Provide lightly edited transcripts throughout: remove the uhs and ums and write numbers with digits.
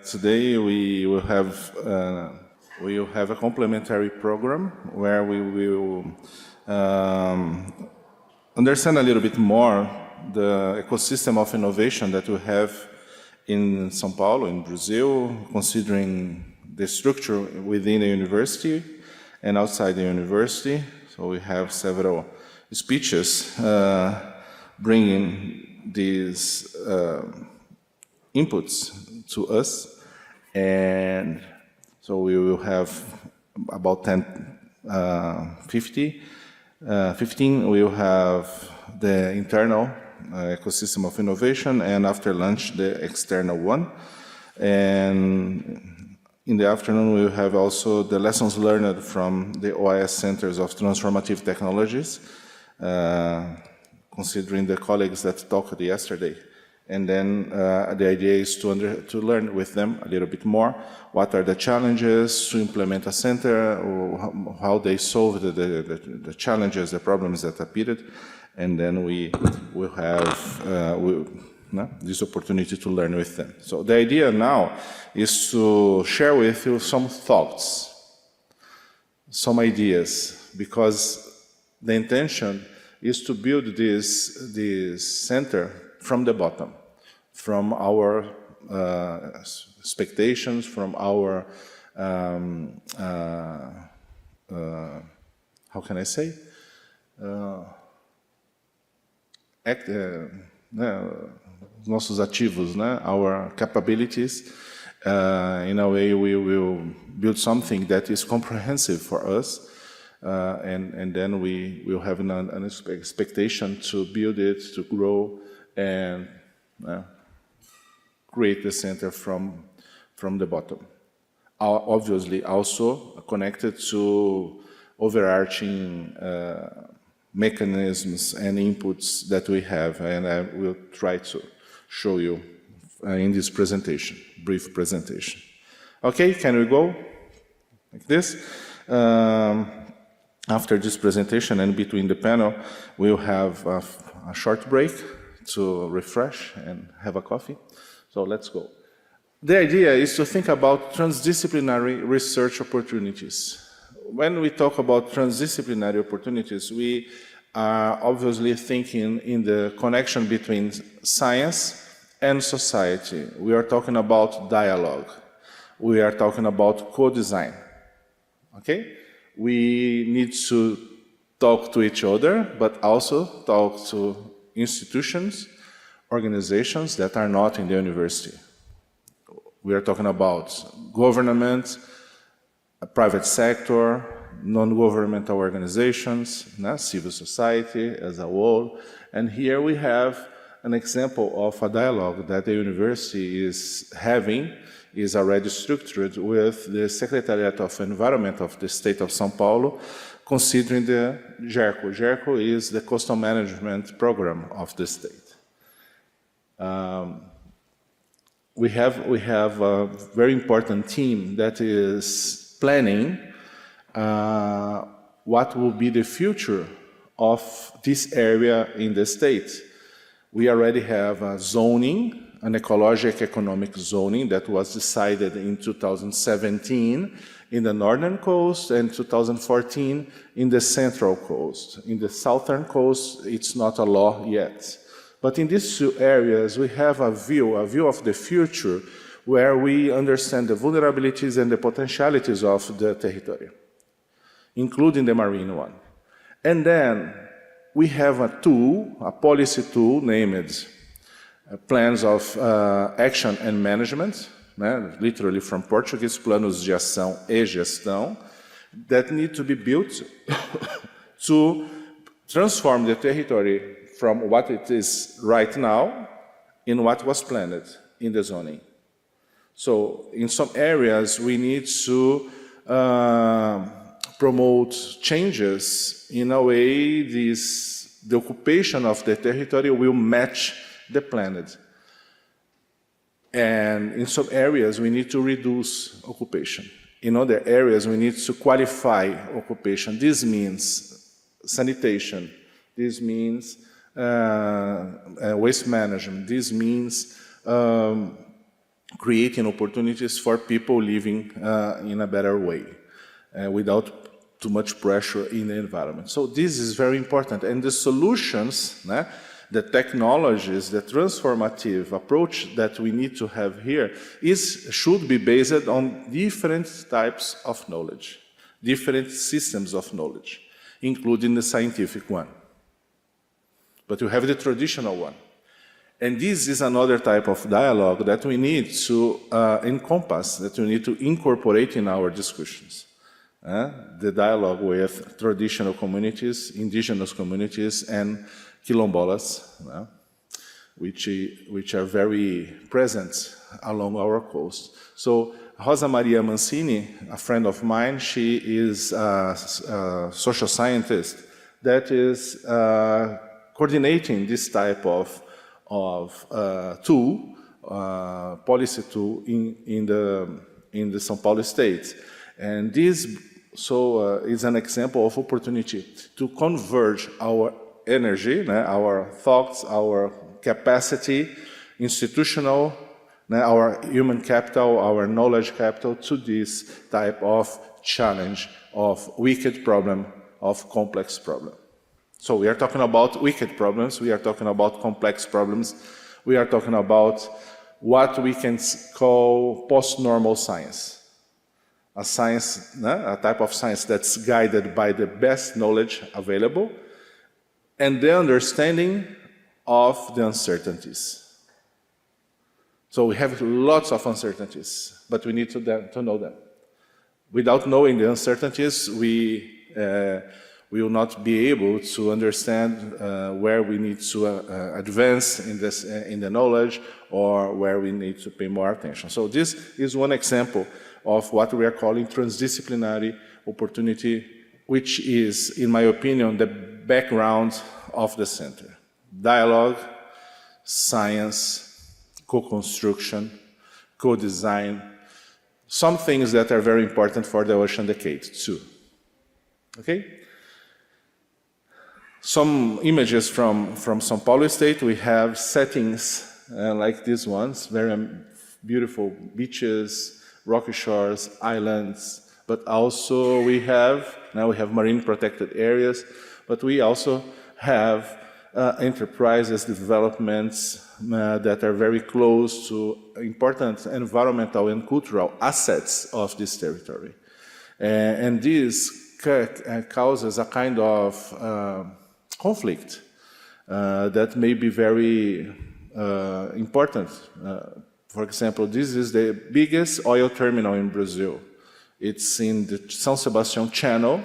Today we will have a complementary program where we will understand a little bit more the ecosystem of innovation that we have in São Paulo, in Brazil, considering the structure within the university and outside the university. So we have several speeches bringing these inputs to us, and so we will have about 15. We will have the internal ecosystem of innovation, and after lunch, the external one. And in the afternoon, we will have also the lessons learned from the OAS Centers of Transformative Technologies, considering the colleagues that talked yesterday. And then the idea is to learn with them a little bit more. What are the challenges to implement a center, or how they solve the challenges, the problems that appeared. And then we will have this opportunity to learn with them. So the idea now is to share with you some thoughts, some ideas, because the intention is to build this center from the bottom, from our expectations, from our, how can I say? Nossos ativos, our capabilities. In a way, we will build something that is comprehensive for us, and then we will have an expectation to build it, to grow, and create the center from the bottom. Obviously, also connected to overarching mechanisms and inputs that we have, and I will try to show you in this presentation, brief presentation. Okay, can we go like this? After this presentation and between the panel, we'll have a short break to refresh and have a coffee. So let's go. The idea is to think about transdisciplinary research opportunities. When we talk about transdisciplinary opportunities, we are obviously thinking in the connection between science and society. We are talking about dialogue. We are talking about co-design. Okay? We need to talk to each other, but also talk to institutions, organizations that are not in the university. We are talking about government, private sector, non-governmental organizations, civil society as a whole. And here we have an example of a dialogue that the university is having, is already structured with the Secretariat of Environment of the State of São Paulo, considering the GERCO. GERCO is the coastal management program of the state. We have a very important team that is planning what will be the future of this area in the state. We already have a zoning, an ecologic economic zoning that was decided in 2017 in the northern coast and 2014 in the central coast. In the southern coast, it's not a law yet. But in these two areas, we have a view of the future where we understand the vulnerabilities and the potentialities of the territory, including the marine one. And then we have a tool, a policy tool named Plans of Action and Management, literally from Portuguese, Planos de Ação e Gestão, that need to be built to transform the territory from what it is right now in what was planned in the zoning. So in some areas, we need to promote changes in a way the occupation of the territory will match the planet. And in some areas, we need to reduce occupation. In other areas, we need to qualify occupation. This means sanitation. This means waste management. This means creating opportunities for people living in a better way without too much pressure in the environment. So this is very important. And the solutions, the technologies, the transformative approach that we need to have here should be based on different types of knowledge, different systems of knowledge, including the scientific one. But you have the traditional one. And this is another type of dialogue that we need to encompass, that we need to incorporate in our discussions. The dialogue with traditional communities, indigenous communities, and quilombolas, which are very present along our coast. So Rosa Maria Mancini, a friend of mine, she is a social scientist that is coordinating this type of tool, policy tool in the São Paulo state. And this is an example of opportunity to converge our energy, our thoughts, our capacity, institutional, our human capital, our knowledge capital to this type of challenge of wicked problem, of complex problem. So we are talking about wicked problems, we are talking about complex problems, we are talking about what we can call post-normal science. A science, a type of science that's guided by the best knowledge available and the understanding of the uncertainties. So we have lots of uncertainties, but we need to know them. Without knowing the uncertainties, we will not be able to understand where we need to advance in the knowledge or where we need to pay more attention. So this is one example of what we are calling transdisciplinary opportunity, which is, in my opinion, the background of the center. Dialogue, science, co-construction, co-design, some things that are very important for the ocean decade too. Okay? Some images from São Paulo state. We have settings like these ones, very beautiful beaches, rocky shores, islands, but also we have marine protected areas, but we also have enterprises, developments that are very close to important environmental and cultural assets of this territory. And this causes a kind of conflict that may be very important. For example, this is the biggest oil terminal in Brazil. It's in the São Sebastião Channel.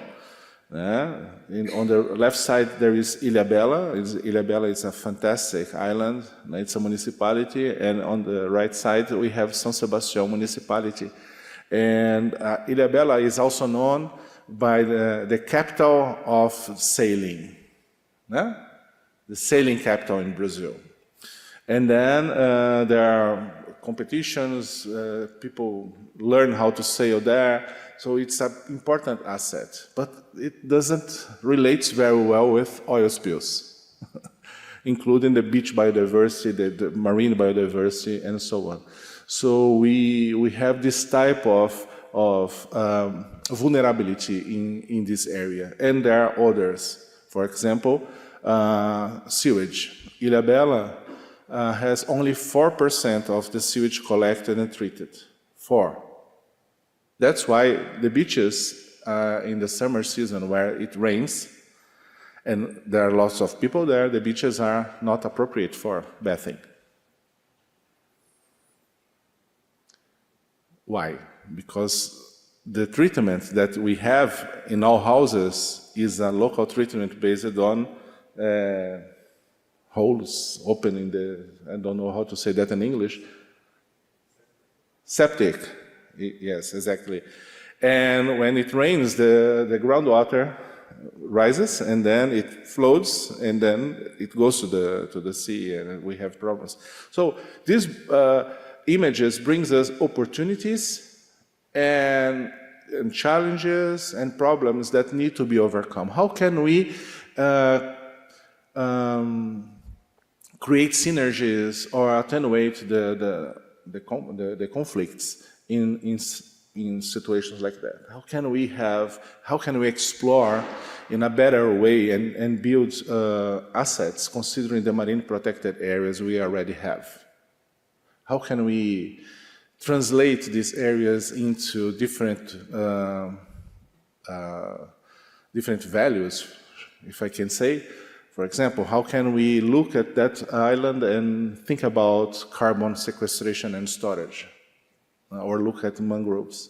On the left side, there is Ilhabela. Ilhabela is a fantastic island. It's a municipality. And on the right side, we have São Sebastião municipality. And Ilhabela is also known by the capital of sailing. The sailing capital in Brazil. And then there are competitions, people learn how to sail there, so it's an important asset. But it doesn't relate very well with oil spills, including the beach biodiversity, the marine biodiversity, and so on. So we have this type of vulnerability in this area, and there are others. For example, sewage. Ilhabela has only 4% of the sewage collected and treated. 4. That's why the beaches in the summer season where it rains, and there are lots of people there, the beaches are not appropriate for bathing. Why? Because the treatment that we have in all houses is a local treatment based on holes open in the, I don't know how to say that in English. Septic, yes, exactly. And when it rains, the groundwater rises and then it floats and then it goes to the sea and we have problems. So these images brings us opportunities and challenges and problems that need to be overcome. How can we create synergies or attenuate the the conflicts in situations like that? How can we explore in a better way and build assets considering the marine protected areas we already have? How can we translate these areas into different values, if I can say? For example, how can we look at that island and think about carbon sequestration and storage? Or look at mangroves?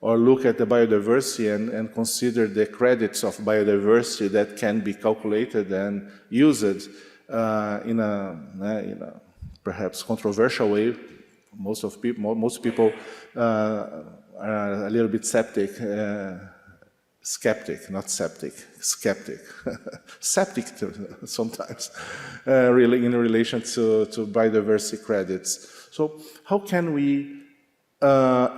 Or look at the biodiversity and consider the credits of biodiversity that can be calculated and used in a perhaps controversial way. Most people are a little bit skeptic, not septic, skeptic, septic sometimes, really in relation to biodiversity credits. So how can we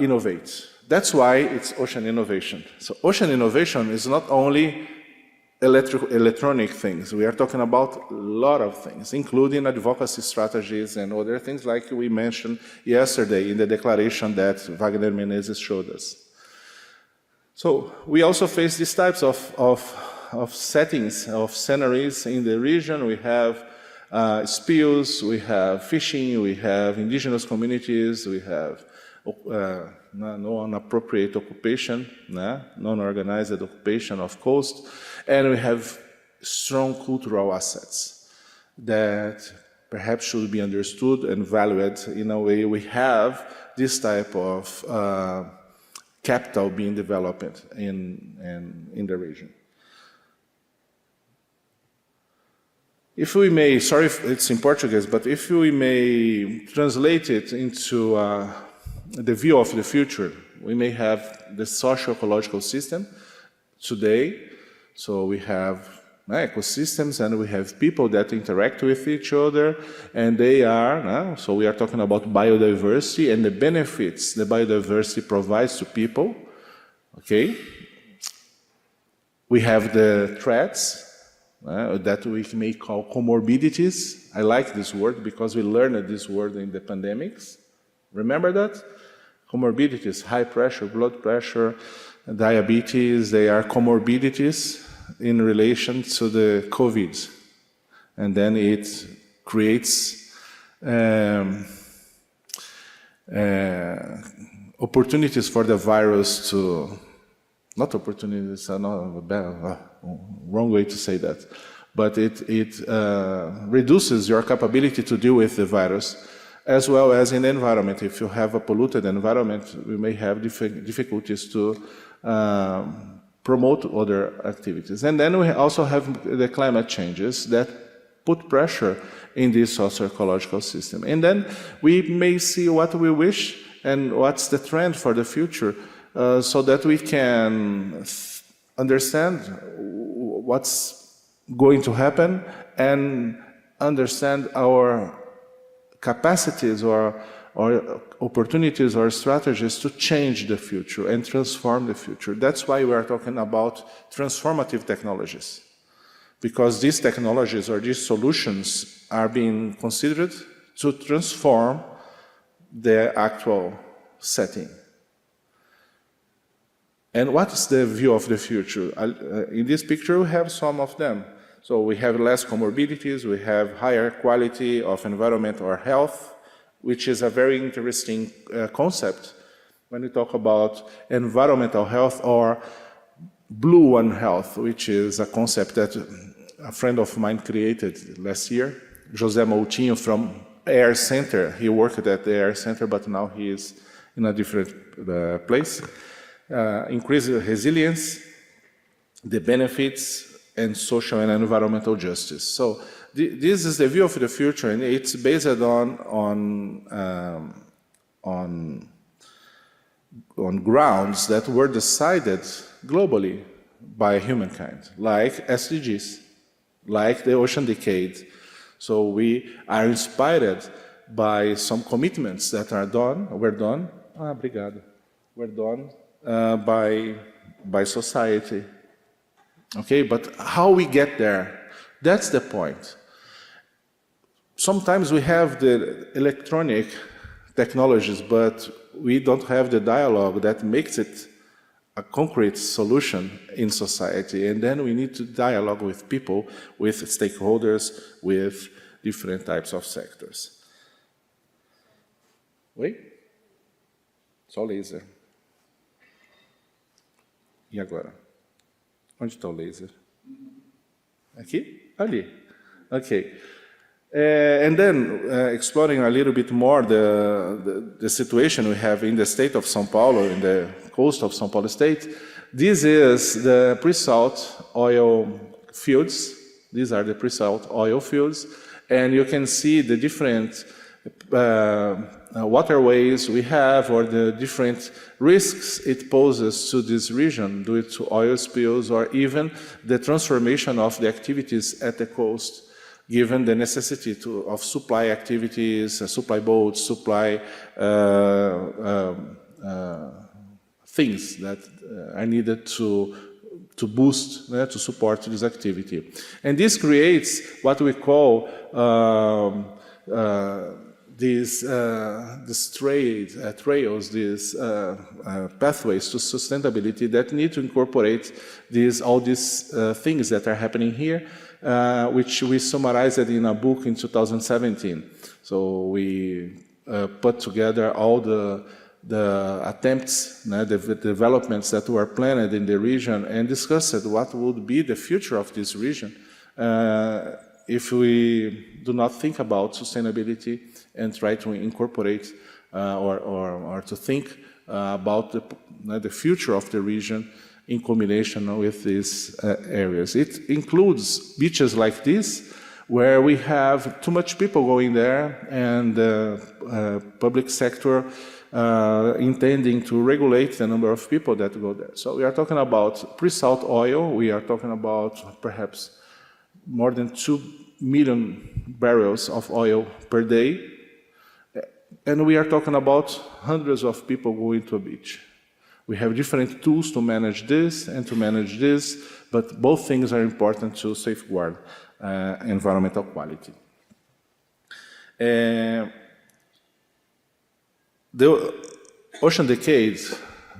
innovate? That's why it's ocean innovation. So ocean innovation is not only electronic things. We are talking about a lot of things, including advocacy strategies and other things like we mentioned yesterday in the declaration that Wagner Menezes showed us. So we also face these types of settings, of sceneries in the region. We have spills, we have fishing, we have indigenous communities, we have non-appropriate occupation, non-organized occupation of coast, and we have strong cultural assets that perhaps should be understood and valued in a way. We have this type of capital being developed in the region. If we may, sorry if it's in Portuguese, but if we may translate it into the view of the future, we may have the socio-ecological system today. So we have ecosystems and we have people that interact with each other, and they are, so we are talking about biodiversity and the benefits the biodiversity provides to people, okay? We have the threats that we may call comorbidities. I like this word because we learned this word in the pandemics. Remember that? Comorbidities, high pressure, blood pressure, diabetes, they are comorbidities in relation to the COVID. And then it creates opportunities for the virus to, not opportunities, wrong way to say that, but it reduces your capability to deal with the virus, as well as in the environment. If you have a polluted environment, we may have difficulties to promote other activities. And then we also have the climate changes that put pressure in this socio-ecological system. And then we may see what we wish and what's the trend for the future, so that we can understand what's going to happen and understand our capacities or opportunities or strategies to change the future and transform the future. That's why we are talking about transformative technologies, because these technologies or these solutions are being considered to transform the actual setting. And what is the view of the future? In this picture, we have some of them. So we have less comorbidities, we have higher quality of environment or health, which is a very interesting concept when we talk about environmental health or blue one health, which is a concept that a friend of mine created last year, José Moutinho from Air Center. He worked at the Air Center, but now he is in a different place. Increase resilience, the benefits, and social and environmental justice. So this is the view of the future, and it's based on grounds that were decided globally by humankind, like SDGs, like the ocean decade. So we are inspired by some commitments that were done by society. Okay, but how we get there, that's the point. Sometimes we have the electronic technologies, but we don't have the dialogue that makes it a concrete solution in society. And then we need to dialogue with people, with stakeholders, with different types of sectors. Oi? Só o laser. E agora? Onde está o laser? Aqui? Ali. Okay. And then exploring a little bit more the situation we have in the state of São Paulo, in the coast of São Paulo state. This is the pre-salt oil fields. These are the pre-salt oil fields. And you can see the different waterways we have, or the different risks it poses to this region due to oil spills, or even the transformation of the activities at the coast, given the necessity of supply activities, supply boats, supply things that are needed to boost, to support this activity. And this creates what we call these trails, these pathways to sustainability that need to incorporate all these things that are happening here, which we summarized in a book in 2017. So we put together all the attempts, the developments that were planned in the region, and discussed what would be the future of this region if we do not think about sustainability and try to incorporate or to think about the future of the region in combination with these areas. It includes beaches like this, where we have too much people going there, and the public sector intending to regulate the number of people that go there. So we are talking about pre-salt oil. We are talking about perhaps more than 2 million barrels of oil per day. And we are talking about hundreds of people going to a beach. We have different tools to manage this and to manage this, but both things are important to safeguard environmental quality. The Ocean Decade,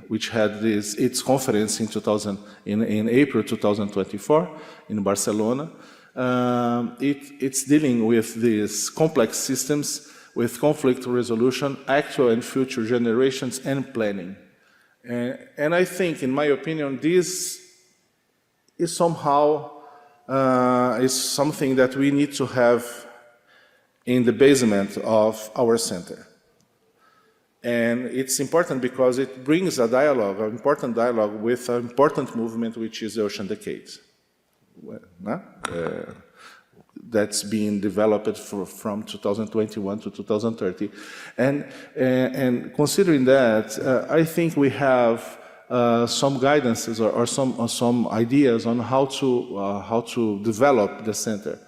which had its conference in April 2024 in Barcelona, it's dealing with these complex systems, with conflict resolution, actual and future generations, and planning. And I think, in my opinion, this is somehow is something that we need to have in the basement of our center. And it's important because it brings a dialogue, an important dialogue with an important movement, which is the Ocean Decade. That's being developed from 2021 to 2030. And considering that, I think we have some guidances or some ideas on how to develop the center.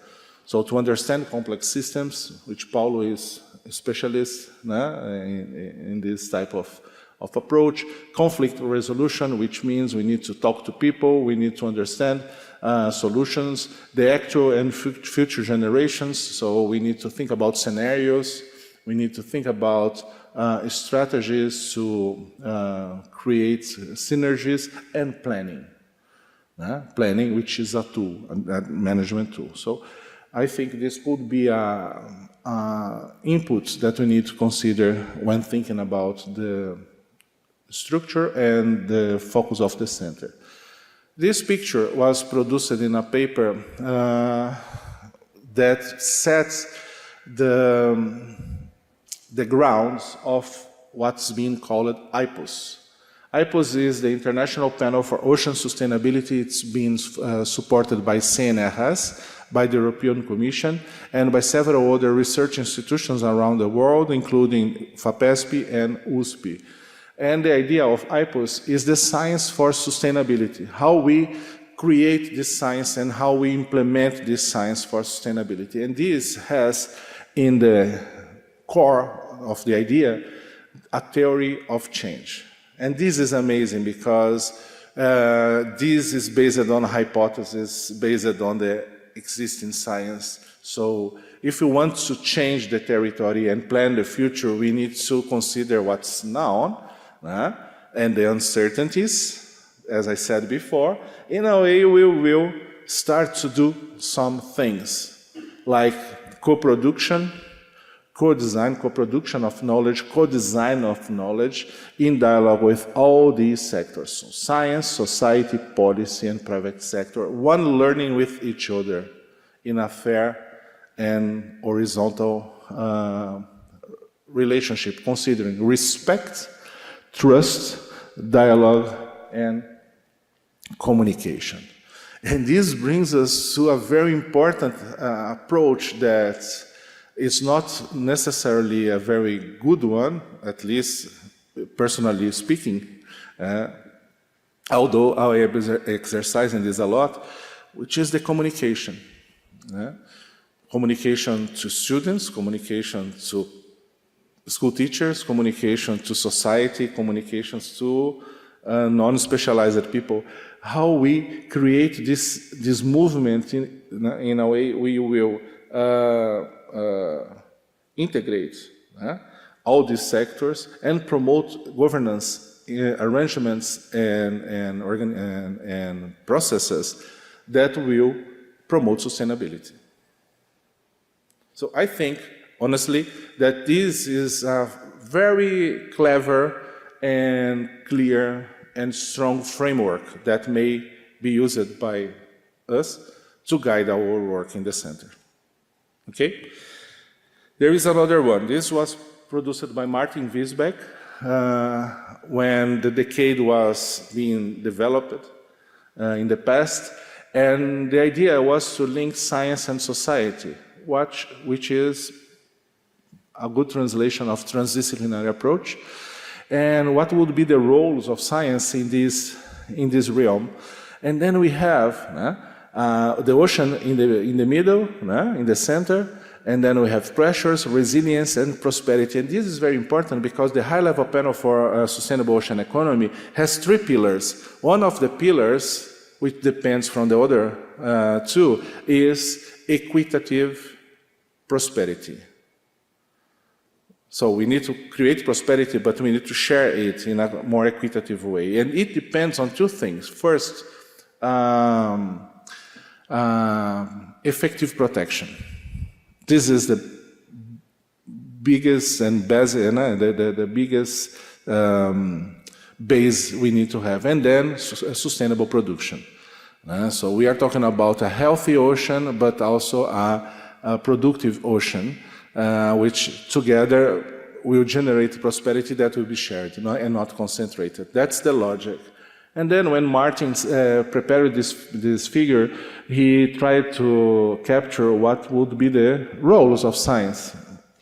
So to understand complex systems, which Paulo is a specialist in this type of approach. Conflict resolution, which means we need to talk to people, we need to understand solutions, the actual and future generations, so we need to think about scenarios, we need to think about strategies to create synergies, and planning. Planning, which is a tool, a management tool. So I think this could be inputs that we need to consider when thinking about the structure and the focus of the center. This picture was produced in a paper that sets the grounds of what's being called IPOS. IPOS is the International Panel for Ocean Sustainability. It's being supported by CNRS, by the European Commission, and by several other research institutions around the world, including FAPESP and USP. And the idea of IPOS is the science for sustainability, how we create this science and how we implement this science for sustainability. And this has, in the core of the idea, a theory of change. And this is amazing because this is based on a hypothesis, based on the exist in science. So if we want to change the territory and plan the future, we need to consider what's known and the uncertainties, as I said before. In a way, we will start to do some things like co-production, co-design, co-production of knowledge, co-design of knowledge in dialogue with all these sectors. So science, society, policy, and private sector, one learning with each other in a fair and horizontal relationship, considering respect, trust, dialogue, and communication. And this brings us to a very important approach that is not necessarily a very good one, at least personally speaking, although I am exercising this a lot, which is the communication. Communication to students, communication to school teachers, communication to society, communications to non-specialized people. How we create this movement in a way we will integrate all these sectors and promote governance arrangements and processes that will promote sustainability. So I think, honestly, that this is a very clever and clear and strong framework that may be used by us to guide our work in the center. Okay? There is another one. This was produced by Martin Wiesbeck when the decade was being developed in the past, and the idea was to link science and society, which is a good translation of transdisciplinary approach. And what would be the roles of science in this realm? And then we have the ocean in the middle, in the center, and then we have pressures, resilience, and prosperity. And this is very important because the high-level panel for sustainable ocean economy has three pillars. One of the pillars, which depends from the other two, is equitative prosperity. So we need to create prosperity, but we need to share it in a more equitative way. And it depends on two things. First, effective protection. This is the biggest and best, the biggest base we need to have. And then sustainable production. So we are talking about a healthy ocean, but also a productive ocean. Which together will generate prosperity that will be shared and not concentrated. That's the logic. And then when Martin prepared this figure, he tried to capture what would be the roles of science,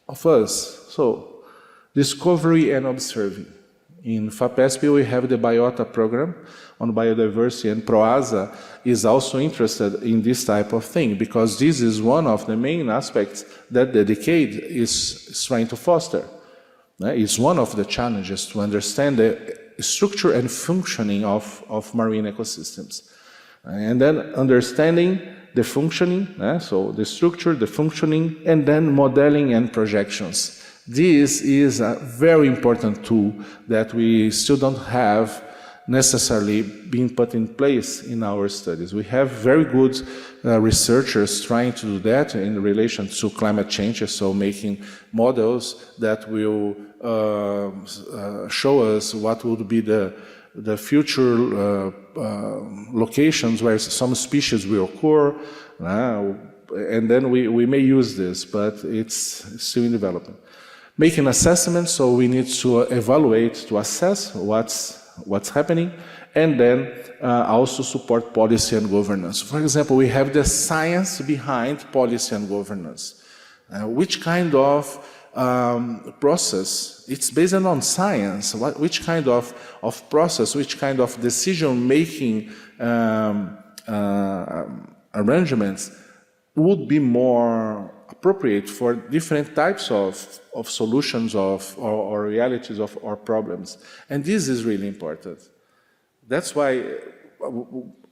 of us. So, discovery and observing. In FAPESP, we have the Biota program on biodiversity, and PROASA is also interested in this type of thing, because this is one of the main aspects that the decade is trying to foster. It's one of the challenges to understand the structure and functioning of marine ecosystems. And then understanding the functioning, so the structure, the functioning, and then modeling and projections. This is a very important tool that we still don't have necessarily being put in place in our studies. We have very good researchers trying to do that in relation to climate change, so making models that will show us what would be the future locations where some species will occur, and then we may use this, but it's still in development. Making assessments, so we need to evaluate, to assess what's happening, and then also support policy and governance. For example, we have the science behind policy and governance. Which kind of process, it's based on science, which kind of process, which kind of decision-making arrangements would be more appropriate for different types of solutions or realities or problems. And this is really important. That's why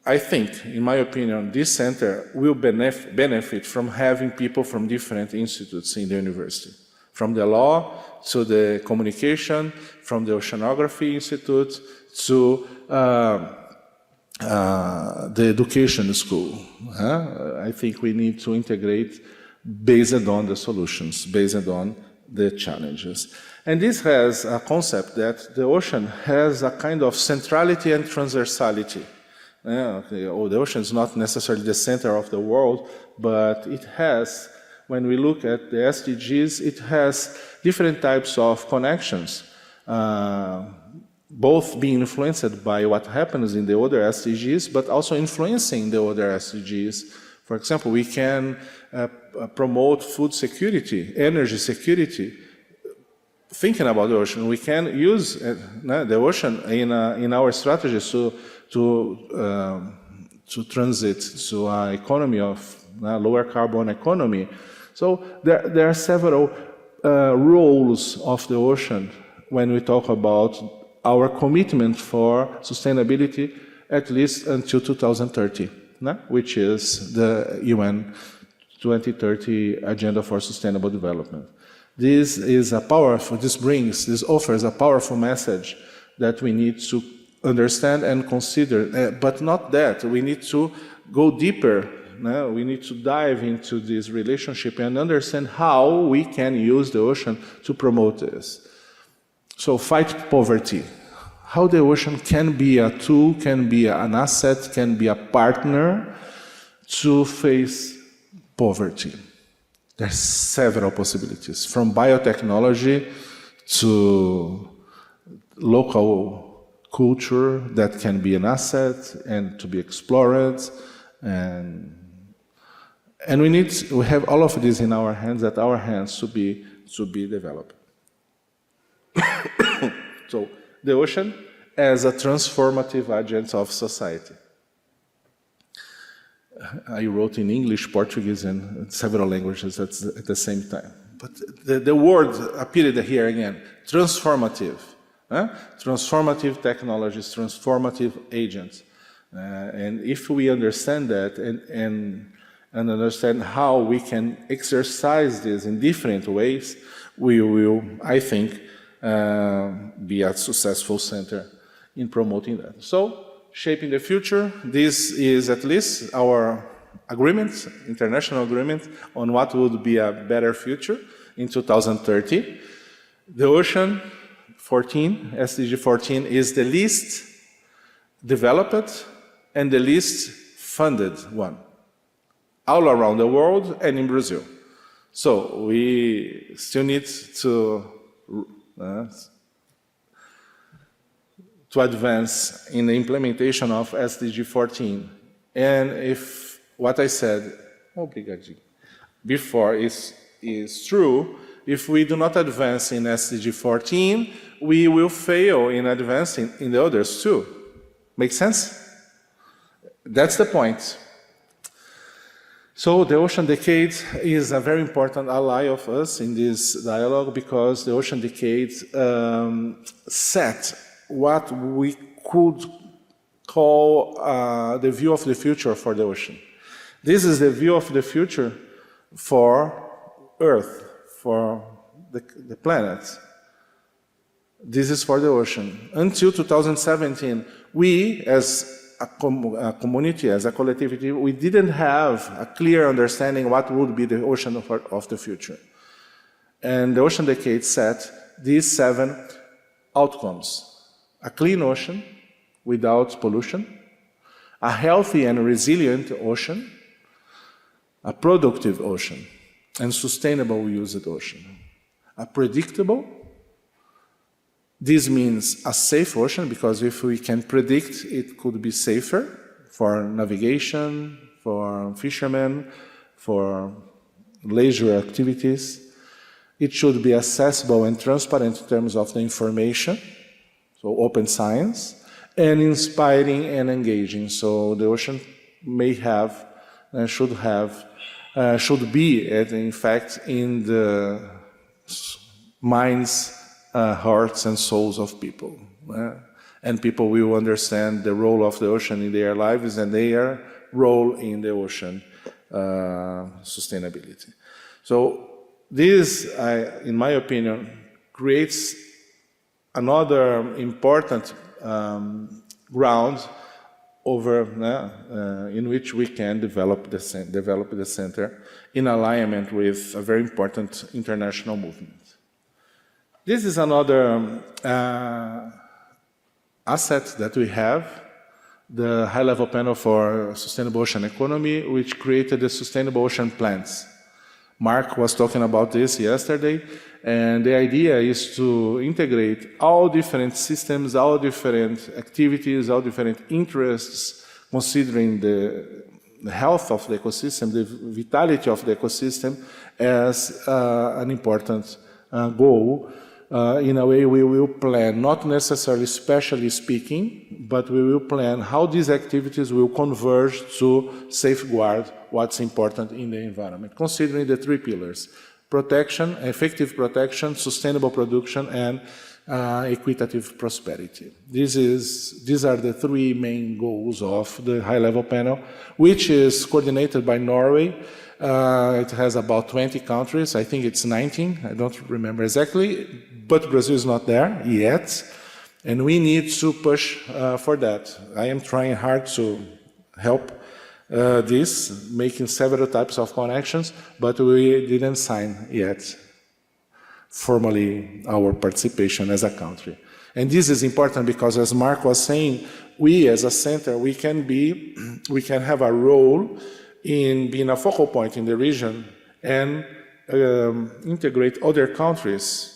I think, in my opinion, this center will benefit from having people from different institutes in the university. From the law to the communication, from the Oceanography Institute to the education school. I think we need to integrate based on the solutions, based on the challenges. And this has a concept that the ocean has a kind of centrality and transversality. The ocean is not necessarily the center of the world, but it has, when we look at the SDGs, it has different types of connections, both being influenced by what happens in the other SDGs, but also influencing the other SDGs. For example, we can promote food security, energy security. Thinking about the ocean, we can use the ocean in our strategies to transit to an economy of lower carbon economy. So there are several roles of the ocean when we talk about our commitment for sustainability, at least until 2030, which is the UN 2030 Agenda for Sustainable Development. This offers a powerful message that we need to understand and consider, but not that, we need to go deeper. We need to dive into this relationship and understand how we can use the ocean to promote this. So fight poverty. How the ocean can be a tool, can be an asset, can be a partner to face poverty. There's several possibilities, from biotechnology to local culture that can be an asset and to be explored, and we have all of this in our hands, at our hands, to be developed. So the ocean as a transformative agent of society. I wrote in English, Portuguese, and several languages at the same time. But the word appeared here again, transformative. Transformative technologies, transformative agents. And if we understand that and understand how we can exercise this in different ways, we will, I think, be a successful center in promoting that. So, shaping the future, this is at least our agreement, international agreement, on what would be a better future in 2030. The Ocean 14, SDG 14, is the least developed and the least funded one, all around the world and in Brazil. So we still need to advance in the implementation of SDG 14. And if what I said before is true, if we do not advance in SDG 14, we will fail in advancing in the others too. Make sense? That's the point. So the Ocean Decade is a very important ally of us in this dialogue, because the Ocean Decade set what we could call the view of the future for the ocean. This is the view of the future for Earth, for the planet. This is for the ocean. Until 2017, we as a community, as a collectivity, we didn't have a clear understanding what would be the ocean of the future. And the Ocean Decade set these 7 outcomes. A clean ocean without pollution, a healthy and resilient ocean, a productive ocean, and sustainable used ocean. A predictable, this means a safe ocean, because if we can predict, it could be safer for navigation, for fishermen, for leisure activities. It should be accessible and transparent in terms of the information, so open science, and inspiring and engaging. So the ocean may have, should be, in fact, in the minds, hearts, and souls of people. and people will understand the role of the ocean in their lives and their role in the ocean sustainability. So this, in my opinion, creates another important ground over in which we can develop the center in alignment with a very important international movement. This is another asset that we have, the high-level panel for sustainable ocean economy, which created the sustainable ocean plans. Mark was talking about this yesterday, and the idea is to integrate all different systems, all different activities, all different interests, considering the health of the ecosystem, the vitality of the ecosystem as an important goal. In a way, we will plan, not necessarily spatially speaking, but we will plan how these activities will converge to safeguard what's important in the environment, considering the three pillars: protection, effective protection, sustainable production, and equitative prosperity. These are the three main goals of the high-level panel, which is coordinated by Norway. It has about 20 countries. I think it's 19. I don't remember exactly, but Brazil is not there yet, and we need to push for that. I am trying hard to help this, making several types of connections, but we didn't sign yet formally our participation as a country. And this is important because, as Mark was saying, we as a center, we can have a role in being a focal point in the region and integrate other countries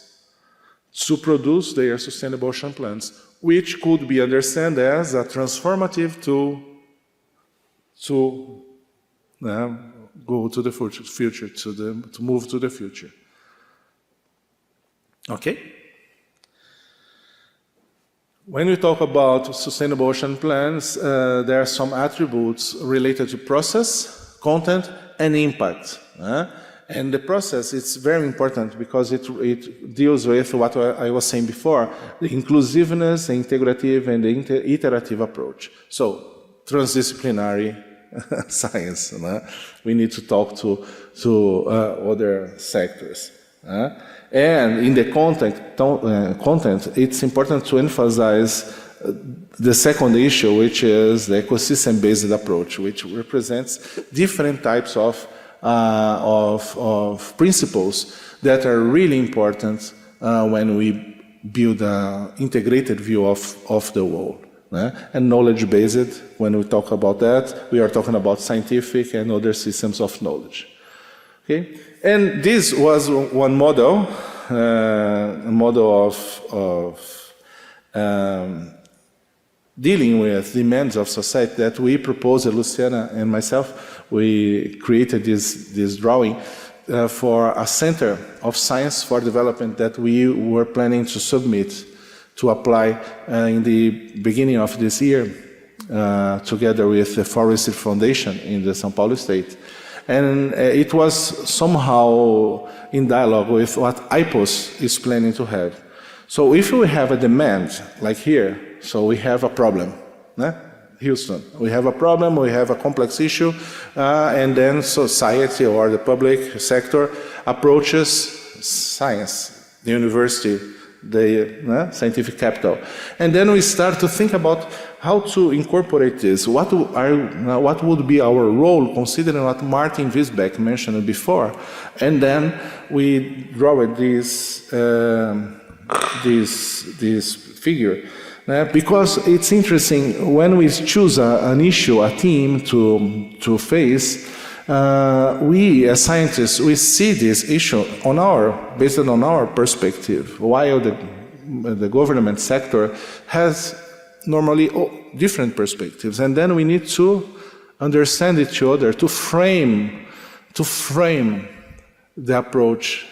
to produce their sustainable ocean plans, which could be understood as a transformative tool to go to the future, to move to the future. Okay? When we talk about sustainable ocean plans, there are some attributes related to process, content, and impact. And the process is very important because it deals with what I was saying before, the inclusiveness, the integrative, and the iterative approach. So, transdisciplinary science. We need to talk to other sectors. And in the content, it's important to emphasize the second issue, which is the ecosystem-based approach, which represents different types of principles that are really important when we build an integrated view of the world. And knowledge-based, when we talk about that, we are talking about scientific and other systems of knowledge. Okay? And this was one model, a model of dealing with demands of society that we proposed, Luciana and myself. We created this drawing for a center of science for development that we were planning to submit to apply in the beginning of this year, together with the Forestry Foundation in the São Paulo state. And it was somehow in dialogue with what IPOS is planning to have. So if we have a demand, like here, so we have a problem, Houston, we have a problem, we have a complex issue, and then society or the public sector approaches science, the university, the scientific capital. And then we start to think about how to incorporate this. What would be our role, considering what Martin Wiesbeck mentioned before? And then we draw this figure. Because it's interesting, when we choose an issue, a theme to face, we as scientists, we see this issue based on our perspective, while the government sector has normally different perspectives. And then we need to understand each other, to frame the approach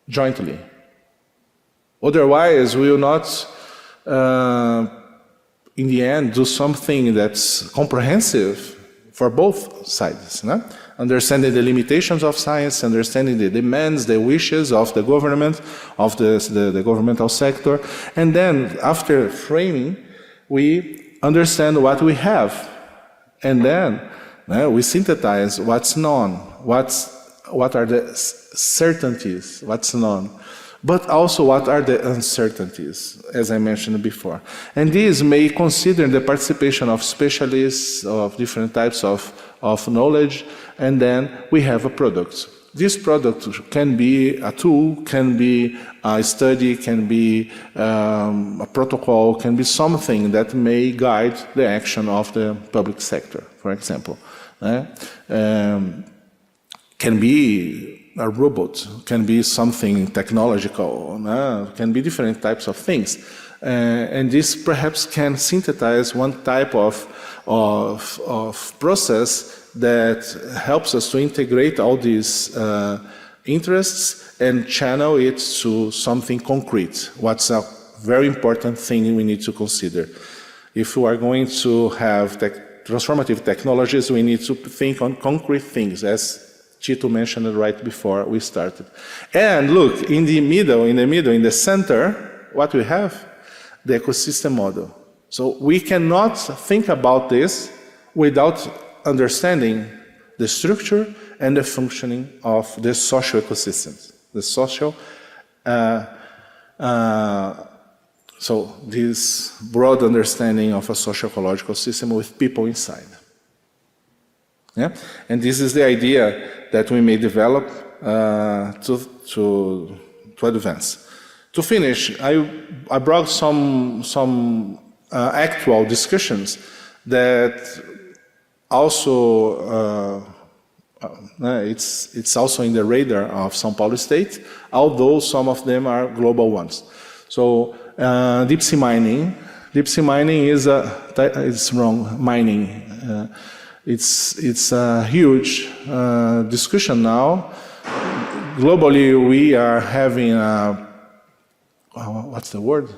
jointly. Otherwise, we will not, in the end, do something that's comprehensive for both sides. No? Understanding the limitations of science, understanding the demands, the wishes of the government, of the governmental sector, and then after framing, we understand what we have, and then we synthesize what's known, what are the certainties, what's known, but also what are the uncertainties, as I mentioned before. And these may consider the participation of specialists of different types of knowledge, and then we have a product. This product can be a tool, can be a study, can be a protocol, can be something that may guide the action of the public sector, for example. Can be a robot, can be something technological, can be different types of things. And this perhaps can synthesize one type of process that helps us to integrate all these interests and channel it to something concrete. What's a very important thing we need to consider. If we are going to have transformative technologies, we need to think on concrete things, as Tito mentioned it right before we started. And look, in the center, what we have? The ecosystem model. So we cannot think about this without understanding the structure and the functioning of the social ecosystems. The social, so this broad understanding of a social-ecological system with people inside. Yeah? And this is the idea that we may develop to advance. To finish, I brought some actual discussions that also it's also in the radar of São Paulo State, although some of them are global ones. So deep sea mining. Deep sea mining is it's wrong. Mining. It's a huge discussion now. Globally, we are having a, what's the word?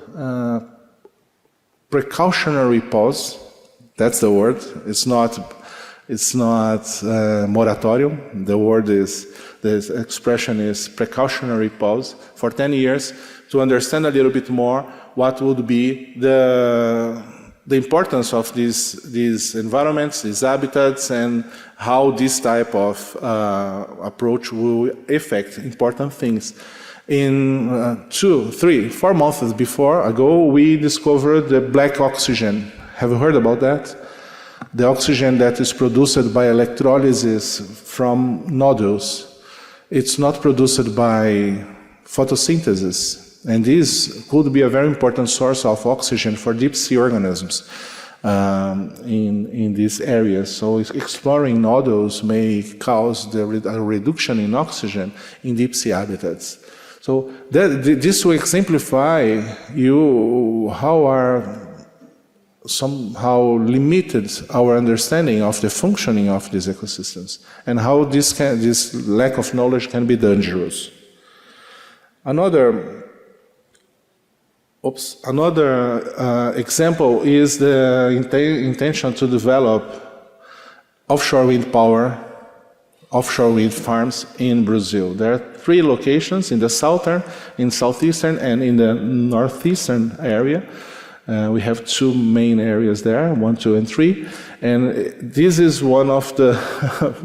Precautionary pause. That's the word. It's not moratorium. The word is, the expression is precautionary pause for 10 years to understand a little bit more what would be the importance of these environments, these habitats, and how this type of approach will affect important things. In 2, 3, 4 months ago, we discovered the black oxygen. Have you heard about that? The oxygen that is produced by electrolysis from nodules. It's not produced by photosynthesis. And this could be a very important source of oxygen for deep sea organisms in these areas. So exploring nodules may cause a reduction in oxygen in deep sea habitats. So this will exemplify how are somehow limited our understanding of the functioning of these ecosystems and how this lack of knowledge can be dangerous. Another example is the intention to develop offshore wind power, offshore wind farms in Brazil. There are 3 locations in the southern, in southeastern, and in the northeastern area. We have 2 main areas there, 1, 2, and 3. And this is one of the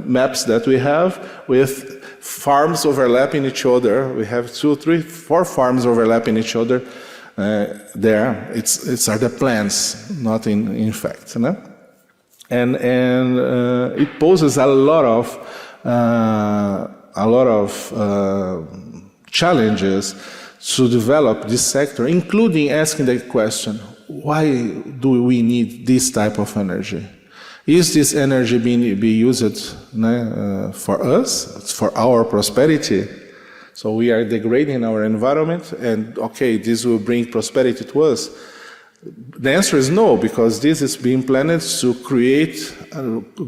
maps that we have with farms overlapping each other. We have 2, 3, 4 farms overlapping each other there. It's are the plans, not in fact. No? And it poses a lot of challenges to develop this sector, including asking the question, why do we need this type of energy? Is this energy being used for us, for our prosperity? So we are degrading our environment, and okay, this will bring prosperity to us. The answer is no, because this is being planned to create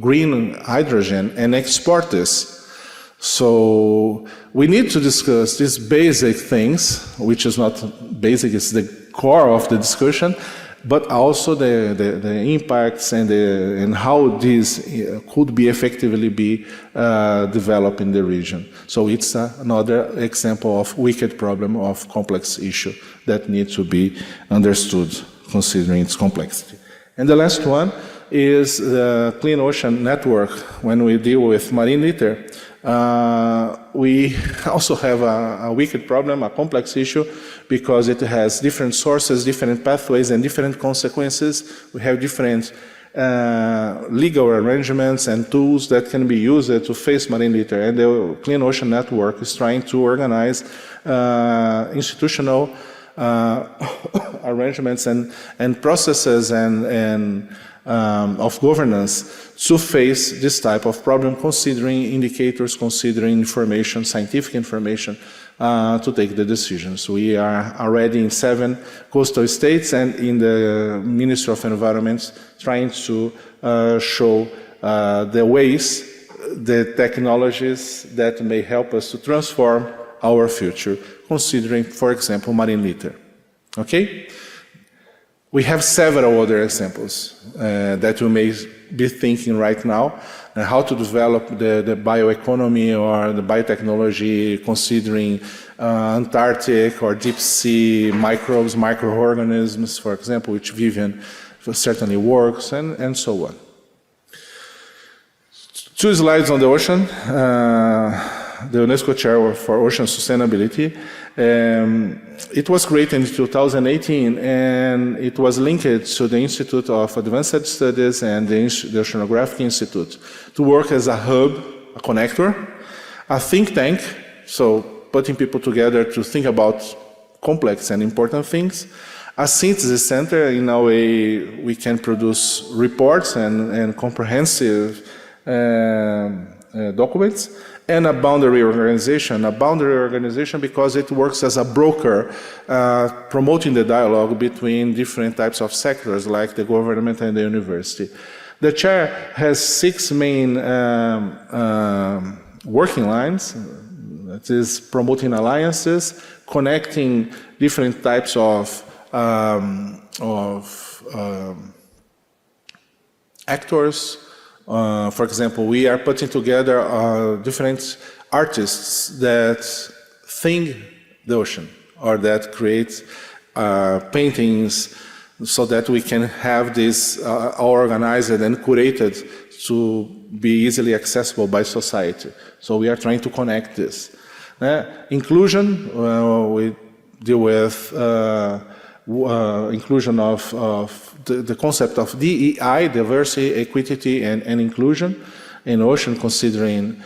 green hydrogen and export this. So we need to discuss these basic things, which is not basic, it's the core of the discussion, but also the impacts and how these could be effectively be developed in the region. So it's another example of wicked problem of complex issue that needs to be understood considering its complexity. And the last one is the Clean Ocean Network. When we deal with marine litter, we also have a wicked problem, a complex issue, because it has different sources, different pathways, and different consequences. We have different legal arrangements and tools that can be used to face marine litter. And the Clean Ocean Network is trying to organize institutional arrangements and processes and of governance to face this type of problem, considering indicators, considering information, scientific information, to take the decisions. We are already in 7 coastal states and in the Ministry of Environment trying to show the ways, the technologies that may help us to transform our future, considering, for example, marine litter. Okay? We have several other examples that you may be thinking right now, how to develop the bioeconomy or the biotechnology considering Antarctic or deep sea microbes, microorganisms, for example, which Vivian certainly works, and so on. 2 slides on the ocean. The UNESCO Chair for Ocean Sustainability. It was created in 2018 and it was linked to the Institute of Advanced Studies and the Oceanographic Institute to work as a hub, a connector, a think tank, so putting people together to think about complex and important things, a synthesis center. In a way we can produce reports and comprehensive documents, and a boundary organization because it works as a broker, promoting the dialogue between different types of sectors like the government and the university. The chair has 6 main working lines. That is promoting alliances, connecting different types of actors. For example, we are putting together different artists that think the ocean or that create paintings so that we can have this organized and curated to be easily accessible by society. So we are trying to connect this. Inclusion, we deal with inclusion of the concept of DEI, diversity, equity, and inclusion in ocean, considering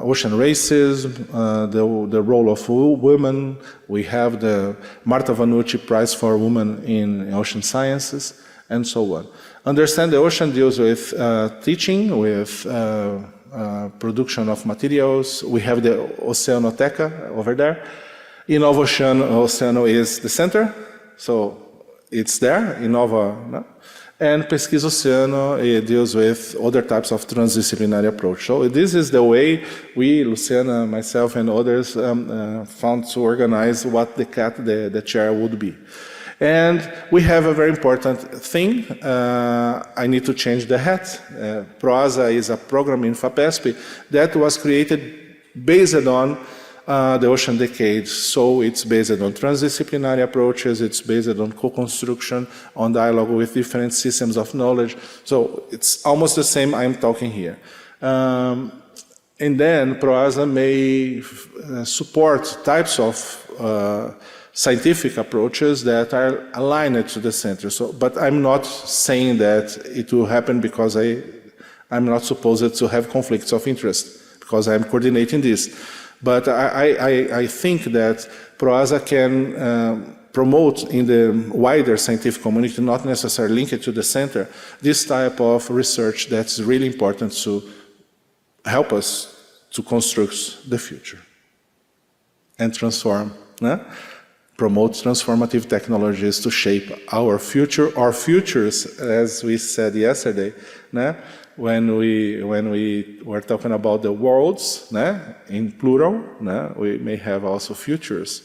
ocean racism, the role of women. We have the Marta Vanucci Prize for Women in Ocean Sciences, and so on. Understand the ocean deals with teaching, with production of materials. We have the Oceanoteca over there. Inova Oceano is the center, so it's there, Inova, no? And Pesquisa Oceano, it deals with other types of transdisciplinary approach. So this is the way we, Luciana, myself, and others found to organize what the chair would be. And we have a very important thing. I need to change the hat. PROASA is a program in FAPESP that was created based on the ocean decade. So it's based on transdisciplinary approaches, it's based on co-construction, on dialogue with different systems of knowledge. So it's almost the same I'm talking here. And then PROASA may support types of scientific approaches that are aligned to the center. So, but I'm not saying that it will happen because I'm not supposed to have conflicts of interest, because I'm coordinating this. But I think that PROASA can promote in the wider scientific community, not necessarily linked to the center, this type of research that's really important to help us to construct the future and transform, promote transformative technologies to shape our future, or futures, as we said yesterday, when we were talking about the worlds, in plural, we may have also futures.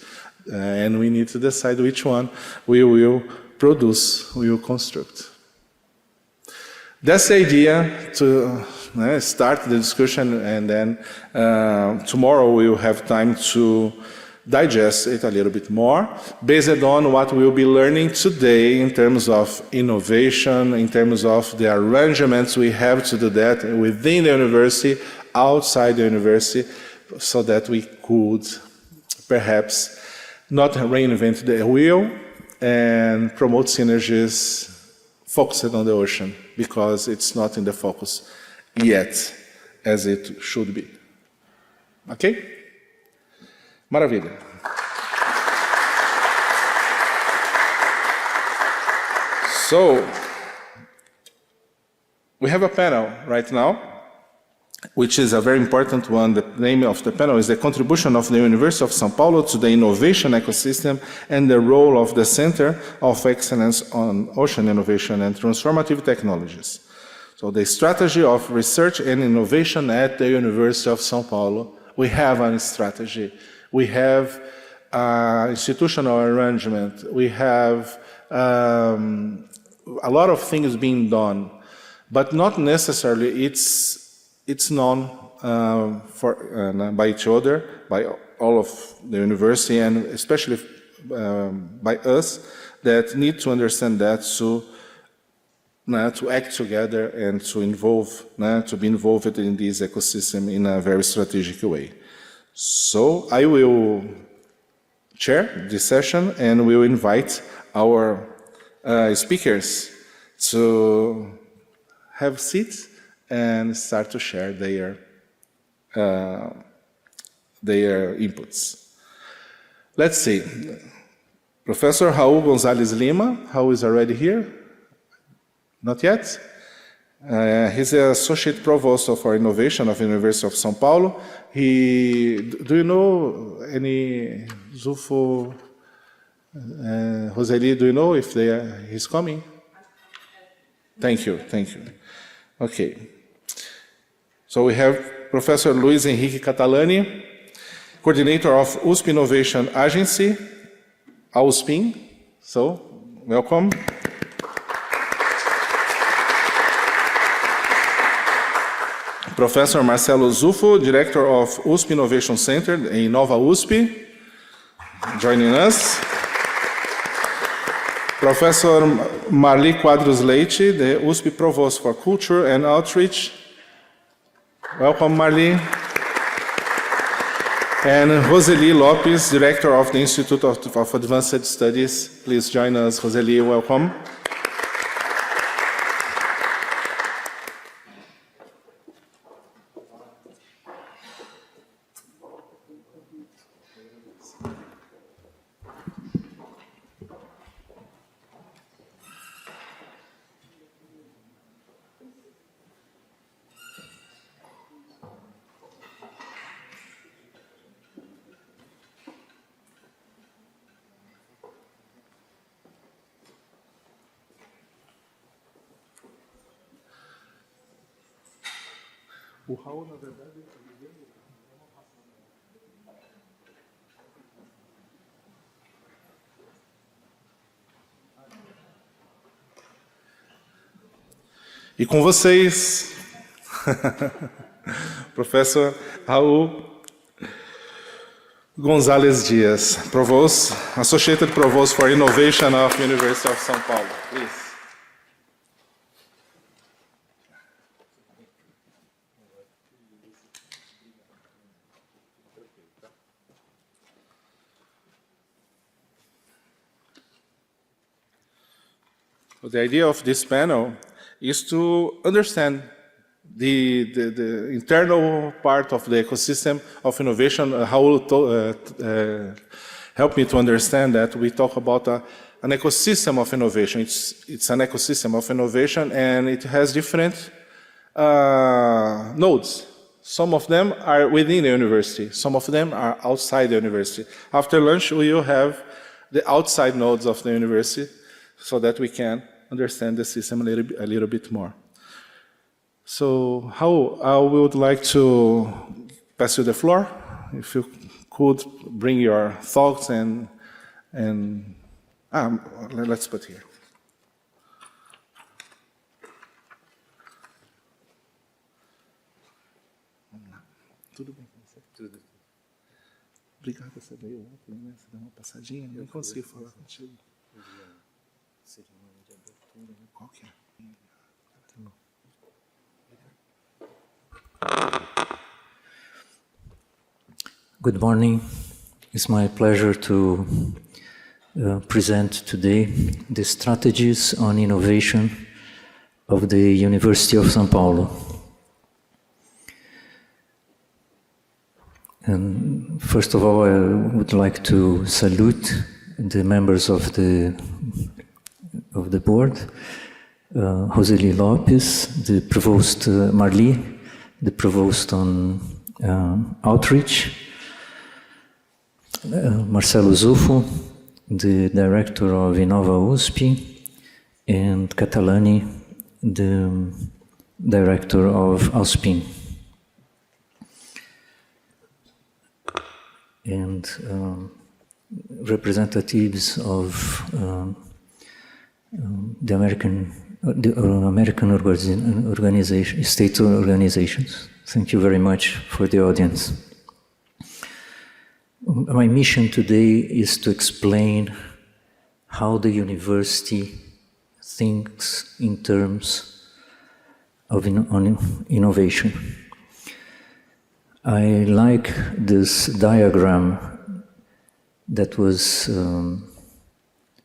and we need to decide which one we will produce, we will construct. That's the idea to start the discussion, and then tomorrow we will have time to digest it a little bit more, based on what we'll be learning today in terms of innovation, in terms of the arrangements we have to do that within the university, outside the university, so that we could perhaps not reinvent the wheel and promote synergies focused on the ocean, because it's not in the focus yet as it should be. Okay? Maravilha. So, we have a panel right now, which is a very important one. The name of the panel is the contribution of the University of São Paulo to the innovation ecosystem and the role of the Center of Excellence on Ocean Innovation and Transformative Technologies. So the strategy of research and innovation at the University of São Paulo. We have a strategy. We have institutional arrangement. We have a lot of things being done, but not necessarily it's known by each other, by all of the university, and especially by us that need to understand that to act together and to be involved in this ecosystem in a very strategic way. So I will chair this session, and we will invite our speakers to have seats and start to share their inputs. Let's see. Professor Raul Gonzalez Lima. Raul is already here? Not yet? He's the Associate Provost for Innovation of the University of São Paulo. Do you know any Zufo, Roseli, do you know if he's coming? Thank you. Okay. So we have Professor Luiz Henrique Catalani, Coordinator of USP Innovation Agency, USP. So, welcome. Professor Marcelo Zufo, Director of USP Innovation Center in Inova USP, joining us. Professor Marli Quadros Leite, the USP Provost for Culture and Outreach. Welcome, Marli. And Roseli Lopes, Director of the Institute of Advanced Studies. Please join us, Roseli. Welcome. O Raul, na verdade, e com vocês, Professor Raul Gonzalez Dias, Provost, Associated Provost for Innovation of the University of São Paulo. Please. The idea of this panel is to understand the internal part of the ecosystem of innovation. Raul helped me to understand that we talk about an ecosystem of innovation. It's an ecosystem of innovation, and it has different nodes. Some of them are within the university. Some of them are outside the university. After lunch, we will have the outside nodes of the university so that we can understand the system a little bit more. So, Raul, I would like to pass you the floor. If you could bring your thoughts and And let's put here. Vamos lá. Tudo bem com você? Tudo. Obrigado, você veio ontem, né? Você deu uma passadinha, nem consegui falar contigo. Cerimônia de abertura, né? Qual que é? Good morning. It's my pleasure to present today the strategies on innovation of the University of São Paulo. And first of all, I would like to salute the members of the board, Roseli Lopes, the Provost Marli, the Provost on Outreach, Marcelo Zuffo, the Director of Inova Oceano, and Catalani, the Director of Auspin. And representatives of the American organization, state organizations. Thank you very much for the audience. My mission today is to explain how the university thinks in terms of innovation. I like this diagram that was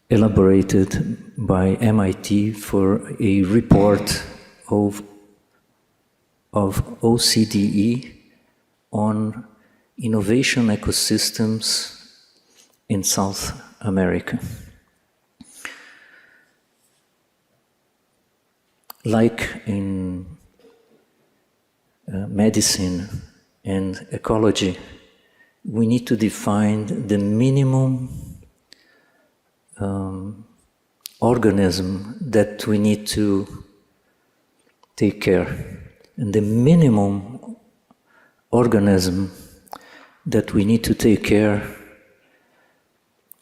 elaborated by MIT for a report of OCDE on innovation ecosystems in South America. Like in medicine and ecology, we need to define the minimum organism that we need to take care. And the minimum organism that we need to take care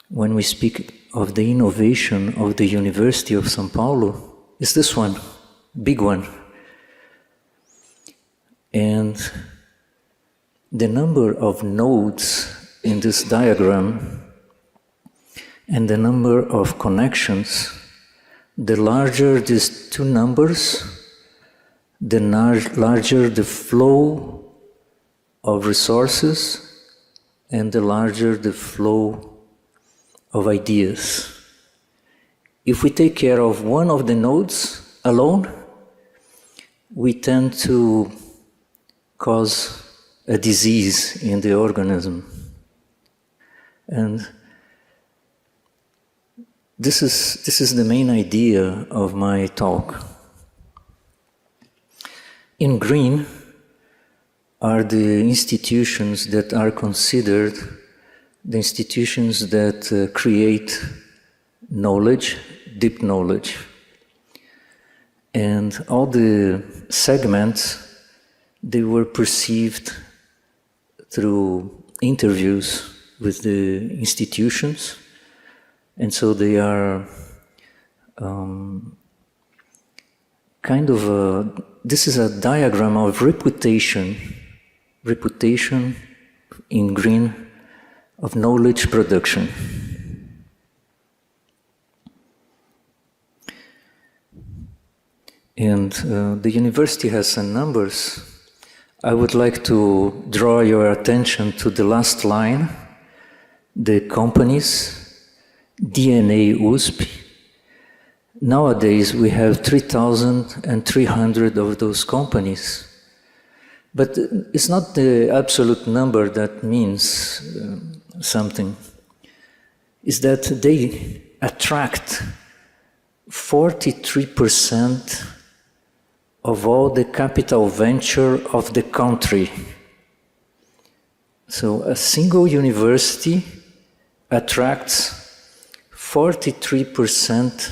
when we speak of the innovation of the University of São Paulo is this one, big one. And the number of nodes in this diagram and the number of connections, the larger these two numbers, the larger the flow of resources and the larger the flow of ideas. If we take care of one of the nodes alone, we tend to cause a disease in the organism. And this is the main idea of my talk. In green are the institutions that are considered the institutions that create knowledge, deep knowledge. And all the segments, they were perceived through interviews with the institutions, and so they are this is a diagram of reputation in green of knowledge production. And the university has some numbers. I would like to draw your attention to the last line, the companies, IEA-USP. Nowadays we have 3,300 of those companies. But it's not the absolute number that means something. It's that they attract 43% of all the capital venture of the country. So a single university attracts 43%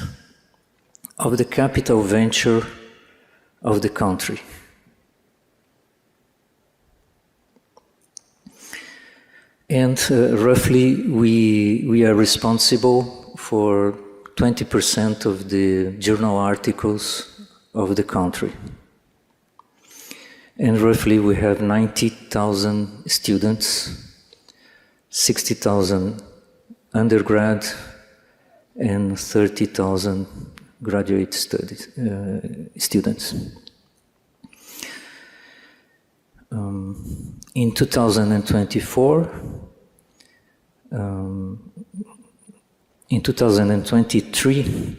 of the capital venture of the country. And roughly, we are responsible for 20% of the journal articles of the country. And roughly, we have 90,000 students, 60,000 undergrad, and 30,000 graduate studies students. In 2024, in 2023,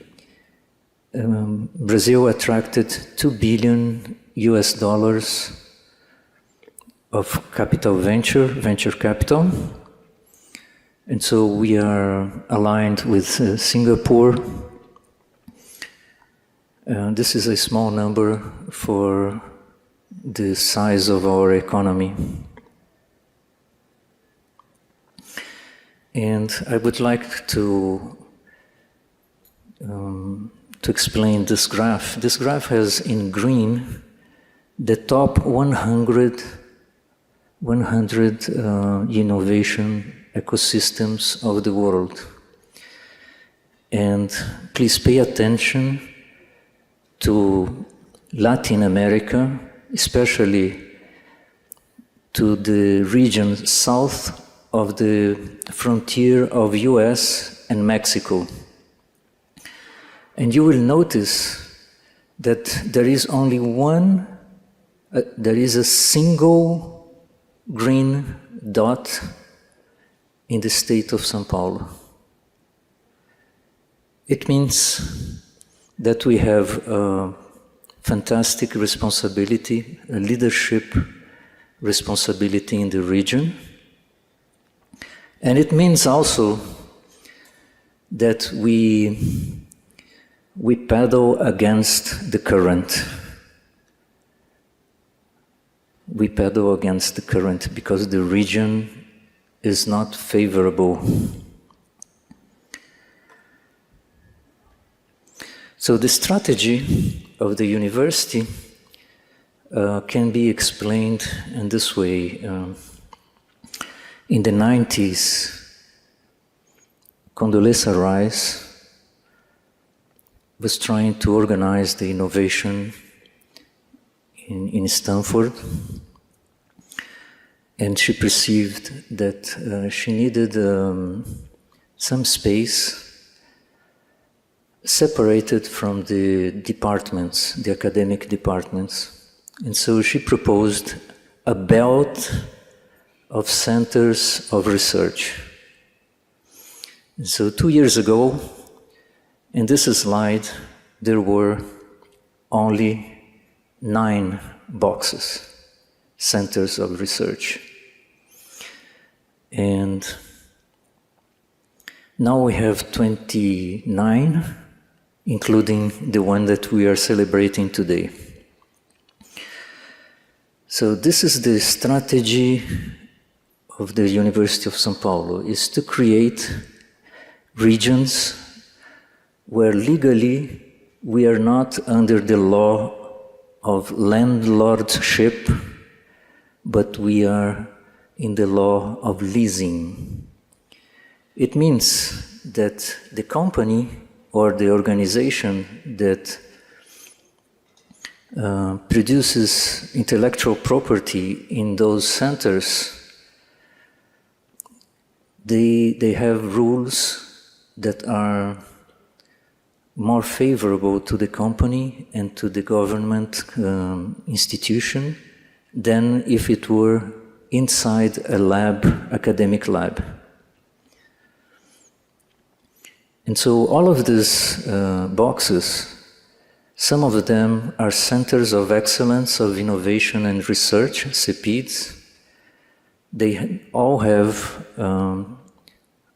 Brazil attracted $2 billion of capital venture capital. And so we are aligned with Singapore. This is a small number for the size of our economy. And I would like to explain this graph. This graph has in green the top 100 innovation ecosystems of the world. And please pay attention to Latin America, especially to the region south of the frontier of US and Mexico. And you will notice that there is only there is a single green dot in the state of São Paulo. It means that we have a fantastic responsibility, a leadership responsibility in the region. And it means also that we paddle against the current. We paddle against the current because the region is not favorable. So the strategy of the university can be explained in this way. In the 90s, Condoleezza Rice was trying to organize the innovation in Stanford, and she perceived that she needed some space separated from the departments, the academic departments. And so she proposed a belt of centers of research. And so 2 years ago, in this slide, there were only 9 boxes, centers of research. And now we have 29, including the one that we are celebrating today. So this is the strategy of the University of São Paulo, is to create regions where legally we are not under the law of landlordship, but we are in the law of leasing. It means that the company or the organization that produces intellectual property in those centers, they have rules that are more favorable to the company and to the government institution than if it were inside a lab, academic lab. And so all of these boxes, some of them are Centers of Excellence of Innovation and Research, CEPIDs. They all have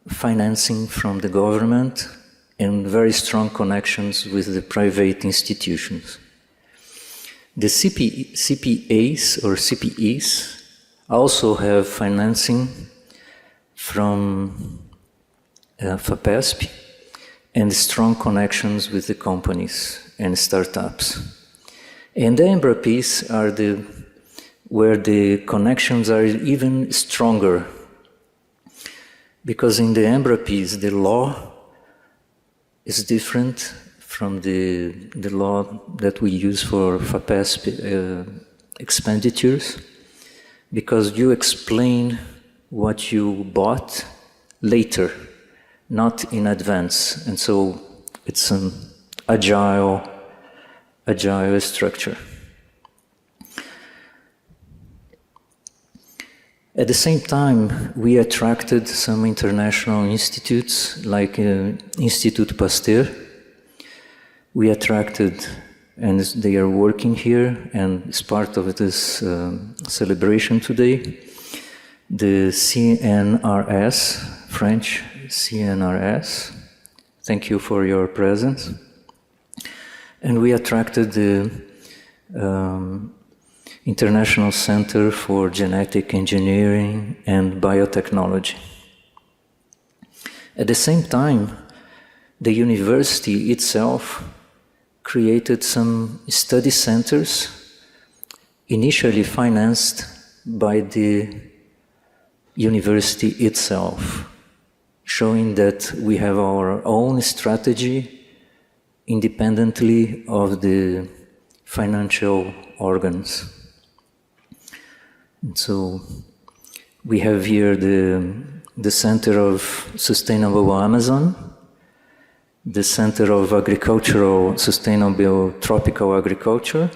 financing from the government and very strong connections with the private institutions. The CPAs or CPEs also have financing from FAPESP and strong connections with the companies and startups. And the EMBRAPs are where the connections are even stronger. because in the EMBRA piece, the law is different from the law that we use for FAPESP expenditures, because you explain what you bought later, not in advance, and so it's an agile structure. At the same time, we attracted some international institutes like Instituto Pasteur. We attracted, and they are working here, and it's part of this celebration today, the CNRS, French CNRS. Thank you for your presence. And we attracted the International Center for Genetic Engineering and Biotechnology. At the same time, the university itself created some study centers, initially financed by the university itself, showing that we have our own strategy independently of the financial organs. And so we have here the Center of Sustainable Amazon, the Center of Agricultural Sustainable Tropical Agriculture,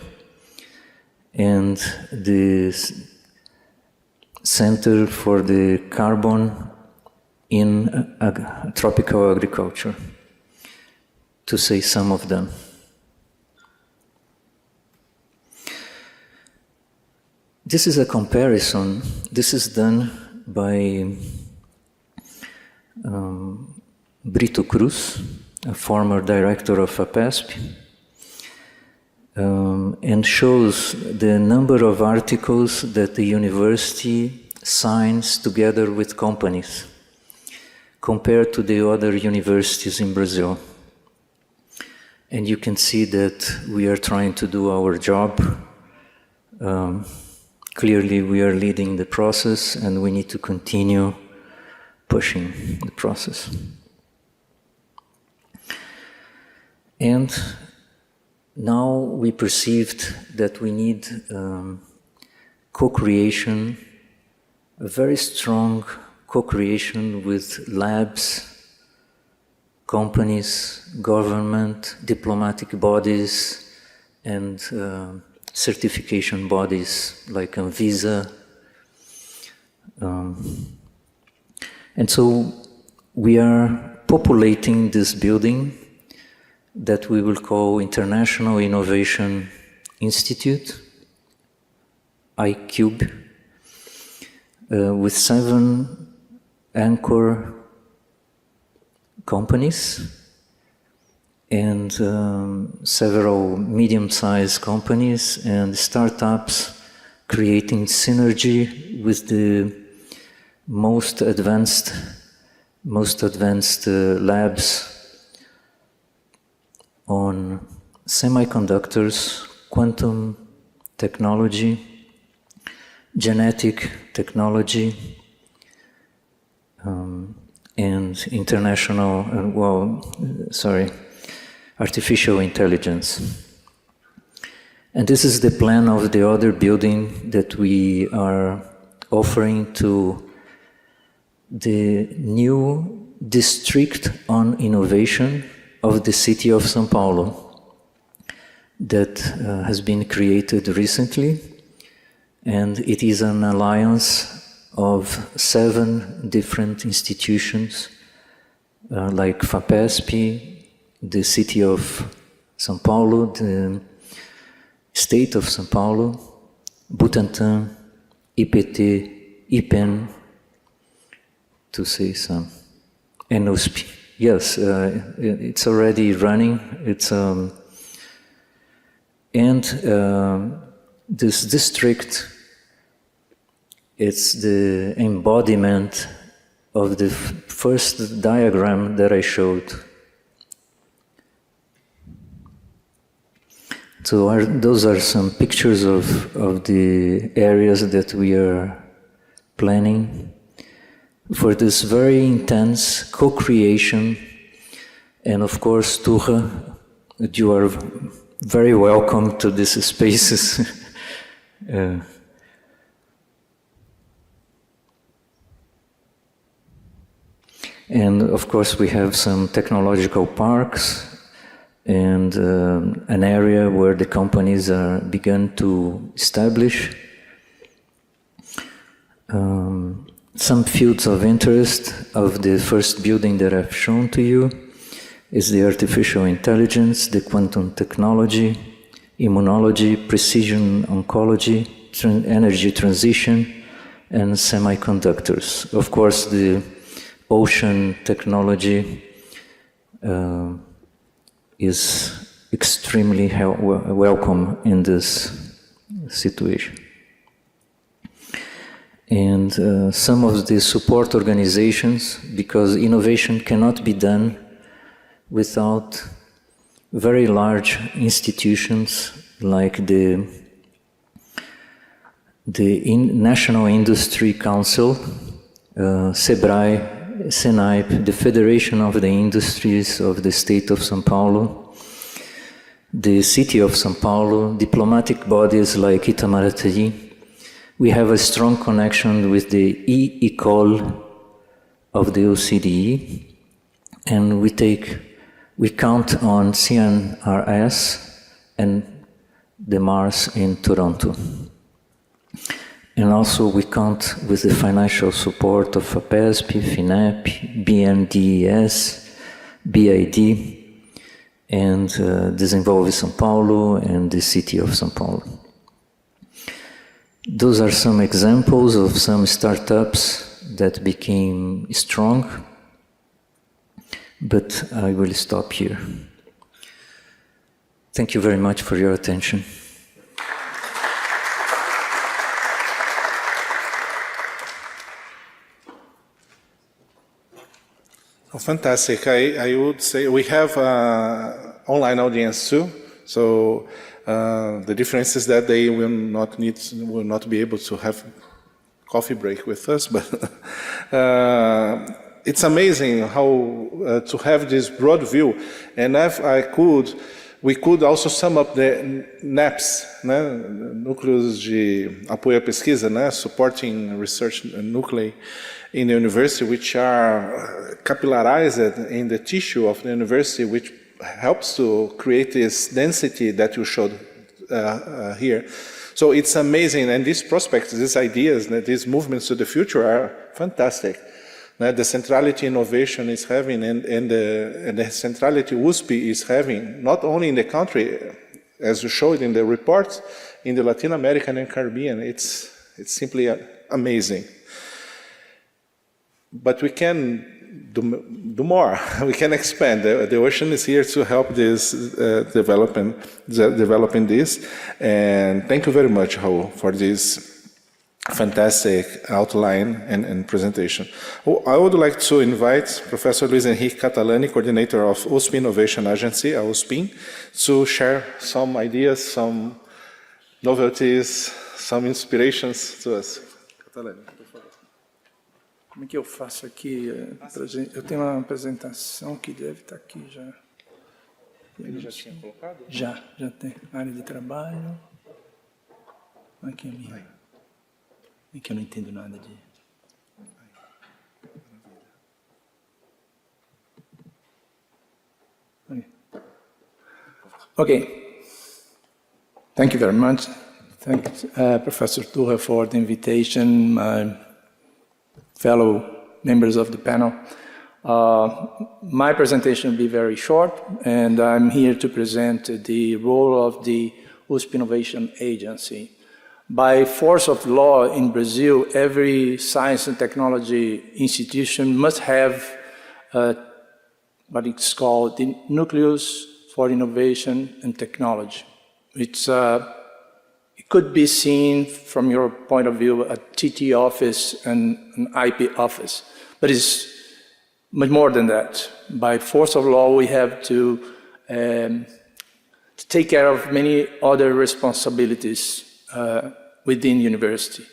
and the Center for the Carbon in Tropical Agriculture, to say some of them. This is a comparison. This is done by Brito Cruz, a former director of FAPESP, and shows the number of articles that the university signs together with companies compared to the other universities in Brazil. And you can see that we are trying to do our job. Clearly, we are leading the process, and we need to continue pushing the process. And now we perceived that we need co-creation, a very strong co-creation with labs, companies, government, diplomatic bodies, and certification bodies like Anvisa. And so we are populating this building that we will call International Innovation Institute, iCube, with 7 anchor companies and several medium-sized companies and startups creating synergy with the most advanced labs on semiconductors, quantum technology, genetic technology, and artificial intelligence. And this is the plan of the other building that we are offering to the new district on innovation of the city of São Paulo that has been created recently, and it is an alliance of 7 different institutions like FAPESP, the city of São Paulo, the state of São Paulo, Butantan, IPT, IPEN, to say some, and USP. Yes, it's already running. It's this district, it's the embodiment of the first diagram that I showed. So those are some pictures of the areas that we are planning. for this very intense co-creation. And of course, Ture, you are very welcome to these spaces. And of course, we have some technological parks and an area where the companies are begun to establish. Some fields of interest of the first building that I've shown to you is the artificial intelligence, the quantum technology, immunology, precision oncology, energy transition, and semiconductors. Of course, the ocean technology is extremely welcome in this situation. And some of the support organizations, because innovation cannot be done without very large institutions like the National Industry Council, SEBRAE, SENAIP, the Federation of the Industries of the State of São Paulo, the City of São Paulo, diplomatic bodies like Itamaraty. We have a strong connection with the e-Ecole of the OCDE, and we count on CNRS and the Mars in Toronto. And also we count with the financial support of FAPESP, FINEP, BNDES, BID, and Desenvolve São Paulo and the City of São Paulo. Those are some examples of some startups that became strong, but I will stop here. Thank you very much for your attention. Oh, fantastic. I would say we have online audience too. So the difference is that they will not be able to have coffee break with us, but it's amazing how to have this broad view. And if we could also sum up the NAPs, né? Núcleos de apoio à pesquisa, né? Supporting research nuclei in the university, which are capillarized in the tissue of the university, which helps to create this density that you showed here. So it's amazing, and these prospects, these ideas, these movements to the future are fantastic. The centrality innovation is having, and the centrality USP is having, not only in the country, as you showed in the report, in the Latin American and Caribbean. It's simply amazing. But we can do more. We can expand. The ocean is here to help this developing this. And thank you very much, Raul, for this fantastic outline and presentation. I would like to invite Professor Luis Henrique Catalani, coordinator of USP Innovation Agency, USP, to share some ideas, some novelties, some inspirations to us. Catalani. Como é que eu faço aqui? Eu tenho uma apresentação que deve estar aqui já. Ele já tinha colocado? Já tem. Área de trabalho. Aqui é minha. É que eu não entendo nada de... Okay. Thank you very much. Thanks, Professor Ture, for the invitation. Fellow members of the panel. My presentation will be very short, and I'm here to present the role of the USP Innovation Agency. By force of law in Brazil, every science and technology institution must have what is called the Nucleus for Innovation and Technology. It could be seen from your point of view a TT office and an IP office, but it's much more than that. By force of law, we have to take care of many other responsibilities within university.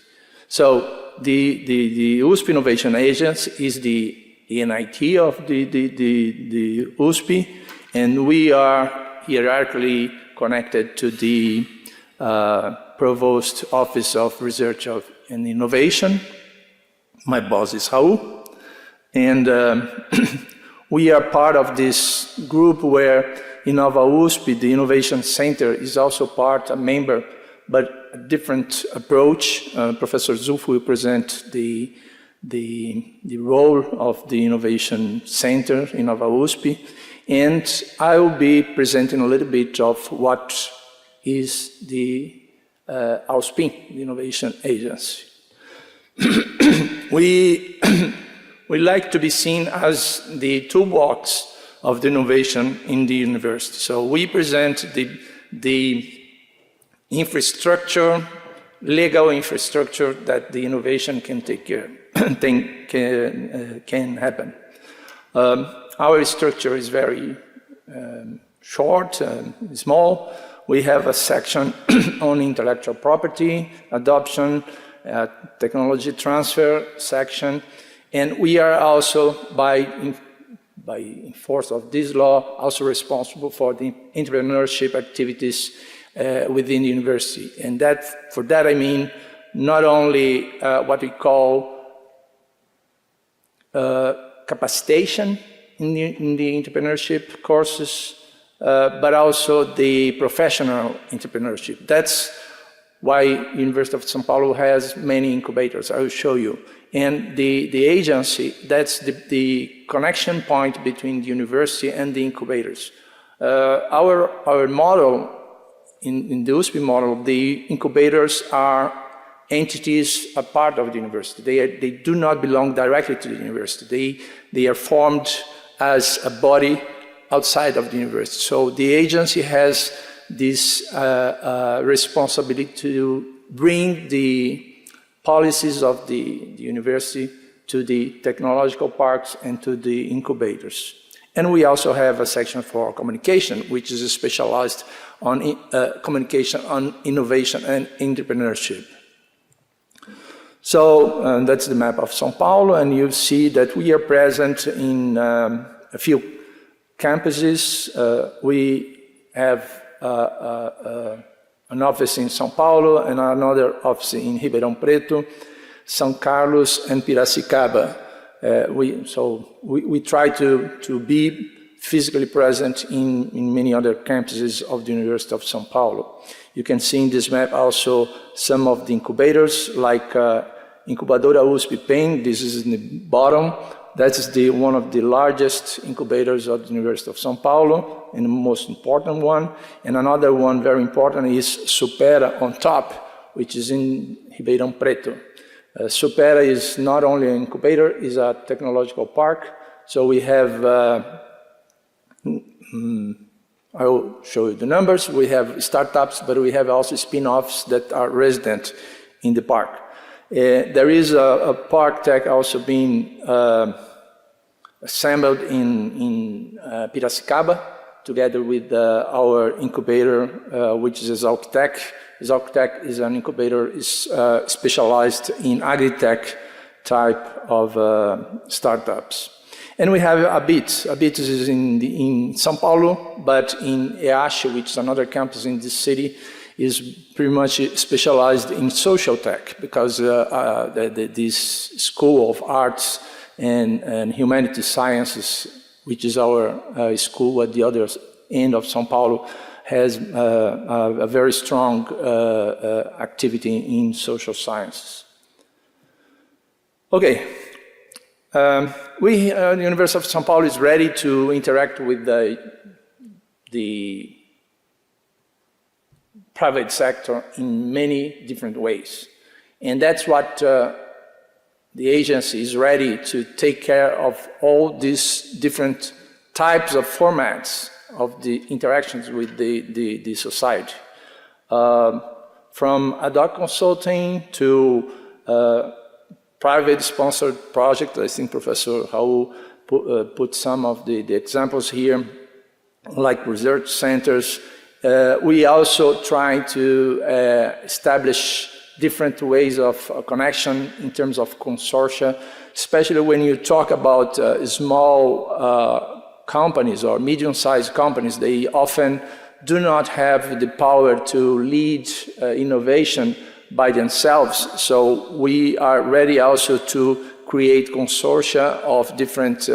So the USP Innovation Agency is the NIT of the USP, and we are hierarchically connected to the Provost Office of Research and Innovation. My boss is Raul, and we are part of this group where Inova USP, the Innovation Center, is also a member, but a different approach. Professor Zulf will present the role of the Innovation Center, Inova USP, and I will be presenting a little bit of what is the AUSP, the Innovation Agency. We like to be seen as the toolbox of the innovation in the university. So we present the infrastructure, legal infrastructure that the innovation can take care, can happen. Our structure is very short, small. We have a section on intellectual property, adoption, technology transfer section, and we are also, by force of this law, also responsible for the entrepreneurship activities within the university. And for that I mean not only what we call capacitation in the entrepreneurship courses, but also the professional entrepreneurship. That's why University of São Paulo has many incubators. I will show you. And the agency, that's the connection point between the university and the incubators. Our model, in the USP model, the incubators are entities, a part of the university. They do not belong directly to the university. They are formed as a body outside of the university. So the agency has this responsibility to bring the policies of the university to the technological parks and to the incubators. And we also have a section for communication, which is specialized on communication on innovation and entrepreneurship. So that's the map of São Paulo, and you see that we are present in a few campuses. We have an office in São Paulo and another office in Ribeirão Preto, São Carlos, and Piracicaba. We try to be physically present in many other campuses of the University of São Paulo. You can see in this map also some of the incubators, like Incubadora USP PEN. This is in the bottom. That's one of the largest incubators of the University of São Paulo, and the most important one. And another one very important is Supera on top, which is in Ribeirão Preto. Supera is not only an incubator, it's a technological park. So we have, I will show you the numbers. We have startups, but we have also spin-offs that are resident in the park. There is a park tech also being assembled in Piracicaba, together with our incubator, which is Exalctech. Exalctech is an incubator specialized in agri-tech type of startups. And we have ABIT. ABIT is in São Paulo, but in EASH, which is another campus in this city, is pretty much specialized in social tech, because this School of Arts and Humanities Sciences, which is our school at the other end of São Paulo, has a very strong activity in social sciences. Okay, the University of São Paulo is ready to interact with the private sector in many different ways. And that's what the agency is ready to take care of, all these different types of formats of the interactions with the society. From ad hoc consulting to private sponsored projects. I think Professor Raul put some of the examples here, like research centers. We also try to establish different ways of connection in terms of consortia, especially when you talk about small companies or medium-sized companies. They often do not have the power to lead innovation by themselves. So we are ready also to create consortia of different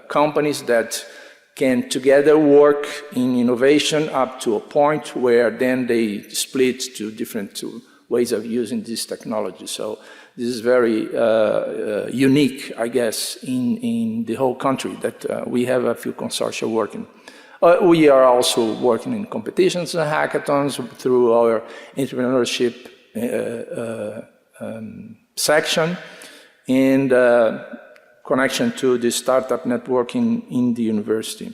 companies that can together work in innovation up to a point where then they split to different ways of using this technology. So this is very unique, I guess, in the whole country that we have a few consortia working. We are also working in competitions and hackathons through our entrepreneurship section and connection to the startup networking in the university.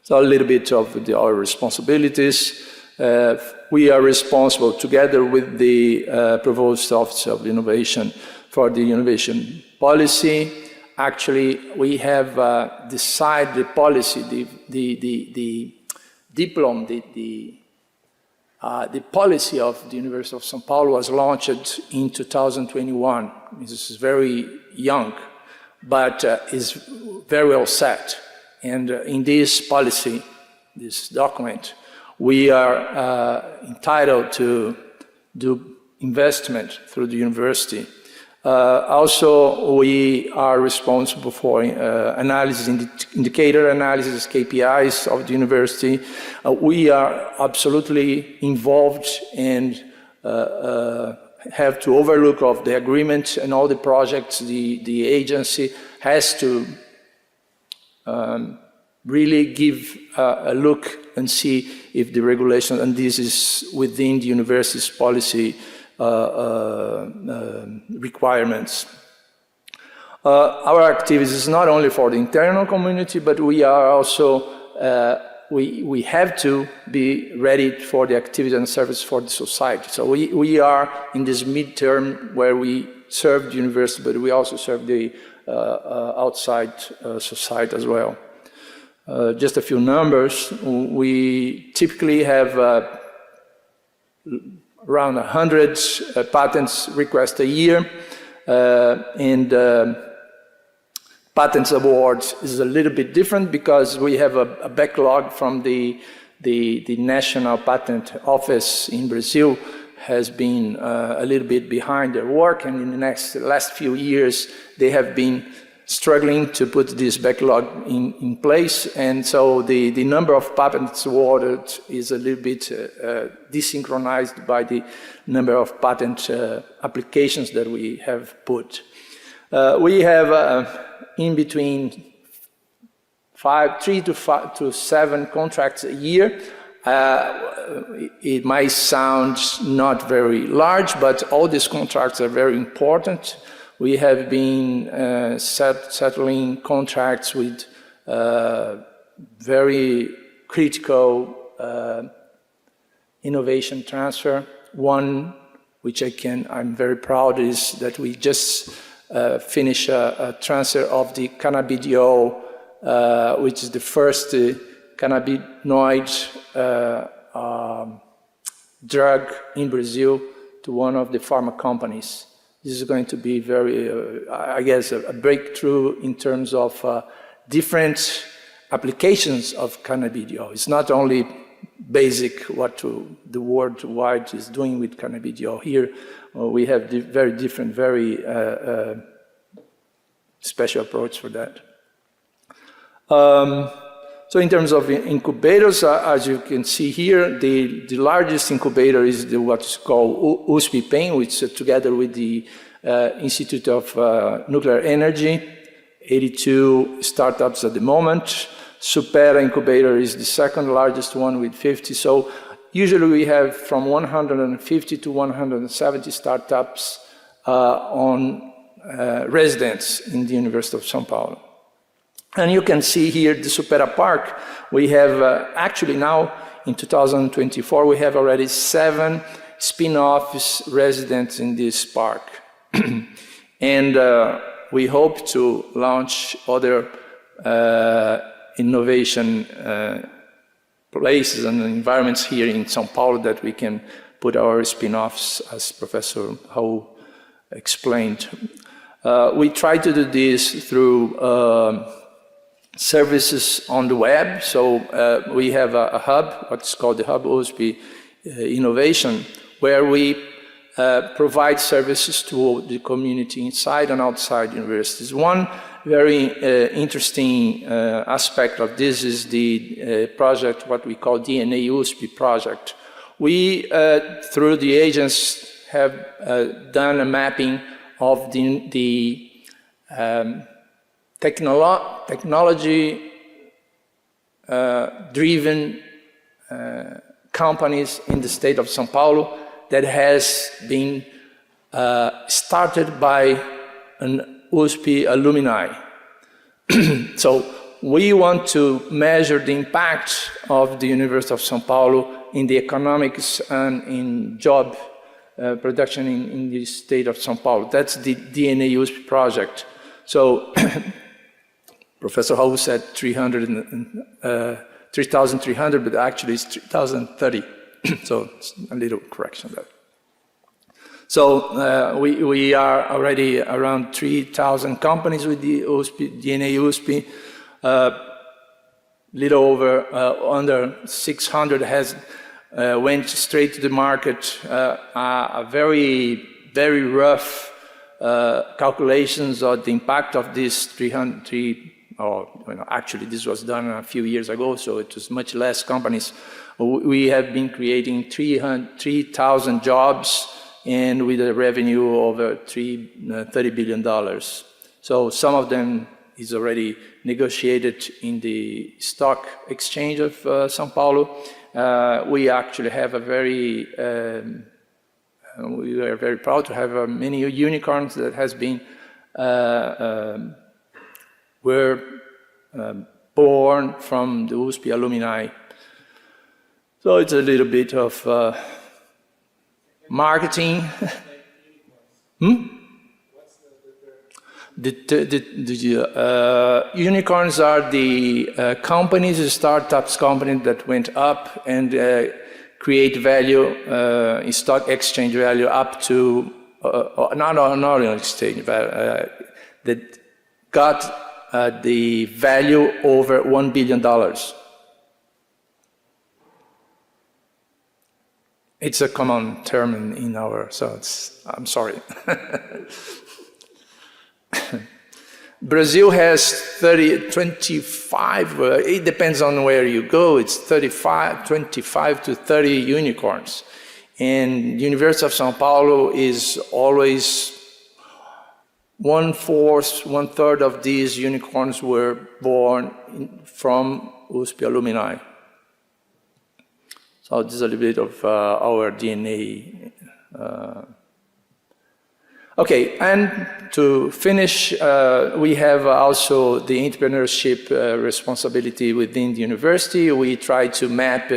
So a little bit of our responsibilities. We are responsible together with the Provost Office of Innovation for the innovation policy. Actually, we have decided the policy, the diploma, the policy of the University of São Paulo was launched in 2021. This is very young, but is very well set. And in this policy, this document, we are entitled to do investment through the university. Also, we are responsible for analysis, indicator analysis, KPIs of the university. We are absolutely involved and have to overlook of the agreement and all the projects. The agency has to really give a look and see if the regulation, and this is within the university's policy requirements. Our activities is not only for the internal community, but we are also, we have to be ready for the activity and service for the society. So we are in this midterm where we serve the university, but we also serve the outside society as well. Just a few numbers. We typically have around 100 patents requests a year, and patents awards is a little bit different because we have a backlog from the National Patent Office in Brazil has been a little bit behind their work, and in the last few years they have been struggling to put this backlog in place, and so the number of patents awarded is a little bit desynchronized by the number of patent applications that we have put. We have in between 3 to 7 contracts a year. It might sound not very large, but all these contracts are very important. We have been settling contracts with very critical innovation transfer. One which I'm very proud is that we just finished a transfer of the cannabidiol, which is the first cannabinoid drug in Brazil, to one of the pharma companies. This is going to be very, I guess, a breakthrough in terms of different applications of cannabidiol. It's not only basic what the worldwide is doing with cannabidiol. Here we have very different, very special approach for that. So in terms of incubators, as you can see here, the largest incubator is what's called USP PEN, which together with the Institute of Nuclear Energy, 82 startups at the moment. Supera Incubator is the second largest one with 50. So usually we have from 150 to 170 startups on residents in the University of São Paulo. And you can see here the Supera Park. We have actually now in 2024, we have already 7 spin-offs residents in this park. And we hope to launch other innovation places and environments here in São Paulo that we can put our spin-offs, as Professor Raul explained. We try to do this through services on the web. So we have a hub, what's called the Hub USP Innovation, where we provide services to the community inside and outside universities. One very interesting aspect of this is the project, what we call IEA-USP project. We, through the agents, have done a mapping of the technology-driven companies in the state of São Paulo that has been started by an USP alumni. So we want to measure the impact of the University of São Paulo in the economics and in job production in the state of São Paulo. That's the IEA-USP project. So Professor Raul said 3,300, but actually it's 3,030. So it's a little correction there. So we are already around 3,000 companies with the IEA-USP. Little over under 600 has went straight to the market. A very, very rough calculations of the impact of this actually this was done a few years ago, so it was much less companies. We have been creating 3,000 jobs and with a revenue over $30 billion. So some of them is already negotiated in the stock exchange of São Paulo. We actually have a very, we are very proud to have many unicorns that has been, were born from the USP alumni. So it's a little bit of marketing. The unicorns are the companies, startups, companies that went up and create value in stock exchange value up to not on exchange that got the value over $1 billion. It's a common term in our, so it's, I'm sorry. Brazil has 25, it depends on where you go, it's 25 to 30 unicorns. And the University of São Paulo is always 1/4, 1/3 of these unicorns were born from USP alumni. So this is a little bit of our DNA. Okay, and to finish, we have also the entrepreneurship responsibility within the university. We try to map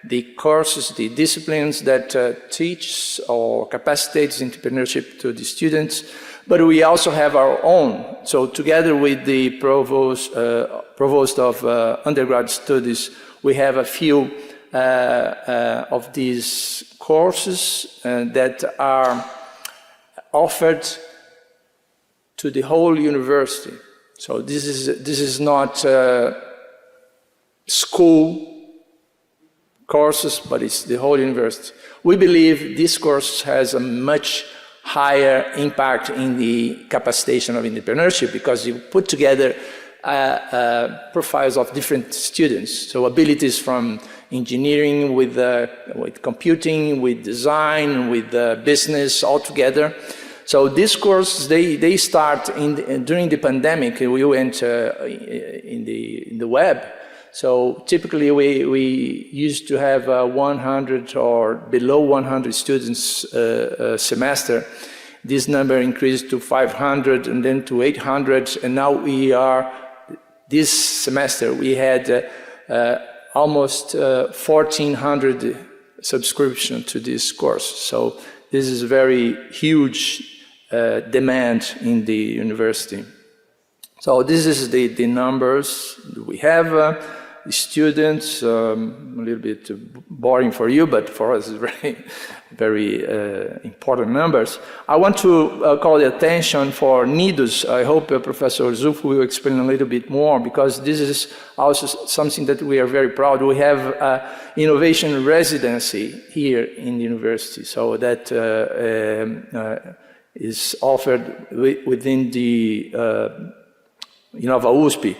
the courses, the disciplines that teach or capacitates entrepreneurship to the students, but we also have our own. So together with the provost of undergrad studies, we have a few of these courses that are offered to the whole university. So this is not school courses, but it's the whole university. We believe this course has a much higher impact in the capacitation of entrepreneurship because you put together profiles of different students. So abilities from engineering with computing, with design, with business all together. So these courses, they start during the pandemic. We went in the web. So typically we used to have 100 or below 100 students a semester. This number increased to 500 and then to 800, and now we are, this semester we had almost 1,400 subscription to this course. So this is very huge demand in the university. So this is the numbers we have. students, a little bit boring for you, but for us it's very important numbers. I want to call the attention for NIDUS. I hope Professor Zufo will explain a little bit more, because this is also something that we are very proud. We have innovation residency here in the university, so that is offered within the Inova Oceano.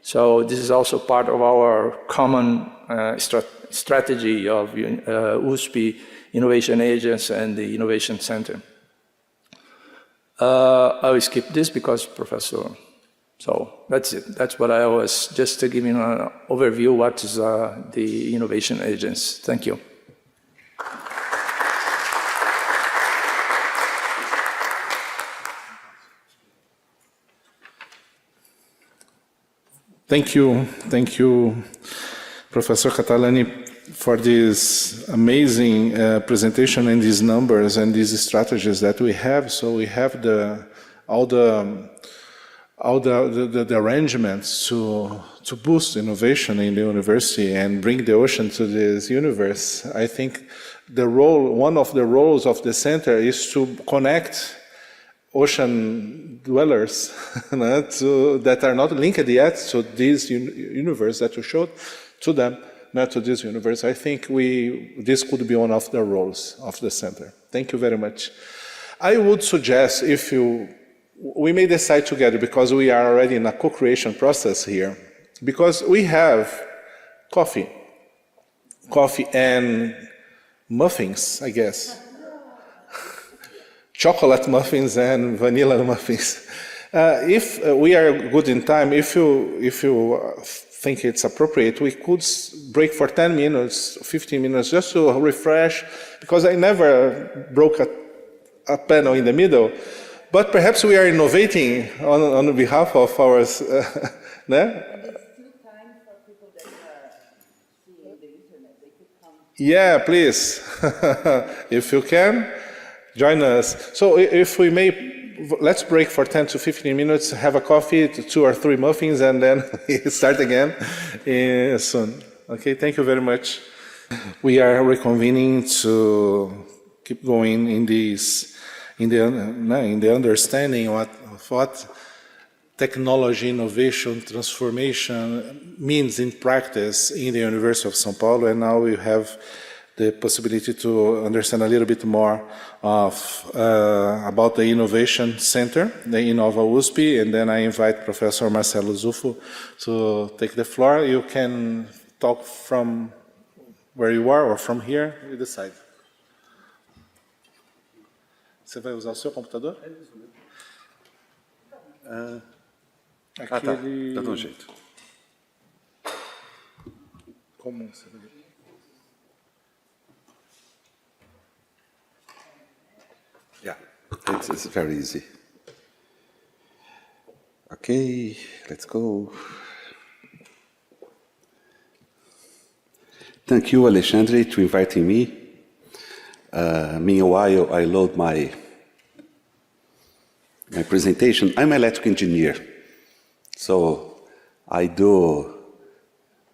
So this is also part of our common strategy of USP Innovation Agents and the Innovation Center. I will skip this because Professor, so that's it. That's what I was just to give you an overview what is the Innovation Agents. Thank you. Thank you, Professor Catalani, for this amazing presentation and these numbers and these strategies that we have. So we have all the arrangements to boost innovation in the university and bring the ocean to this universe. I think one of the roles of the center is to connect ocean dwellers that are not linked yet to this universe that you showed, to them, not to this universe. I think this could be one of the roles of the center. Thank you very much. I would suggest we may decide together, because we are already in a co-creation process here, because we have coffee and muffins, I guess. Chocolate muffins and vanilla muffins. If we are good in time, if you think it's appropriate, we could break for 10 minutes, 15 minutes, just to refresh, because I never broke a panel in the middle. But perhaps we are innovating on behalf of our... Yeah, please. If you can, join us. So if we may, let's break for 10 to 15 minutes, have a coffee, 2 or 3 muffins, and then start again soon. Okay, thank you very much. We are reconvening to keep going in the understanding of what technology, innovation, transformation means in practice in the University of São Paulo, and now we have the possibility to understand a little bit more about the Innovation Center, the Inova Oceano, and then I invite Professor Marcelo Zufo to take the floor. You can talk from where you are or from here, you decide. Você vai usar o seu computador? Tá dando um jeito. Como você vai? Yeah, it's very easy. Okay, let's go. Thank you, Alexandre, to inviting me. Meanwhile, I load my presentation. I'm an electrical engineer, so I do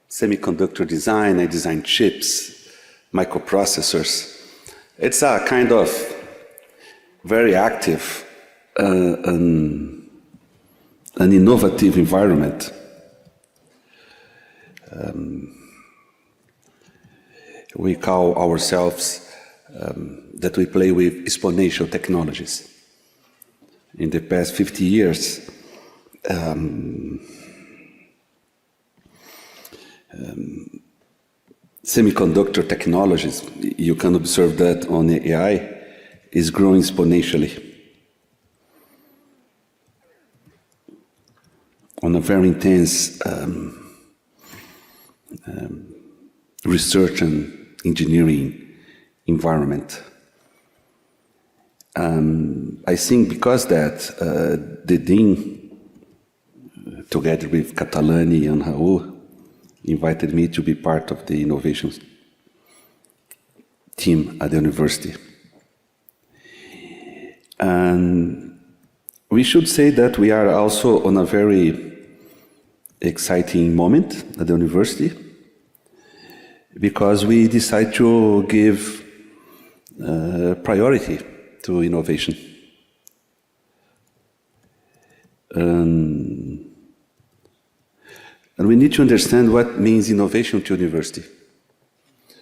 semiconductor design, I design chips, microprocessors. It's a kind of very active an innovative environment. We call ourselves that we play with exponential technologies. In the past 50 years, semiconductor technologies, you can observe that on the AI, is growing exponentially on a very intense research and engineering environment. I think because that the Dean, together with Catalani and Raul, invited me to be part of the innovation team at the university. And we should say that we are also on a very exciting moment at the university because we decide to give priority to innovation. And we need to understand what means innovation to university,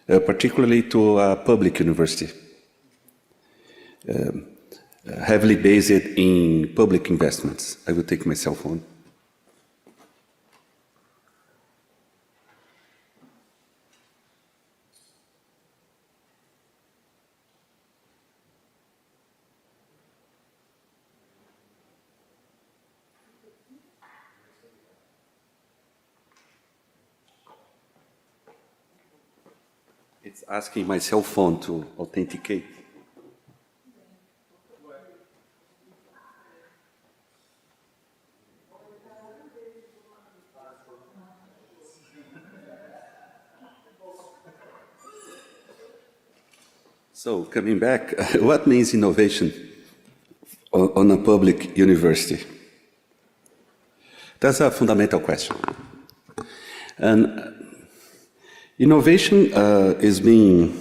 particularly to a public university, heavily based in public investments. I will take my cell phone. It's asking my cell phone to authenticate. So, coming back, what means innovation on a public university? That's a fundamental question. And innovation is being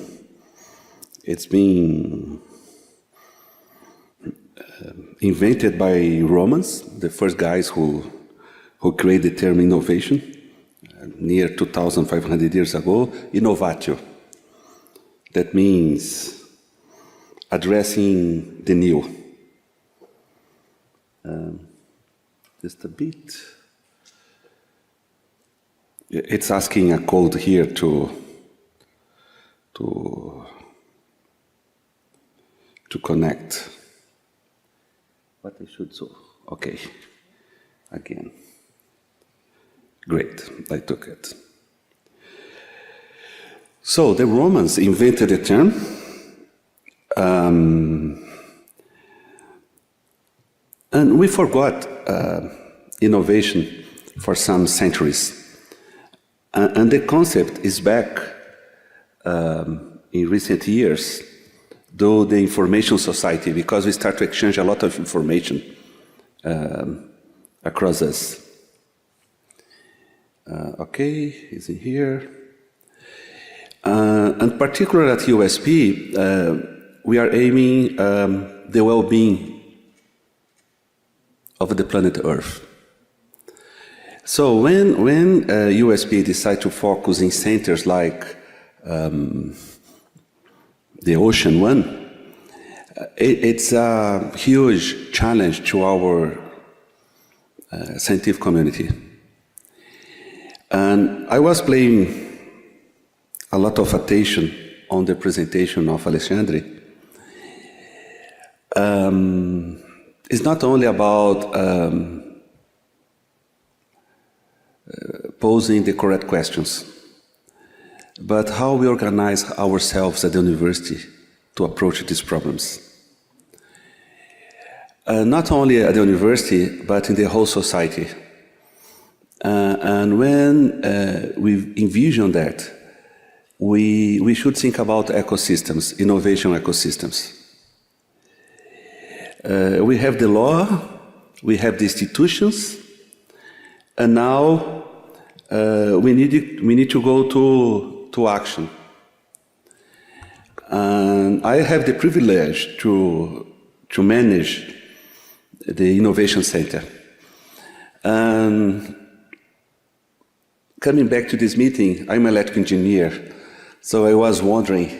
invented by Romans, the first guys who created the term innovation, near 2,500 years ago, innovatio. That means addressing the new. Just a bit. It's asking a code here to connect. What I should do? Okay. Again. Great. I took it. So the Romans invented the term. And we forgot innovation for some centuries. And the concept is back in recent years, though the information society, because we start to exchange a lot of information across us. Okay, is it here? And particularly at USP, we are aiming the well-being of the planet Earth. So when USP decide to focus in centers like the ocean one, it's a huge challenge to our scientific community. And I was paying a lot of attention on the presentation of Alexandre. It's not only about posing the correct questions, but how we organize ourselves at the university to approach these problems. Not only at the university, but in the whole society. And when we envision that, we should think about ecosystems, innovation ecosystems. We have the law, we have the institutions, and now we need to go to action. And I have the privilege to manage the Innovation Center. And coming back to this meeting, I'm an electrical engineer, so I was wondering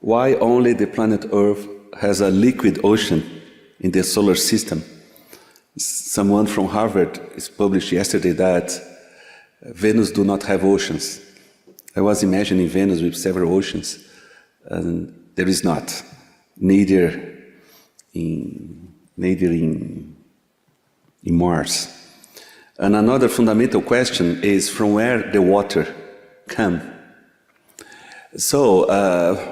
why only the planet Earth has a liquid ocean in the solar system. Someone from Harvard published yesterday that Venus do not have oceans. I was imagining Venus with several oceans, and there is not, neither in Mars. And another fundamental question is from where the water comes. So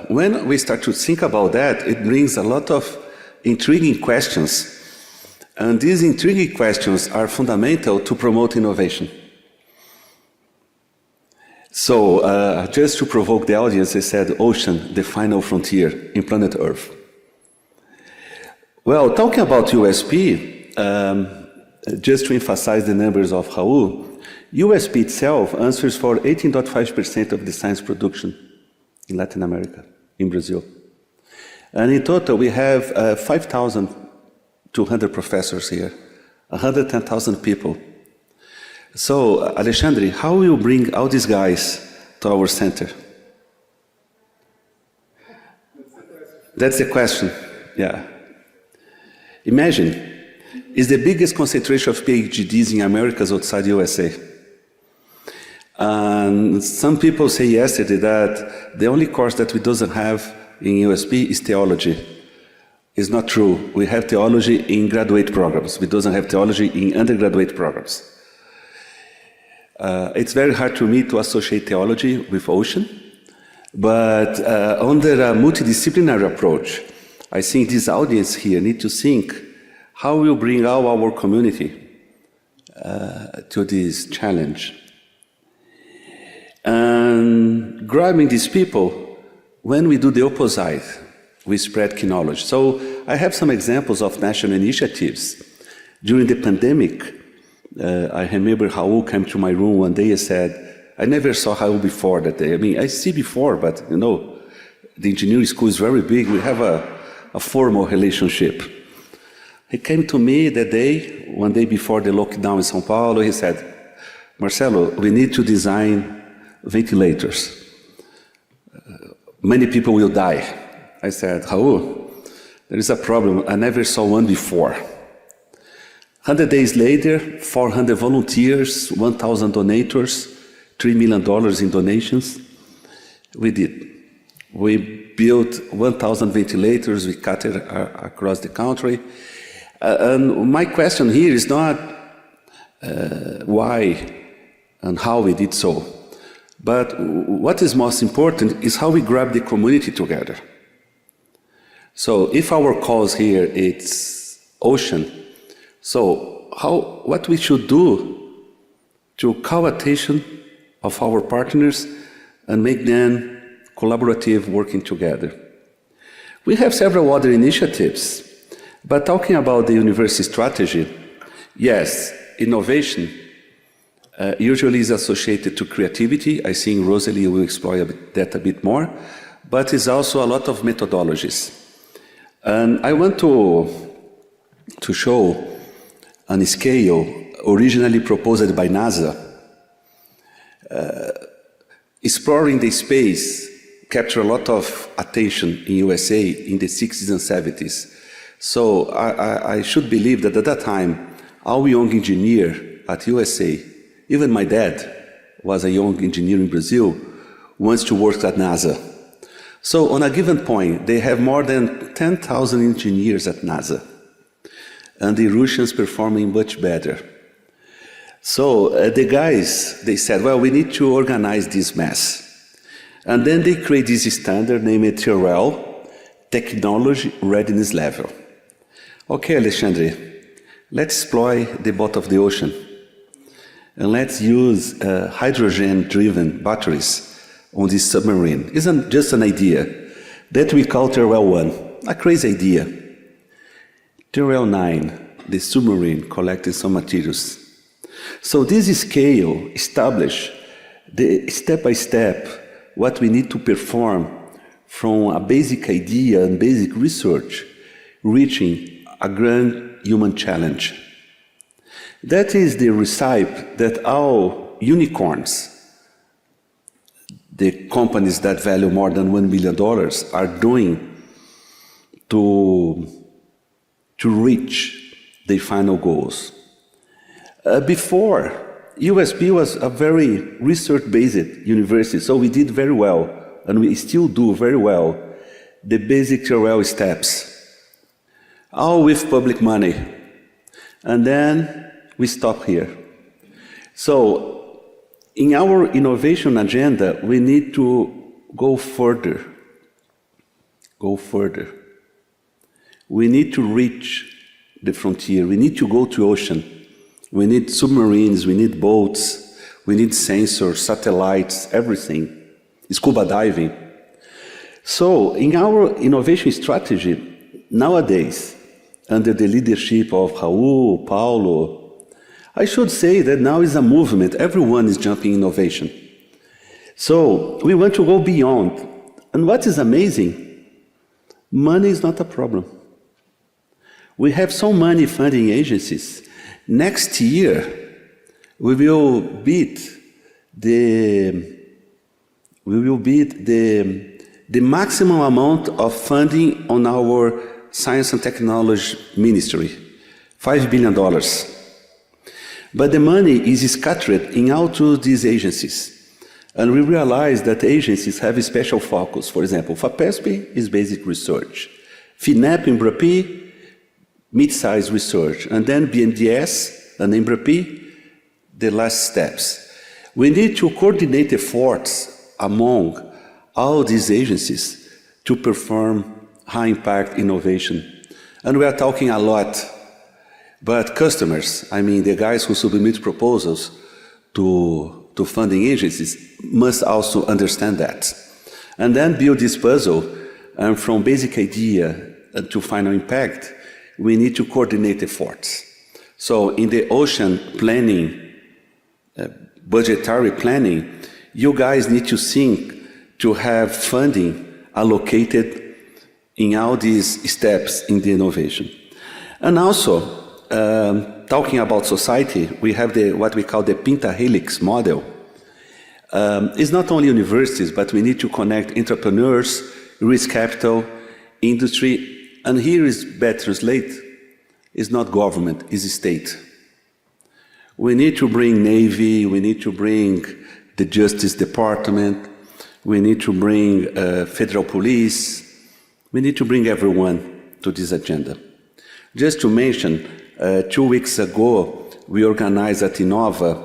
when we start to think about that, it brings a lot of intriguing questions. And these intriguing questions are fundamental to promote innovation. So just to provoke the audience, I said ocean, the final frontier in planet Earth. Well, talking about USP, just to emphasize the numbers of Raul, USP itself answers for 18.5% of the science production in Latin America, in Brazil. And in total, we have 5,200 professors here, 110,000 people. So, Alexandre, how will you bring all these guys to our center? That's the question, yeah. Imagine, it's the biggest concentration of PhDs in Americas outside USA. And some people say yesterday that the only course that we doesn't have in USP is theology. It's not true. We have theology in graduate programs. We don't have theology in undergraduate programs. It's very hard to me to associate theology with ocean, but under a multidisciplinary approach, I think this audience here need to think how we'll bring all our community to this challenge. And grabbing these people, when we do the opposite, we spread knowledge. So I have some examples of national initiatives. During the pandemic, I remember Raul came to my room one day and said, I never saw Raul before that day. I mean, I see before, but you know, the engineering school is very big. We have a formal relationship. He came to me that day, one day before the lockdown in São Paulo. He said, Marcelo, we need to design ventilators. Many people will die. I said, Raul, there is a problem. I never saw one before. 100 days later, 400 volunteers, 1,000 donators, $3 million in donations. We did. We built 1,000 ventilators with Cátedra across the country. And my question here is not why and how we did so, but what is most important is how we grab the community together. So if our cause here is ocean, so what we should do to call attention of our partners and make them collaborative working together. We have several other initiatives, but talking about the university strategy, yes, innovation usually is associated to creativity. I think Rosalie will explore that a bit more, but it's also a lot of methodologies. And I want to show on a scale originally proposed by NASA. Exploring the space captured a lot of attention in USA in the 60s and 70s. So I should believe that at that time, our young engineer at USA, even my dad was a young engineer in Brazil, wants to work at NASA. So on a given point, they have more than 10,000 engineers at NASA. And the Russians performing much better. So the guys, they said, well, we need to organize this mess. And then they create this standard named TRL, Technology Readiness Level. Okay, Alexandre, let's exploit the bottom of the ocean. And let's use hydrogen-driven batteries on this submarine. Isn't just an idea. That we call TRL 1, a crazy idea. TRL 9, the submarine collecting some materials. So this scale establishes the step-by-step what we need to perform from a basic idea and basic research, reaching a grand human challenge. That is the recipe that all unicorns, the companies that value more than $1 billion, are doing to reach their final goals. Before, USP was a very research-based university, so we did very well, and we still do very well, the basic TRL steps, all with public money. And then we stop here. So, in our innovation agenda, we need to go further. Go further. We need to reach the frontier. We need to go to ocean. We need submarines, we need boats, we need sensors, satellites, everything, scuba diving. So in our innovation strategy, nowadays, under the leadership of Raul, Paulo, I should say that now is a movement. Everyone is jumping innovation. So we want to go beyond. And what is amazing, money is not a problem. We have so many funding agencies. Next year, we will beat the maximum amount of funding on our Science and Technology Ministry, $5 billion. But the money is scattered in all to these agencies. And we realize that agencies have a special focus. For example, FAPESP is basic research. FINEP and EMBRAPI, mid-size research. And then BNDES and EMBRAPI, the last steps. We need to coordinate efforts among all these agencies to perform high-impact innovation. And we are talking a lot, but customers, I mean the guys who submit proposals to funding agencies, must also understand that. And then build this puzzle, and from basic idea to final impact, we need to coordinate efforts. So in the ocean planning, budgetary planning, you guys need to think to have funding allocated in all these steps in the innovation. And also, talking about society, we have what we call the pentahelix model. It's not only universities, but we need to connect entrepreneurs, risk capital, industry, and here is better translate, it's not government, it's state. We need to bring Navy, we need to bring the Justice Department, we need to bring Federal Police, we need to bring everyone to this agenda. Just to mention, 2 weeks ago, we organized at Inova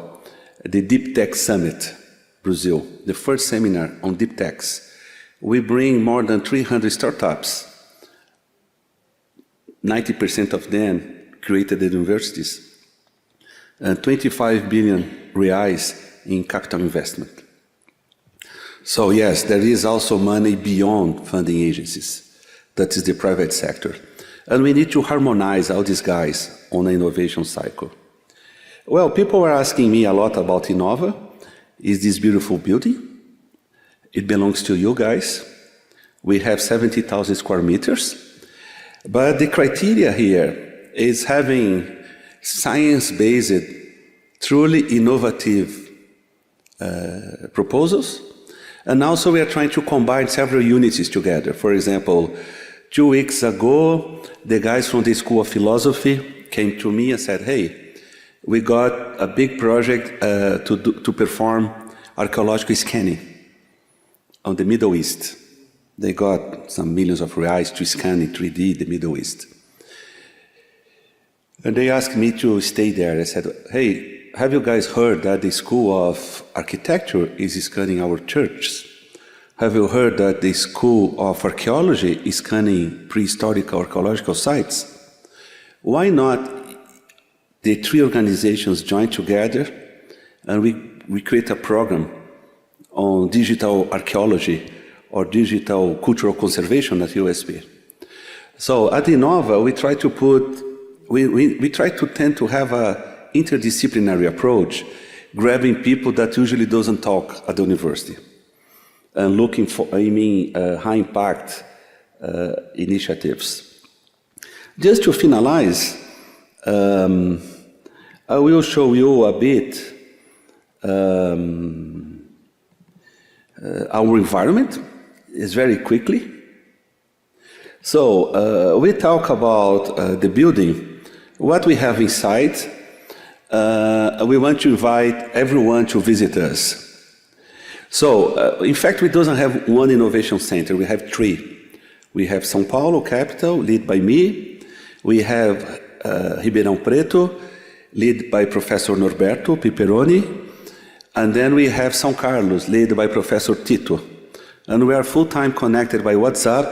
the Deep Tech Summit, Brazil, the first seminar on deep techs. We bring more than 300 startups, 90% of them created at universities, and 25 billion reais in capital investment. So yes, there is also money beyond funding agencies. That is the private sector. And we need to harmonize all these guys on an innovation cycle. Well, people are asking me a lot about Inova. Is this beautiful building? It belongs to you guys. We have 70,000 square meters. But the criteria here is having science-based, truly innovative proposals. And also we are trying to combine several units together. For example, 2 weeks ago, the guys from the School of Philosophy came to me and said, hey, we got a big project to perform archaeological scanning on the Middle East. They got some millions of reais to scan in 3D the Middle East. And they asked me to stay there. I said, hey, have you guys heard that the School of Architecture is scanning our churches? Have you heard that the School of Archaeology is scanning prehistoric archaeological sites? Why not the three organizations join together and we create a program on digital archaeology or digital cultural conservation at USP? So at Inova, we try to tend to have an interdisciplinary approach, grabbing people that usually doesn't talk at the university and looking for, high impact initiatives. Just to finalize, I will show you a bit our environment. Is very quickly. So we talk about the building, what we have inside. We want to invite everyone to visit us. So in fact, we don't have one innovation center, we have 3. We have São Paulo capital, led by me. We have Ribeirão Preto, led by Professor Norberto Piperoni. And then we have São Carlos, led by Professor Tito. And we are full-time connected by WhatsApp,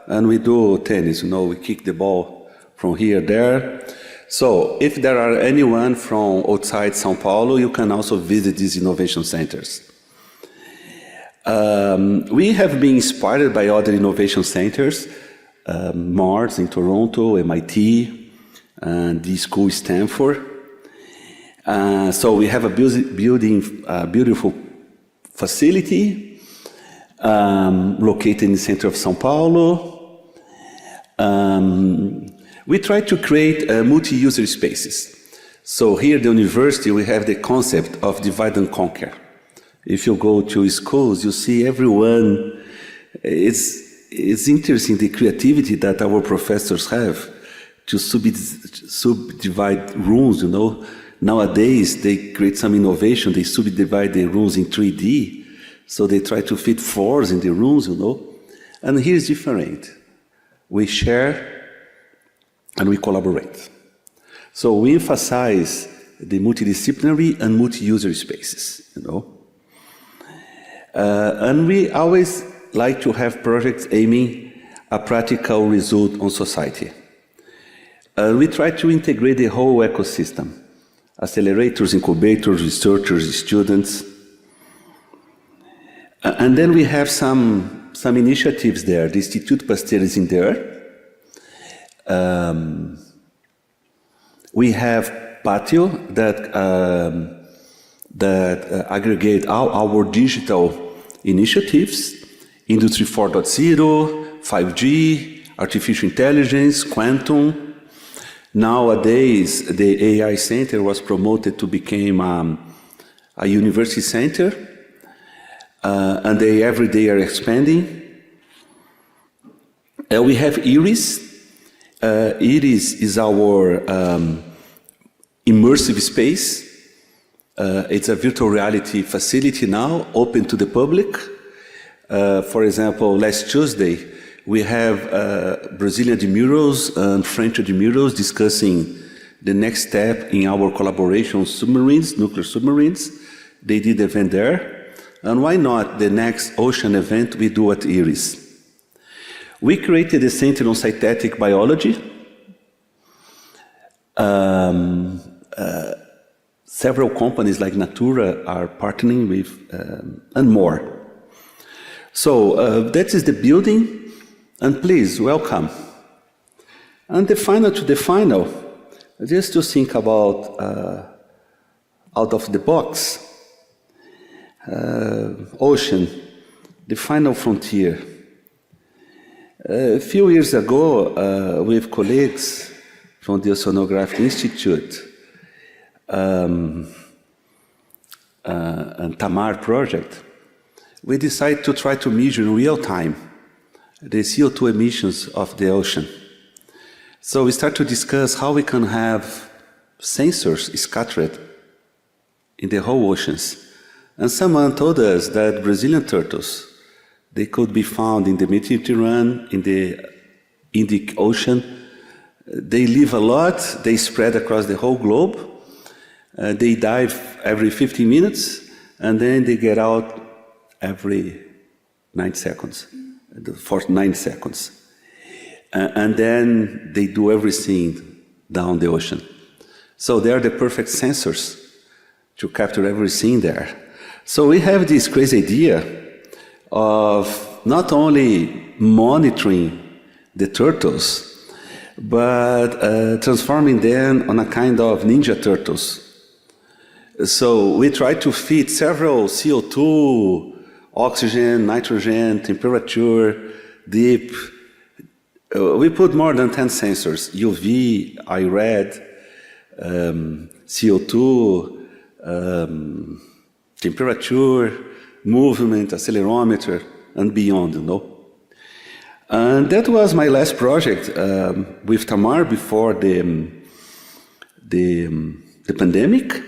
and we do tennis, we kick the ball from here, there. So if there are anyone from outside São Paulo, you can also visit these innovation centers. We have been inspired by other innovation centers, Mars in Toronto, MIT, and the school Stanford. So we have a beautiful facility located in the center of São Paulo. We try to create multi-user spaces. So here at the university, we have the concept of divide and conquer. If you go to schools, you see everyone. It's interesting the creativity that our professors have to subdivide rooms, you know. Nowadays, they create some innovation. They subdivide the rooms in 3D. So they try to fit floors in the rooms, you know. And here is different. We share and we collaborate. So we emphasize the multidisciplinary and multi-user spaces, you know. And we always like to have projects aiming a practical result on society. We try to integrate the whole ecosystem, accelerators, incubators, researchers, students. And then we have some initiatives there. The Instituto Pasteur is in there. We have Patio that aggregate all our digital initiatives, Industry 4.0, 5G, artificial intelligence, quantum. Nowadays, the AI Center was promoted to become a university center, and they every day are expanding. We have IRIS. IRIS is our immersive space. It's a virtual reality facility now, open to the public. For example, last Tuesday, we have Brazilian admirals and French admirals discussing the next step in our collaboration on submarines, nuclear submarines. They did an event there. And why not the next ocean event we do at IRIS? We created a center on synthetic biology. Several companies like Natura are partnering with, and more. So that is the building, and please, welcome. And the final, just to think about out of the box, ocean, the final frontier. A few years ago, with colleagues from the Oceanographic Institute and Tamar project, we decided to try to measure in real time the CO2 emissions of the ocean. So we start to discuss how we can have sensors scattered in the whole oceans. And someone told us that Brazilian turtles, they could be found in the Mediterranean, in the Indic Ocean. They live a lot, they spread across the whole globe. They dive every 15 minutes, and then they get out every 9 seconds, for 9 seconds. And then they do everything down the ocean. So they are the perfect sensors to capture everything there. So we have this crazy idea of not only monitoring the turtles, but transforming them on a kind of ninja turtles. So we try to fit several CO2, oxygen, nitrogen, temperature, deep. We put more than 10 sensors, UV, IRAD, CO2, temperature, movement, accelerometer, and beyond, you know. And that was my last project with Tamar before the pandemic.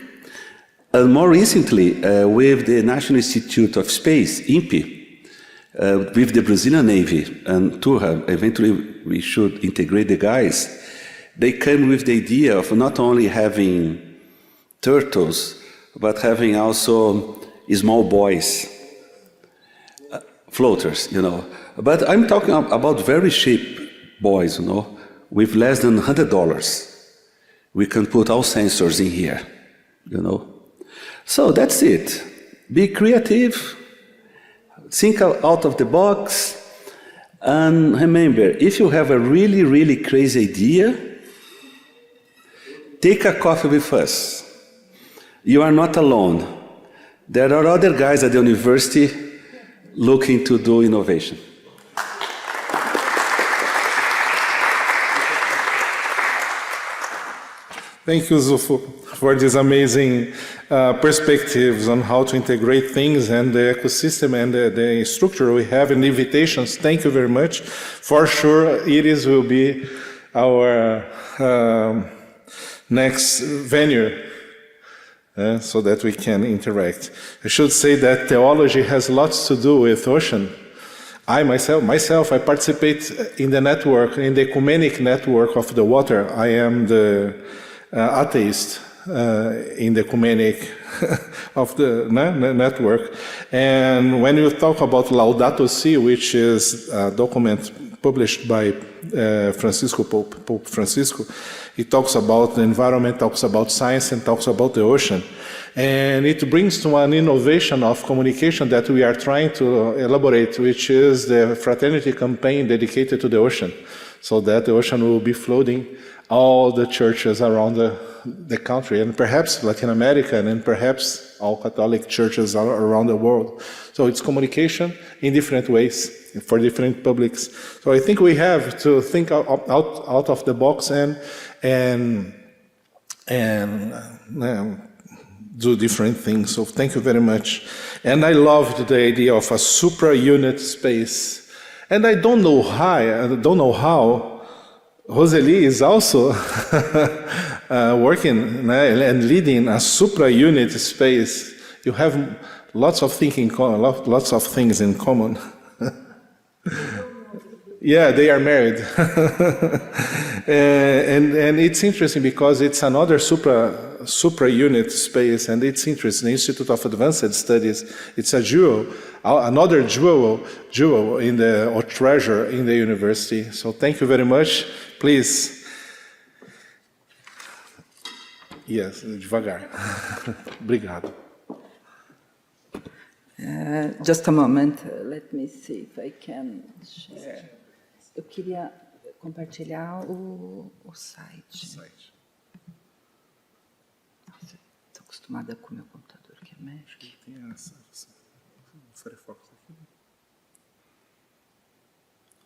And more recently, with the National Institute of Space, INPE, with the Brazilian Navy, and Turha, eventually we should integrate the guys. They came with the idea of not only having turtles, but having also small buoys, floaters, you know. But I'm talking about very cheap buoys, you know, with less than $100. We can put all sensors in here, you know. So that's it. Be creative, think out of the box, and remember, if you have a really, really crazy idea, take a coffee with us. You are not alone. There are other guys at the university looking to do innovation. Thank you, Zufu, for these amazing perspectives on how to integrate things and the ecosystem and the structure we have and the invitations. Thank you very much. For sure, IRIS will be our next venue so that we can interact. I should say that theology has lots to do with ocean. I myself, I participate in the network, in the ecumenic network of the water. I am the atheist in the ecumenic of the network. And when you talk about Laudato Si, which is a document published by Pope Francisco, it talks about the environment, talks about science, and talks about the ocean. And it brings to an innovation of communication that we are trying to elaborate, which is the fraternity campaign dedicated to the ocean, so that the ocean will be flooding all the churches around the country, and perhaps Latin America, and perhaps all Catholic churches around the world. So it's communication in different ways for different publics. So I think we have to think out of the box and do different things. So thank you very much. And I loved the idea of a supra-unit space. And I don't know how Roseli is also working and leading a supra-unit space. You have lots of things in common. Yeah, they are married. and it's interesting because it's another supra-unit space, and it's interesting. The Institute of Advanced Studies, it's a jewel, another jewel in or treasure in the university. So thank you very much. Please. Yes, devagar. Obrigado. Just a moment. Let me see if I can share. Eu queria compartilhar o site. Nossa, estou acostumada com o meu computador que é Magic. Tem essa Firefox aqui.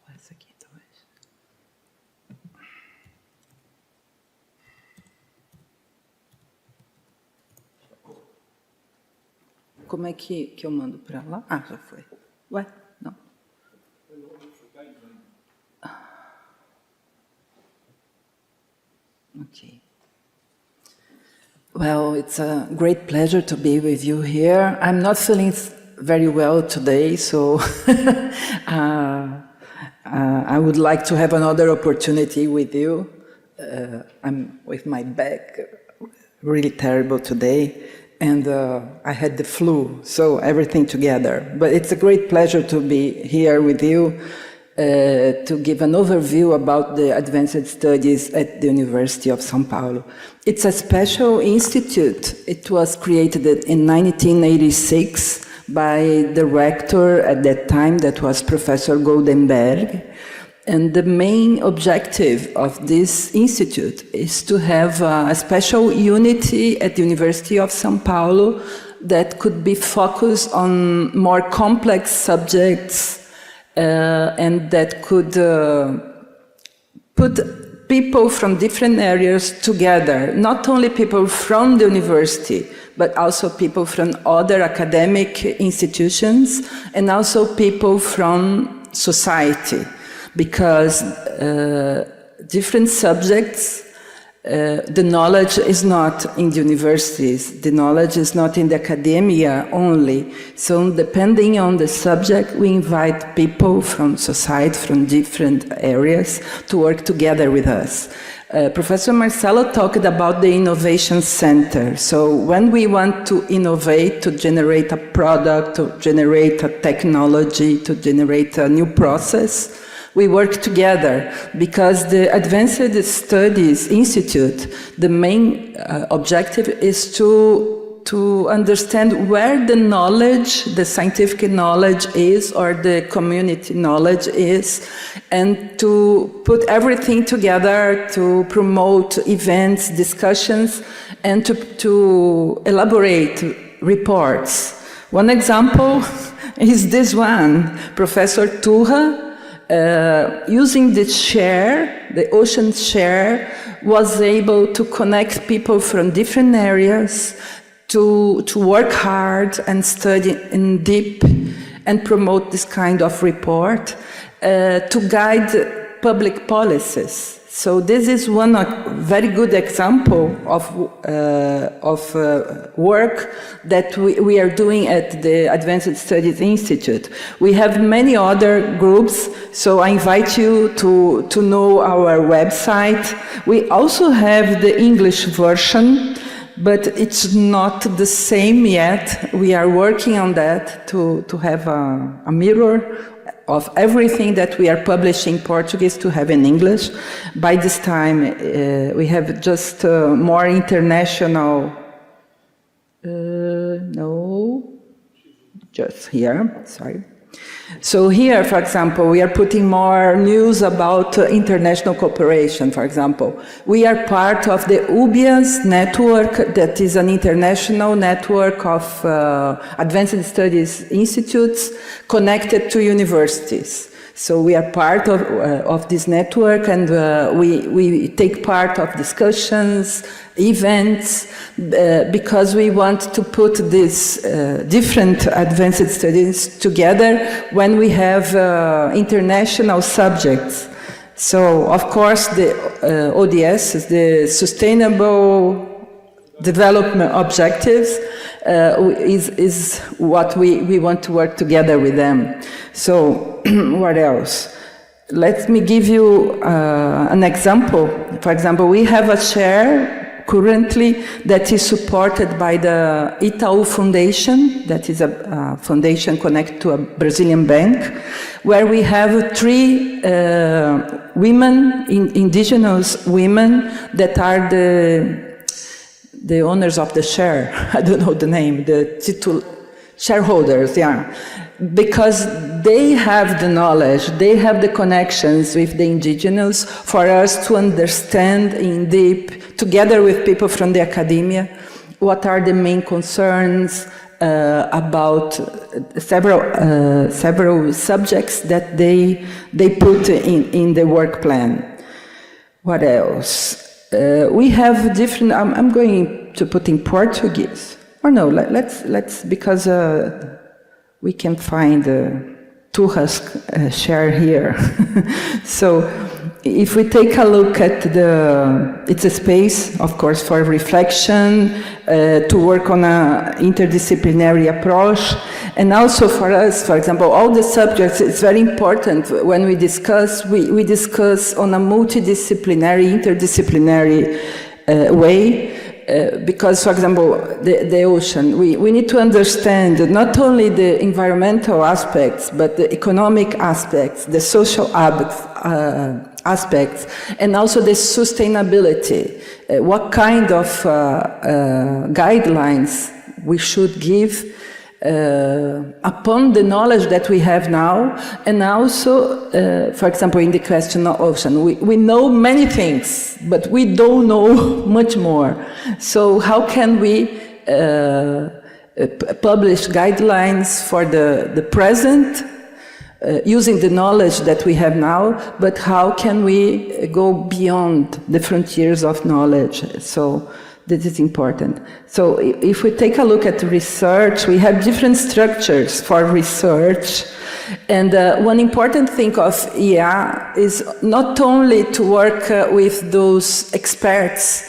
Ou essa aqui, talvez. Como é que eu mando para lá? Ah, já foi. Ué, não. Okay. Well, it's a great pleasure to be with you here. I'm not feeling very well today, so I would like to have another opportunity with you. I'm with my back really terrible today, and I had the flu, so everything together. But it's a great pleasure to be here with you to give an overview about the advanced studies at the University of São Paulo. It's a special institute. It was created in 1986 by the rector at that time, that was Professor Goldenberg. And the main objective of this institute is to have a special unity at the University of São Paulo that could be focused on more complex subjects and that could put people from different areas together, not only people from the university, but also people from other academic institutions, and also people from society, because different subjects, the knowledge is not in the universities, the knowledge is not in the academia only. So depending on the subject, we invite people from society, from different areas, to work together with us. Professor Marcelo talked about the innovation center. So when we want to innovate, to generate a product, to generate a technology, to generate a new process, we work together, because the Advanced Studies Institute, the main objective is to understand where the knowledge, the scientific knowledge is, or the community knowledge is, and to put everything together to promote events, discussions, and to elaborate reports. One example is this one. Professor Turra, using the share, the ocean share, was able to connect people from different areas to work hard and study in deep and promote this kind of report to guide public policies. So this is one very good example of work that we are doing at the Advanced Studies Institute. We have many other groups, so I invite you to know our website. We also have the English version, but it's not the same yet. We are working on that to have a mirror of everything that we are publishing in Portuguese to have in English. By this time, we have just more international, no, just here, sorry. So here, for example, we are putting more news about international cooperation, for example. We are part of the UBIAS network, that is an international network of advanced studies institutes connected to universities. So we are part of this network, and we take part of discussions, events, because we want to put these different advanced studies together when we have international subjects. So, of course, the ODS, the Sustainable Development Objectives, is what we want to work together with them. So, what else? Let me give you an example. For example, we have a share currently that is supported by the Itaú Foundation, that is a foundation connected to a Brazilian bank, where we have 3 women, indigenous women, that are the owners of the share. I don't know the name, shareholders, yeah. Because they have the knowledge, they have the connections with the indigenous for us to understand in deep, together with people from the academia, what are the main concerns about several subjects that they put in the work plan. What else? We have different, I'm going to put in Portuguese. Or no, let's because we can find Turra's share here. So if we take a look at it's a space, of course, for reflection, to work on an interdisciplinary approach, and also for us, for example, all the subjects, it's very important when we discuss, we discuss on a multidisciplinary, interdisciplinary way. Because, for example, the ocean, we need to understand not only the environmental aspects, but the economic aspects, the social aspects, and also the sustainability. What kind of guidelines we should give upon the knowledge that we have now, and also, for example, in the question of ocean, we know many things, but we don't know much more. So how can we publish guidelines for the present, using the knowledge that we have now, but how can we go beyond the frontiers of knowledge? So this is important. So if we take a look at research, we have different structures for research. And one important thing of IEA is not only to work with those experts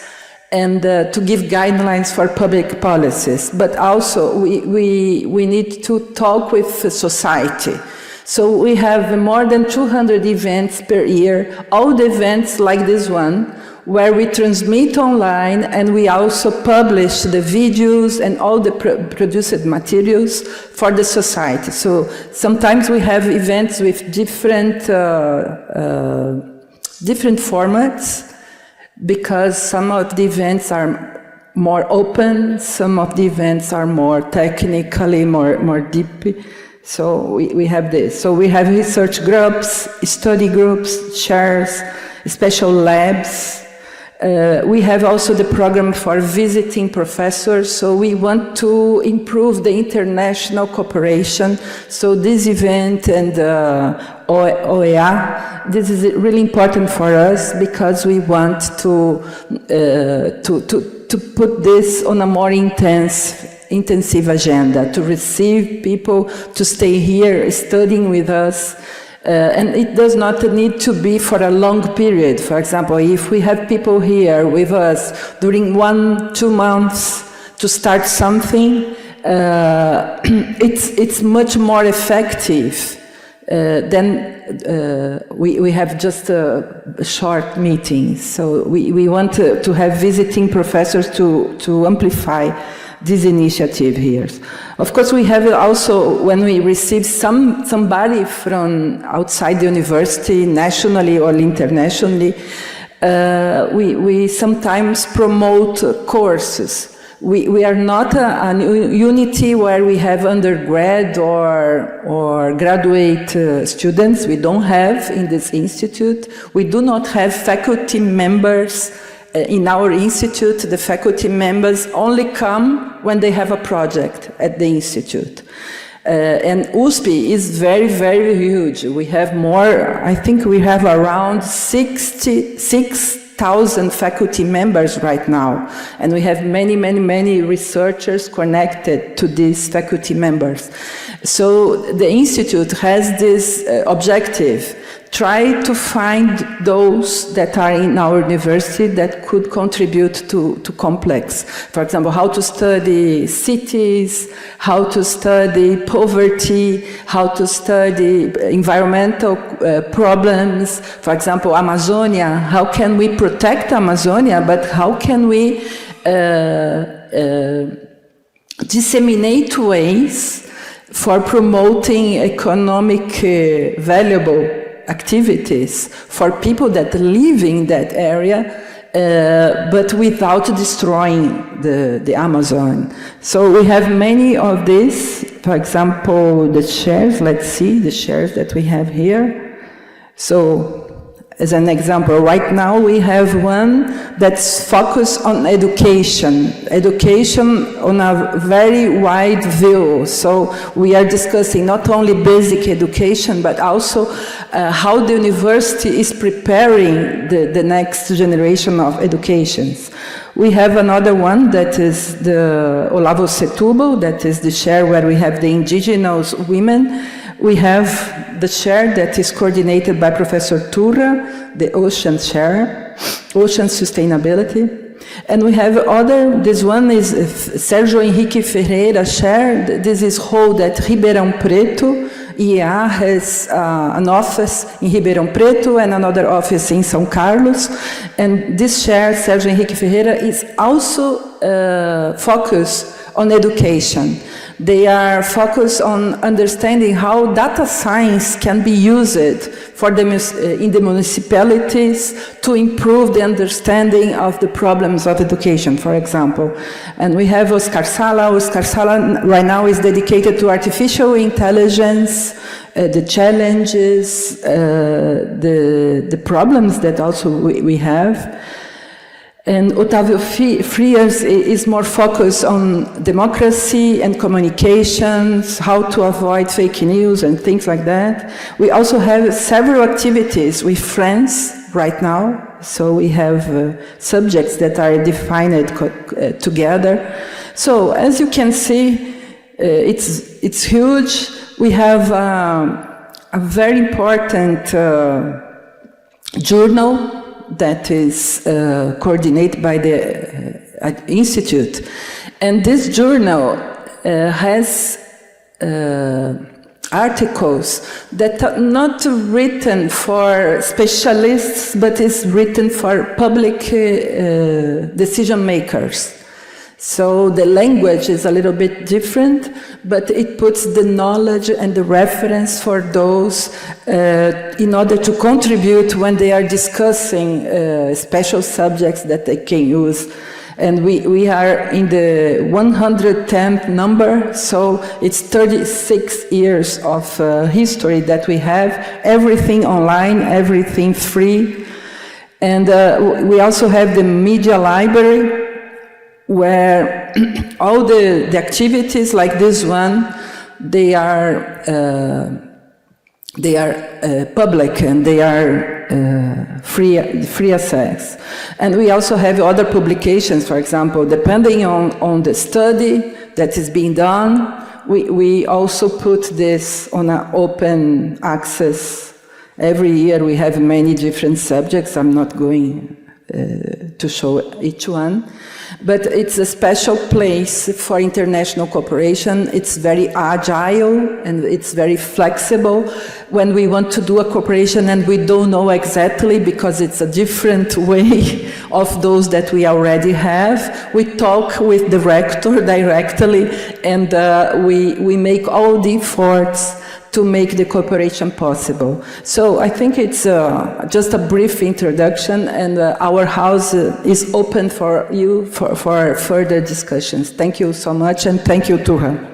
and to give guidelines for public policies, but also we need to talk with society. So we have more than 200 events per year, all the events like this one, where we transmit online, and we also publish the videos and all the produced materials for the society. So sometimes we have events with different formats, because some of the events are more open, some of the events are more technically, more deep. So we have this. So we have research groups, study groups, chairs, special labs. We have also the program for visiting professors, so we want to improve the international cooperation. So this event and OEA, this is really important for us because we want to put this on a more intensive agenda, to receive people to stay here studying with us. And it does not need to be for a long period. For example, if we have people here with us during 1-2 months to start something, it's much more effective than we have just a short meeting. So we want to have visiting professors to amplify this initiative here. Of course, we have also, when we receive somebody from outside the university, nationally or internationally, we sometimes promote courses. We are not a unity where we have undergrad or graduate students. We don't have in this institute. We do not have faculty members. In our institute, the faculty members only come when they have a project at the institute. And USP is very, very huge. We have more, I think we have around 6,000 faculty members right now. And we have many, many, many researchers connected to these faculty members. So the institute has this objective. Try to find those that are in our university that could contribute to complex. For example, how to study cities, how to study poverty, how to study environmental problems. For example, Amazonia, how can we protect Amazonia, but how can we disseminate ways for promoting economic valuable activities for people that live in that area, but without destroying the Amazon. So we have many of these. For example, the chairs, let's see the chairs that we have here. So as an example, right now we have one that's focused on education on a very wide view. So we are discussing not only basic education, but also how the university is preparing the next generation of educations. We have another one that is the Olavo Setúbal, that is the chair where we have the indigenous women. We have the chair that is coordinated by Professor Turra, the Ocean Chair, Ocean Sustainability. And we have this one is Sérgio Henrique Ferreira Chair. This is held at Ribeirão Preto. IEA has an office in Ribeirão Preto and another office in São Carlos. And this chair, Sérgio Henrique Ferreira, is also focused on education. They are focused on understanding how data science can be used in the municipalities to improve the understanding of the problems of education, for example. And we have Oscar Sala. Oscar Sala right now is dedicated to artificial intelligence, the challenges, the problems that also we have. And Otávio Frias is more focused on democracy and communications, how to avoid fake news and things like that. We also have several activities with friends right now. So we have subjects that are defined together. So as you can see, it's huge. We have a very important journal that is coordinated by the Institute. And this journal has articles that are not written for specialists, but is written for public decision makers. So the language is a little bit different, but it puts the knowledge and the reference for those in order to contribute when they are discussing special subjects that they can use. And we are in the 110th number, so it's 36 years of history that we have, everything online, everything free. And we also have the media library, where all the activities like this one, they are public and they are free access. And we also have other publications, for example, depending on the study that is being done, we also put this on an open access. Every year we have many different subjects. I'm not going to show each one. But it's a special place for international cooperation. It's very agile and it's very flexible. When we want to do a cooperation and we don't know exactly because it's a different way of those that we already have, we talk with the rector directly and we make all the efforts to make the cooperation possible. So I think it's just a brief introduction, and our house is open for you for further discussions. Thank you so much, and thank you to her.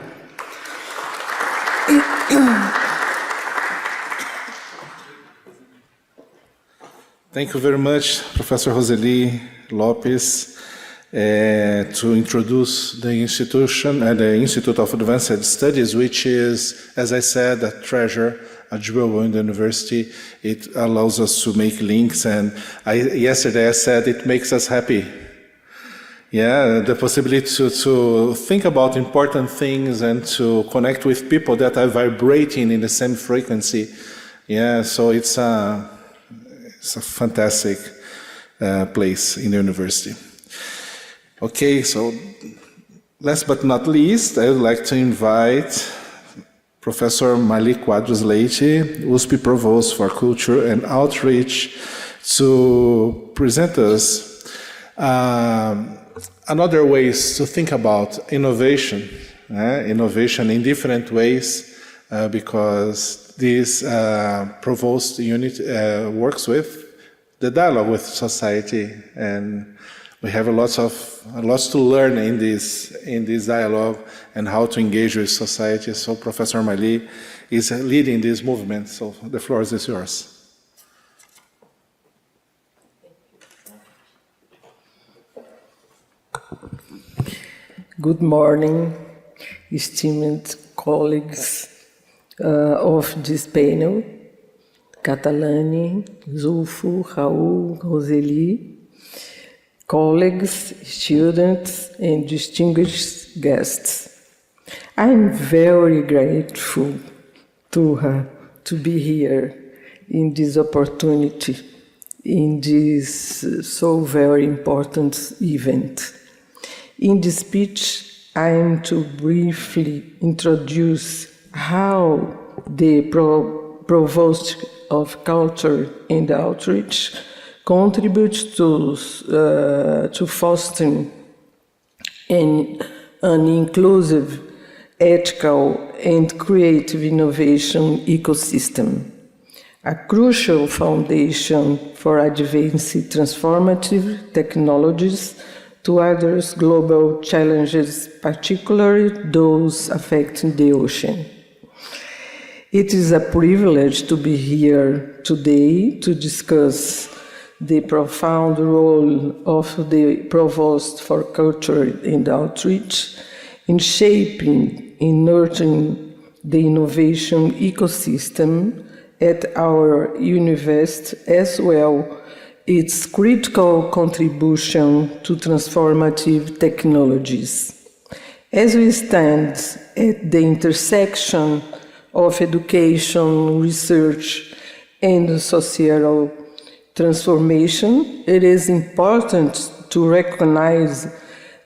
Thank you very much, Professor Roseli Lopes, to introduce the institution, the Institute of Advanced Studies, which is, as I said, a treasure, a jewel in the university. It allows us to make links, and yesterday I said it makes us happy. Yeah, the possibility to think about important things and to connect with people that are vibrating in the same frequency. Yeah, so it's a fantastic place in the university. Okay, so last but not least, I would like to invite Professor Marli Quadros Leite, USP Provost for Culture and Outreach, to present us another ways to think about innovation, innovation in different ways, because this Provost unit works with the dialogue with society, and we have lots to learn in this dialogue and how to engage with society. So Professor Marli is leading this movement. So the floor is yours. Good morning, esteemed colleagues of this panel, Catalani, Zulfo, Raul, Roseli, colleagues, students, and distinguished guests. I'm very grateful to her to be here in this opportunity, in this so very important event. In this speech, I am to briefly introduce how the Provost of Culture and Outreach contributes to fostering an inclusive, ethical, and creative innovation ecosystem, a crucial foundation for advancing transformative technologies to address global challenges, particularly those affecting the ocean. It is a privilege to be here today to discuss the profound role of the Provost for Culture and Outreach in shaping and nurturing the innovation ecosystem at our university, as well its critical contribution to transformative technologies. As we stand at the intersection of education, research, and societal transformation, it is important to recognize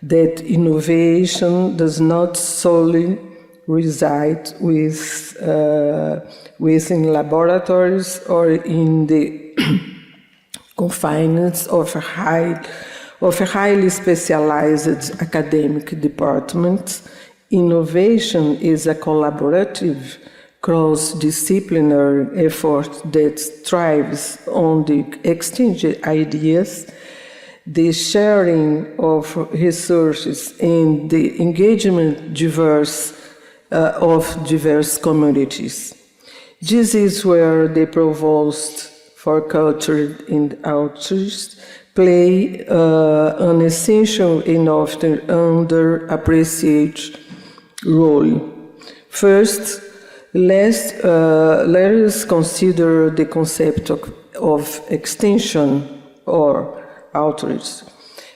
that innovation does not solely reside within laboratories or in the confines of a highly specialized academic department. Innovation is a collaborative, cross-disciplinary effort that thrives on the exchange of ideas the sharing of resources and the engagement of diverse communities. This is where the Provost for Culture and Outreach play an essential and often underappreciated role. First, let us consider the concept of extension or outreach.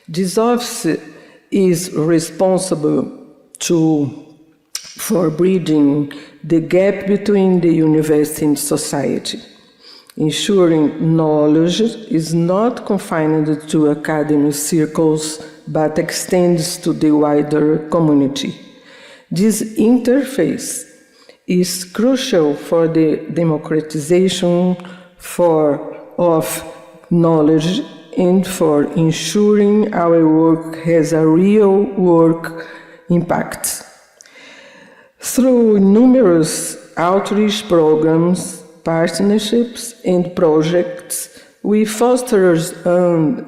This office is responsible for bridging the gap between the university and society, ensuring knowledge is not confined to academic circles but extends to the wider community. This interface is crucial for the democratization of knowledge and for ensuring our work has a real work impact. Through numerous outreach programs, partnerships, and projects, we foster an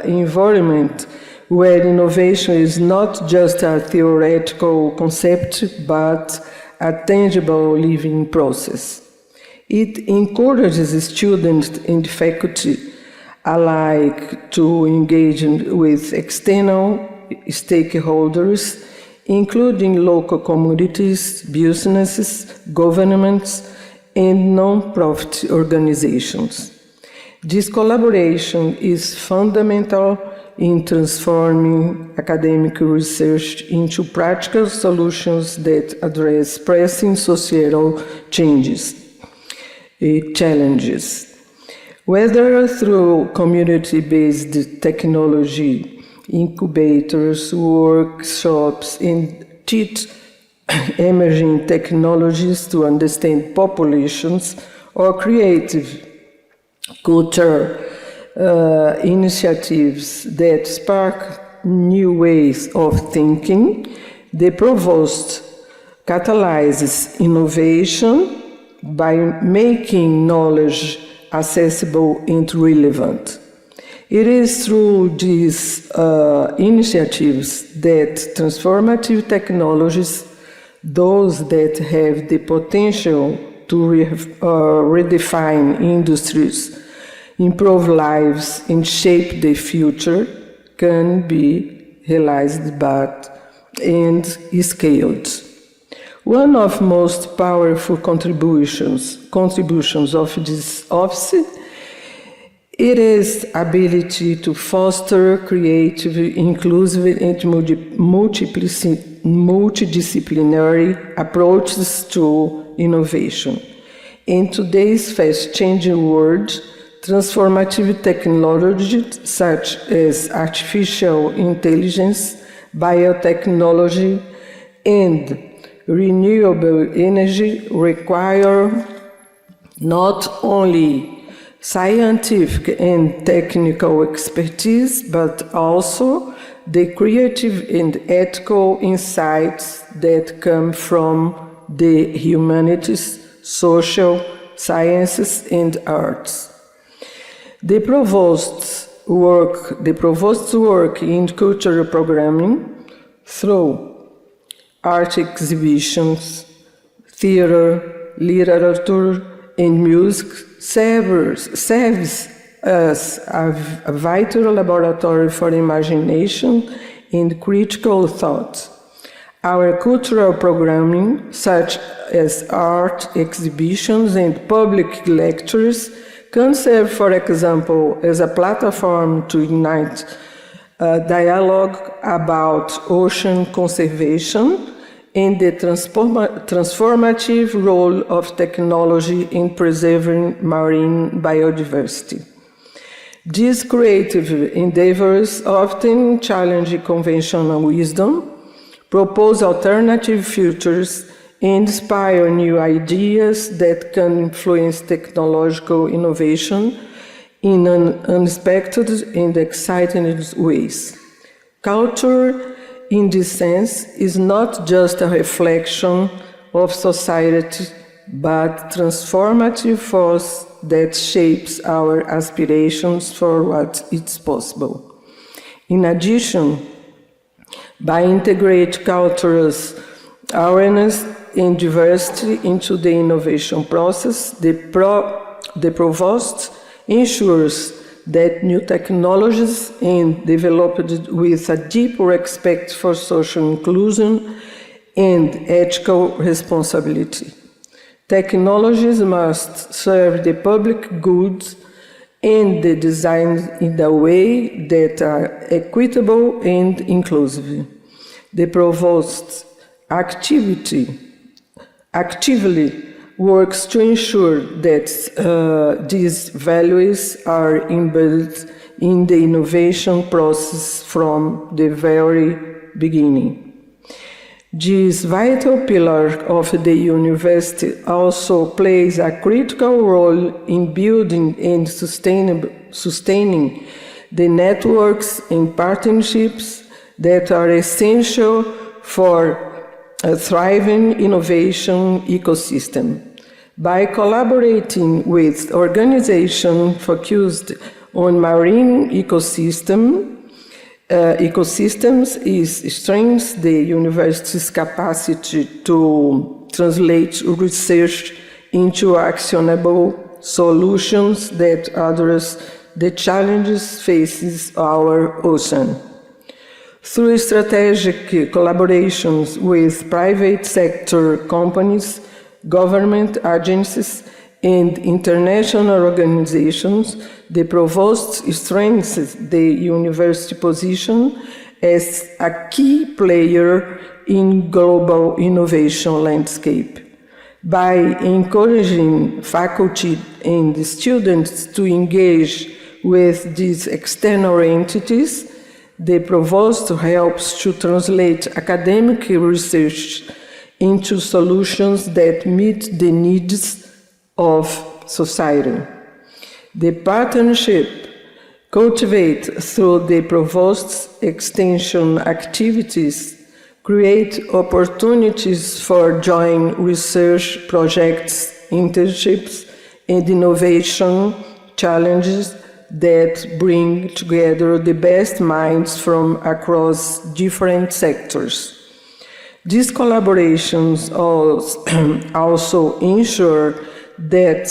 environment where innovation is not just a theoretical concept, but a tangible living process. It encourages students and faculty alike to engage with external stakeholders, including local communities, businesses, governments, and non-profit organizations. This collaboration is fundamental in transforming academic research into practical solutions that address pressing societal challenges. Whether through community-based technology, incubators, workshops, and teach emerging technologies to understand populations, or creative culture initiatives that spark new ways of thinking, the Provost catalyzes innovation by making knowledge accessible and relevant. It is through these initiatives that transformative technologies, those that have the potential to redefine industries, improve lives, and shape the future, can be realized and scaled. One of most powerful contributions of this office, it is ability to foster creative, inclusive, and multidisciplinary approaches to innovation. In today's fast-changing world, transformative technologies such as artificial intelligence, biotechnology, and renewable energy require not only scientific and technical expertise, but also the creative and ethical insights that come from the humanities, social sciences, and arts. The Provost's work in cultural programming through art exhibitions, theater, literature, and music serves as a vital laboratory for imagination and critical thought. Our cultural programming, such as art exhibitions and public lectures, can serve, for example, as a platform to ignite dialogue about ocean conservation and the transformative role of technology in preserving marine biodiversity. These creative endeavors often challenge conventional wisdom, propose alternative futures, and inspire new ideas that can influence technological innovation in unexpected and exciting ways. Culture, in this sense, is not just a reflection of society, but transformative force that shapes our aspirations for what is possible. In addition, by integrate cultural awareness and diversity into the innovation process, the provost ensures that new technologies and developed with a deep respect for social inclusion and ethical responsibility. Technologies must serve the public good and be designed in a way that are equitable and inclusive. The provost actively works to ensure that these values are embedded in the innovation process from the very beginning. This vital pillar of the university also plays a critical role in building and sustaining the networks and partnerships that are essential for a thriving innovation ecosystem. By collaborating with organizations focused on marine ecosystems, it strengthens the university's capacity to translate research into actionable solutions that address the challenges faces our ocean. Through strategic collaborations with private sector companies, government agencies, and international organizations, the provost strengthens the university position as a key player in global innovation landscape. By encouraging faculty and students to engage with these external entities, the provost helps to translate academic research into solutions that meet the needs of society. The partnership cultivated through the provost's extension activities create opportunities for joint research projects, internships, and innovation challenges that bring together the best minds from across different sectors. These collaborations also ensure that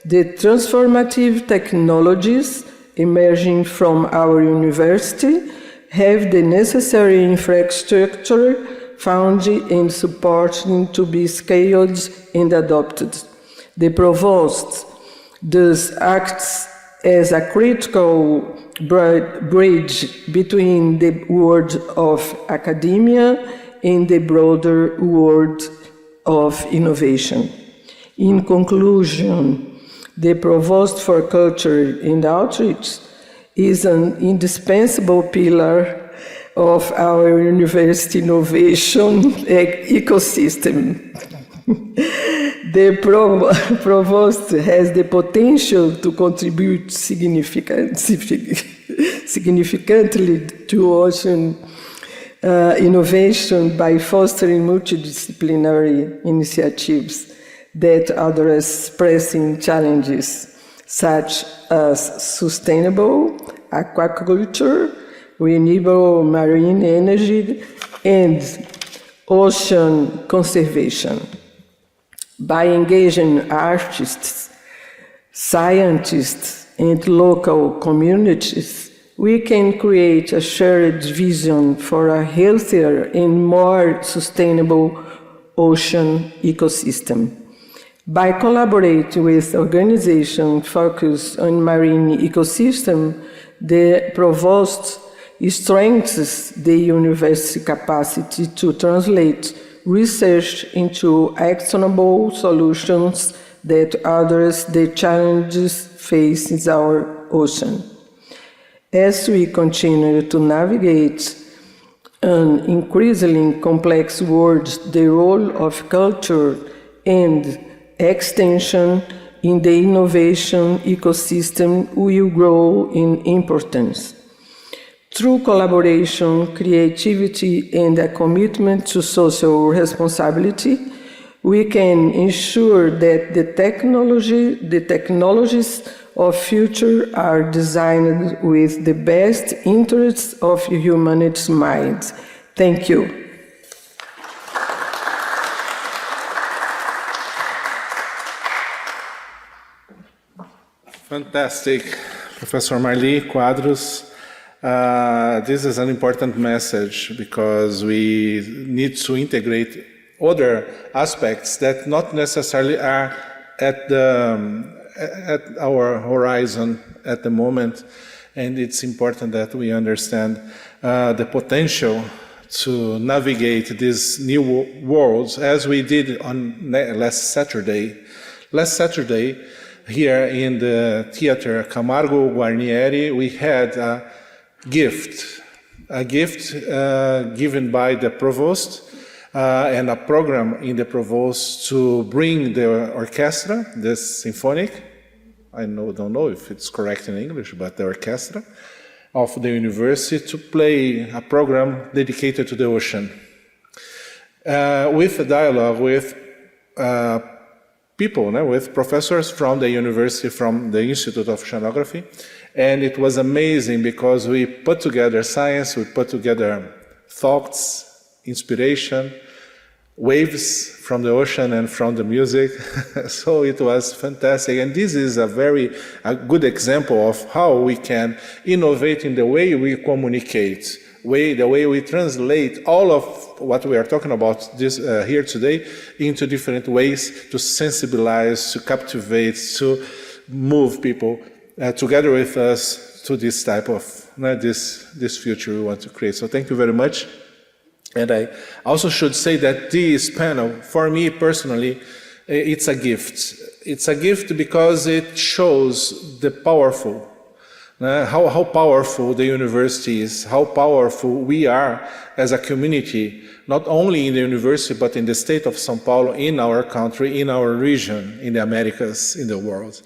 the transformative technologies emerging from our university have the necessary infrastructure, funding, and support to be scaled and adopted. The provost thus acts as a critical bridge between the world of academia and the broader world of innovation. In conclusion, the Provost for Culture and Outreach is an indispensable pillar of our university innovation ecosystem. The Provost has the potential to contribute significantly to ocean innovation by fostering multidisciplinary initiatives that address pressing challenges such as sustainable aquaculture, renewable marine energy, and ocean conservation. By engaging artists, scientists, and local communities, we can create a shared vision for a healthier and more sustainable ocean ecosystem. By collaborating with organizations focused on marine ecosystem, the Provost strengthens the university capacity to translate research into actionable solutions that address the challenges facing our ocean. As we continue to navigate an increasingly complex world, the role of culture and extension in the innovation ecosystem will grow in importance. Through collaboration, creativity, and a commitment to social responsibility, we can ensure that the technologies of future are designed with the best interests of humanity's minds. Thank you. Fantastic, Professor Marli Quadros. This is an important message because we need to integrate other aspects that not necessarily are at our horizon at the moment, and it's important that we understand the potential to navigate these new worlds as we did on last Saturday. Last Saturday, here in the Theater Camargo Guarnieri, we had a gift given by the provost and a program in the provost to bring the orchestra, the symphonic, don't know if it's correct in English, but the orchestra of the university to play a program dedicated to the ocean. With a dialogue with people, with professors from the university, from the Institute of Oceanography, and it was amazing because we put together science, we put together thoughts, inspiration, waves from the ocean and from the music. So it was fantastic, and this is a good example of how we can innovate in the way we communicate, the way we translate all of what we are talking about here today into different ways to sensibilize, to captivate, to move people together with us to this type of this future we want to create. So thank you very much. And I also should say that this panel, for me personally, it's a gift. It's a gift because it shows the powerful, how powerful the university is, how powerful we are as a community, not only in the university, but in the state of São Paulo, in our country, in our region, in the Americas, in the world.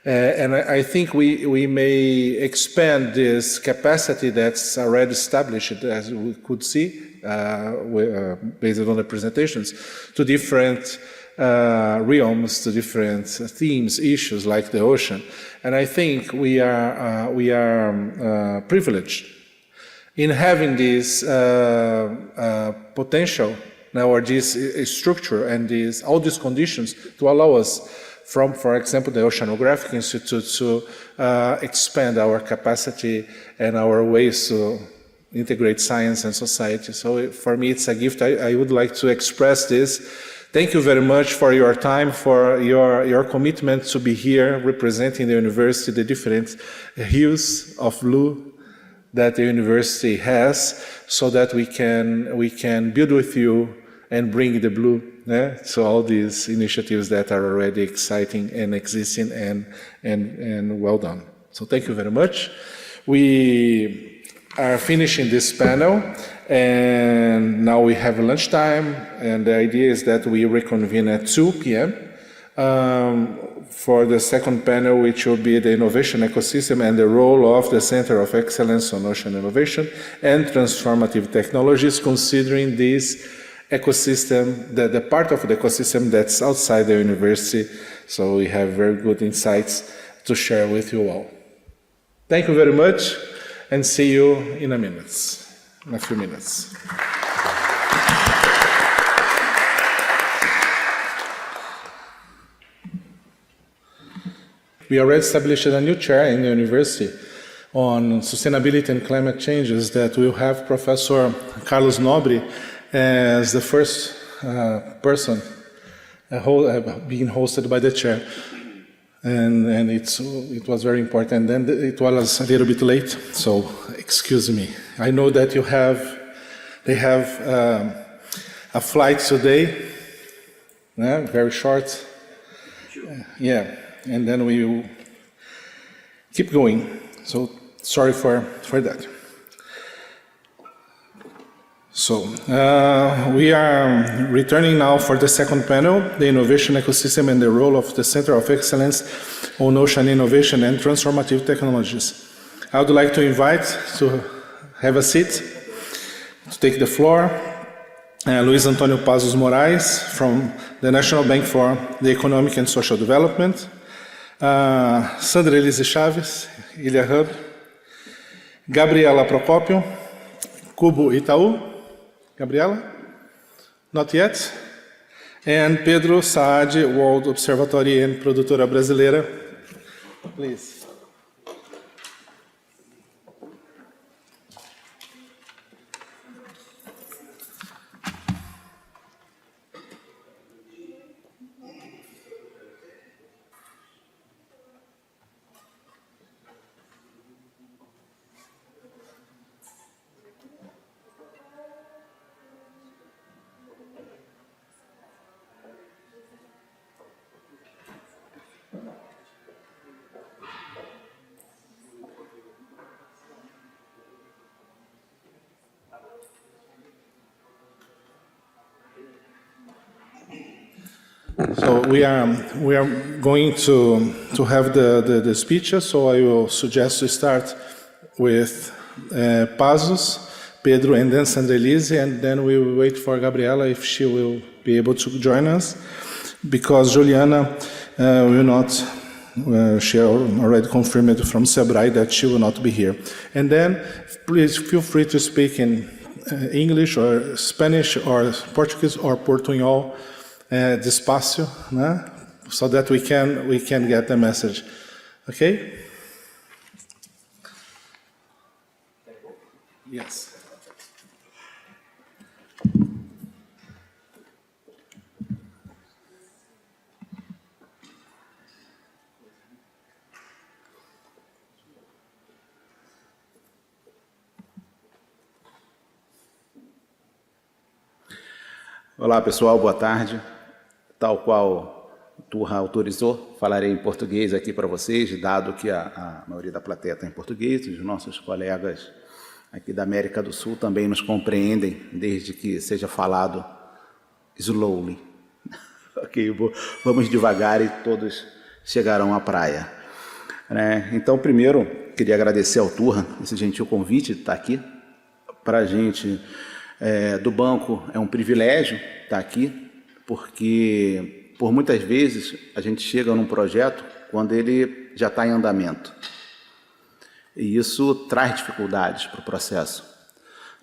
And I think we may expand this capacity that's already established, as we could see, based on the presentations, to different realms, to different themes, issues like the ocean. And I think we are privileged in having this potential now, or this structure and all these conditions to allow us from, for example, the Oceanographic Institute to expand our capacity and our ways to integrate science and society. So for me, it's a gift. I would like to express this. Thank you very much for your time, for your commitment to be here representing the university, the different hues of blue that the university has, so that we can build with you and bring the blue to all these initiatives that are already exciting and existing and well done. So thank you very much. We are finishing this panel, and now we have lunchtime, and the idea is that we reconvene at 2 p.m. For the second panel, which will be the innovation ecosystem and the role of the Center of Excellence on Ocean Innovation and Transformative Technologies, considering this ecosystem, the part of the ecosystem that's outside the university. So we have very good insights to share with you all. Thank you very much, and see you in a few minutes. We already established a new chair in the university on sustainability and climate changes that will have Professor Carlos Nobre as the first person being hosted by the chair. And it was very important. And then it was a little bit late, so excuse me. I know that they have a flight today, very short. Yeah, and then we will keep going. So sorry for that. So we are returning now for the second panel, the innovation ecosystem and the role of the Center of Excellence on Ocean Innovation and Transformative Technologies. I would like to invite to have a seat, to take the floor, Luiz Antônio Pazos Moraes, from the National Bank for the Economic and Social Development. Sandra Elise Chaves, Ilha Hub. Gabriela Procópio, Cubo Itaú. Gabriela? Not yet. And Pedro Saad, World Observatory and produtora brasileira. Please. So we are going to have the speeches, so I will suggest to start with Pazos, Pedro, and then Sandra Elise, and then we will wait for Gabriela if she will be able to join us, because Juliana will not, she already confirmed from Sebrae that she will not be here. And then please feel free to speak in English or Spanish or Portuguese or Portuñol, despacio, né? So that we can get the message. Okay? Yes. Olá pessoal, boa tarde. Tal qual o Turra autorizou, falarei em português aqui para vocês, dado que a maioria da plateia está em português, os nossos colegas aqui da América do Sul também nos compreendem, desde que seja falado slowly. Ok, vamos devagar e todos chegarão à praia. Então, primeiro, queria agradecer ao Turra esse gentil convite de estar aqui. Para a gente do banco é um privilégio estar aqui, porque por muitas vezes a gente chega num projeto quando ele já está em andamento. E isso traz dificuldades para o processo,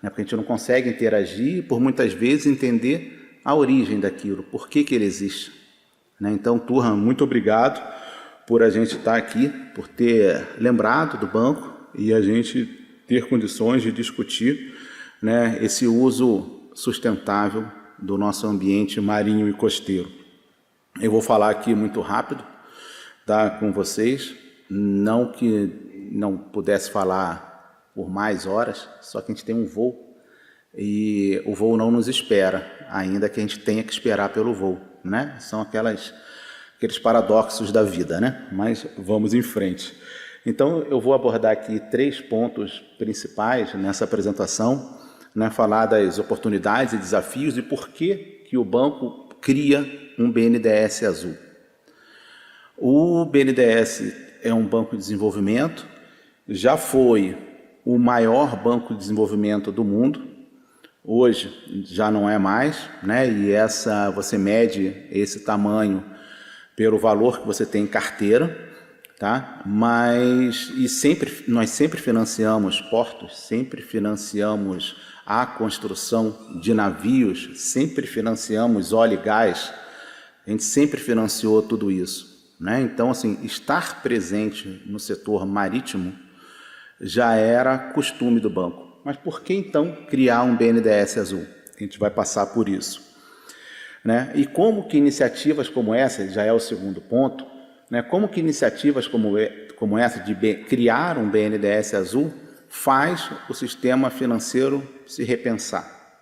né? Porque a gente não consegue interagir e por muitas vezes entender a origem daquilo, por que ele existe, né? Então, Turra, muito obrigado por a gente estar aqui, por ter lembrado do banco e a gente ter condições de discutir, né, esse uso sustentável do nosso ambiente marinho e costeiro. Eu vou falar aqui muito rápido, tá, com vocês, não que não pudesse falar por mais horas, só que a gente tem um voo e o voo não nos espera, ainda que a gente tenha que esperar pelo voo, né? São aqueles paradoxos da vida, né? Mas vamos em frente. Então, eu vou abordar aqui 3 pontos principais nessa apresentação, né, falar das oportunidades e desafios e por que o banco cria um BNDES azul. O BNDES é um banco de desenvolvimento, já foi o maior banco de desenvolvimento do mundo, hoje já não é mais, né, e você mede esse tamanho pelo valor que você tem em carteira, tá? Mas nós sempre financiamos portos, sempre financiamos a construção de navios, sempre financiamos óleo e gás, a gente sempre financiou tudo isso, né? Então, assim, estar presente no setor marítimo já era costume do banco. Mas por que, então, criar um BNDES azul? A gente vai passar por isso, né? E como que iniciativas como essa, já é o segundo ponto, né? Como que iniciativas como essa de criar um BNDES azul faz o sistema financeiro se repensar,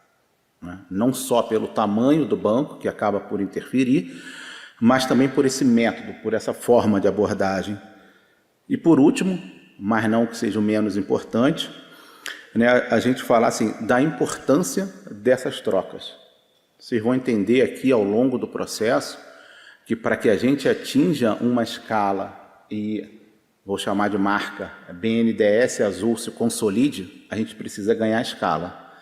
né? Não só pelo tamanho do banco, que acaba por interferir, mas também por esse método, por essa forma de abordagem. E por último, mas não que seja o menos importante, né, a gente falar assim, da importância dessas trocas. Vocês vão entender aqui ao longo do processo que para que a gente atinja uma escala e vou chamar de marca BNDES azul se consolide, a gente precisa ganhar escala.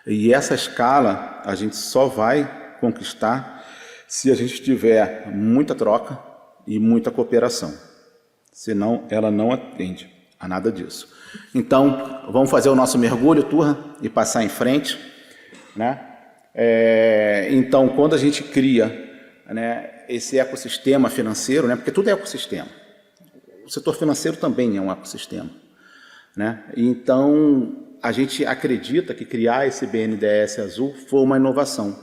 E essa escala a gente só vai conquistar se a gente tiver muita troca e muita cooperação. Senão, ela não atende a nada disso. Então, vamos fazer o nosso mergulho, turma, e passar em frente, né? Então, quando a gente cria, né, esse ecossistema financeiro, né, porque tudo é ecossistema. O setor financeiro também é um ecossistema, né? Então, a gente acredita que criar esse BNDES azul foi uma inovação,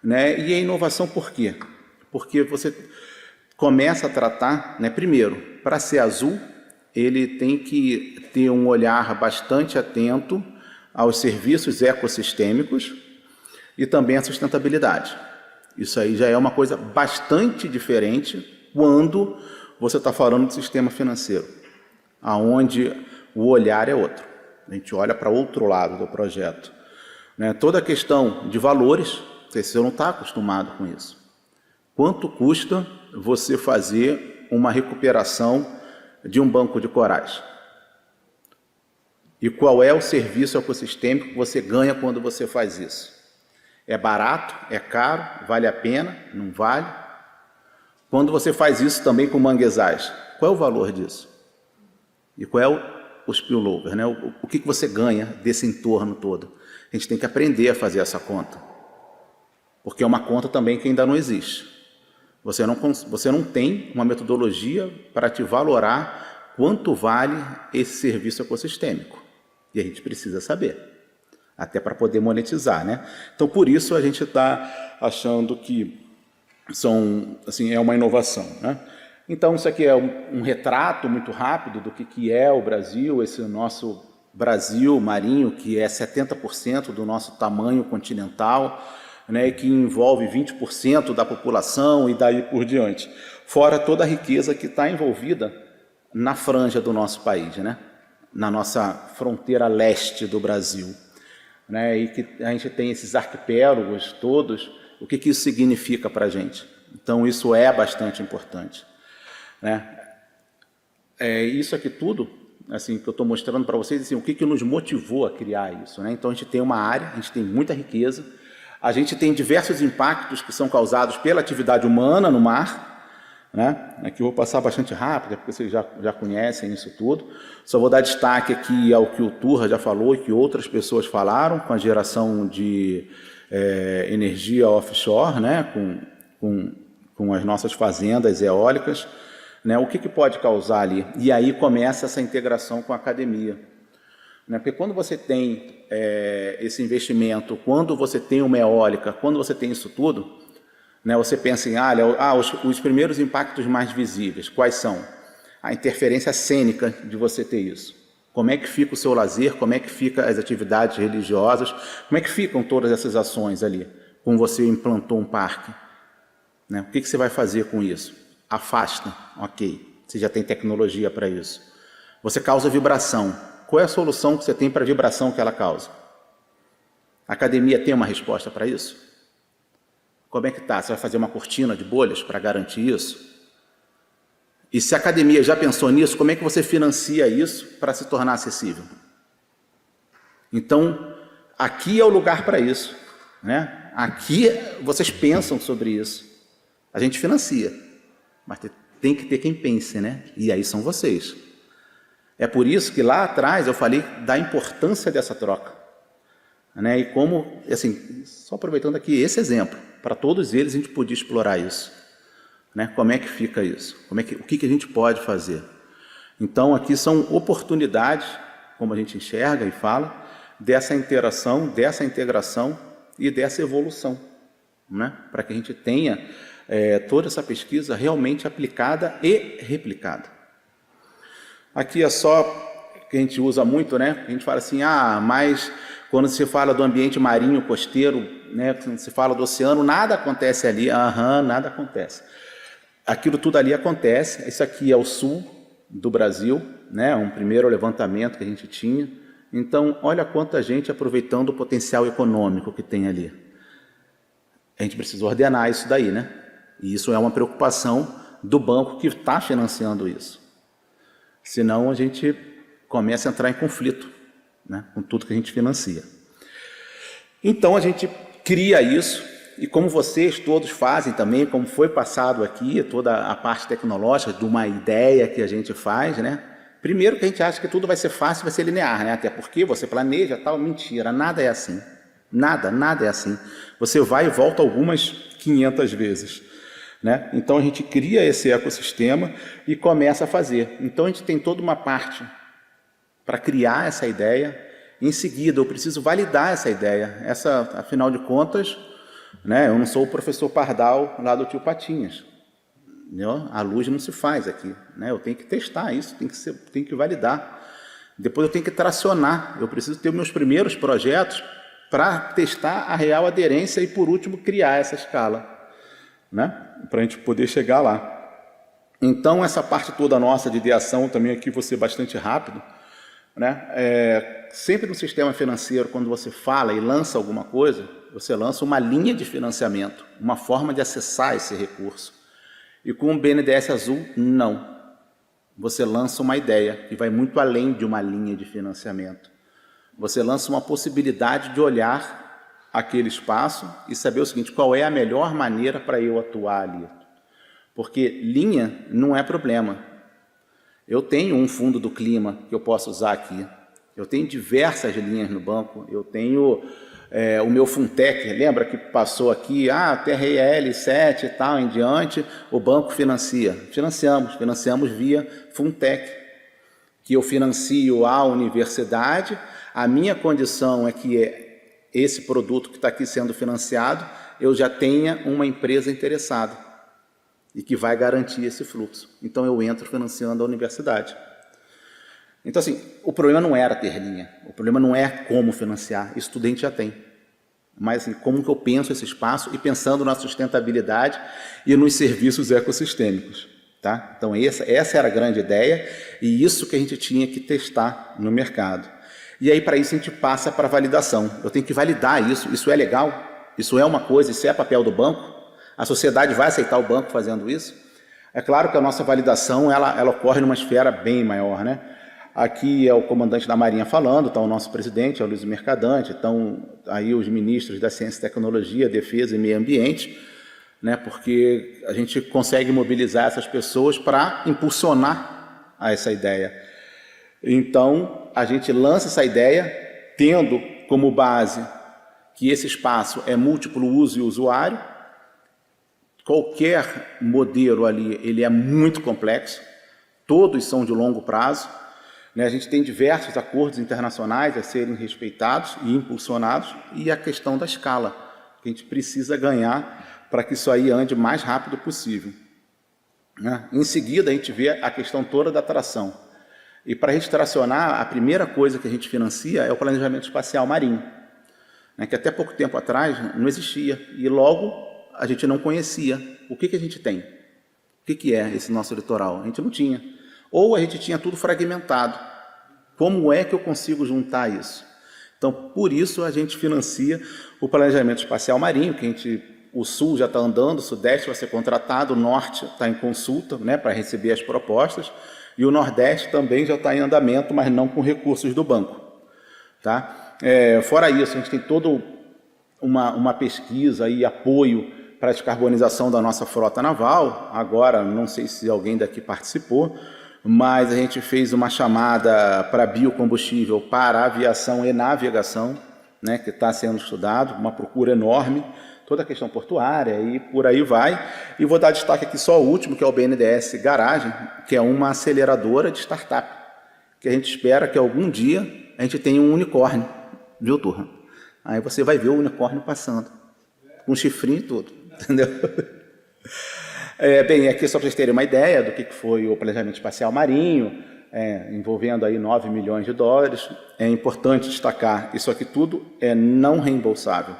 né? E a inovação por quê? Porque você começa a tratar, né, primeiro, para ser azul, ele tem que ter um olhar bastante atento aos serviços ecossistêmicos e também à sustentabilidade. Isso aí já é uma coisa bastante diferente quando você está falando de sistema financeiro, aonde o olhar é outro. A gente olha para outro lado do projeto, né? Toda a questão de valores, você não está acostumado com isso. Quanto custa você fazer uma recuperação de um banco de corais? E qual é o serviço ecossistêmico que você ganha quando você faz isso? É barato? É caro? Vale a pena? Não vale? Quando você faz isso também com manguezais, qual é o valor disso? E qual é o spillover, né? O que você ganha desse entorno todo? A gente tem que aprender a fazer essa conta. Porque é uma conta também que ainda não existe. Você não tem uma metodologia para te valorar quanto vale esse serviço ecossistêmico. E a gente precisa saber, até para poder monetizar, né? Então, por isso, a gente está achando que é uma inovação, né? Então, isso aqui é um retrato muito rápido do que é o Brasil, esse nosso Brasil marinho, que é 70% do nosso tamanho continental, né, e que envolve 20% da população e daí por diante. Fora toda a riqueza que está envolvida na franja do nosso país, né, na nossa fronteira leste do Brasil, né, e que a gente tem esses arquipélagos todos. O que isso significa para a gente? Então, isso é bastante importante, né? Isso aqui tudo, assim, que eu estou mostrando para vocês, assim, o que nos motivou a criar isso, né? Então, a gente tem uma área, a gente tem muita riqueza, a gente tem diversos impactos que são causados pela atividade humana no mar, né? Aqui eu vou passar bastante rápido, porque vocês já conhecem isso tudo. Só vou dar destaque aqui ao que o Turra já falou e que outras pessoas falaram, com a geração de energia offshore, né? Com as nossas fazendas eólicas, né? O que pode causar ali? E aí começa essa integração com a academia, né? Porque quando você tem esse investimento, quando você tem uma eólica, quando você tem isso tudo, né, você pensa em os primeiros impactos mais visíveis, quais são? A interferência cênica de você ter isso. Como é que fica o seu lazer, como é que ficam as atividades religiosas, como é que ficam todas essas ações ali, como você implantou um parque, né? O que você vai fazer com isso? Afasta, ok, você já tem tecnologia para isso. Você causa vibração. Qual é a solução que você tem para a vibração que ela causa? A academia tem uma resposta para isso? Como é que está? Você vai fazer uma cortina de bolhas para garantir isso? E se a academia já pensou nisso, como é que você financia isso para se tornar acessível? Então, aqui é o lugar para isso, né? Aqui vocês pensam sobre isso. A gente financia, mas tem que ter quem pense, né? E aí são vocês. É por isso que lá atrás eu falei da importância dessa troca, né? E como, assim, só aproveitando aqui esse exemplo, para todos eles a gente podia explorar isso, né? Como é que fica isso? O que a gente pode fazer? Então, aqui são oportunidades, como a gente enxerga e fala, dessa interação, dessa integração e dessa evolução, né? Para que a gente tenha toda essa pesquisa realmente aplicada e replicada. Aqui é só que a gente usa muito, né? A gente fala assim, mas quando se fala do ambiente marinho, costeiro, né? Quando se fala do oceano, nada acontece ali. Nada acontece. Aquilo tudo ali acontece. Isso aqui é o sul do Brasil, né? Um primeiro levantamento que a gente tinha. Então, olha quanta gente aproveitando o potencial econômico que tem ali. A gente precisa ordenar isso daí, né? E isso é uma preocupação do banco que está financiando isso. Senão a gente começa a entrar em conflito, né, com tudo que a gente financia. Então a gente cria isso, e como vocês todos fazem também, como foi passado aqui, toda a parte tecnológica de uma ideia que a gente faz, né? Primeiro que a gente acha que tudo vai ser fácil, vai ser linear, né? Até porque você planeja tal, mentira, nada é assim. Nada é assim. Você vai e volta algumas 500 vezes, né? Então a gente cria esse ecossistema e começa a fazer. Então a gente tem toda uma parte para criar essa ideia. Em seguida, eu preciso validar essa ideia. Essa, afinal de contas, né, eu não sou o professor Pardal lá do tio Patinhas. Entendeu? A luz não se faz aqui, né? Eu tenho que testar isso, tenho que validar. Depois eu tenho que tracionar. Eu preciso ter meus primeiros projetos para testar a real aderência e, por último, criar essa escala, né? Para a gente poder chegar lá. Então, essa parte toda nossa de ideação, também aqui vou ser bastante rápido, né? Sempre no sistema financeiro, quando você fala e lança alguma coisa, você lança uma linha de financiamento, uma forma de acessar esse recurso. E com o BNDES azul, não. Você lança uma ideia que vai muito além de uma linha de financiamento. Você lança uma possibilidade de olhar aquele espaço e saber o seguinte, qual é a melhor maneira para eu atuar ali. Porque linha não é problema. Eu tenho um fundo do clima que eu posso usar aqui. Eu tenho diversas linhas no banco. Eu tenho o meu Funtech, lembra que passou aqui, TRL 7 e tal, em diante, o banco financia. Financiamos via Funtech, que eu financio a universidade. A minha condição é que esse produto que está aqui sendo financiado, eu já tenha uma empresa interessada e que vai garantir esse fluxo. Então, eu entro financiando a universidade. Então, assim, o problema não era ter linha, o problema não é como financiar, isso tudo a gente já tem. Mas, assim, como que eu penso esse espaço e pensando na sustentabilidade e nos serviços ecossistêmicos. Tá? Então, essa era a grande ideia e isso que a gente tinha que testar no mercado. E aí, para isso, a gente passa para a validação. Eu tenho que validar isso é legal, isso é uma coisa, isso é papel do banco, a sociedade vai aceitar o banco fazendo isso. É claro que a nossa validação, ela ocorre numa esfera bem maior, né? Aqui é o comandante da Marinha falando, está o nosso presidente, é o Luiz Mercadante, estão aí os ministros da Ciência e Tecnologia, Defesa e Meio Ambiente, né, porque a gente consegue mobilizar essas pessoas para impulsionar a essa ideia. Então, a gente lança essa ideia, tendo como base que esse espaço é múltiplo uso e usuário. Qualquer modelo ali, ele é muito complexo, todos são de longo prazo. A gente tem diversos acordos internacionais a serem respeitados e impulsionados, e a questão da escala, que a gente precisa ganhar para que isso aí ande o mais rápido possível. Em seguida, a gente vê a questão toda da tração. E para a gente tracionar, a primeira coisa que a gente financia é o planejamento espacial marinho, que até pouco tempo atrás não existia, e logo a gente não conhecia. O que a gente tem? O que é esse nosso litoral? A gente não tinha. Ou a gente tinha tudo fragmentado. Como é que eu consigo juntar isso? Então, por isso, a gente financia o planejamento espacial marinho, que o sul já está andando, o sudeste vai ser contratado, o norte está em consulta, né, para receber as propostas, e o nordeste também já está em andamento, mas não com recursos do banco. Tá? Fora isso, a gente tem toda uma pesquisa e apoio para a descarbonização da nossa frota naval. Agora, não sei se alguém daqui participou, mas a gente fez uma chamada para biocombustível para aviação e navegação, né, que está sendo estudado, uma procura enorme, toda a questão portuária e por aí vai. E vou dar destaque aqui só o último, que é o BNDES Garagem, que é uma aceleradora de startup, que a gente espera que algum dia a gente tenha um unicórnio, viu, turma? Aí você vai ver o unicórnio passando, com chifrinho e tudo, entendeu? Bem, aqui só para vocês terem uma ideia do que foi o planejamento espacial marinho, envolvendo aí 9 milhões de dólares. É importante destacar, isso aqui tudo é não reembolsável.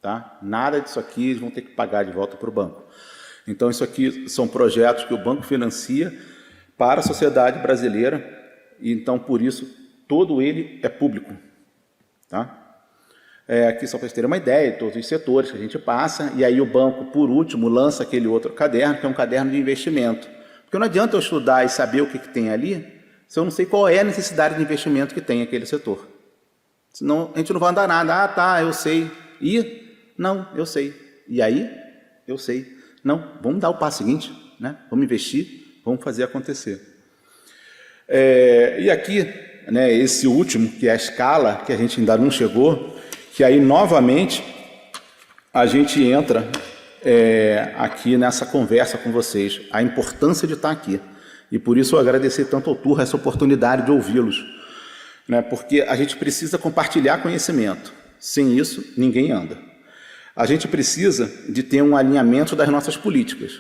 Tá? Nada disso aqui eles vão ter que pagar de volta para o banco. Então, isso aqui são projetos que o banco financia para a sociedade brasileira, e então, por isso, todo ele é público. Tá? Aqui só para vocês terem uma ideia de todos os setores que a gente passa, e aí o banco, por último, lança aquele outro caderno, que é um caderno de investimento. Porque não adianta eu estudar e saber o que tem ali, se eu não sei qual é a necessidade de investimento que tem aquele setor. Senão a gente não vai andar nada. Ah, tá, eu sei. E não, eu sei. E aí, eu sei. Não, vamos dar o passo seguinte, né? Vamos investir, vamos fazer acontecer. E aqui, né, esse último, que é a escala, que a gente ainda não chegou, que aí, novamente, a gente entra aqui nessa conversa com vocês, a importância de estar aqui. E por isso eu agradecer tanto ao Turra essa oportunidade de ouvi-los, né, porque a gente precisa compartilhar conhecimento. Sem isso, ninguém anda. A gente precisa de ter um alinhamento das nossas políticas,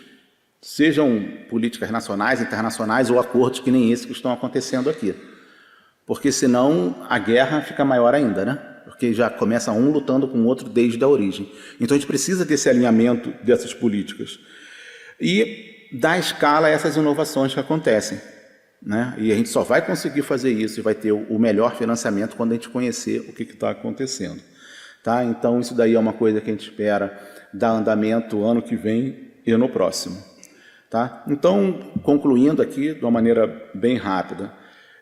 sejam políticas nacionais, internacionais ou acordos que nem esse que estão acontecendo aqui. Porque senão a guerra fica maior ainda, né? Porque já começa um lutando com o outro desde a origem. Então a gente precisa desse alinhamento dessas políticas e dar escala a essas inovações que acontecem, né? E a gente só vai conseguir fazer isso e vai ter o melhor financiamento quando a gente conhecer o que está acontecendo. Tá? Então isso daí é uma coisa que a gente espera dar andamento ano que vem e no próximo. Tá? Então, concluindo aqui de uma maneira bem rápida,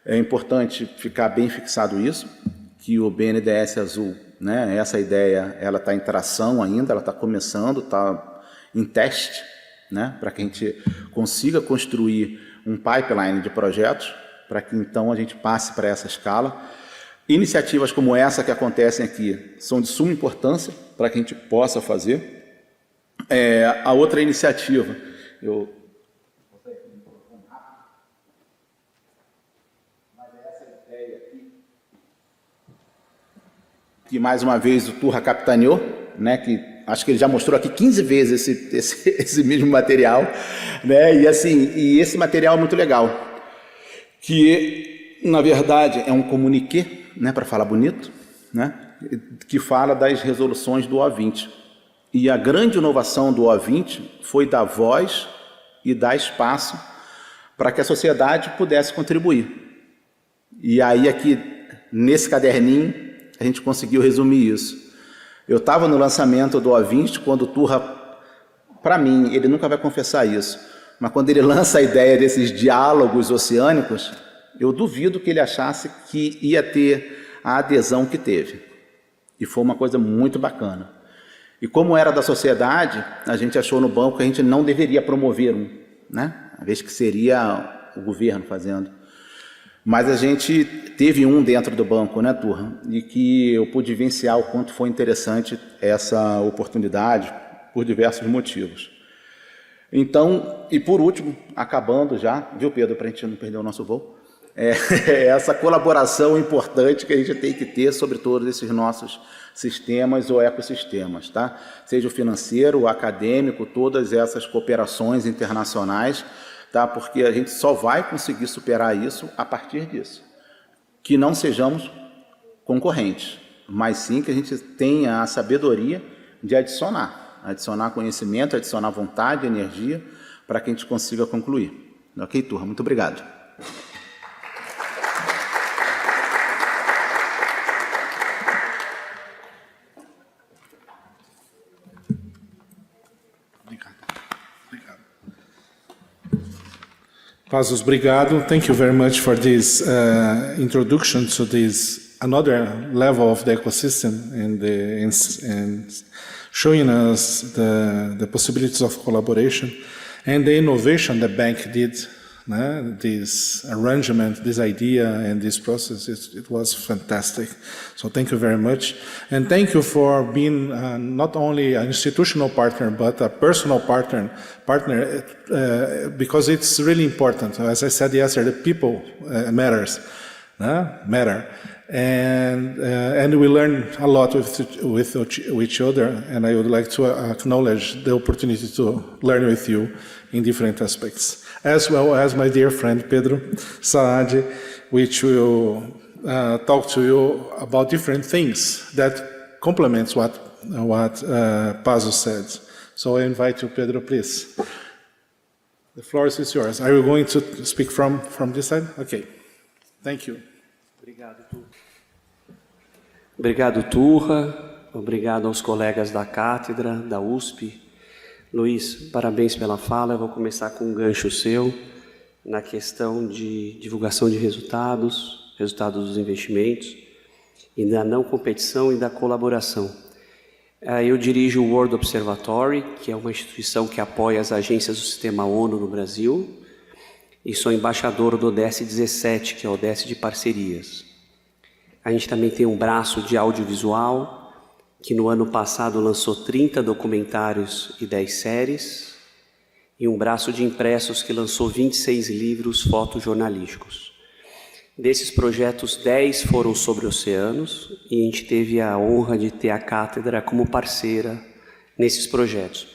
é importante ficar bem fixado isso, que o BNDES Azul, né, essa ideia, ela está em tração ainda, ela está começando, está em teste, né, para que a gente consiga construir um pipeline de projetos, para que então a gente passe para essa escala. Iniciativas como essa que acontecem aqui são de suma importância para que a gente possa fazer. A outra iniciativa, que mais uma vez o Turra capitaneou, né, que acho que ele já mostrou aqui 15 vezes esse mesmo material, né, e esse material é muito legal, que na verdade é um comuniquê, né, para falar bonito, né, que fala das resoluções do OA20. E a grande inovação do OA20 foi dar voz e dar espaço para que a sociedade pudesse contribuir. E aí aqui, nesse caderninho, a gente conseguiu resumir isso. Eu estava no lançamento do OA20, quando o Turra, para mim, ele nunca vai confessar isso, mas quando ele lança a ideia desses diálogos oceânicos, eu duvido que ele achasse que ia ter a adesão que teve. E foi uma coisa muito bacana. E como era da sociedade, a gente achou no banco que a gente não deveria promover um, né? A vez que seria o governo fazendo. Mas a gente teve um dentro do banco, né, Turra? E que eu pude vivenciar o quanto foi interessante essa oportunidade por diversos motivos. Então, e por último, acabando já, viu, Pedro, para a gente não perder o nosso voo, essa colaboração importante que a gente tem que ter sobre todos esses nossos sistemas ou ecossistemas, tá? Seja o financeiro, o acadêmico, todas essas cooperações internacionais, tá? Porque a gente só vai conseguir superar isso a partir disso. Que não sejamos concorrentes, mas sim que a gente tenha a sabedoria de adicionar conhecimento, adicionar vontade, energia, para que a gente consiga concluir. Ok, Turra? Muito obrigado. Pazos, obrigado. Thank you very much for this introduction to this another level of the ecosystem and showing us the possibilities of collaboration and the innovation the bank did. This arrangement, this idea, and this process, it was fantastic. So thank you very much. And thank you for being not only an institutional partner, but a personal partner, because it's really important. As I said yesterday, people matter. And we learn a lot with each other, and I would like to acknowledge the opportunity to learn with you in different aspects, as well as my dear friend Pedro Saad, which will talk to you about different things that complements what Pazos said. So I invite you, Pedro, please. The floor is yours. Are you going to speak from this side? Okay. Thank you. Obrigado, Turra. Obrigado aos colegas da Cátedra, da USP. Luiz, parabéns pela fala. Eu vou começar com um gancho seu na questão de divulgação de resultados dos investimentos. e da não competição e da colaboração. Eu dirijo o World Observatory, que é uma instituição que apoia as agências do Sistema ONU no Brasil, e sou embaixador do ODS 17, que é o ODS de parcerias. A gente também tem um braço de audiovisual, que no ano passado lançou 30 documentários e 10 séries, e um braço de impressos que lançou 26 livros fotojornalísticos. Desses projetos, 10 foram sobre oceanos, e a gente teve a honra de ter a Cátedra como parceira nesses projetos.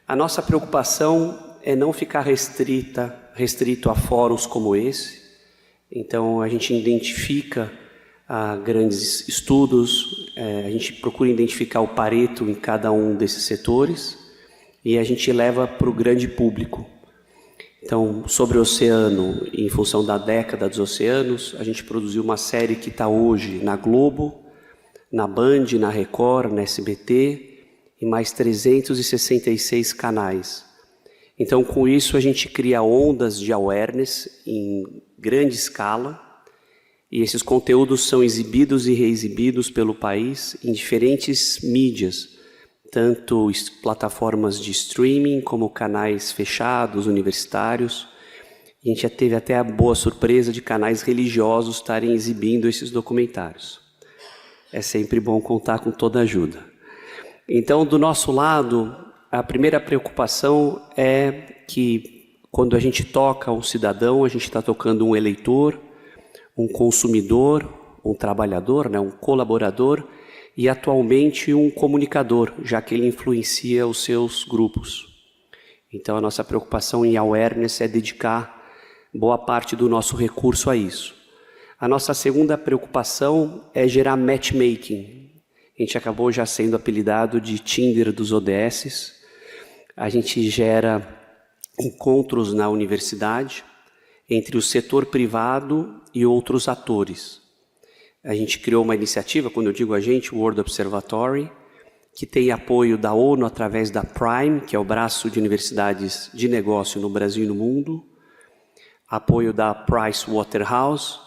A nossa preocupação é não ficar restrito a fóruns como esse. Então, a gente identifica grandes estudos, a gente procura identificar o Pareto em cada um desses setores e a gente leva para o grande público. Então, sobre o oceano, em função da década dos oceanos, a gente produziu uma série que está hoje na Globo, na Band, na Record, na SBT e mais 366 canais. Então, com isso, a gente cria ondas de awareness em grande escala e esses conteúdos são exibidos e reexibidos pelo país em diferentes mídias, tanto plataformas de streaming como canais fechados, universitários. A gente já teve até a boa surpresa de canais religiosos estarem exibindo esses documentários. É sempre bom contar com toda a ajuda. Então, do nosso lado, a primeira preocupação é que quando a gente toca um cidadão, a gente está tocando um eleitor, um consumidor, um trabalhador, né, um colaborador e atualmente um comunicador, já que ele influencia os seus grupos. Então a nossa preocupação em awareness é dedicar boa parte do nosso recurso a isso. A nossa segunda preocupação é gerar matchmaking. A gente acabou já sendo apelidado de Tinder dos ODSs. A gente gera encontros na universidade entre o setor privado e outros atores. A gente criou uma iniciativa, quando eu digo a gente, o World Observatory, que tem apoio da ONU através da PRIME, que é o braço de universidades de negócio no Brasil e no mundo, apoio da Pricewaterhouse,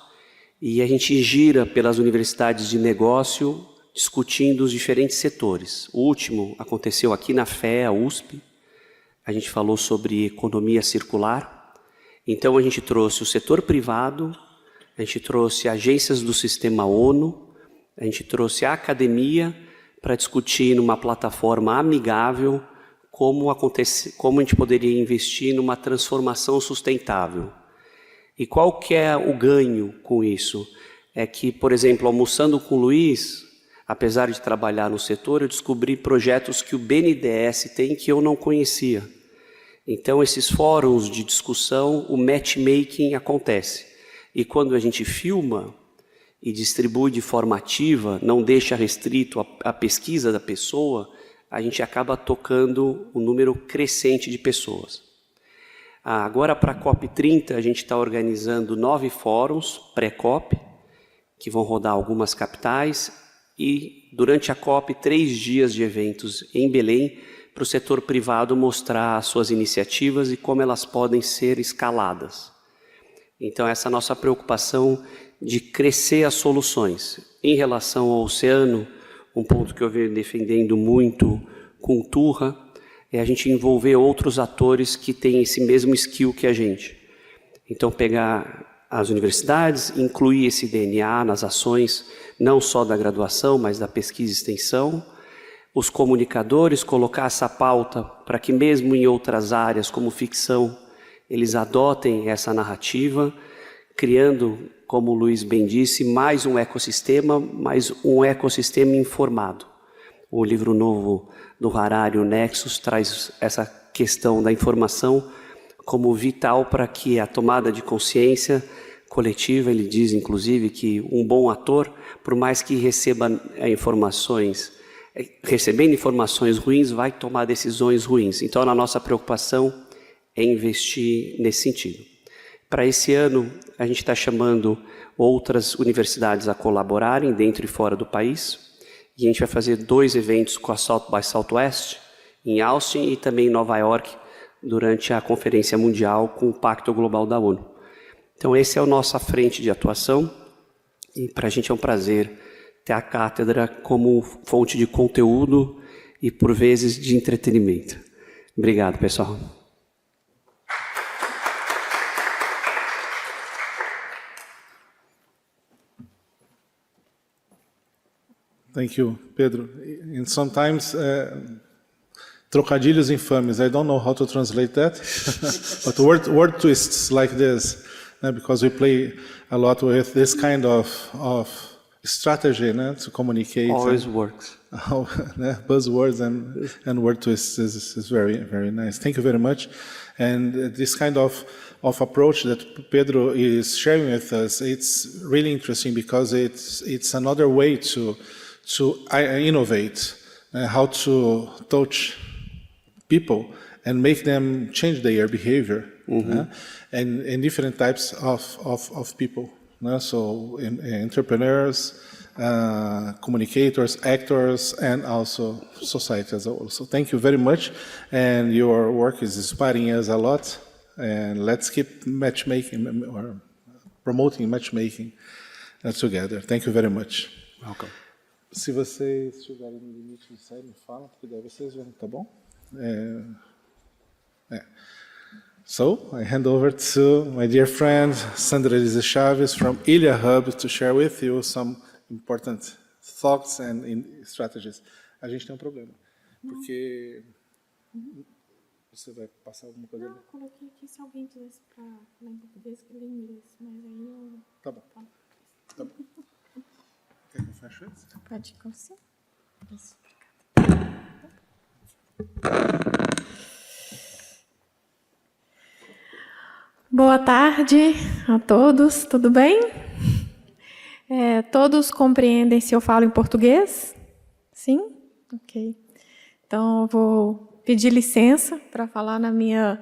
e a gente gira pelas universidades de negócio discutindo os diferentes setores. O último aconteceu aqui na IEA-USP, a gente falou sobre economia circular. Então a gente trouxe o setor privado, a gente trouxe agências do sistema ONU, a gente trouxe a academia para discutir numa plataforma amigável como a gente poderia investir numa transformação sustentável. E qual que é o ganho com isso? É que, por exemplo, almoçando com o Luiz, apesar de trabalhar no setor, eu descobri projetos que o BNDES tem que eu não conhecia. Então, esses fóruns de discussão, o matchmaking acontece. E quando a gente filma e distribui de forma ativa, não deixa restrito a pesquisa da pessoa, a gente acaba tocando um número crescente de pessoas. Agora, para a COP30, a gente está organizando 9 fóruns pré-COP, que vão rodar algumas capitais, e durante a COP, 3 dias de eventos em Belém, para o setor privado mostrar as suas iniciativas e como elas podem ser escaladas. Então, essa é a nossa preocupação de crescer as soluções. Em relação ao oceano, um ponto que eu venho defendendo muito com Turra é a gente envolver outros atores que têm esse mesmo skill que a gente. Então, pegar as universidades, incluir esse DNA nas ações, não só da graduação, mas da pesquisa e extensão, os comunicadores, colocar essa pauta para que mesmo em outras áreas, como ficção, eles adotem essa narrativa, criando, como o Luiz bem disse, mais um ecossistema, mas um ecossistema informado. O livro novo do Harari, o Nexus, traz essa questão da informação como vital para que a tomada de consciência coletiva, ele diz inclusive que um bom ator, por mais que recebendo informações ruins, vai tomar decisões ruins. Então, a nossa preocupação é investir nesse sentido. Para esse ano, a gente está chamando outras universidades a colaborarem dentro e fora do país, e a gente vai fazer 2 eventos com a South by Southwest, em Austin e também em Nova York, durante a Conferência Mundial com o Pacto Global da ONU. Então, essa é a nossa frente de atuação, e para a gente é um prazer ter a cátedra como fonte de conteúdo e, por vezes, de entretenimento. Obrigado, pessoal. Thank you, Pedro. And sometimes trocadilhos infames, I don't know how to translate that, but word twists like this, because we play a lot with this kind of strategy to communicate. Always works. Buzzwords and word twists is very, very nice. Thank you very much. And this kind of approach that Pedro is sharing with us, it's really interesting because it's another way to innovate, how to touch people and make them change their behavior, and different types of people. So entrepreneurs, communicators, actors, and also society as a whole. So thank you very much, and your work is inspiring us a lot, and let's keep matchmaking or promoting matchmaking together. Thank you very much. Welcome. Se vocês estiverem no limite de sair, me falam, porque daí vocês vão, tá bom? So, I hand over to my dear friend, Sandra Elisa Chaves from IEA Hub to share with you some important thoughts and strategies. A gente tem um problema, porque... Você vai passar alguma coisa ali? Não, eu coloquei aqui se alguém tivesse para falar em português, que lê em inglês, mas aí eu... Tá bom. Tá bom. Quer que eu feche antes? Pode conseguir. Isso. Boa tarde a todos, tudo bem? Todos compreendem se eu falo em português? Sim? Ok. Então, eu vou pedir licença para falar na minha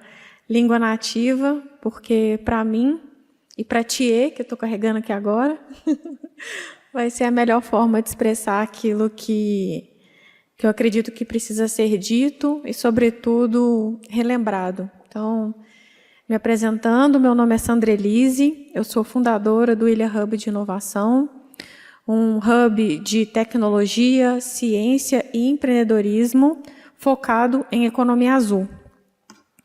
língua nativa, porque para mim e para a Thier, que eu estou carregando aqui agora, vai ser a melhor forma de expressar aquilo que eu acredito que precisa ser dito e, sobretudo, relembrado. Então, me apresentando, meu nome é Sandra Elise, eu sou fundadora do IEA Hub de Inovação, um hub de tecnologia, ciência e empreendedorismo focado em economia azul.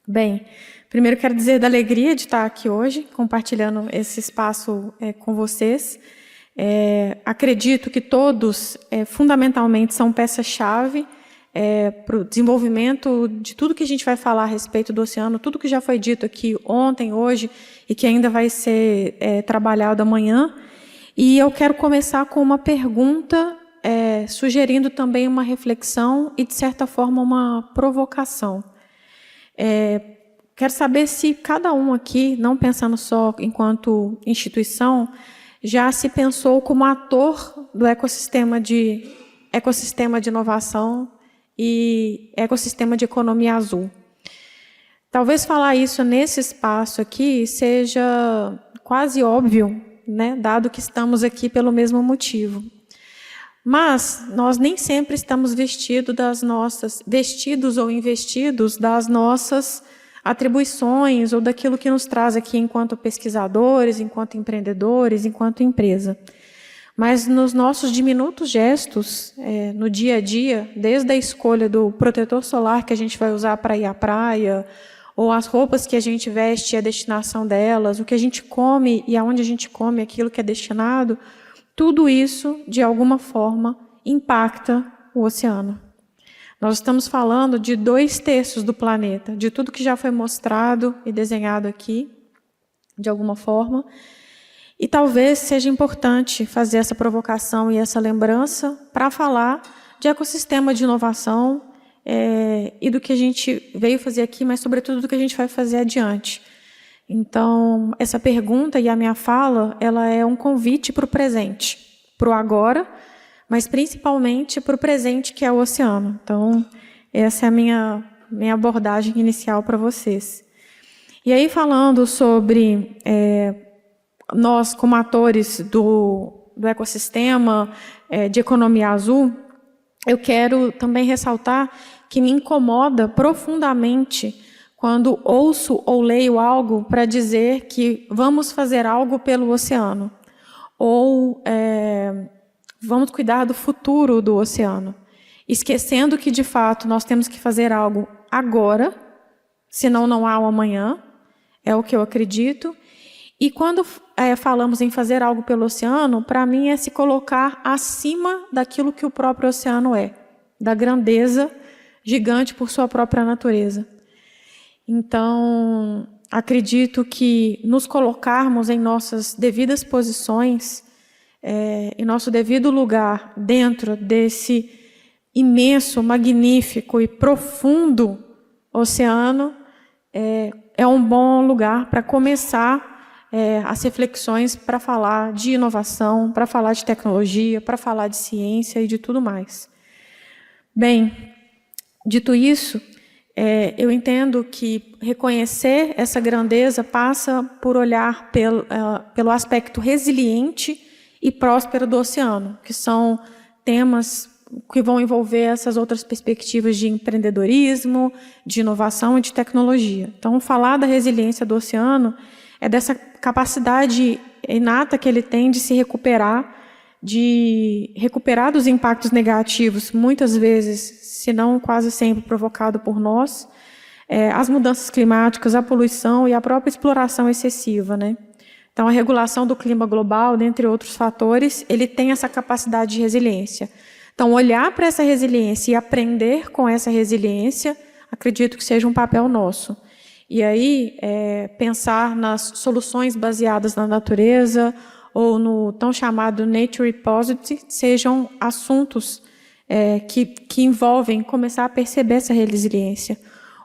Bem, primeiro quero dizer da alegria de estar aqui hoje, compartilhando esse espaço com vocês. Acredito que todos, fundamentalmente, são peças-chave para o desenvolvimento de tudo que a gente vai falar a respeito do oceano, tudo que já foi dito aqui ontem, hoje, e que ainda vai ser trabalhado amanhã. E eu quero começar com uma pergunta, sugerindo também uma reflexão e, de certa forma, uma provocação. Quero saber se cada um aqui, não pensando só enquanto instituição, já se pensou como ator do ecossistema de inovação e ecossistema de economia azul. Talvez falar isso nesse espaço aqui seja quase óbvio, né, dado que estamos aqui pelo mesmo motivo. Mas nós nem sempre estamos vestidos ou investidos das nossas atribuições ou daquilo que nos traz aqui enquanto pesquisadores, enquanto empreendedores, enquanto empresa. Mas nos nossos diminutos gestos, no dia a dia, desde a escolha do protetor solar que a gente vai usar para ir à praia, ou as roupas que a gente veste e a destinação delas, o que a gente come e aonde a gente come aquilo que é destinado, tudo isso, de alguma forma, impacta o oceano. Nós estamos falando de 2/3 do planeta, de tudo que já foi mostrado e desenhado aqui, de alguma forma. E talvez seja importante fazer essa provocação e essa lembrança para falar de ecossistema de inovação e do que a gente veio fazer aqui, mas, sobretudo, do que a gente vai fazer adiante. Então, essa pergunta e a minha fala, ela é um convite para o presente, para o agora, mas principalmente para o presente, que é o oceano. Então, essa é a minha abordagem inicial para vocês. E aí, falando sobre nós, como atores do ecossistema de economia azul, eu quero também ressaltar que me incomoda profundamente quando ouço ou leio algo para dizer que vamos fazer algo pelo oceano, ou vamos cuidar do futuro do oceano, esquecendo que, de fato, nós temos que fazer algo agora, senão não há o amanhã, é o que eu acredito. E quando falamos em fazer algo pelo oceano, para mim é se colocar acima daquilo que o próprio oceano é, da grandeza gigante por sua própria natureza. Então, acredito que nos colocarmos em nossas devidas posições, em nosso devido lugar, dentro desse imenso, magnífico e profundo oceano, é um bom lugar para começar as reflexões para falar de inovação, para falar de tecnologia, para falar de ciência e de tudo mais. Bem, dito isso, eu entendo que reconhecer essa grandeza passa por olhar pelo aspecto resiliente e próspero do oceano, que são temas que vão envolver essas outras perspectivas de empreendedorismo, de inovação e de tecnologia. Então, falar da resiliência do oceano é dessa capacidade inata que ele tem de se recuperar, dos impactos negativos, muitas vezes, se não quase sempre provocado por nós, as mudanças climáticas, a poluição e a própria exploração excessiva, né? Então, a regulação do clima global, dentre outros fatores, ele tem essa capacidade de resiliência. Então, olhar para essa resiliência e aprender com essa resiliência, acredito que seja um papel nosso. E aí, pensar nas soluções baseadas na natureza ou no tão chamado Nature Repository, sejam assuntos que envolvem começar a perceber essa resiliência.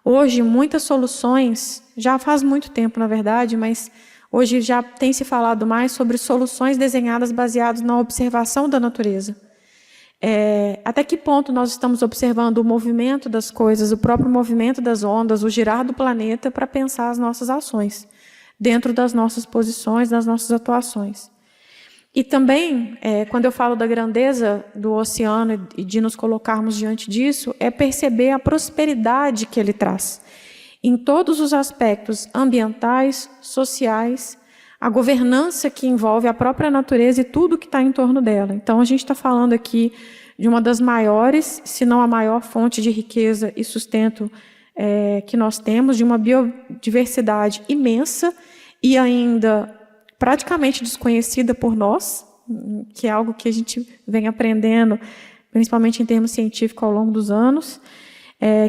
Hoje, muitas soluções, já faz muito tempo, na verdade, mas hoje já tem se falado mais sobre soluções desenhadas baseadas na observação da natureza. Até que ponto nós estamos observando o movimento das coisas, o próprio movimento das ondas, o girar do planeta para pensar as nossas ações, dentro das nossas posições, das nossas atuações. E também, quando eu falo da grandeza do oceano e de nos colocarmos diante disso, é perceber a prosperidade que ele traz, em todos os aspectos ambientais, sociais, a governança que envolve a própria natureza e tudo que está em torno dela. Então, a gente está falando aqui de uma das maiores, se não a maior fonte de riqueza e sustento que nós temos, de uma biodiversidade imensa e ainda praticamente desconhecida por nós, que é algo que a gente vem aprendendo, principalmente em termos científicos, ao longo dos anos,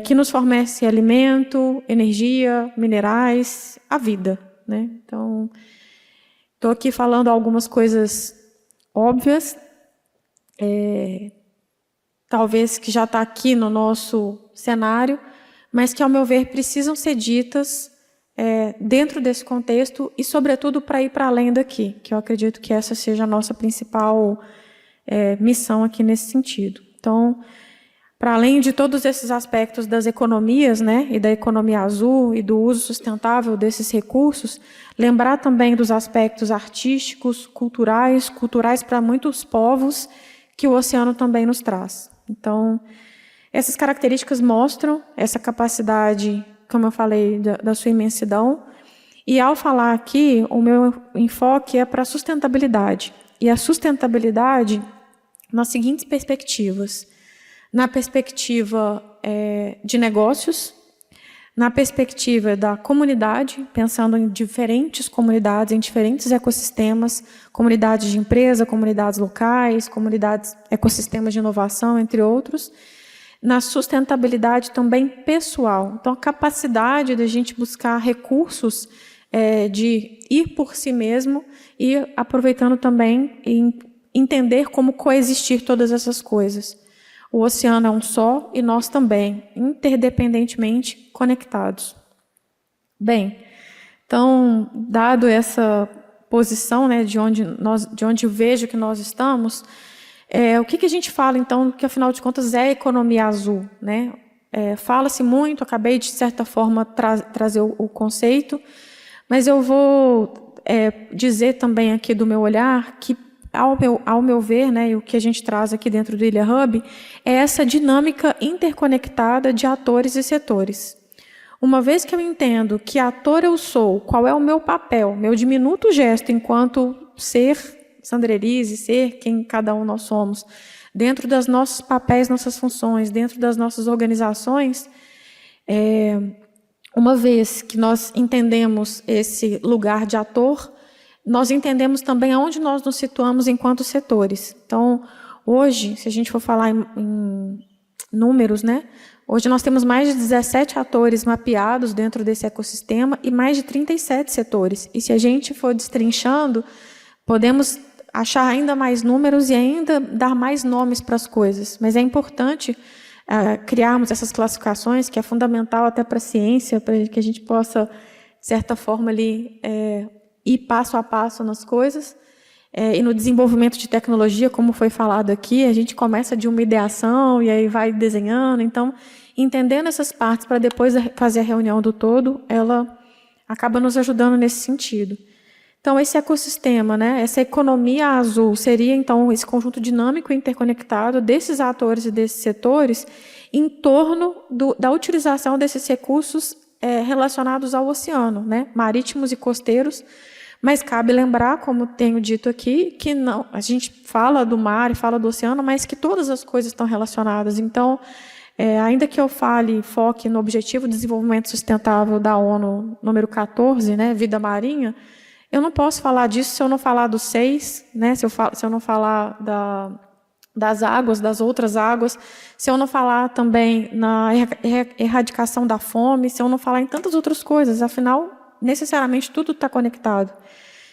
que nos fornece alimento, energia, minerais, a vida, né? Então, estou aqui falando algumas coisas óbvias, talvez que já está aqui no nosso cenário, mas que, ao meu ver, precisam ser ditas dentro desse contexto e, sobretudo, para ir para além daqui, que eu acredito que essa seja a nossa principal missão aqui nesse sentido. Então, para além de todos esses aspectos das economias, né, e da economia azul e do uso sustentável desses recursos, lembrar também dos aspectos artísticos, culturais para muitos povos que o oceano também nos traz. Então, essas características mostram essa capacidade, como eu falei, da sua imensidão. E ao falar aqui, o meu enfoque é para a sustentabilidade. E a sustentabilidade nas seguintes perspectivas. Na perspectiva de negócios, na perspectiva da comunidade, pensando em diferentes comunidades, em diferentes ecossistemas, comunidades de empresa, comunidades locais, comunidades, ecossistemas de inovação, entre outros. Na sustentabilidade também pessoal. Então, a capacidade de a gente buscar recursos de ir por si mesmo e aproveitando também e entender como coexistir todas essas coisas. O oceano é um só e nós também, interdependentemente conectados. Bem, então, dado essa posição, né, de onde eu vejo que nós estamos, o que a gente fala, então, que afinal de contas é a economia azul, né? Fala-se muito, acabei de certa forma trazer o conceito, mas eu vou dizer também aqui do meu olhar que, ao meu ver, né, e o que a gente traz aqui dentro do Ilha Hub, é essa dinâmica interconectada de atores e setores. Uma vez que eu entendo que ator eu sou, qual é o meu papel, meu diminuto gesto enquanto ser Sandrerize, ser quem cada um nós somos, dentro dos nossos papéis, nossas funções, dentro das nossas organizações, uma vez que nós entendemos esse lugar de ator, nós entendemos também aonde nós nos situamos enquanto setores. Então, hoje, se a gente for falar em números, né? Hoje nós temos mais de 17 atores mapeados dentro desse ecossistema e mais de 37 setores. E se a gente for destrinchando, podemos achar ainda mais números e ainda dar mais nomes para as coisas. Mas é importante criarmos essas classificações, que é fundamental até para a ciência, para que a gente possa, de certa forma, ali, ir passo a passo nas coisas. E no desenvolvimento de tecnologia, como foi falado aqui, a gente começa de uma ideação e aí vai desenhando. Então, entendendo essas partes para depois fazer a reunião do todo, ela acaba nos ajudando nesse sentido. Então, esse ecossistema, né, essa economia azul, seria, então, esse conjunto dinâmico e interconectado desses atores e desses setores em torno da utilização desses recursos relacionados ao oceano, né, marítimos e costeiros. Mas cabe lembrar, como tenho dito aqui, que não, a gente fala do mar e fala do oceano, mas que todas as coisas estão relacionadas. Então, ainda que eu foque no Objetivo de Desenvolvimento Sustentável da ONU, número 14, né, vida marinha, eu não posso falar disso se eu não falar do 6, né, se eu não falar das águas, das outras águas, se eu não falar também na erradicação da fome, se eu não falar em tantas outras coisas, afinal, necessariamente tudo está conectado.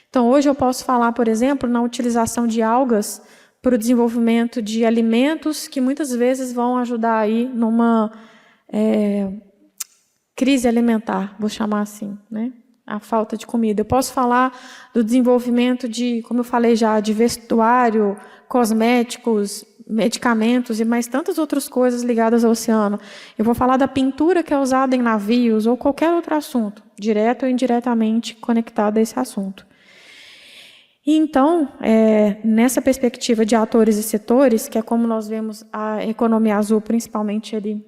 Então, hoje eu posso falar, por exemplo, na utilização de algas para o desenvolvimento de alimentos que muitas vezes vão ajudar aí numa crise alimentar, vou chamar assim, né? A falta de comida. Eu posso falar do desenvolvimento de, como eu falei já, de vestuário, cosméticos, medicamentos e mais tantas outras coisas ligadas ao oceano. Eu vou falar da pintura que é usada em navios ou qualquer outro assunto, direto ou indiretamente conectado a esse assunto. E então, nessa perspectiva de atores e setores, que é como nós vemos a economia azul, principalmente ali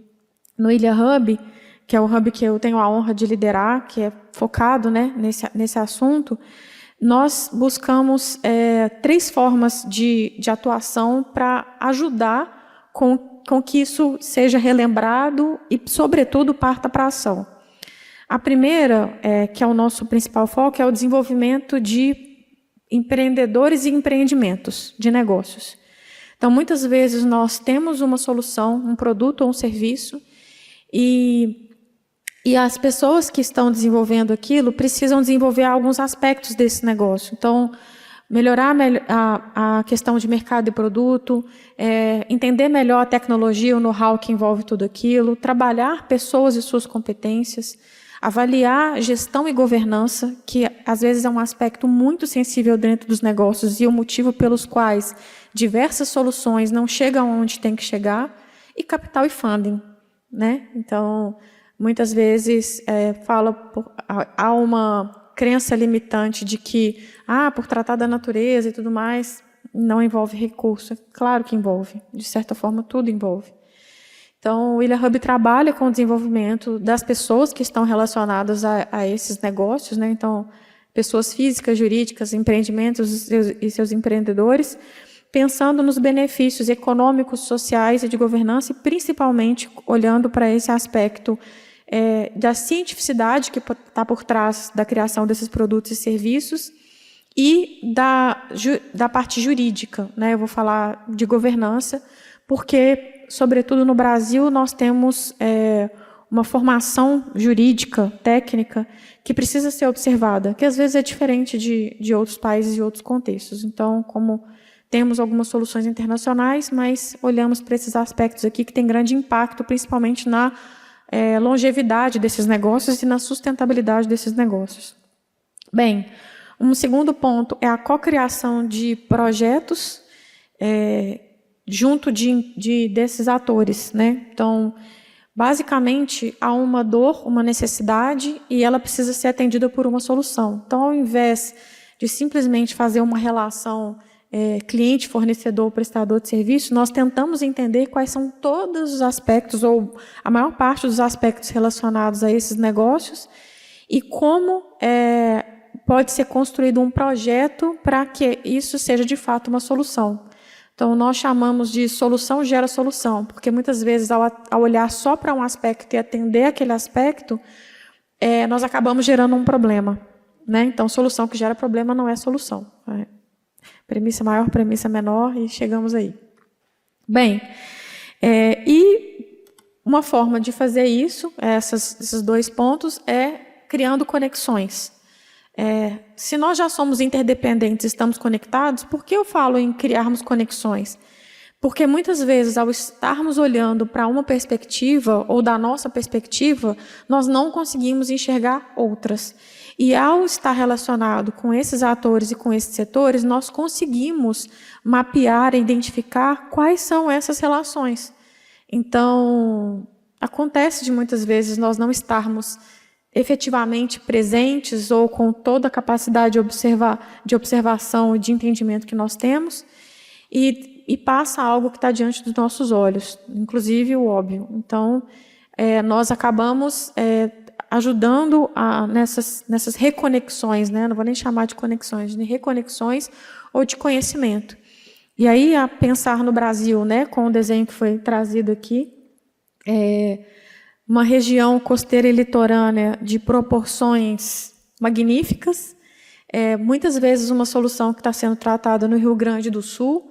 no Ilha Hub, que é o hub que eu tenho a honra de liderar, que é focado, né, nesse assunto, nós buscamos 3 formas de atuação para ajudar com que isso seja relembrado e, sobretudo, parta para a ação. A primeira, que é o nosso principal foco, é o desenvolvimento de empreendedores e empreendimentos de negócios. Então, muitas vezes, nós temos uma solução, um produto ou um serviço, e as pessoas que estão desenvolvendo aquilo precisam desenvolver alguns aspectos desse negócio. Então, melhorar a questão de mercado e produto, entender melhor a tecnologia, o know-how que envolve tudo aquilo, trabalhar pessoas e suas competências, avaliar gestão e governança, que às vezes é um aspecto muito sensível dentro dos negócios e o motivo pelos quais diversas soluções não chegam onde tem que chegar, e capital e funding, né? Então, muitas vezes há uma crença limitante de que, por tratar da natureza e tudo mais, não envolve recurso. Claro que envolve, de certa forma tudo envolve. Então, o Ilha Hub trabalha com o desenvolvimento das pessoas que estão relacionadas a esses negócios, né? Então, pessoas físicas, jurídicas, empreendimentos e seus empreendedores, pensando nos benefícios econômicos, sociais e de governança, e principalmente olhando para esse aspecto da cientificidade que está por trás da criação desses produtos e serviços e da parte jurídica, né? Eu vou falar de governança, porque, sobretudo no Brasil, nós temos uma formação jurídica, técnica, que precisa ser observada, que às vezes é diferente de outros países e outros contextos. Então, como temos algumas soluções internacionais, mas olhamos para esses aspectos aqui que têm grande impacto, principalmente na longevidade desses negócios e na sustentabilidade desses negócios. Bem, um segundo ponto é a cocriação de projetos junto desses atores, né? Então, basicamente, há uma dor, uma necessidade, e ela precisa ser atendida por uma solução. Então, ao invés de simplesmente fazer uma relação cliente, fornecedor, prestador de serviço, nós tentamos entender quais são todos os aspectos, ou a maior parte dos aspectos relacionados a esses negócios, e como pode ser construído um projeto para que isso seja de fato uma solução. Então, nós chamamos de solução gera solução, porque muitas vezes, ao olhar só para um aspecto e atender aquele aspecto, nós acabamos gerando um problema, né? Então, solução que gera problema não é solução. Premissa maior, premissa menor, e chegamos aí. Bem, e uma forma de fazer isso, esses 2 pontos, é criando conexões. Se nós já somos interdependentes e estamos conectados, por que eu falo em criarmos conexões? Porque muitas vezes, ao estarmos olhando para uma perspectiva, ou da nossa perspectiva, nós não conseguimos enxergar outras. E ao estar relacionado com esses atores e com esses setores, nós conseguimos mapear e identificar quais são essas relações. Então, acontece de muitas vezes nós não estarmos efetivamente presentes ou com toda a capacidade de observação e de entendimento que nós temos, e passa algo que está diante dos nossos olhos, inclusive o óbvio. Então, nós acabamos ajudando nessas reconexões, né? Não vou nem chamar de conexões, de reconexões ou de conhecimento. E aí, a pensar no Brasil, né, com o desenho que foi trazido aqui, uma região costeira e litorânea de proporções magníficas, muitas vezes uma solução que está sendo tratada no Rio Grande do Sul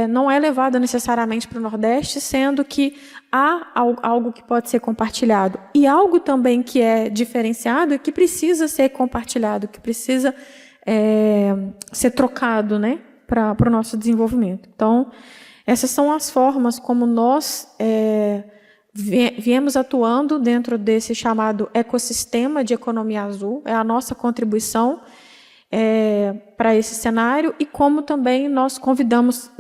não é levada necessariamente para o Nordeste, sendo que há algo que pode ser compartilhado. E algo também que é diferenciado e que precisa ser compartilhado, que precisa ser trocado, né, para o nosso desenvolvimento. Então, essas são as formas como nós viemos atuando dentro desse chamado ecossistema de economia azul, é a nossa contribuição para esse cenário, e como também nós convidamos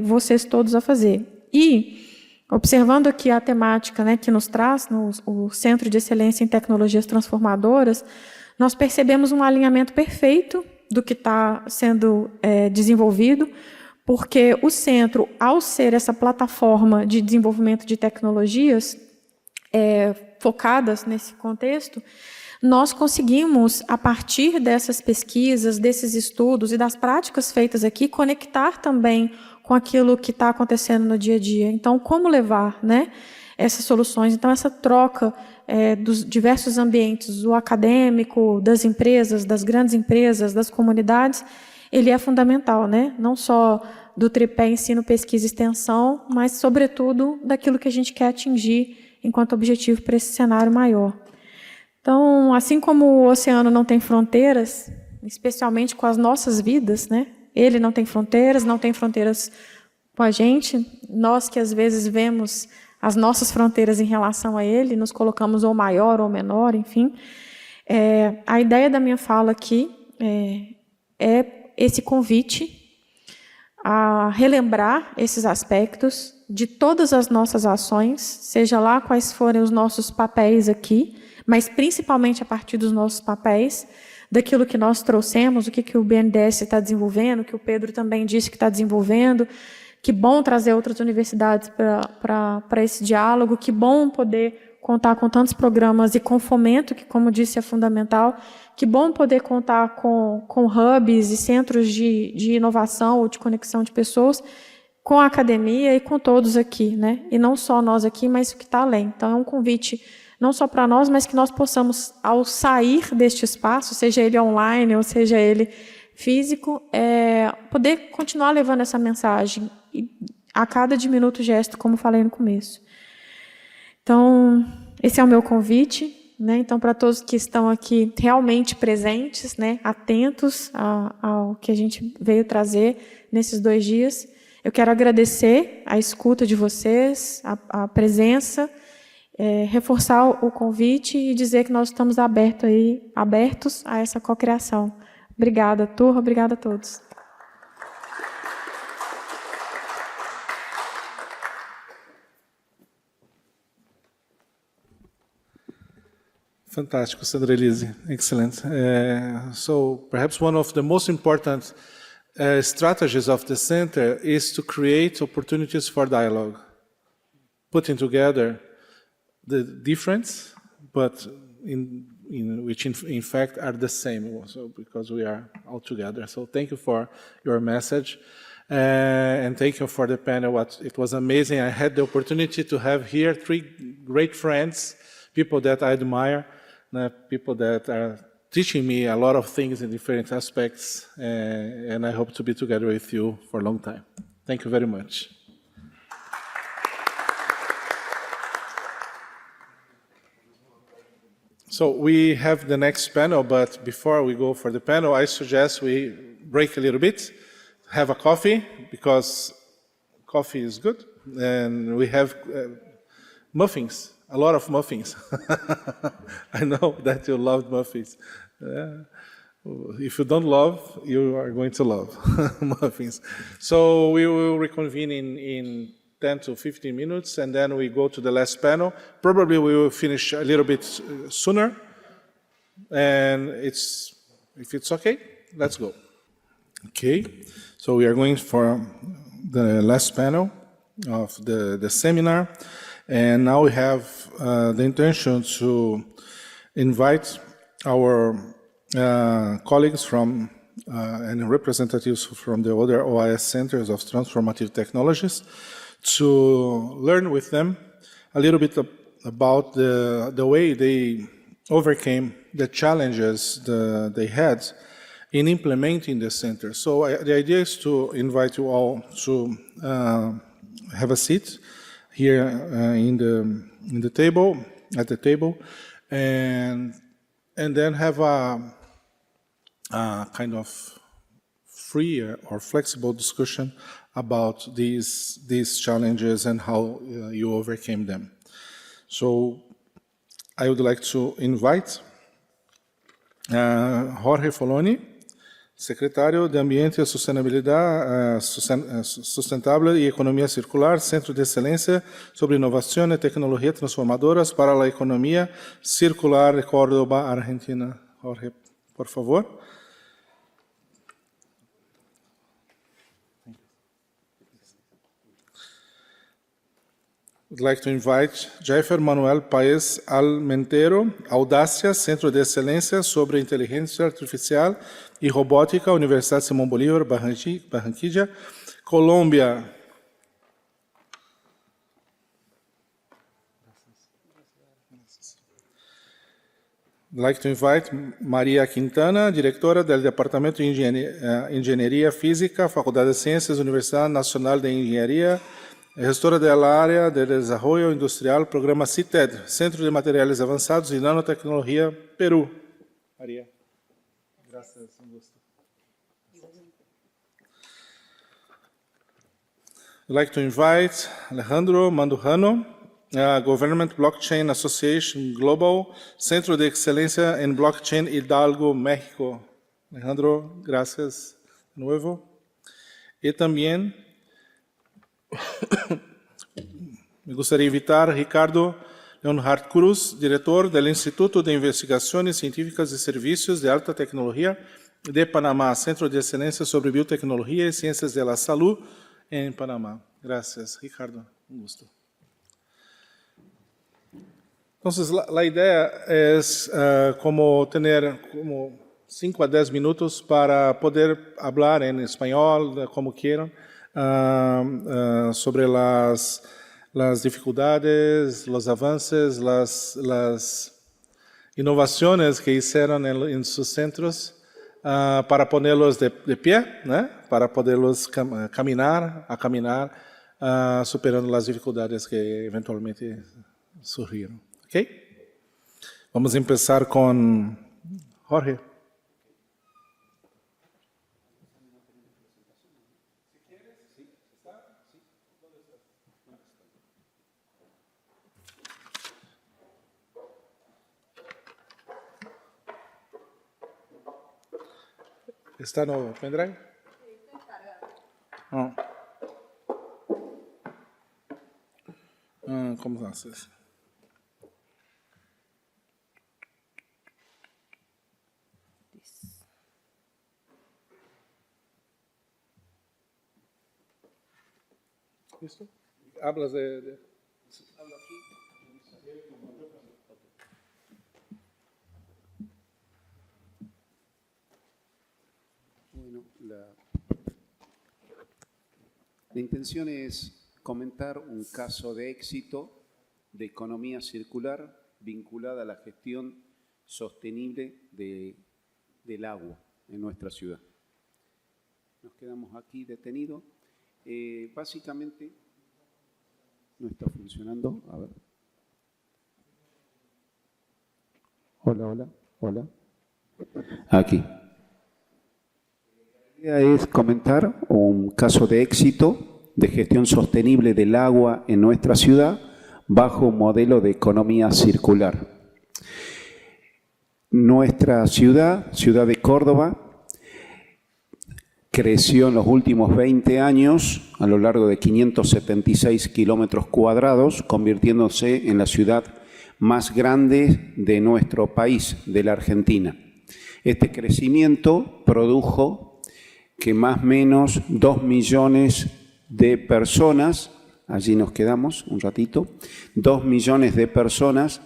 vocês todos a fazer. E, observando aqui a temática, né, que nos traz, o Centro de Excelência em Tecnologias Transformadoras, nós percebemos um alinhamento perfeito do que está sendo desenvolvido, porque o centro, ao ser essa plataforma de desenvolvimento de tecnologias focadas nesse contexto, nós conseguimos, a partir dessas pesquisas, desses estudos e das práticas feitas aqui, conectar também com aquilo que está acontecendo no dia a dia. Então, como levar, né, essas soluções? Então, essa troca dos diversos ambientes, o acadêmico, das empresas, das grandes empresas, das comunidades, ele é fundamental, né? Não só do tripé ensino, pesquisa e extensão, mas, sobretudo, daquilo que a gente quer atingir enquanto objetivo para esse cenário maior. Então, assim como o oceano não tem fronteiras, especialmente com as nossas vidas, né? Ele não tem fronteiras com a gente, nós que às vezes vemos as nossas fronteiras em relação a ele, nos colocamos ou maior ou menor, enfim. A ideia da minha fala aqui é esse convite a relembrar esses aspectos de todas as nossas ações, seja lá quais forem os nossos papéis aqui, mas principalmente a partir dos nossos papéis, daquilo que nós trouxemos, o que o BNDES está desenvolvendo, o que o Pedro também disse que está desenvolvendo. Que bom trazer outras universidades para esse diálogo, que bom poder contar com tantos programas e com fomento, que, como disse, é fundamental. Que bom poder contar com hubs e centros de inovação ou de conexão de pessoas, com a academia e com todos aqui, né? E não só nós aqui, mas o que está além. Então, é um convite não só para nós, mas que nós possamos, ao sair deste espaço, seja ele online ou seja ele físico, poder continuar levando essa mensagem a cada diminuto gesto, como falei no começo. Então, esse é o meu convite, né? Então, para todos que estão aqui realmente presentes, né, atentos ao que a gente veio trazer nesses 2 dias, eu quero agradecer a escuta de vocês, a presença, reforçar o convite e dizer que nós estamos abertos a essa cocriação. Obrigada, turma, obrigada a todos. Fantástico, Sandra Elise. Excellent. So perhaps one of the most important strategies of the center is to create opportunities for dialogue, putting together the difference, but which in fact are the same, so because we are all together. So thank you for your message, and thank you for the panel. It was amazing. I had the opportunity to have here 3 great friends, people that I admire, people that are teaching me a lot of things in different aspects, and I hope to be together with you for a long time. Thank you very much. So we have the next panel, but before we go for the panel, I suggest we break a little bit, have a coffee, because coffee is good, and we have muffins, a lot of muffins. I know that you love muffins. If you don't love, you are going to love muffins. So we will reconvene in 10 to 15 minutes, and then we go to the last panel. Probably we will finish a little bit sooner, and if it's okay, let's go. Okay, so we are going for the last panel of the seminar, and now we have the intention to invite our colleagues from and representatives from the other OAS Centers of Transformative Technologies to learn with them a little bit about the way they overcame the challenges they had in implementing the center. So the idea is to invite you all to have a seat here at the table, and then have a kind of free or flexible discussion about these challenges and how you overcame them. So I would like to invite Jorge Foloni, Secretário de Ambiente e Sustentabilidade, Sustentável e Economia Circular, Centro de Excelência sobre Inovação e Tecnologia Transformadoras para a Economia Circular de Córdoba, Argentina. Jorge, por favor. I'd like to invite Jeffer Manuel Paes Almentero, Audácia, Centro de Excelência sobre Inteligência Artificial e Robótica, Universidade Simão Bolívar, Barranquilla, Colômbia. I'd like to invite Maria Quintana, diretora do Departamento de Engenharia Física, Faculdade de Ciências, Universidade Nacional de Engenharia, gestora da área de desenvolvimento industrial, programa CITED, Centro de Materiais Avançados e Nanotecnologia, Peru. Maria. Graças, um gosto. I'd like to invite Alejandro Mandujano, Government Blockchain Association Global, Centro de Excelência em Blockchain Hidalgo, México. Alejandro, gracias de nuevo. E também me gostaria de invitar Ricardo Leonhard Cruz, diretor do Instituto de Investigações Científicas e Serviços de Alta Tecnologia de Panamá, Centro de Excelência sobre Biotecnologia e Ciências da Saúde em Panamá. Gracias, Ricardo. Un gusto. Entonces, la idea es como tener como 5 a 10 minutos para poder hablar en español, como quieran, sobre las dificultades, los avances, las innovaciones que hicieron en sus centros para ponerlos de pie, ¿no? Para poderlos caminar, superando las dificultades que eventualmente surgieron. ¿Ok? Vamos a empezar con Jorge. ¿Está no pendrive? Oh. ¿Cómo haces? ¿Listo? Hablas de... Hablo aquí. Bueno, la intención es comentar un caso de éxito de economía circular vinculada a la gestión sostenible del agua en nuestra ciudad. Nos quedamos aquí detenidos. Básicamente, no está funcionando. A ver. Hola. Aquí. La idea es comentar un caso de éxito de gestión sostenible del agua en nuestra ciudad bajo un modelo de economía circular. Nuestra ciudad de Córdoba, creció en los últimos 20 años a lo largo de 576 kilómetros cuadrados, convirtiéndose en la ciudad más grande de nuestro país, de la Argentina. Este crecimiento produjo que más o menos 2 millones de personas, allí nos quedamos un ratito, 2 millones de personas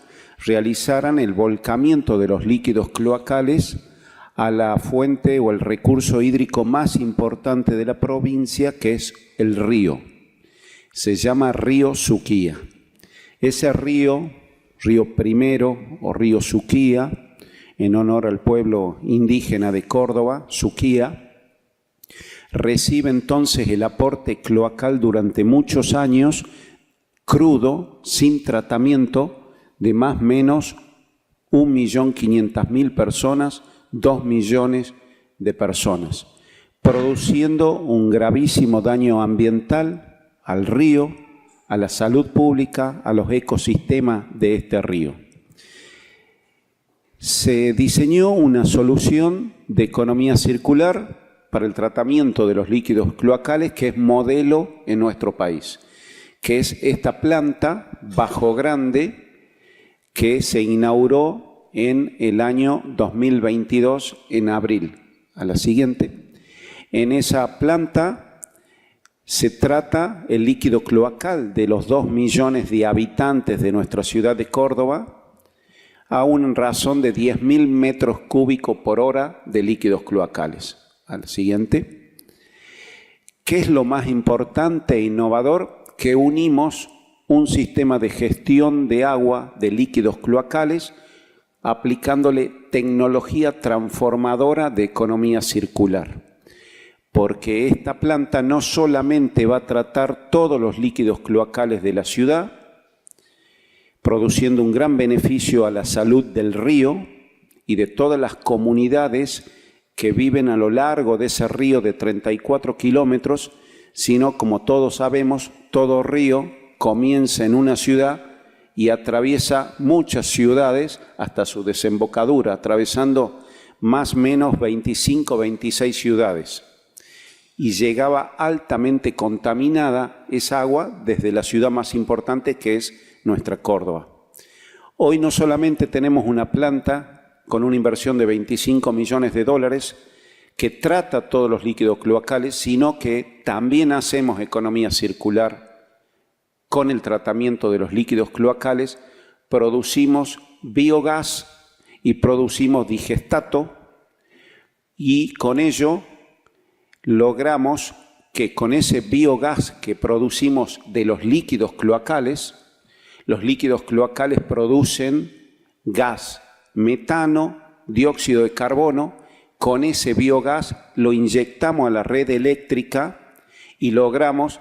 realizaran el volcamiento de los líquidos cloacales a la fuente o el recurso hídrico más importante de la provincia, que es el río. Se llama río Suquía. Ese río Primero o río Suquía, en honor al pueblo indígena de Córdoba, Suquía, recibe entonces el aporte cloacal durante muchos años, crudo, sin tratamiento, de más o menos 1.500.000 personas, 2 millones de personas, produciendo un gravísimo daño ambiental al río, a la salud pública, a los ecosistemas de este río. Se diseñó una solución de economía circular para el tratamiento de los líquidos cloacales que es modelo en nuestro país, que es esta planta Bajo Grande que se inauguró en el año 2022, en abril. A la siguiente. En esa planta se trata el líquido cloacal de los 2 millones de habitantes de nuestra ciudad de Córdoba a una razón de 10.000 metros cúbicos por hora de líquidos cloacales. A la siguiente. ¿Qué es lo más importante e innovador? Que unimos un sistema de gestión de agua de líquidos cloacales aplicándole tecnología transformadora de economía circular. Porque esta planta no solamente va a tratar todos los líquidos cloacales de la ciudad, produciendo un gran beneficio a la salud del río y de todas las comunidades que viven a lo largo de ese río de 34 kilómetros, sino, como todos sabemos, todo río comienza en una ciudad y atraviesa muchas ciudades hasta su desembocadura, atravesando más o menos 25, 26 ciudades. Y llegaba altamente contaminada esa agua desde la ciudad más importante, que es nuestra Córdoba. Hoy no solamente tenemos una planta con una inversión de 25 millones de dólares que trata todos los líquidos cloacales, sino que también hacemos economía circular con el tratamiento de los líquidos cloacales, producimos biogás y producimos digestato, y con ello logramos que con ese biogás que producimos de los líquidos cloacales producen gas, metano, dióxido de carbono. Con ese biogás lo inyectamos a la red eléctrica y logramos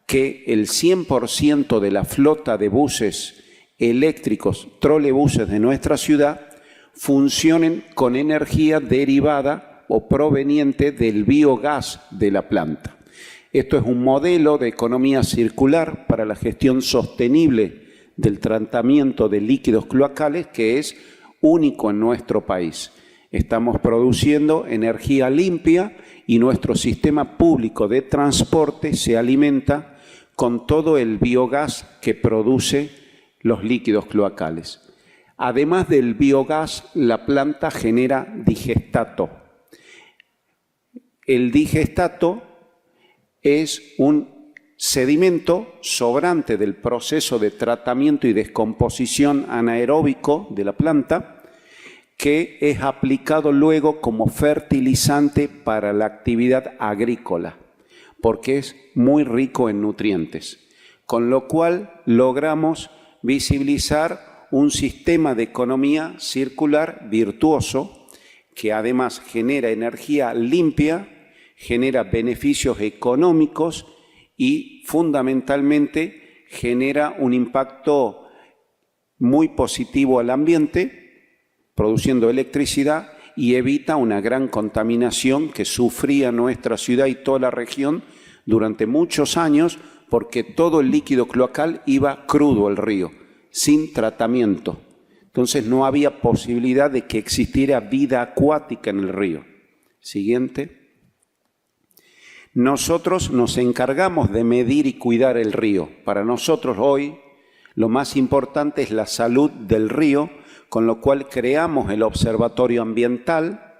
que el 100% de la flota de buses eléctricos, trolebuses de nuestra ciudad, funcionen con energía derivada o proveniente del biogás de la planta. Esto es un modelo de economía circular para la gestión sostenible del tratamiento de líquidos cloacales que es único en nuestro país. Estamos produciendo energía limpia y nuestro sistema público de transporte se alimenta con todo el biogás que produce los líquidos cloacales. Además del biogás, la planta genera digestato. El digestato es un sedimento sobrante del proceso de tratamiento y descomposición anaeróbico de la planta que es aplicado luego como fertilizante para la actividad agrícola, porque es muy rico en nutrientes, con lo cual logramos visibilizar un sistema de economía circular virtuoso que además genera energía limpia, genera beneficios económicos y fundamentalmente genera un impacto muy positivo al ambiente, produciendo electricidad y evita una gran contaminación que sufría nuestra ciudad y toda la región durante muchos años, porque todo el líquido cloacal iba crudo al río, sin tratamiento. Entonces no había posibilidad de que existiera vida acuática en el río. Siguiente. Nosotros nos encargamos de medir y cuidar el río. Para nosotros hoy lo más importante es la salud del río, con lo cual creamos el Observatorio Ambiental.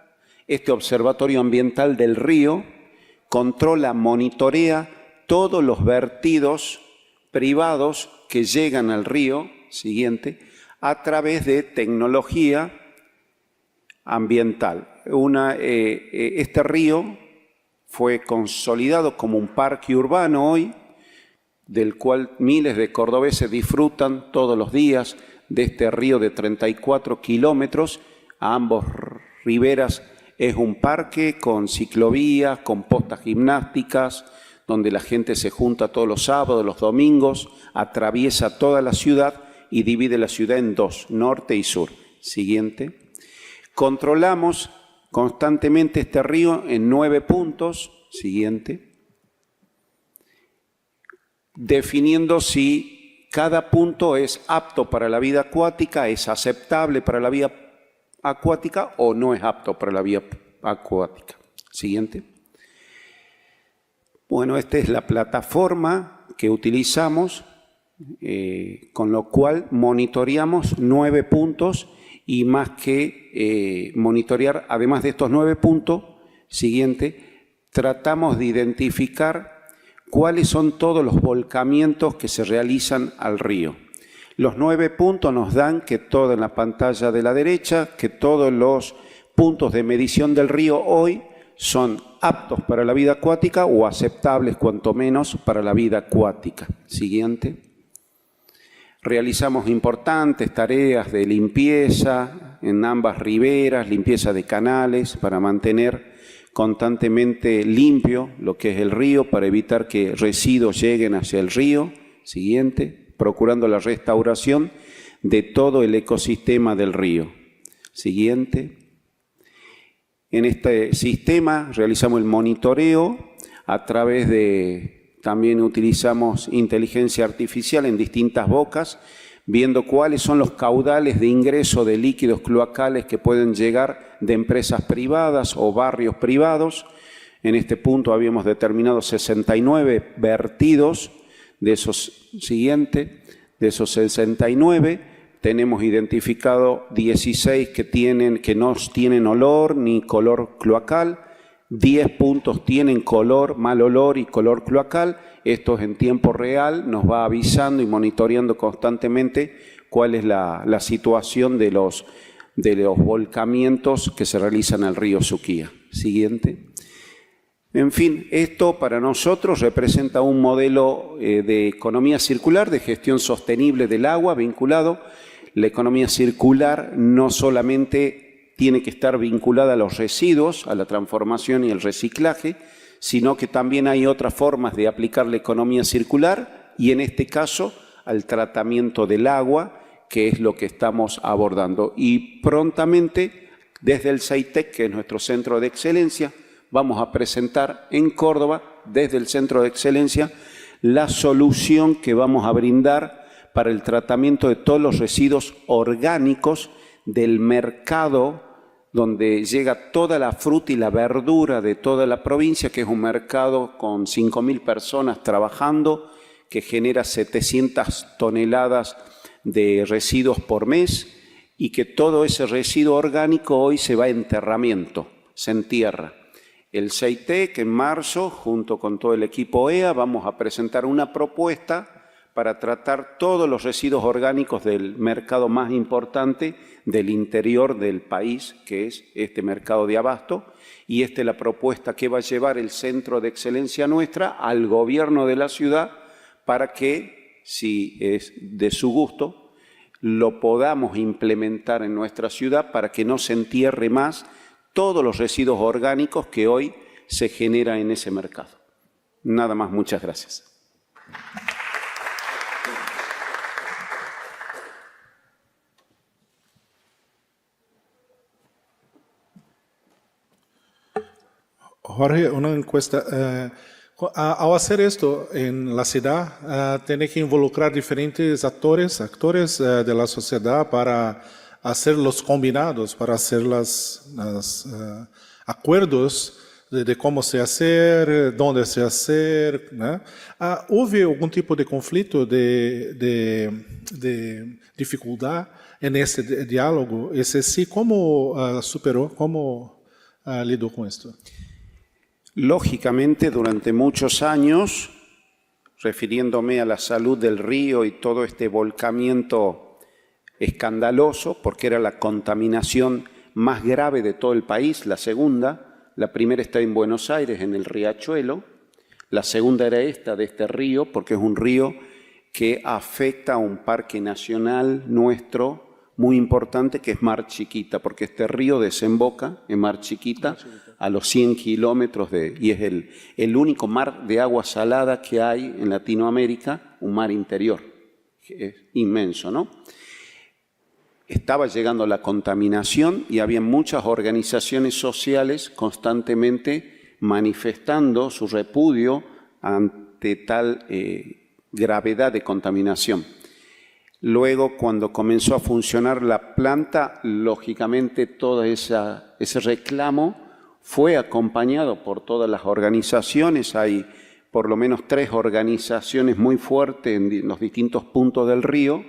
Este Observatorio Ambiental del río controla, monitorea todos los vertidos privados que llegan al río, siguiente, a través de tecnología ambiental. Este río fue consolidado como un parque urbano hoy, del cual miles de cordobeses disfrutan todos los días de este río de 34 kilómetros. A ambos riberas es un parque con ciclovías, con postas gimnásticas, donde la gente se junta todos los sábados, los domingos, atraviesa toda la ciudad y divide la ciudad en dos, norte y sur. Siguiente. Controlamos constantemente este río en 9 puntos. Siguiente. Definiendo si cada punto es apto para la vida acuática, es aceptable para la vida acuática o no es apto para la vida acuática. Siguiente. Bueno, esta es la plataforma que utilizamos, con lo cual monitoreamos 9 puntos y más que monitorear, además de estos 9 puntos, siguiente, tratamos de identificar cuáles son todos los volcamientos que se realizan al río. Los 9 puntos nos dan que todo en la pantalla de la derecha, que todos los puntos de medición del río hoy son aptos para la vida acuática o aceptables cuanto menos para la vida acuática. Siguiente. Realizamos importantes tareas de limpieza en ambas riberas, limpieza de canales para mantener constantemente limpio lo que es el río, para evitar que residuos lleguen hacia el río. Siguiente. Procurando la restauración de todo el ecosistema del río. Siguiente. En este sistema realizamos el monitoreo a través de, también utilizamos inteligencia artificial en distintas bocas, viendo cuáles son los caudales de ingreso de líquidos cloacales que pueden llegar de empresas privadas o barrios privados. En este punto habíamos determinado 69 vertidos, de esos, siguiente, de esos 69, tenemos identificado 16 que no tienen olor ni color cloacal, 10 puntos tienen color, mal olor y color cloacal. Esto es en tiempo real, nos va avisando y monitoreando constantemente cuál es la situación de los volcamientos que se realizan al río Suquía. Siguiente. En fin, esto para nosotros representa un modelo de economía circular, de gestión sostenible del agua vinculado. La economía circular no solamente tiene que estar vinculada a los residuos, a la transformación y el reciclaje, sino que también hay otras formas de aplicar la economía circular y en este caso al tratamiento del agua, que es lo que estamos abordando. Y prontamente, desde el COMCYT, que es nuestro centro de excelencia, vamos a presentar en Córdoba, desde el centro de excelencia, la solución que vamos a brindar para el tratamiento de todos los residuos orgánicos del mercado donde llega toda la fruta y la verdura de toda la provincia, que es un mercado con 5.000 personas trabajando, que genera 700 toneladas de residuos por mes y que todo ese residuo orgánico hoy se va a enterramiento, se entierra. El CIT, que en marzo, junto con todo el equipo EA, vamos a presentar una propuesta para tratar todos los residuos orgánicos del mercado más importante del interior del país, que es este mercado de abasto, y esta es la propuesta que va a llevar el Centro de Excelencia nuestra al gobierno de la ciudad para que, si es de su gusto, lo podamos implementar en nuestra ciudad para que no se entierre más todos los residuos orgánicos que hoy se generan en ese mercado. Nada más, muchas gracias. Jorge, una encuesta. Al hacer esto en la ciudad, tiene que involucrar diferentes actores de la sociedad para hacer los combinados, para hacer los acuerdos de cómo se hacer, dónde se hacer, ¿no? ¿Hubo algún tipo de conflicto, de dificultad en este diálogo? Ese sí, ¿cómo superó, cómo lidó con esto? Lógicamente, durante muchos años, refiriéndome a la salud del río y todo este volcamiento escandaloso, porque era la contaminación más grave de todo el país, la segunda, la primera está en Buenos Aires, en el Riachuelo, la segunda era esta, de este río, porque es un río que afecta a un parque nacional nuestro muy importante, que es Mar Chiquita, porque este río desemboca en Mar Chiquita, a los 100 kilómetros y es el único mar de agua salada que hay en Latinoamérica, un mar interior, que es inmenso, ¿no? Estaba llegando la contaminación y había muchas organizaciones sociales constantemente manifestando su repudio ante tal gravedad de contaminación. Luego, cuando comenzó a funcionar la planta, lógicamente todo ese reclamo fue acompañado por todas las organizaciones. Hay por lo menos 3 organizaciones muy fuertes en los distintos puntos del río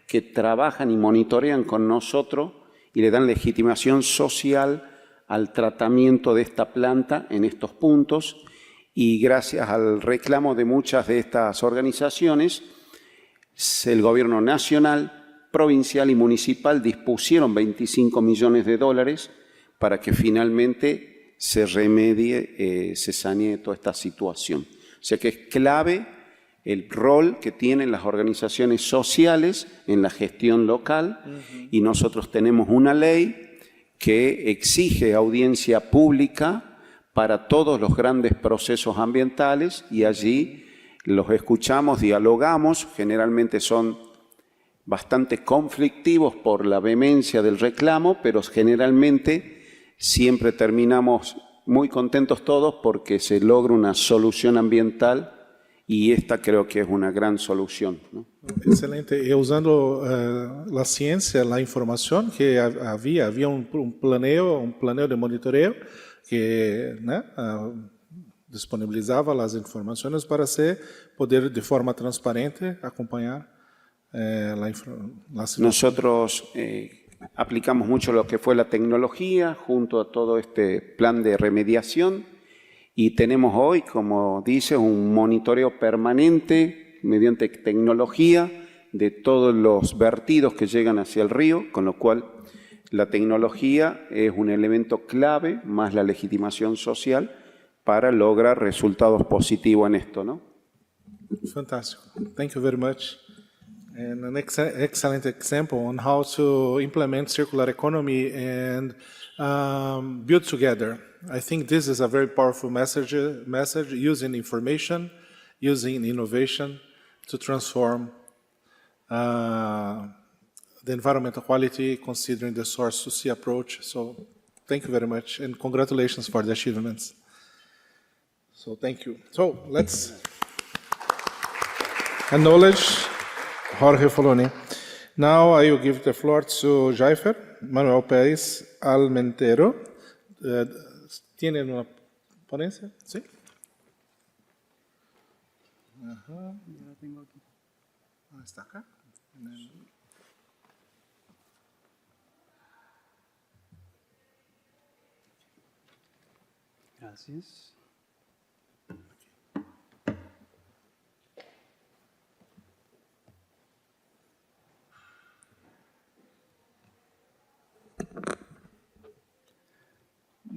que trabajan y monitorean con nosotros y le dan legitimación social al tratamiento de esta planta en estos puntos. Y gracias al reclamo de muchas de estas organizaciones, el gobierno nacional, provincial y municipal dispusieron $25 millones para que finalmente se remedie, se sanee toda esta situación. O sea que es clave el rol que tienen las organizaciones sociales en la gestión local y nosotros tenemos una ley que exige audiencia pública para todos los grandes procesos ambientales y allí los escuchamos, dialogamos, generalmente son bastante conflictivos por la vehemencia del reclamo, pero generalmente siempre terminamos muy contentos todos porque se logra una solución ambiental y esta creo que es una gran solución, ¿no? Excelente. Y usando la ciencia, la información que había un planeo de monitoreo que, ¿no?, disponibilizaba las informaciones para poder de forma transparente acompañar la situación. Nosotros aplicamos mucho lo que fue la tecnología junto a todo este plan de remediación y tenemos hoy, como dice, un monitoreo permanente mediante tecnología de todos los vertidos que llegan hacia el río, con lo cual la tecnología es un elemento clave, más la legitimación social, para lograr resultados positivos en esto, ¿no? Fantástico. Thank you very much. And an excellent example on how to implement circular economy and build together. I think this is a very powerful message using information, using innovation to transform the environmental quality, considering the source to sea approach. So thank you very much and congratulations for the achievements. So thank you. So let's acknowledge Jorge Foloni. Now I will give the floor to Jaifer Manuel Pérez Almentero. ¿Tienen una ponencia? Sí. Ajá. Yo la tengo aquí. ¿Está acá? Gracias.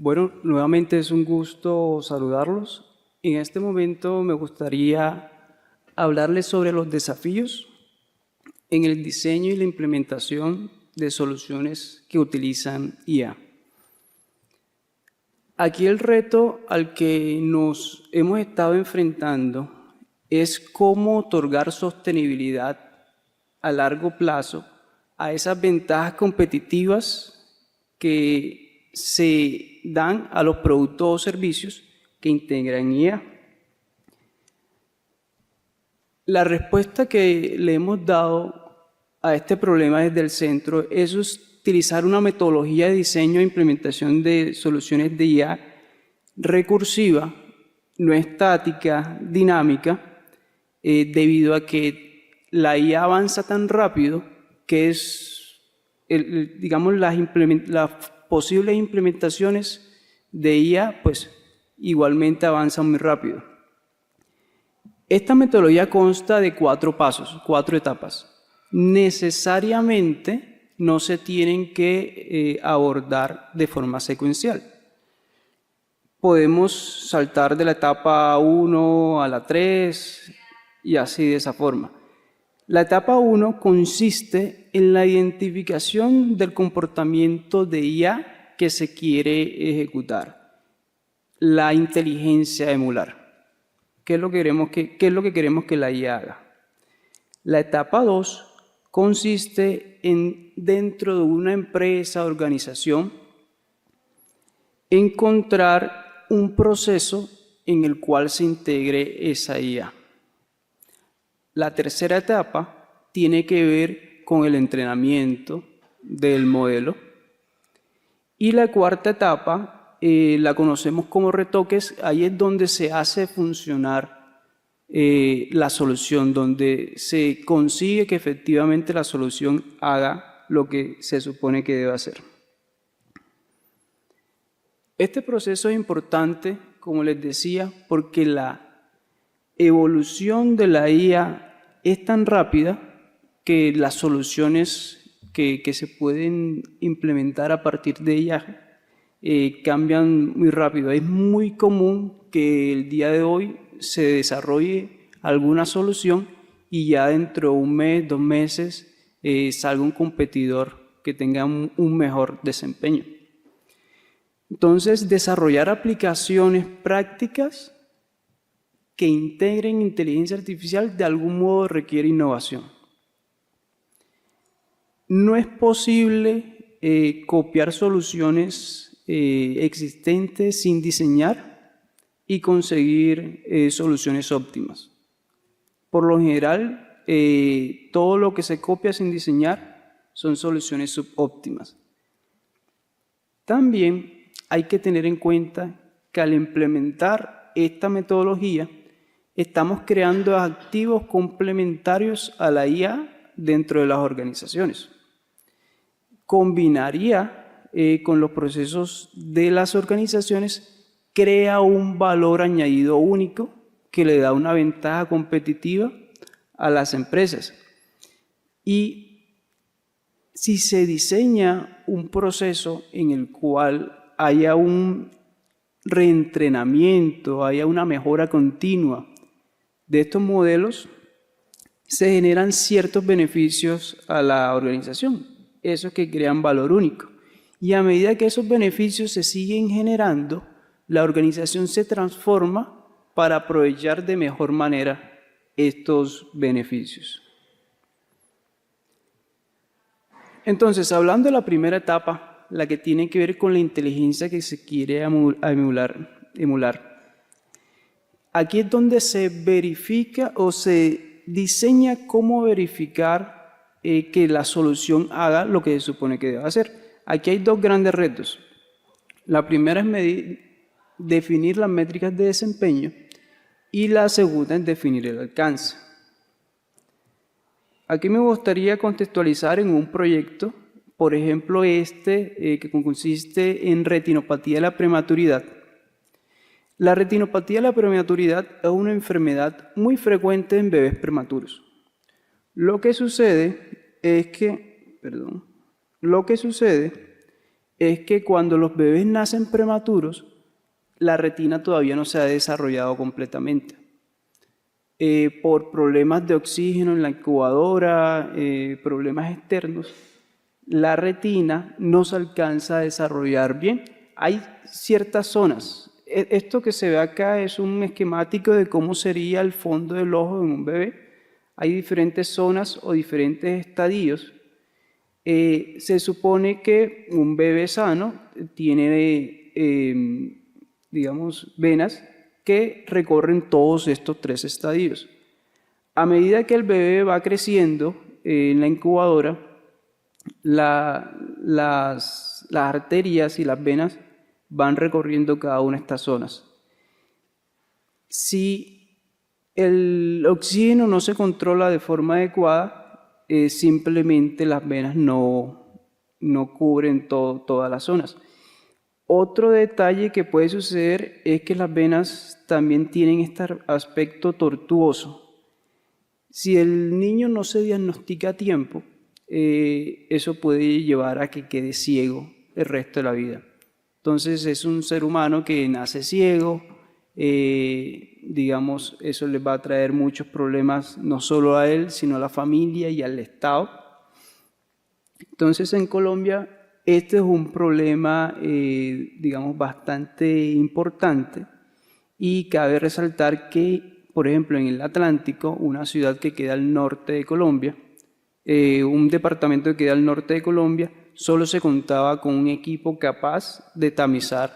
Bueno, nuevamente es un gusto saludarlos. En este momento me gustaría hablarles sobre los desafíos en el diseño y la implementación de soluciones que utilizan IA. Aquí el reto al que nos hemos estado enfrentando es cómo otorgar sostenibilidad a largo plazo a esas ventajas competitivas que se dan a los productos o servicios que integran IA. La respuesta que le hemos dado a este problema desde el centro es utilizar una metodología de diseño e implementación de soluciones de IA recursiva, no estática, dinámica, debido a que la IA avanza tan rápido que digamos, las posibles implementaciones de IA pues igualmente avanzan muy rápido. Esta metodología consta de 4 pasos, 4 etapas. Necesariamente no se tienen que abordar de forma secuencial. Podemos saltar de la etapa 1 a la 3 y así de esa forma. La etapa 1 consiste en la identificación del comportamiento de IA que se quiere ejecutar, la inteligencia emular. ¿Qué es lo que queremos que la IA haga? La etapa 2 consiste en, dentro de una empresa o organización, encontrar un proceso en el cual se integre esa IA. La tercera etapa tiene que ver con el entrenamiento del modelo. Y la cuarta etapa la conocemos como retoques. Ahí es donde se hace funcionar la solución, donde se consigue que efectivamente la solución haga lo que se supone que debe hacer. Este proceso es importante, como les decía, porque la evolución de la IA es tan rápida que las soluciones que se pueden implementar a partir de ella cambian muy rápido. Es muy común que el día de hoy se desarrolle alguna solución y ya dentro de 1 mes, 2 meses salga un competidor que tenga un mejor desempeño. Entonces, desarrollar aplicaciones prácticas que integren inteligencia artificial de algún modo requiere innovación. No es posible copiar soluciones existentes sin diseñar y conseguir soluciones óptimas. Por lo general, todo lo que se copia sin diseñar son soluciones subóptimas. También hay que tener en cuenta que al implementar esta metodología, estamos creando activos complementarios a la IA dentro de las organizaciones. Combinaría con los procesos de las organizaciones, crea un valor añadido único que le da una ventaja competitiva a las empresas. Y si se diseña un proceso en el cual haya un reentrenamiento, haya una mejora continua de estos modelos, se generan ciertos beneficios a la organización, esos que crean valor único. Y a medida que esos beneficios se siguen generando, la organización se transforma para aprovechar de mejor manera estos beneficios. Entonces, hablando de la primera etapa, la que tiene que ver con la inteligencia que se quiere emular. Aquí es donde se verifica o se diseña cómo verificar que la solución haga lo que se supone que debe hacer. Aquí hay 2 grandes retos. La primera es definir las métricas de desempeño y la segunda es definir el alcance. Aquí me gustaría contextualizar en un proyecto, por ejemplo que consiste en retinopatía de la prematuridad. La retinopatía de la prematuridad es una enfermedad muy frecuente en bebés prematuros. Lo que sucede es es que cuando los bebés nacen prematuros, la retina todavía no se ha desarrollado completamente. Por problemas de oxígeno en la incubadora, problemas externos, la retina no se alcanza a desarrollar bien. Hay ciertas zonas. Esto que se ve acá es un esquemático de cómo sería el fondo del ojo en un bebé. Hay diferentes zonas o diferentes estadios. Se supone que un bebé sano tiene, digamos, venas que recorren todos estos 3 estadios. A medida que el bebé va creciendo en la incubadora, las arterias y las venas van recorriendo cada una de estas zonas. Si el oxígeno no se controla de forma adecuada, simplemente las venas no cubren todas las zonas. Otro detalle que puede suceder es que las venas también tienen este aspecto tortuoso. Si el niño no se diagnostica a tiempo, eso puede llevar a que quede ciego el resto de la vida. Entonces es un ser humano que nace ciego, digamos, eso les va a traer muchos problemas no solo a él, sino a la familia y al Estado. Entonces en Colombia este es un problema, digamos, bastante importante y cabe resaltar que, por ejemplo, en el Atlántico, una ciudad que queda al norte de Colombia, un departamento que queda al norte de Colombia, solo se contaba con un equipo capaz de tamizar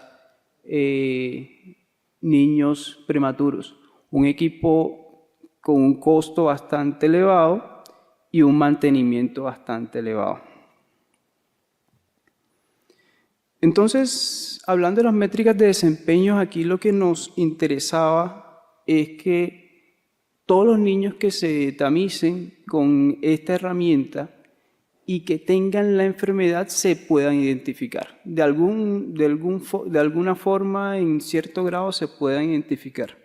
niños prematuros. Un equipo con un costo bastante elevado y un mantenimiento bastante elevado. Entonces, hablando de las métricas de desempeño, aquí lo que nos interesaba es que todos los niños que se tamicen con esta herramienta y que tengan la enfermedad se puedan identificar. De alguna forma, en cierto grado, se puedan identificar.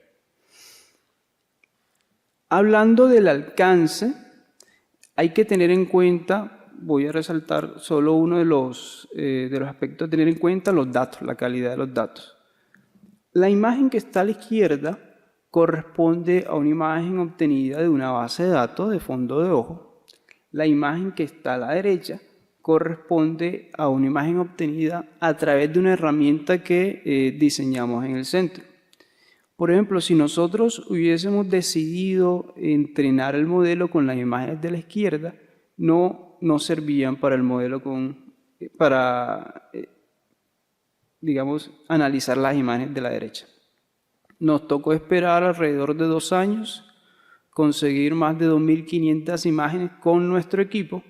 Hablando del alcance, hay que tener en cuenta, voy a resaltar solo uno de los aspectos a tener en cuenta, los datos, la calidad de los datos. La imagen que está a la izquierda corresponde a una imagen obtenida de una base de datos de fondo de ojo. La imagen que está a la derecha corresponde a una imagen obtenida a través de una herramienta que diseñamos en el centro. Por ejemplo, si nosotros hubiésemos decidido entrenar el modelo con las imágenes de la izquierda, no servían para el modelo digamos, analizar las imágenes de la derecha. Nos tocó esperar alrededor de 2 años, conseguir más de 2.500 imágenes con nuestro equipo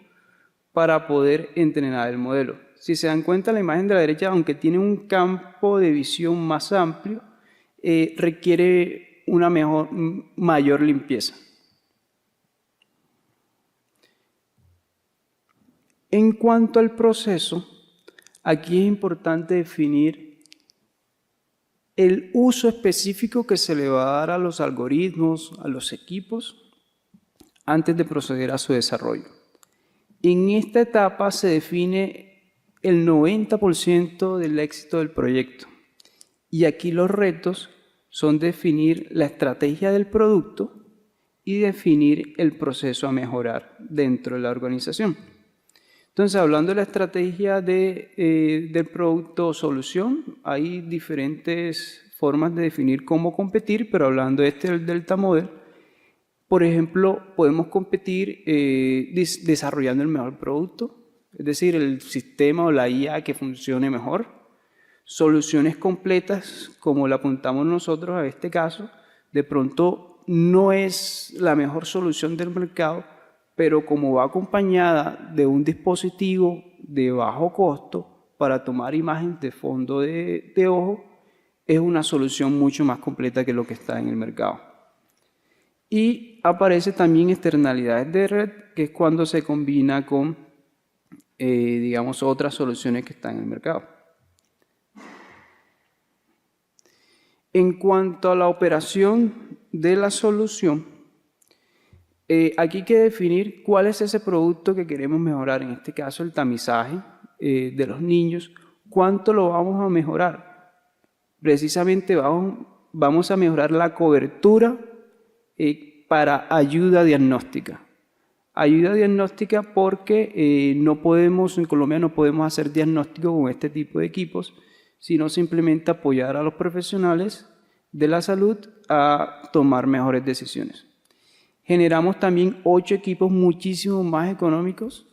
para poder entrenar el modelo. Si se dan cuenta, la imagen de la derecha, aunque tiene un campo de visión más amplio, requiere una mayor limpieza. En cuanto al proceso, aquí es importante definir el uso específico que se le va a dar a los algoritmos, a los equipos, antes de proceder a su desarrollo. En esta etapa se define el 90% del éxito del proyecto. Y aquí los retos son definir la estrategia del producto y definir el proceso a mejorar dentro de la organización. Entonces, hablando de la estrategia del producto o solución, hay diferentes formas de definir cómo competir, pero hablando del Delta Model, por ejemplo, podemos competir desarrollando el mejor producto, es decir, el sistema o la IA que funcione mejor, soluciones completas, como la apuntamos nosotros a este caso, de pronto no es la mejor solución del mercado, pero como va acompañada de un dispositivo de bajo costo para tomar imágenes de fondo de ojo, es una solución mucho más completa que lo que está en el mercado. Y aparece también externalidades de red, que es cuando se combina con, digamos, otras soluciones que están en el mercado. En cuanto a la operación de la solución, aquí hay que definir cuál es ese producto que queremos mejorar, en este caso el tamizaje de los niños, ¿cuánto lo vamos a mejorar? Precisamente vamos a mejorar la cobertura para ayuda diagnóstica. Ayuda diagnóstica porque no podemos, en Colombia no podemos hacer diagnóstico con este tipo de equipos, sino simplemente apoyar a los profesionales de la salud a tomar mejores decisiones. Generamos también 8 equipos muchísimo más económicos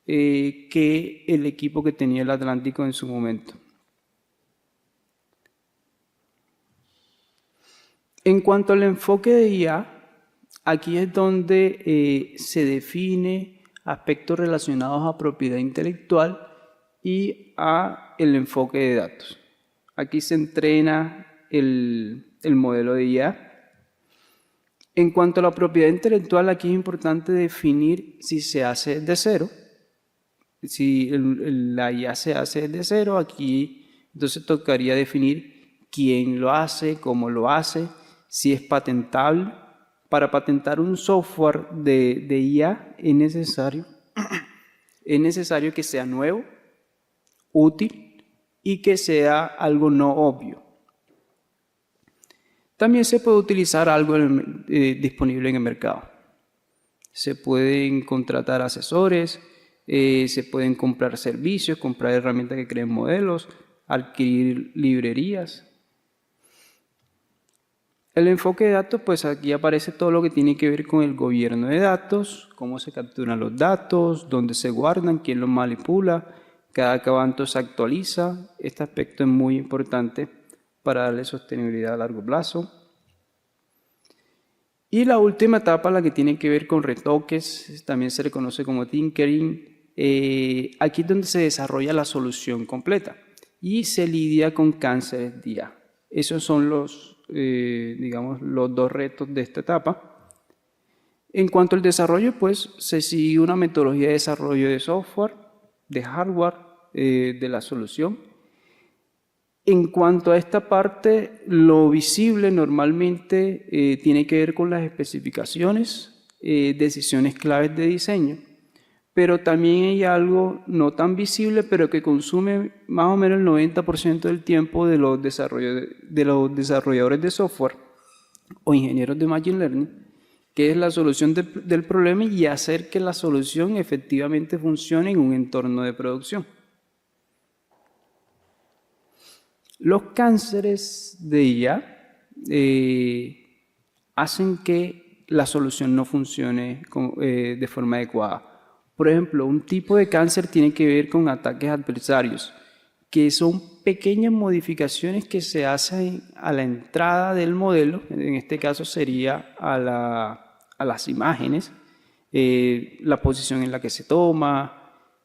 que el equipo que tenía el Atlántico en su momento. En cuanto al enfoque de IA, aquí es donde se define aspectos relacionados a propiedad intelectual y a el enfoque de datos. Aquí se entrena el modelo de IA. En cuanto a la propiedad intelectual, aquí es importante definir si se hace de cero. Si la IA se hace de cero, aquí entonces tocaría definir quién lo hace, cómo lo hace, si es patentable. Para patentar un software de IA es necesario que sea nuevo, útil y que sea algo no obvio. También se puede utilizar algo disponible en el mercado. Se pueden contratar asesores, se pueden comprar servicios, comprar herramientas que creen modelos, adquirir librerías. El enfoque de datos, pues aquí aparece todo lo que tiene que ver con el gobierno de datos, cómo se capturan los datos, dónde se guardan, quién los manipula, cada cuánto se actualiza. Este aspecto es muy importante para darle sostenibilidad a largo plazo. Y la última etapa, la que tiene que ver con retoques, también se le conoce como tinkering. Aquí es donde se desarrolla la solución completa y se lidia con cánceres de IA. Esos son los 2 retos de esta etapa. En cuanto al desarrollo, pues se sigue una metodología de desarrollo de software, de hardware, de la solución. En cuanto a esta parte, lo visible normalmente tiene que ver con las especificaciones, decisiones claves de diseño, pero también hay algo no tan visible, pero que consume más o menos el 90% del tiempo de los desarrolladores de software o ingenieros de Machine Learning, que es la solución del problema y hacer que la solución efectivamente funcione en un entorno de producción. Los cánceres de IA hacen que la solución no funcione de forma adecuada. Por ejemplo, un tipo de cáncer tiene que ver con ataques adversarios, que son pequeñas modificaciones que se hacen a la entrada del modelo, en este caso sería a las imágenes, la posición en la que se toma,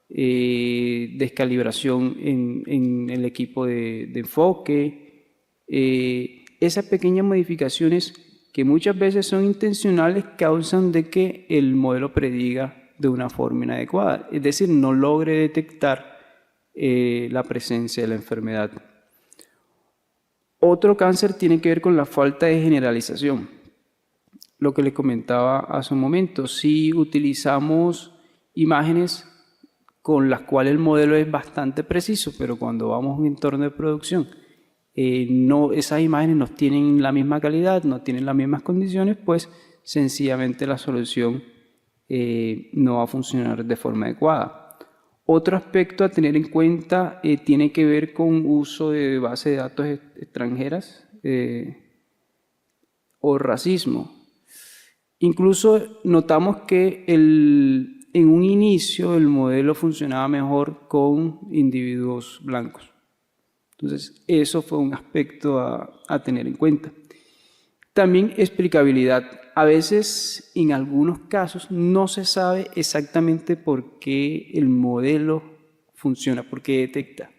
descalibración en el equipo de enfoque. Esas pequeñas modificaciones que muchas veces son intencionales causan de que el modelo prediga de una forma inadecuada, es decir, no logre detectar la presencia de la enfermedad. Otro cáncer tiene que ver con la falta de generalización. Lo que les comentaba hace un momento, si utilizamos imágenes con las cuales el modelo es bastante preciso, pero cuando vamos a un entorno de producción, esas imágenes no tienen la misma calidad, no tienen las mismas condiciones, pues sencillamente la solución no va a funcionar de forma adecuada. Otro aspecto a tener en cuenta tiene que ver con uso de bases de datos extranjeras o racismo. Incluso notamos que en un inicio el modelo funcionaba mejor con individuos blancos. Entonces, eso fue un aspecto a tener en cuenta. También explicabilidad. A veces, en algunos casos, no se sabe exactamente por qué el modelo funciona, por qué detecta.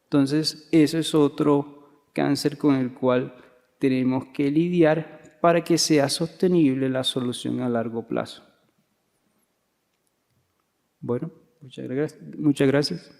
Entonces, eso es otro cáncer con el cual tenemos que lidiar para que sea sostenible la solución a largo plazo. Bueno, muchas gracias.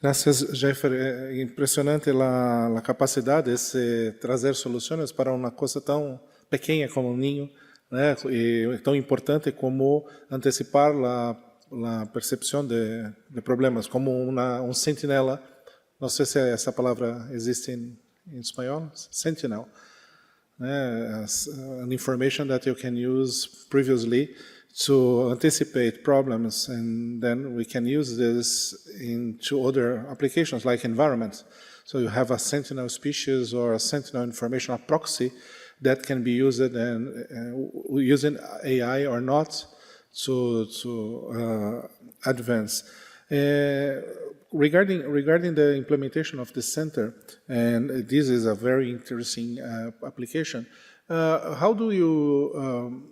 Gracias, Jeffer. É impressionante a capacidade de trazer soluções para uma coisa tão pequena como um ninho, né? E tão importante como antecipar a percepção de problemas, como sentinela. Não sei se essa palavra existe em espanhol. Sentinel. An information that you can use previously to anticipate problems, and then we can use this into other applications like environment. So you have a sentinel species or a sentinel information, a proxy that can be used using AI or not to advance. Regarding the implementation of the center, and this is a very interesting application, how do you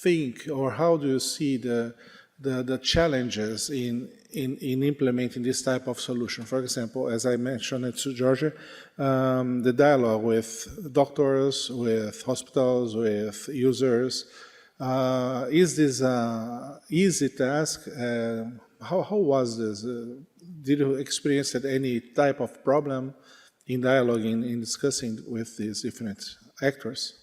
think, or how do you see the challenges in implementing this type of solution? For example, as I mentioned it to Georgia, the dialogue with doctors, with hospitals, with users. Is this an easy task? How was this? Did you experience any type of problem in dialoguing, in discussing with these different actors?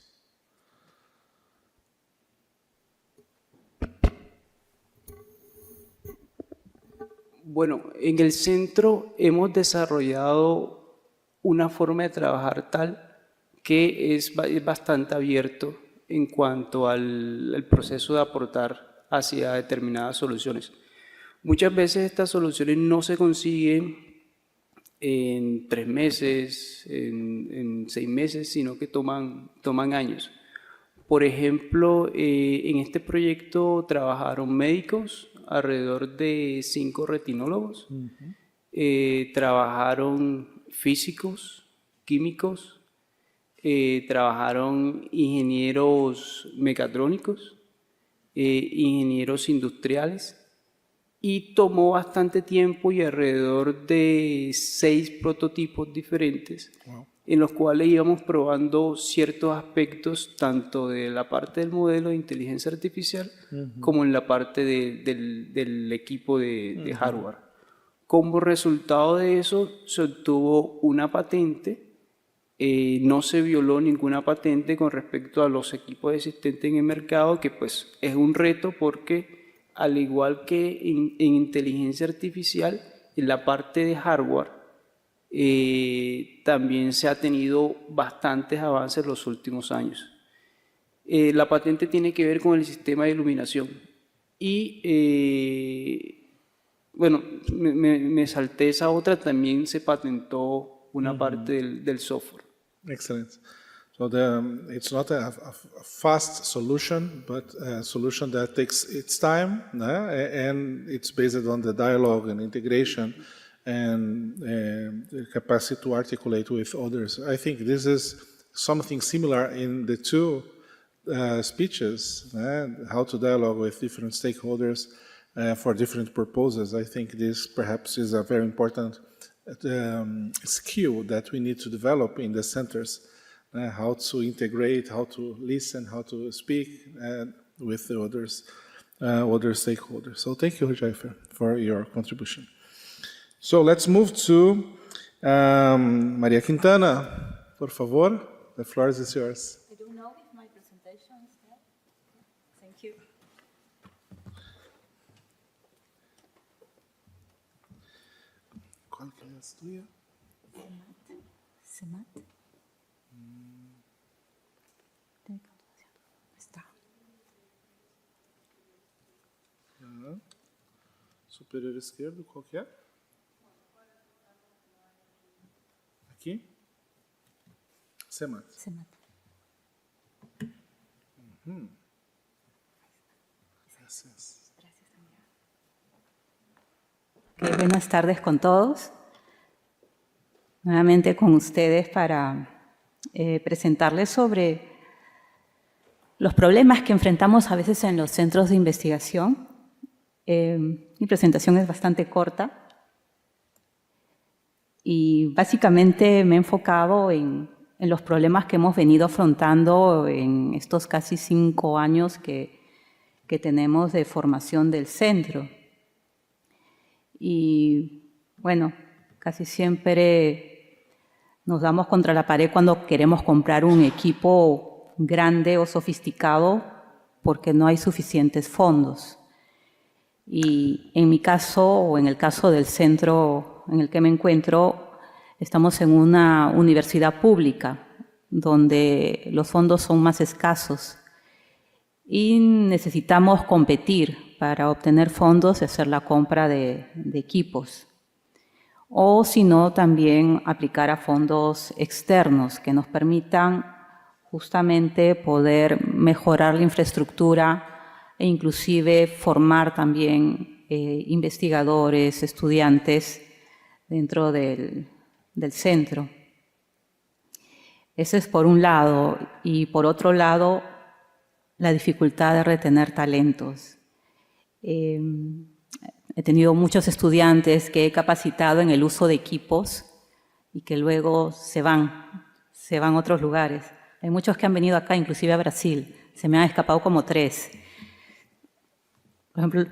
Bueno, en el centro hemos desarrollado una forma de trabajar tal que es bastante abierto en cuanto al proceso de aportar hacia determinadas soluciones. Muchas veces estas soluciones no se consiguen en 3 meses, en 6 meses, sino que toman años. Por ejemplo, en este proyecto trabajaron médicos, alrededor de 5 retinólogos, trabajaron físicos, químicos, trabajaron ingenieros mecatrónicos, ingenieros industriales, y tomó bastante tiempo y alrededor de 6 prototipos diferentes, en los cuales íbamos probando ciertos aspectos tanto de la parte del modelo de inteligencia artificial como en la parte del equipo de hardware. Como resultado de eso se obtuvo una patente, no se violó ninguna patente con respecto a los equipos existentes en el mercado, que pues es un reto porque al igual que en inteligencia artificial, en la parte de hardware, también se ha tenido bastantes avances en los últimos años. La patente tiene que ver con el sistema de iluminación. Y, bueno, me salté esa otra, también se patentó una parte del software. Excellent. So it's not a fast solution, but a solution that takes its time, and it's based on the dialogue and integration and the capacity to articulate with others. I think this is something similar in the 2 speeches, how to dialogue with different stakeholders for different purposes. I think this perhaps is a very important skill that we need to develop in the centers. How to integrate, how to listen, how to speak with the other stakeholders. So thank you, Jeffer, for your contribution. So let's move to Maria Quintana, por favor. The floor is yours. I don't know if my presentation is there. Thank you. ¿Cuál que es tuya? COMCYT. Está. Superior esquerdo, qual que é? Aqui? COMCYT. Gracias. Okay, buenas tardes con todos. Nuevamente con ustedes para presentarles sobre los problemas que enfrentamos a veces en los centros de investigación. Mi presentación es bastante corta y básicamente me he enfocado en los problemas que hemos venido afrontando en estos casi 5 años que tenemos de formación del centro. Y bueno, Casi siempre nos damos contra la pared cuando queremos comprar un equipo grande o sofisticado porque no hay suficientes fondos. Y en mi caso, o en el caso del centro en el que me encuentro, estamos en una universidad pública donde los fondos son más escasos y necesitamos competir para obtener fondos y hacer la compra de equipos. O si no, también aplicar a fondos externos que nos permitan justamente poder mejorar la infraestructura e inclusive formar también investigadores, estudiantes dentro del centro. Ese es por un lado. Y por otro lado, la dificultad de retener talentos. He tenido muchos estudiantes que he capacitado en el uso de equipos y que luego se van a otros lugares. Hay muchos que han venido acá, inclusive a Brasil. Se me han escapado como 3. Por ejemplo,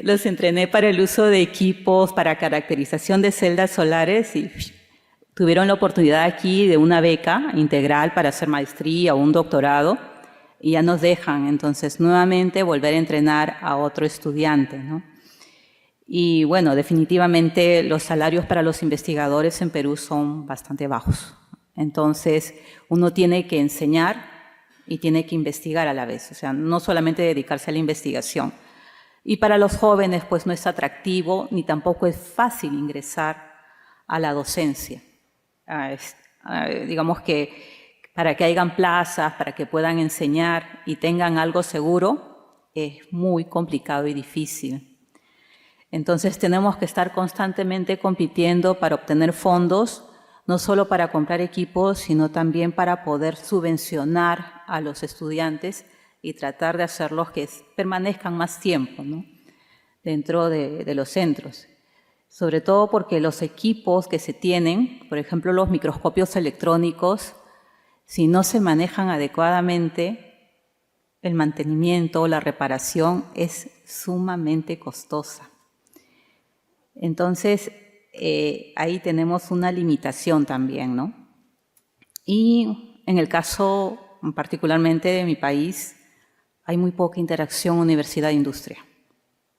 los entrené para el uso de equipos para caracterización de celdas solares y tuvieron la oportunidad aquí de una beca integral para hacer maestría o un doctorado y ya nos dejan, entonces, nuevamente volver a entrenar a otro estudiante, ¿no? Y bueno, definitivamente los salarios para los investigadores en Perú son bastante bajos. Entonces, uno tiene que enseñar y tiene que investigar a la vez, o sea, no solamente dedicarse a la investigación. Y para los jóvenes, pues no es atractivo ni tampoco es fácil ingresar a la docencia. Digamos que para que hayan plazas, para que puedan enseñar y tengan algo seguro, es muy complicado y difícil. Entonces tenemos que estar constantemente compitiendo para obtener fondos, no solo para comprar equipos, sino también para poder subvencionar a los estudiantes y tratar de hacerlos que permanezcan más tiempo, ¿no?, dentro de los centros. Sobre todo porque los equipos que se tienen, por ejemplo los microscopios electrónicos, si no se manejan adecuadamente, el mantenimiento o la reparación es sumamente costosa. Entonces, ahí tenemos una limitación también, ¿no? Y en el caso particularmente de mi país, hay muy poca interacción universidad-industria,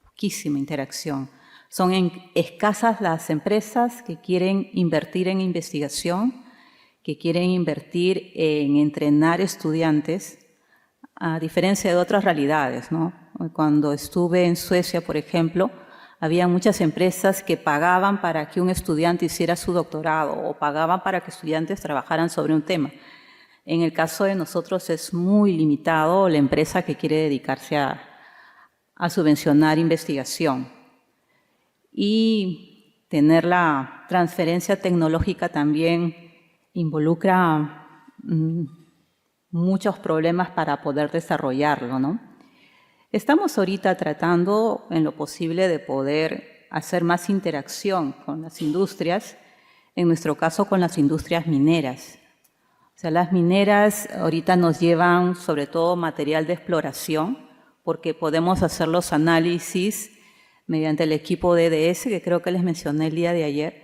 poquísima interacción. Son escasas las empresas que quieren invertir en investigación, que quieren invertir en entrenar estudiantes, a diferencia de otras realidades, ¿no? Cuando estuve en Suecia, por ejemplo, había muchas empresas que pagaban para que un estudiante hiciera su doctorado o pagaban para que estudiantes trabajaran sobre un tema. En el caso de nosotros es muy limitado la empresa que quiere dedicarse a subvencionar investigación. Y tener la transferencia tecnológica también involucra muchos problemas para poder desarrollarlo, ¿no? Estamos ahorita tratando en lo posible de poder hacer más interacción con las industrias, en nuestro caso con las industrias mineras. O sea, las mineras ahorita nos llevan sobre todo material de exploración porque podemos hacer los análisis mediante el equipo DDS, que creo que les mencioné el día de ayer,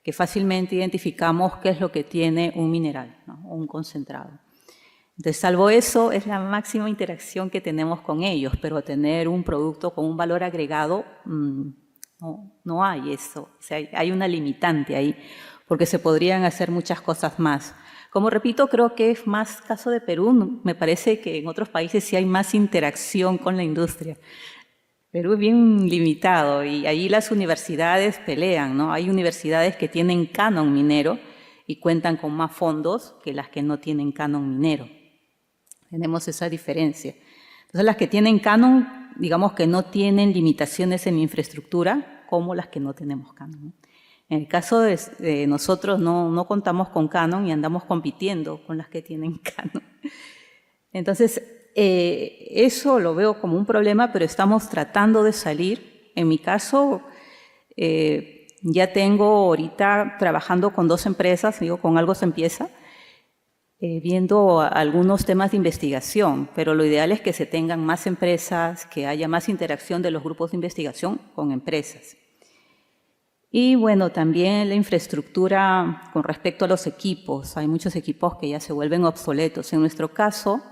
que fácilmente identificamos qué es lo que tiene un mineral, ¿no?, o un concentrado. Entonces, salvo eso, es la máxima interacción que tenemos con ellos, pero tener un producto con un valor agregado, no hay eso. O sea, hay una limitante ahí, porque se podrían hacer muchas cosas más. Como repito, creo que es más caso de Perú. Me parece que en otros países sí hay más interacción con la industria. Perú es bien limitado y ahí las universidades pelean, ¿no? Hay universidades que tienen canon minero y cuentan con más fondos que las que no tienen canon minero. Tenemos esa diferencia. Entonces, las que tienen canon, digamos que no tienen limitaciones en infraestructura como las que no tenemos canon, ¿no? En el caso de nosotros no contamos con canon y andamos compitiendo con las que tienen canon. Entonces, eso lo veo como un problema, pero estamos tratando de salir. En mi caso, ya tengo ahorita trabajando con 2 empresas, digo, con algo se empieza, viendo algunos temas de investigación, pero lo ideal es que se tengan más empresas, que haya más interacción de los grupos de investigación con empresas. Y bueno, también la infraestructura con respecto a los equipos. Hay muchos equipos que ya se vuelven obsoletos. En nuestro caso,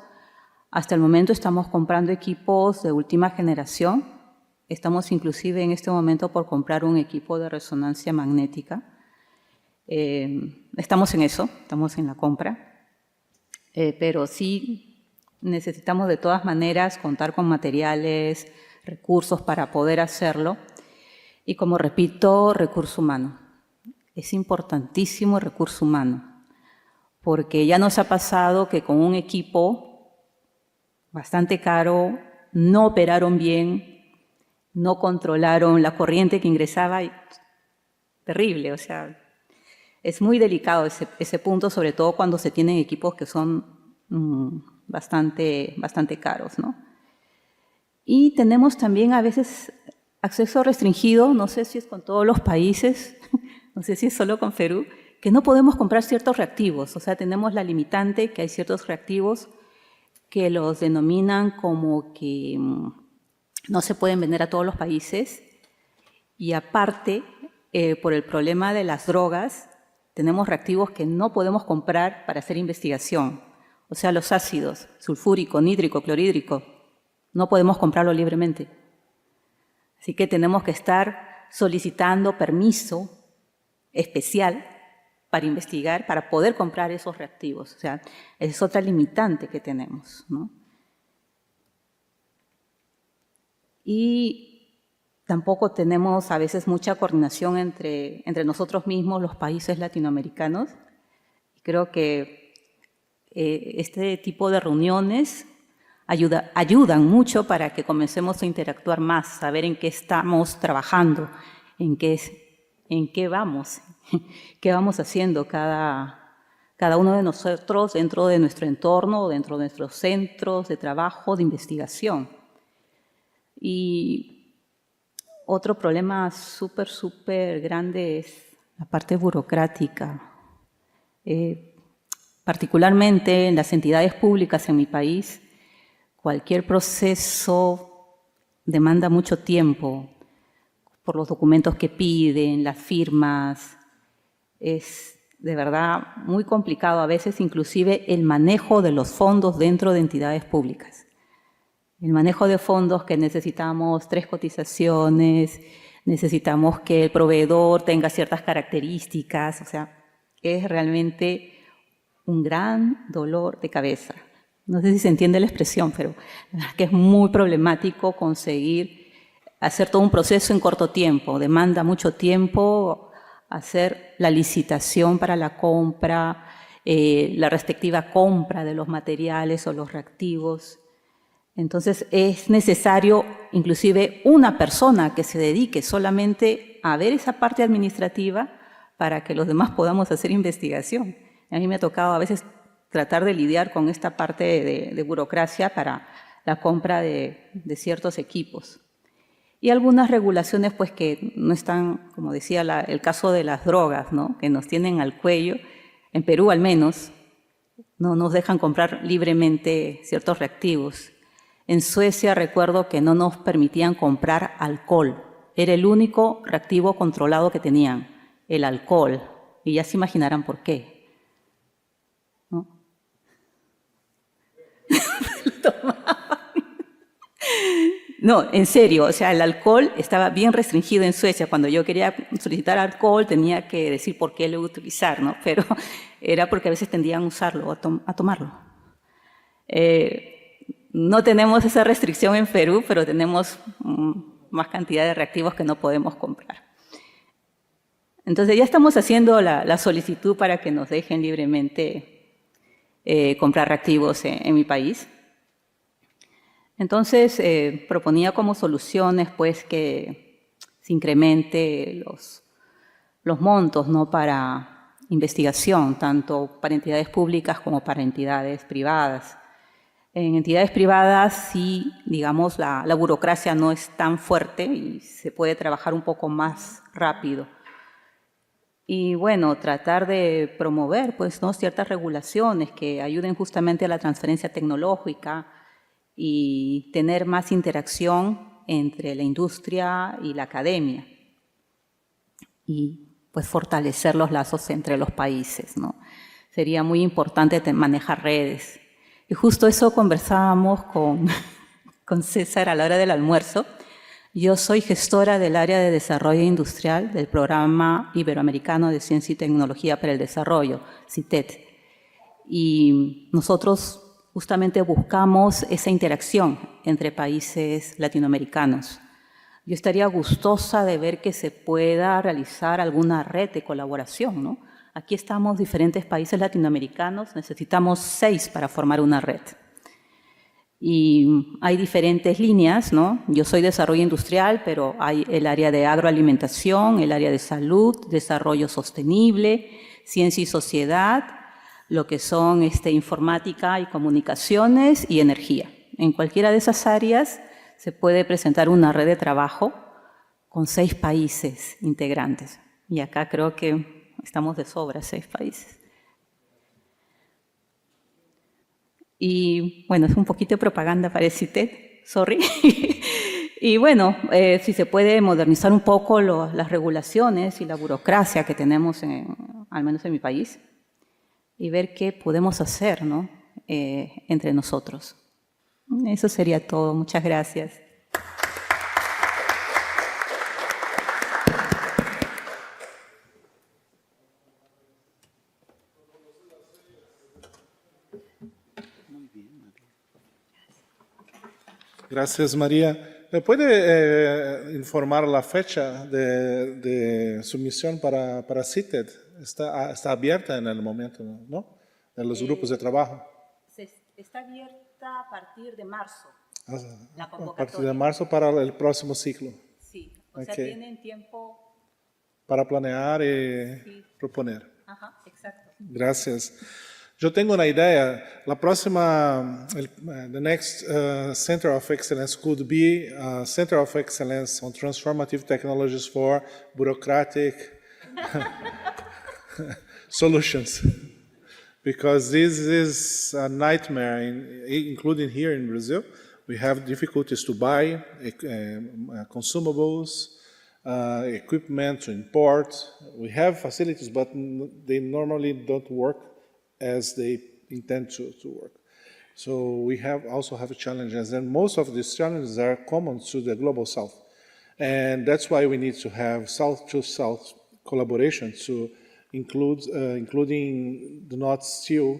hasta el momento estamos comprando equipos de última generación. Estamos inclusive en este momento por comprar un equipo de resonancia magnética. Estamos en eso, estamos en la compra. Pero sí necesitamos de todas maneras contar con materiales, recursos para poder hacerlo. Y como repito, recurso humano. Es importantísimo el recurso humano, porque ya nos ha pasado que con un equipo bastante caro no operaron bien, no controlaron la corriente que ingresaba. Y, terrible, o sea, es muy delicado ese punto, sobre todo cuando se tienen equipos que son bastante caros, ¿no? Y tenemos también a veces acceso restringido, no sé si es con todos los países, no sé si es solo con Perú, que no podemos comprar ciertos reactivos. O sea, tenemos la limitante que hay ciertos reactivos que los denominan como que no se pueden vender a todos los países. Y aparte, por el problema de las drogas, tenemos reactivos que no podemos comprar para hacer investigación. O sea, los ácidos, sulfúrico, nítrico, clorhídrico, no podemos comprarlo libremente. Así que tenemos que estar solicitando permiso especial para investigar, para poder comprar esos reactivos. O sea, es otra limitante que tenemos, ¿no? Y tampoco tenemos a veces mucha coordinación entre nosotros mismos, los países latinoamericanos. Creo que este tipo de reuniones ayudan mucho para que comencemos a interactuar más, saber en qué estamos trabajando, en qué vamos haciendo cada uno de nosotros dentro de nuestro entorno, dentro de nuestros centros de trabajo, de investigación. Y otro problema súper grande es la parte burocrática. Particularmente en las entidades públicas en mi país, cualquier proceso demanda mucho tiempo por los documentos que piden, las firmas. Es de verdad muy complicado a veces inclusive el manejo de los fondos dentro de entidades públicas. El manejo de fondos que necesitamos 3 cotizaciones, necesitamos que el proveedor tenga ciertas características, o sea, es realmente un gran dolor de cabeza. No sé si se entiende la expresión, pero la verdad es que es muy problemático conseguir hacer todo un proceso en corto tiempo. Demanda mucho tiempo hacer la licitación para la compra, la respectiva compra de los materiales o los reactivos. Entonces es necesario inclusive una persona que se dedique solamente a ver esa parte administrativa para que los demás podamos hacer investigación. A mí me ha tocado a veces tratar de lidiar con esta parte de burocracia para la compra de ciertos equipos. Y algunas regulaciones pues que no están, como decía, el caso de las drogas, ¿no? Que nos tienen al cuello. En Perú al menos no nos dejan comprar libremente ciertos reactivos. En Suecia recuerdo que no nos permitían comprar alcohol. Era el único reactivo controlado que tenían, el alcohol. Y ya se imaginarán por qué. No, en serio, o sea, el alcohol estaba bien restringido en Suecia. Cuando yo quería solicitar alcohol tenía que decir por qué lo iba a utilizar, ¿no? Pero era porque a veces tendían a usarlo, a tomarlo. No tenemos esa restricción en Perú, pero tenemos más cantidad de reactivos que no podemos comprar. Entonces ya estamos haciendo la solicitud para que nos dejen libremente comprar reactivos en mi país. Entonces, proponía como soluciones pues, que se incremente los montos, ¿no? Para investigación, tanto para entidades públicas como para entidades privadas. En entidades privadas sí, digamos, la burocracia no es tan fuerte y se puede trabajar un poco más rápido. Y bueno, tratar de promover pues, ¿no? ciertas regulaciones que ayuden justamente a la transferencia tecnológica, y tener más interacción entre la industria y la academia. y pues fortalecer los lazos entre los países, ¿no? Sería muy importante manejar redes. Y justo eso conversábamos con César a la hora del almuerzo. Yo soy gestora del área de desarrollo industrial del Programa Iberoamericano de Ciencia y Tecnología para el Desarrollo, CITED. Y nosotros justamente buscamos esa interacción entre países latinoamericanos. Yo estaría gustosa de ver que se pueda realizar alguna red de colaboración, ¿no? Aquí estamos diferentes países latinoamericanos, necesitamos 6 para formar una red. Y hay diferentes líneas, ¿no? Yo soy desarrollo industrial, pero hay el área de agroalimentación, el área de salud, desarrollo sostenible, ciencia y sociedad, lo que son informática y comunicaciones y energía. En cualquiera de esas áreas se puede presentar una red de trabajo con 6 países integrantes. Y acá creo que estamos de sobra, 6 países. Y bueno, es un poquito de propaganda para el CITED, sorry. Y bueno, si se puede modernizar un poco las regulaciones y la burocracia que tenemos, al menos en mi país, y ver qué podemos hacer, ¿no? Entre nosotros. Eso sería todo. Muchas gracias. Gracias, María. ¿Me puede informar la fecha de sumisión para CITED? Está abierta en el momento, ¿no? De los grupos de trabajo. Está abierta a partir de marzo. La A partir de marzo para el próximo ciclo. Sí, o sea, tienen tiempo para planear y proponer. Ajá, exacto. Gracias. Yo tengo una idea. La próxima, the next Center of Excellence could be a Center of Excellence on Transformative Technologies for Bureaucratic Solutions. Because this is a nightmare, including here in Brazil. We have difficulties to buy consumables, equipment to import. We have facilities, but they normally don't work as they intend to work. So we also have challenges, and most of these challenges are common to the Global South. And that's why we need to have South-to-South collaboration to include, including do not steal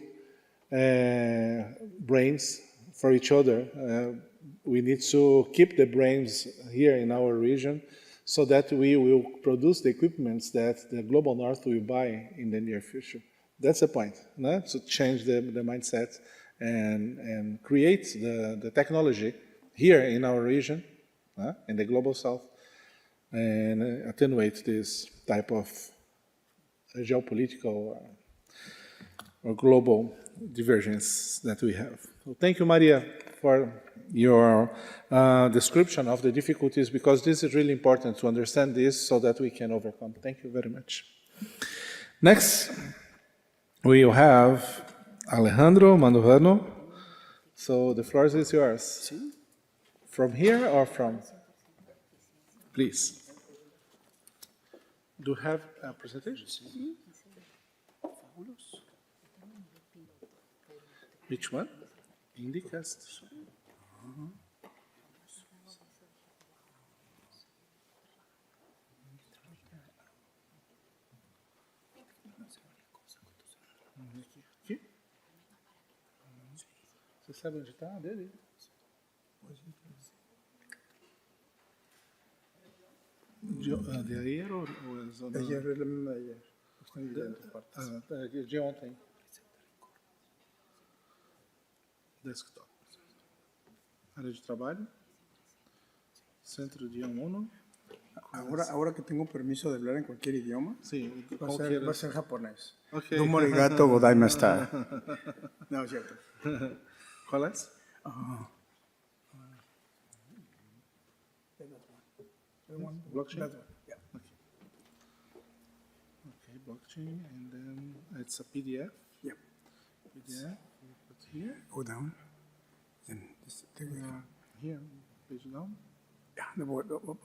brains for each other. We need to keep the brains here in our region so that we will produce the equipments that the Global North will buy in the near future. That's the point, no? To change the mindset and create the technology here in our region, in the Global South, and attenuate this type of geopolitical or global divergence that we have. So thank you, Maria, for your description of the difficulties, because this is really important to understand this so that we can overcome. Thank you very much. Next, we will have Alejandro Mandujano. So the floor is yours. From here or from? Please. Do you have a presentation? Which one? Indicast. Aqui? Você sabe onde está dele? De ayer ou de ayer é a mesma ayer. De ontem. Desktop. Área de trabalho. Centro de idioma 1. Ahora que tengo permiso de hablar en cualquier idioma, sí, va a ser japonés. Okay. Domo arigato gozaimashita. No, es cierto. ¿Cuál es? Blockchain? Yeah. Okay, blockchain, and then it's a PDF? Yeah. PDF, you put here. Go down. And this, here, page down. Yeah, the word up.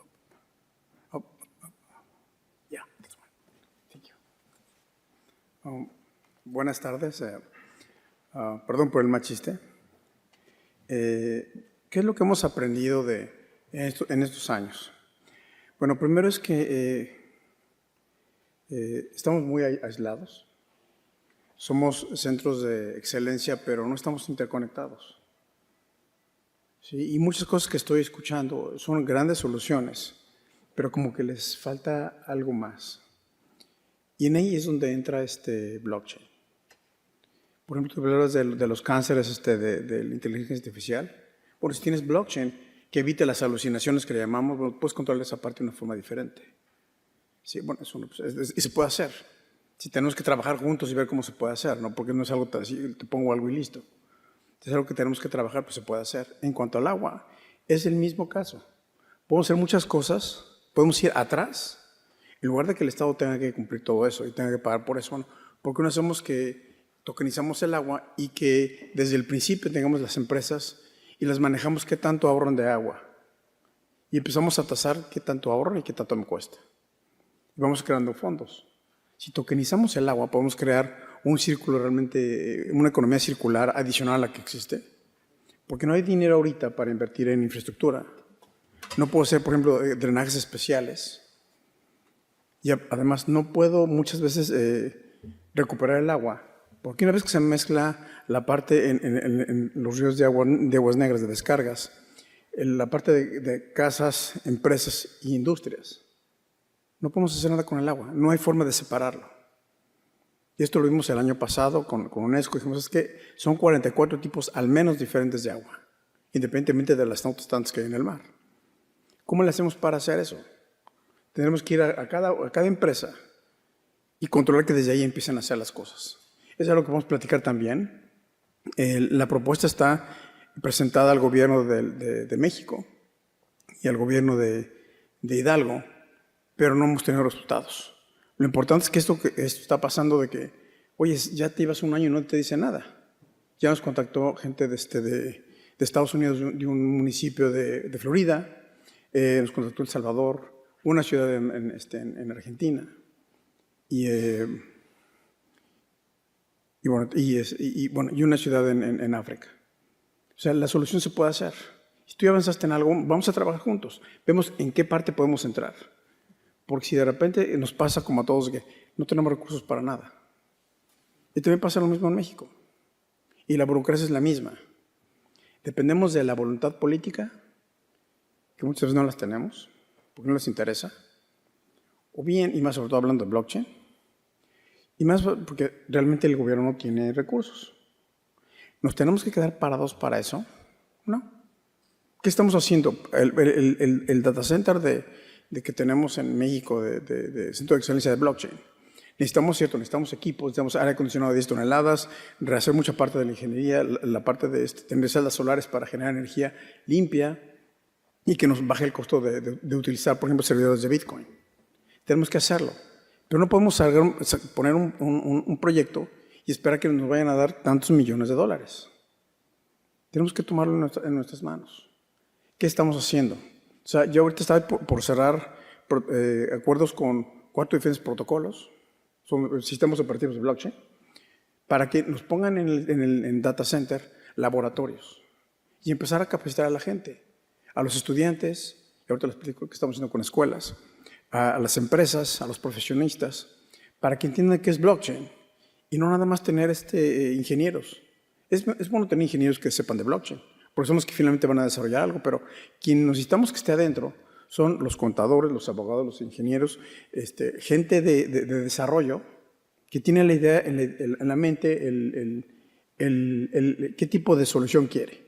Yeah, that's Buenas tardes. Perdón por el mal chiste. ¿Qué es lo que hemos aprendido en estos años? Bueno, primero es que estamos muy aislados. Somos centros de excelencia, pero no estamos interconectados. ¿Sí? Y muchas cosas que estoy escuchando son grandes soluciones, pero como que les falta algo más. Y en ahí es donde entra blockchain. Por ejemplo, tú hablas de los cánceres de la inteligencia artificial. Bueno, si tienes blockchain que evite las alucinaciones que le llamamos, bueno, puedes controlar esa parte de una forma diferente. Sí, bueno, y se puede hacer. Si tenemos que trabajar juntos y ver cómo se puede hacer, ¿no? Porque no es algo así, te pongo algo y listo. Es algo que tenemos que trabajar, pues se puede hacer. En cuanto al agua, es el mismo caso. Podemos hacer muchas cosas, podemos ir atrás, en lugar de que el Estado tenga que cumplir todo eso y tenga que pagar por eso. Bueno, ¿por qué no hacemos que tokenizamos el agua y que desde el principio tengamos las empresas y las manejamos qué tanto ahorran de agua? Y empezamos a tasar qué tanto ahorran y qué tanto me cuesta. Y vamos creando fondos. Si tokenizamos el agua, podemos crear un círculo realmente, una economía circular adicional a la que existe. Porque no hay dinero ahorita para invertir en infraestructura. No puedo hacer, por ejemplo, drenajes especiales. Y además no puedo muchas veces recuperar el agua. Porque una vez que se mezcla la parte en los ríos de aguas negras, de descargas, la parte de casas, empresas e industrias, no podemos hacer nada con el agua. No hay forma de separarlo. Y esto lo vimos el año pasado con UNESCO. Dijimos, es que son 44 tipos al menos diferentes de agua, independientemente de las tantas que hay en el mar. ¿Cómo le hacemos para hacer eso? Tenemos que ir a cada empresa y controlar que desde ahí empiecen a hacer las cosas. Eso es algo que vamos a platicar también. La propuesta está presentada al gobierno de México y al gobierno de Hidalgo, pero no hemos tenido resultados. Lo importante es que esto está pasando de que, oye, ya te ibas un año y no te dice nada. Ya nos contactó gente de Estados Unidos, de un municipio de Florida, nos contactó El Salvador, una ciudad en Argentina, y una ciudad en África. O sea, la solución se puede hacer. Si tú ya avanzaste en algo, vamos a trabajar juntos. Vemos en qué parte podemos entrar. Porque si de repente nos pasa como a todos que no tenemos recursos para nada. Y también pasa lo mismo en México. Y la burocracia es la misma. Dependemos de la voluntad política, que muchas veces no las tenemos, porque no les interesa. O bien, y más sobre todo hablando de blockchain, y más porque realmente el gobierno no tiene recursos. ¿Nos tenemos que quedar parados para eso? No. ¿Qué estamos haciendo? El data center que tenemos en México, de Centro de Excelencia de Blockchain. Necesitamos equipos, necesitamos aire acondicionado de 10 toneladas, rehacer mucha parte de la ingeniería, la parte de tener celdas solares para generar energía limpia y que nos baje el costo de utilizar, por ejemplo, servidores de Bitcoin. Tenemos que hacerlo. Pero no podemos poner un proyecto y esperar que nos vayan a dar tantos millones de dólares. Tenemos que tomarlo en nuestras manos. ¿Qué estamos haciendo? O sea, yo ahorita estaba por cerrar acuerdos con 4 diferentes protocolos, son sistemas operativos de blockchain, para que nos pongan en el data center laboratorios y empezar a capacitar a la gente, a los estudiantes, y ahorita les explico qué estamos haciendo con escuelas, a las empresas, a los profesionistas, para que entiendan qué es blockchain y no nada más tener ingenieros. Es bueno tener ingenieros que sepan de blockchain, porque son los que finalmente van a desarrollar algo, pero quien necesitamos que esté adentro son los contadores, los abogados, los ingenieros, gente de desarrollo que tiene la idea en la mente qué tipo de solución quiere.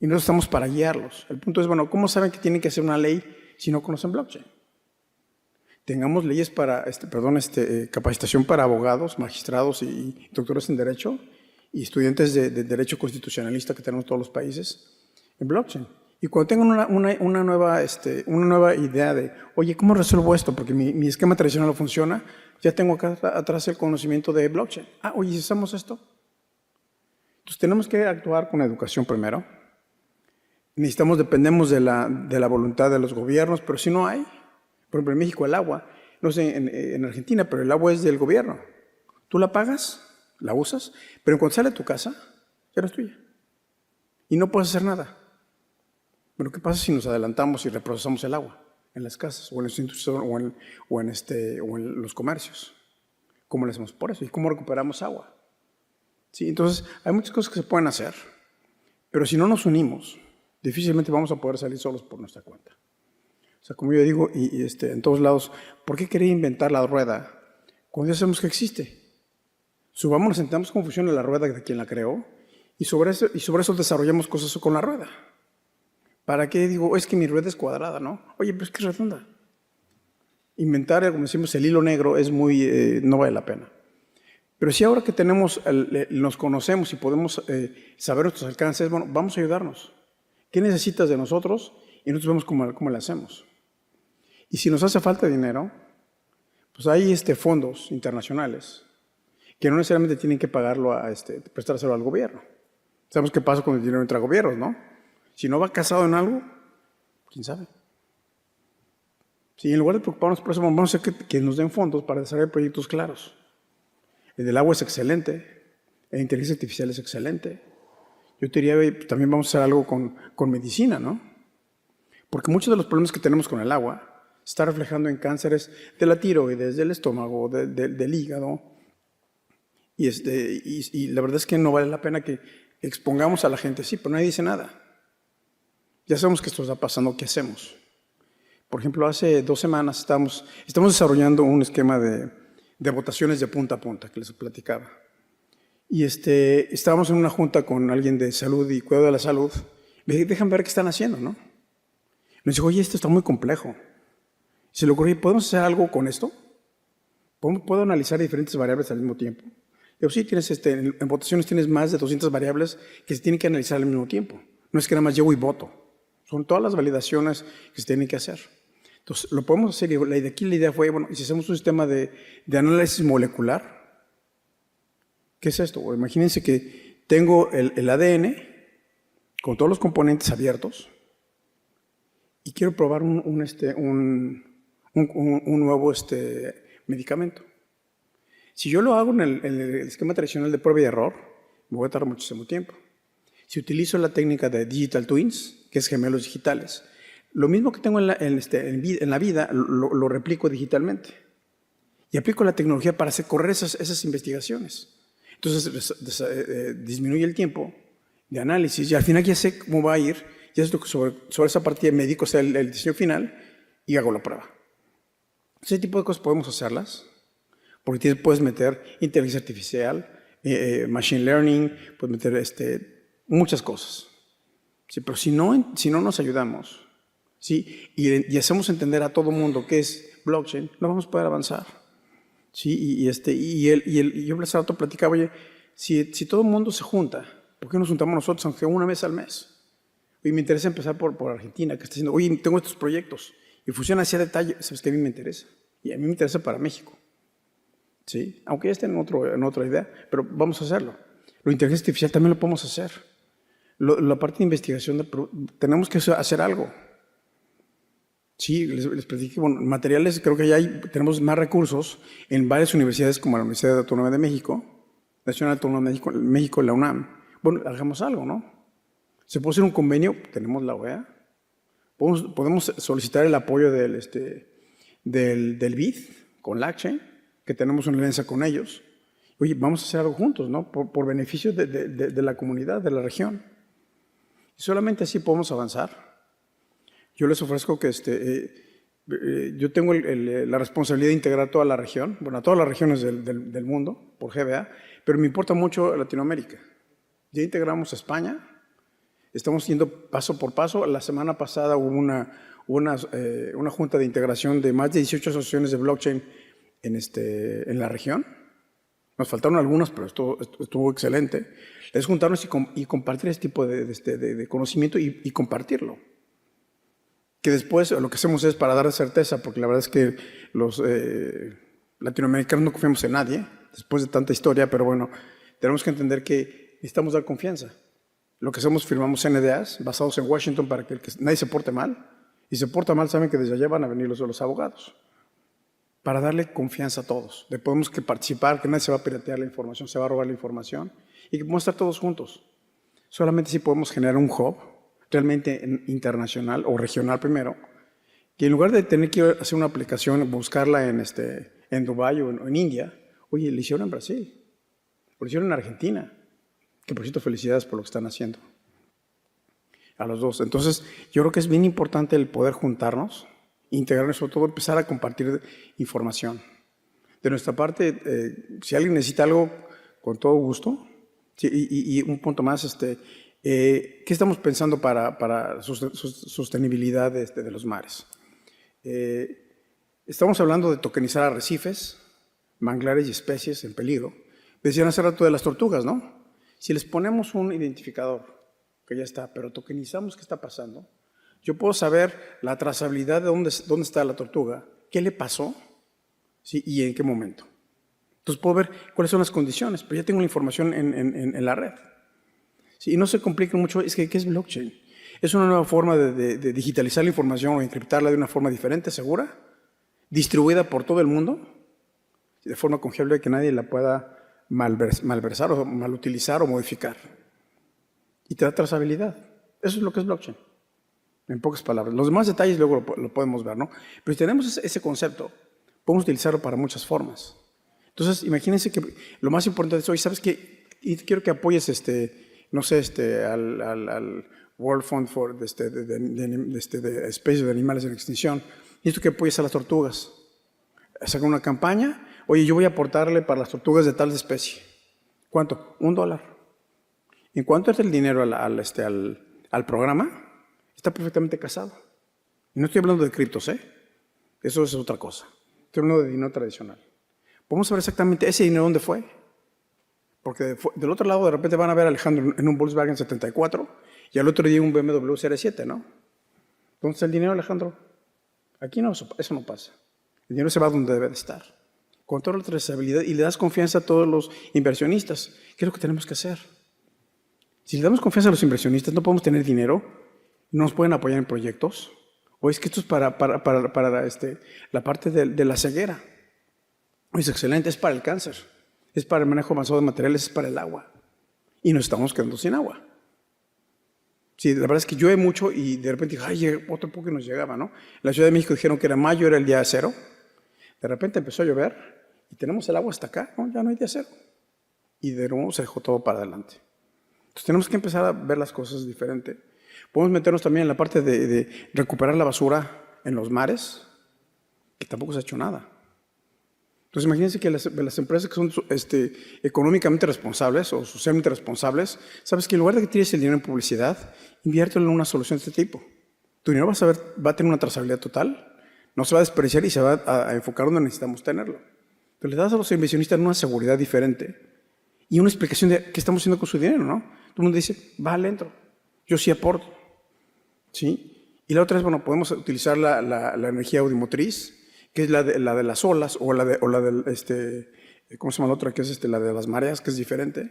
Y nosotros estamos para guiarlos. El punto es, bueno, ¿cómo saben que tienen que hacer una ley si no conocen blockchain? Tengamos leyes para, capacitación para abogados, magistrados y doctores en Derecho y estudiantes de Derecho Constitucionalista que tenemos en todos los países en blockchain. Y cuando tengan una nueva idea de, oye, ¿cómo resuelvo esto? Porque mi esquema tradicional no funciona, ya tengo acá atrás el conocimiento de blockchain. Oye, ¿si hacemos esto? Entonces tenemos que actuar con educación primero. Dependemos de la voluntad de los gobiernos, pero si no hay, por ejemplo en México el agua no sé, en Argentina, pero el agua es del gobierno. Tú la pagas, la usas, pero en cuanto sale de tu casa, ya no es tuya. Y no puedes hacer nada. Bueno, ¿qué pasa si nos adelantamos y reprocesamos el agua en las casas, o en los institutos, o en los comercios? ¿Cómo le hacemos por eso? ¿Y cómo recuperamos agua? Sí, entonces, hay muchas cosas que se pueden hacer, pero si no nos unimos, difícilmente vamos a poder salir solos por nuestra cuenta. O sea, como yo digo, en todos lados, ¿por qué querer inventar la rueda cuando ya sabemos que existe? Subámonos, entendamos cómo funciona la rueda de quien la creó, y sobre eso desarrollamos cosas con la rueda. ¿Para qué digo, es que mi rueda es cuadrada, no? Oye, pero es que es redonda. Inventar, como decimos, el hilo negro es muy, no vale la pena. Pero si ahora que nos conocemos y podemos saber nuestros alcances, bueno, vamos a ayudarnos. ¿Qué necesitas de nosotros? Y nosotros vemos cómo le hacemos. Y si nos hace falta dinero, pues hay fondos internacionales que no necesariamente tienen que pagarlo prestárselo al gobierno. Sabemos qué pasa cuando el dinero entra a gobiernos, ¿no? Si no va casado en algo, quién sabe. Sí, en lugar de preocuparnos por eso, vamos a hacer que nos den fondos para desarrollar proyectos claros. El del agua es excelente, la inteligencia artificial es excelente. Yo te diría, también vamos a hacer algo con medicina, ¿no? Porque muchos de los problemas que tenemos con el agua se están reflejando en cánceres de la tiroides, del estómago, del hígado. Y la verdad es que no vale la pena que expongamos a la gente, sí, pero nadie dice nada. Ya sabemos que esto está pasando, ¿qué hacemos? Por ejemplo, hace 2 semanas estamos desarrollando un esquema de votaciones de punta a punta, que les platicaba. Y estábamos en una junta con alguien de salud y cuidado de la salud. Me dije, déjame ver qué están haciendo, ¿no? Nos dijo, oye, esto está muy complejo. Y se le ocurrió, ¿podemos hacer algo con esto? ¿Puedo analizar diferentes variables al mismo tiempo? Digo, sí, en votaciones tienes más de 200 variables que se tienen que analizar al mismo tiempo. No es que nada más llego y voto. Son todas las validaciones que se tienen que hacer. Entonces, lo podemos hacer. Y aquí la idea fue, bueno, ¿y si hacemos un sistema de análisis molecular? ¿Qué es esto? Bueno, imagínense que tengo el ADN con todos los componentes abiertos y quiero probar un nuevo medicamento. Si yo lo hago en el esquema tradicional de prueba y error, me voy a tardar muchísimo tiempo. Si utilizo la técnica de digital twins, que es gemelos digitales, lo mismo que tengo en la vida, lo replico digitalmente. Y aplico la tecnología para correr esas investigaciones. Entonces, disminuye el tiempo de análisis y al final ya sé cómo va a ir, ya sé sobre esa partida médica, o sea, el diseño final, y hago la prueba. Ese tipo de cosas podemos hacerlas, porque puedes meter inteligencia artificial, machine learning, puedes meter muchas cosas. Sí, pero si no nos ayudamos, ¿sí? y hacemos entender a todo mundo qué es blockchain, no vamos a poder avanzar. ¿Sí? Yo hace rato platicaba, oye, si todo el mundo se junta, ¿por qué nos juntamos nosotros aunque una vez al mes? Oye, me interesa empezar por Argentina, que está diciendo, oye, tengo estos proyectos y funciona hacia detalle, sabes que a mí me interesa. Y a mí me interesa para México. ¿Sí? Aunque ya esté en otra idea, pero vamos a hacerlo. La inteligencia artificial también lo podemos hacer. La parte de investigación, tenemos que hacer algo. Sí, les platiqué, bueno, materiales, creo que ya tenemos más recursos en varias universidades como la Universidad Autónoma de México, Nacional Autónoma de México, la UNAM. Bueno, hagamos algo, ¿no? Se puede hacer un convenio, tenemos la OEA, podemos solicitar el apoyo del BID con LACCHE, que tenemos una alianza con ellos. Oye, vamos a hacer algo juntos, ¿no? Por beneficio de la comunidad, de la región. Y solamente así podemos avanzar. Yo les ofrezco que yo tengo la responsabilidad de integrar toda la región, bueno, a todas las regiones del mundo, por GBA, pero me importa mucho Latinoamérica. Ya integramos a España, estamos yendo paso por paso. La semana pasada hubo una junta de integración de más de 18 asociaciones de blockchain en la región. Nos faltaron algunas, pero estuvo excelente. Es juntarnos y compartir este tipo de conocimiento y compartirlo. Que después lo que hacemos es para dar certeza, porque la verdad es que los latinoamericanos no confiamos en nadie, después de tanta historia, pero bueno, tenemos que entender que necesitamos dar confianza. Lo que hacemos, firmamos NDAs basados en Washington para que nadie se porte mal, y si se porta mal saben que desde allá van a venir los abogados. para darle confianza a todos. De podemos que participar, que nadie se va a piratear la información, se va a robar la información y que podemos estar todos juntos. Solamente si podemos generar un hub realmente internacional o regional primero, que en lugar de tener que hacer una aplicación, buscarla en Dubái o en India, oye, lo hicieron en Brasil, lo hicieron en Argentina, que por cierto felicidades por lo que están haciendo. A los dos. Entonces, yo creo que es bien importante el poder juntarnos, integrarnos, sobre todo empezar a compartir información. De nuestra parte, si alguien necesita algo, con todo gusto. Sí, y un punto más, ¿qué estamos pensando para sostenibilidad de los mares? Estamos hablando de tokenizar arrecifes, manglares y especies en peligro. Decían hace rato de las tortugas, ¿no? Si les ponemos un identificador, que ya está, pero tokenizamos qué está pasando, yo puedo saber la trazabilidad de dónde está la tortuga, qué le pasó, ¿sí? Y en qué momento. Entonces puedo ver cuáles son las condiciones, pero ya tengo la información en la red. ¿Sí? Y no se complique mucho, es que ¿qué es blockchain? Es una nueva forma de digitalizar la información o encriptarla de una forma diferente, segura, distribuida por todo el mundo, de forma confiable que nadie la pueda malversar o malutilizar o modificar. Y te da trazabilidad. Eso es lo que es blockchain, en pocas palabras. Los demás detalles luego lo podemos ver, ¿no? Pero si tenemos ese concepto, podemos utilizarlo para muchas formas. Entonces, imagínense que lo más importante es hoy, ¿sabes qué? Y quiero que apoyes no sé, al World Fund for de especies de animales en extinción. Necesito que apoyes a las tortugas. Sacan una campaña. Oye, yo voy a aportarle para las tortugas de tal especie. ¿Cuánto? $1. En cuanto es el dinero al programa, está perfectamente casado. Y no estoy hablando de criptos, ¿eh? Eso es otra cosa. Estoy hablando de dinero tradicional. Podemos saber exactamente ese dinero dónde fue. Porque del otro lado de repente van a ver a Alejandro en un Volkswagen 74 y al otro día un BMW Serie 7, ¿no? ¿Dónde está el dinero, Alejandro? Aquí no, eso no pasa. El dinero se va donde debe de estar. Con toda la trazabilidad y le das confianza a todos los inversionistas. ¿Qué es lo que tenemos que hacer? Si le damos confianza a los inversionistas, no podemos tener dinero, no nos pueden apoyar en proyectos. O es que esto es para la parte de la ceguera. Es excelente, es para el cáncer, es para el manejo avanzado de materiales, es para el agua. Y nos estamos quedando sin agua. Sí, la verdad es que llueve mucho y de repente dije, ay, otro poco nos llegaba, ¿no? En la Ciudad de México dijeron que era mayo, era el día cero. De repente empezó a llover y tenemos el agua hasta acá, ¿no? Ya no hay día cero. Y de nuevo se dejó todo para adelante. Entonces tenemos que empezar a ver las cosas diferente. Podemos meternos también en la parte de recuperar la basura en los mares, que tampoco se ha hecho nada. Entonces imagínense que las empresas que son económicamente responsables o socialmente responsables, sabes que en lugar de que tires el dinero en publicidad, inviértelo en una solución de este tipo. Tu dinero va a tener una trazabilidad total, no se va a desperdiciar y se va a enfocar donde necesitamos tenerlo. Entonces le das a los inversionistas una seguridad diferente y una explicación de qué estamos haciendo con su dinero, ¿no? Todo el mundo dice, vale, entro, yo sí aporto. ¿Sí? Y la otra es, bueno, podemos utilizar la energía audiomotriz, que es la de las olas, o la del, ¿cómo se llama la otra? Que es la de las mareas, que es diferente,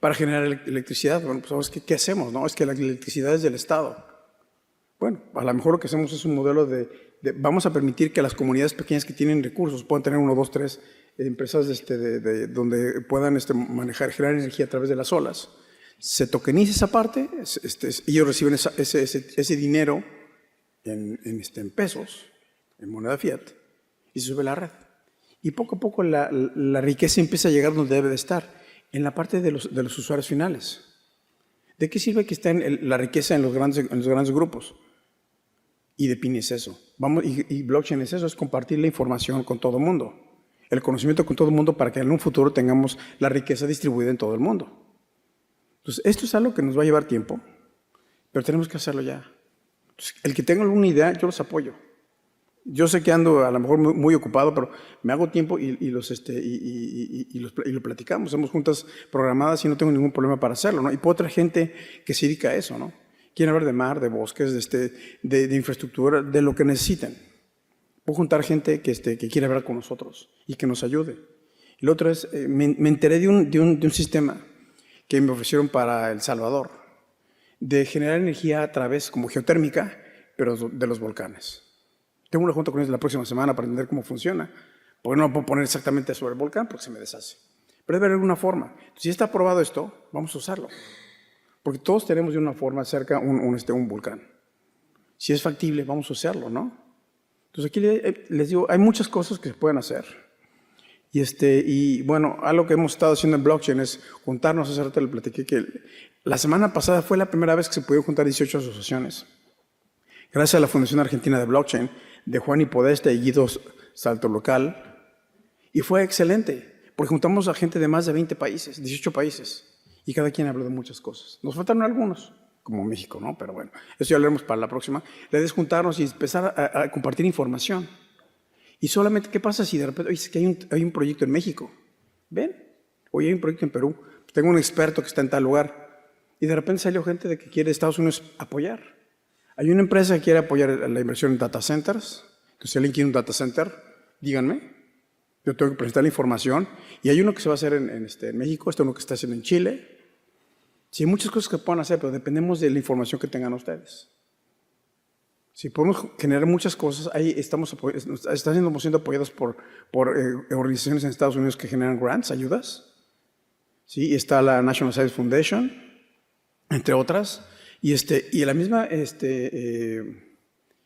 para generar electricidad. Bueno, pues ¿qué hacemos? No? Es que la electricidad es del Estado. Bueno, a lo mejor lo que hacemos es un modelo vamos a permitir que las comunidades pequeñas que tienen recursos puedan tener 1, 2, 3 empresas donde puedan generar energía a través de las olas. Se tokeniza esa parte, ellos reciben ese dinero en pesos, en moneda fiat, y se sube la red. Y poco a poco la riqueza empieza a llegar donde debe de estar, en la parte de los usuarios finales. ¿De qué sirve que esté la riqueza en los grandes grupos? Y de PIN es eso. Y blockchain es eso, es compartir la información con todo el mundo, el conocimiento con todo el mundo para que en un futuro tengamos la riqueza distribuida en todo el mundo. Entonces, esto es algo que nos va a llevar tiempo, pero tenemos que hacerlo ya. Entonces, el que tenga alguna idea, yo los apoyo. Yo sé que ando a lo mejor muy ocupado, pero me hago tiempo y lo platicamos. Hacemos juntas programadas y no tengo ningún problema para hacerlo, ¿no? Y puedo traer gente que se dedica a eso, ¿no? Quieren hablar de mar, de bosques, de infraestructura, de lo que necesiten. Puedo juntar gente que quiere hablar con nosotros y que nos ayude. Y lo otro es, me enteré de un sistema que me ofrecieron para El Salvador, de generar energía a través, como geotérmica, pero de los volcanes. Tengo una junta con ellos la próxima semana para entender cómo funciona. Porque no lo puedo poner exactamente sobre el volcán porque se me deshace. Pero debe haber alguna forma. Si está aprobado esto, vamos a usarlo. Porque todos tenemos de una forma cerca un volcán. Si es factible, vamos a usarlo, ¿no? Entonces aquí les digo, hay muchas cosas que se pueden hacer. Y bueno, algo que hemos estado haciendo en blockchain es juntarnos. Hace rato le platiqué que la semana pasada fue la primera vez que se pudieron juntar 18 asociaciones. Gracias a la Fundación Argentina de Blockchain, de Juan y Podesta y Guido Salto Local. Y fue excelente, porque juntamos a gente de más de 20 países, 18 países. Y cada quien habló de muchas cosas. Nos faltaron algunos, como México, ¿no? Pero bueno, eso ya lo haremos para la próxima. La idea es juntarnos y empezar a compartir información. Y solamente, ¿qué pasa si de repente, oye, es que hay un proyecto en México? ¿Ven? Oye, hay un proyecto en Perú. Tengo un experto que está en tal lugar. Y de repente salió gente de que quiere Estados Unidos apoyar. Hay una empresa que quiere apoyar la inversión en data centers. Entonces, si alguien quiere un data center, díganme. Yo tengo que presentar la información. Y hay uno que se va a hacer en México, uno que está haciendo en Chile. Sí, hay muchas cosas que pueden hacer, pero dependemos de la información que tengan ustedes. Si podemos generar muchas cosas, ahí estamos siendo apoyados por organizaciones en Estados Unidos que generan grants, ayudas. Sí, está la National Science Foundation, entre otras. Y la misma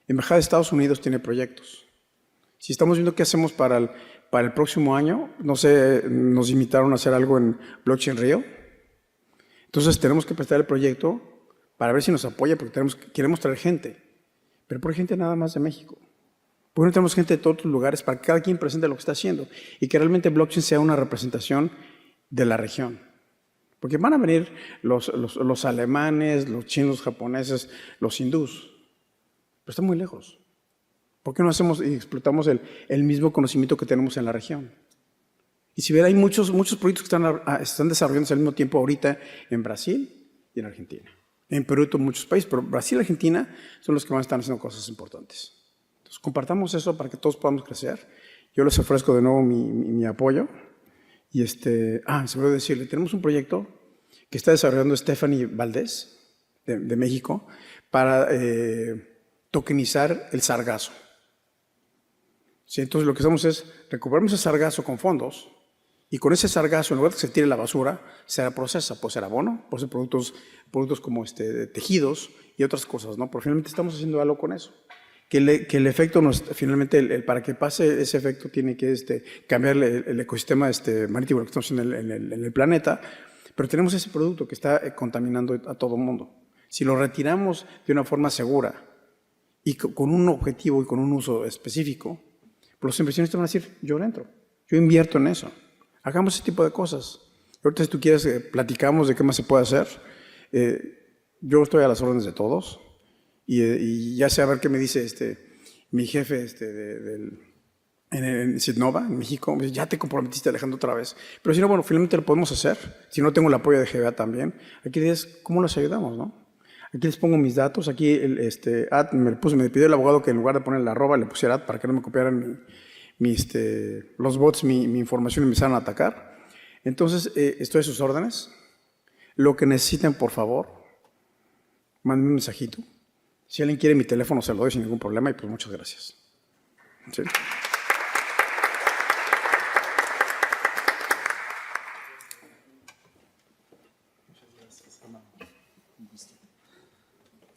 Embajada de Estados Unidos tiene proyectos. Si estamos viendo qué hacemos para el próximo año, no sé, nos invitaron a hacer algo en Blockchain Rio. Entonces tenemos que prestar el proyecto para ver si nos apoya, porque queremos traer gente. Pero por gente nada más de México. Porque no tenemos gente de todos los lugares para que cada quien presente lo que está haciendo y que realmente blockchain sea una representación de la región. Porque van a venir los alemanes, los chinos, los japoneses, los hindús. Pero están muy lejos. ¿Por qué no hacemos y explotamos el mismo conocimiento que tenemos en la región? Y si ven, hay muchos proyectos que están desarrollándose al mismo tiempo ahorita en Brasil y en Argentina. En Perú y en muchos países, pero Brasil y Argentina son los que van a estar haciendo cosas importantes. Entonces, compartamos eso para que todos podamos crecer. Yo les ofrezco de nuevo mi apoyo. Y se me olvidó decirle, tenemos un proyecto que está desarrollando Stephanie Valdés, de México, para tokenizar el sargazo. Sí, entonces, lo que hacemos es recuperamos ese sargazo con fondos. Y con ese sargazo, en lugar de que se tire la basura, se procesa, puede ser abono, puede ser productos como tejidos y otras cosas, ¿no? Pero finalmente estamos haciendo algo con eso. Que el efecto, finalmente, para que pase ese efecto, tiene que cambiar el ecosistema marítimo que estamos haciendo en el planeta, pero tenemos ese producto que está contaminando a todo el mundo. Si lo retiramos de una forma segura y con un objetivo y con un uso específico, pues los inversionistas van a decir, yo entro, yo invierto en eso. Hagamos ese tipo de cosas. Ahorita, si tú quieres, platicamos de qué más se puede hacer. Yo estoy a las órdenes de todos. Y ya sé a ver qué me dice mi jefe en Sidnova, en México. Me dice, ya te comprometiste, Alejandro, otra vez. Pero si no, bueno, finalmente lo podemos hacer. Si no tengo el apoyo de GBA también. Aquí es cómo los ayudamos, ¿no? Aquí les pongo mis datos. Aquí me pidió el abogado que en lugar de poner la arroba le pusiera para que no me copiaran los bots, mi información, y me empezaron a atacar. Entonces, estoy a sus órdenes. Lo que necesiten, por favor, mándenme un mensajito. Si alguien quiere mi teléfono, se lo doy sin ningún problema y pues muchas gracias. ¿Sí?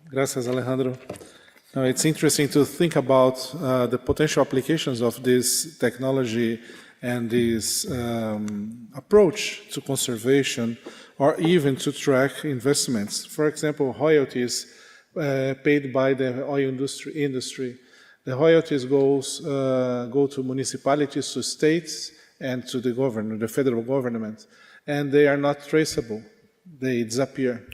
Gracias, Alejandro. Now, it's interesting to think about the potential applications of this technology and this approach to conservation, or even to track investments. For example, royalties paid by the oil industry. The royalties go to municipalities, to states, and to the government, the federal government, and they are not traceable. They disappear.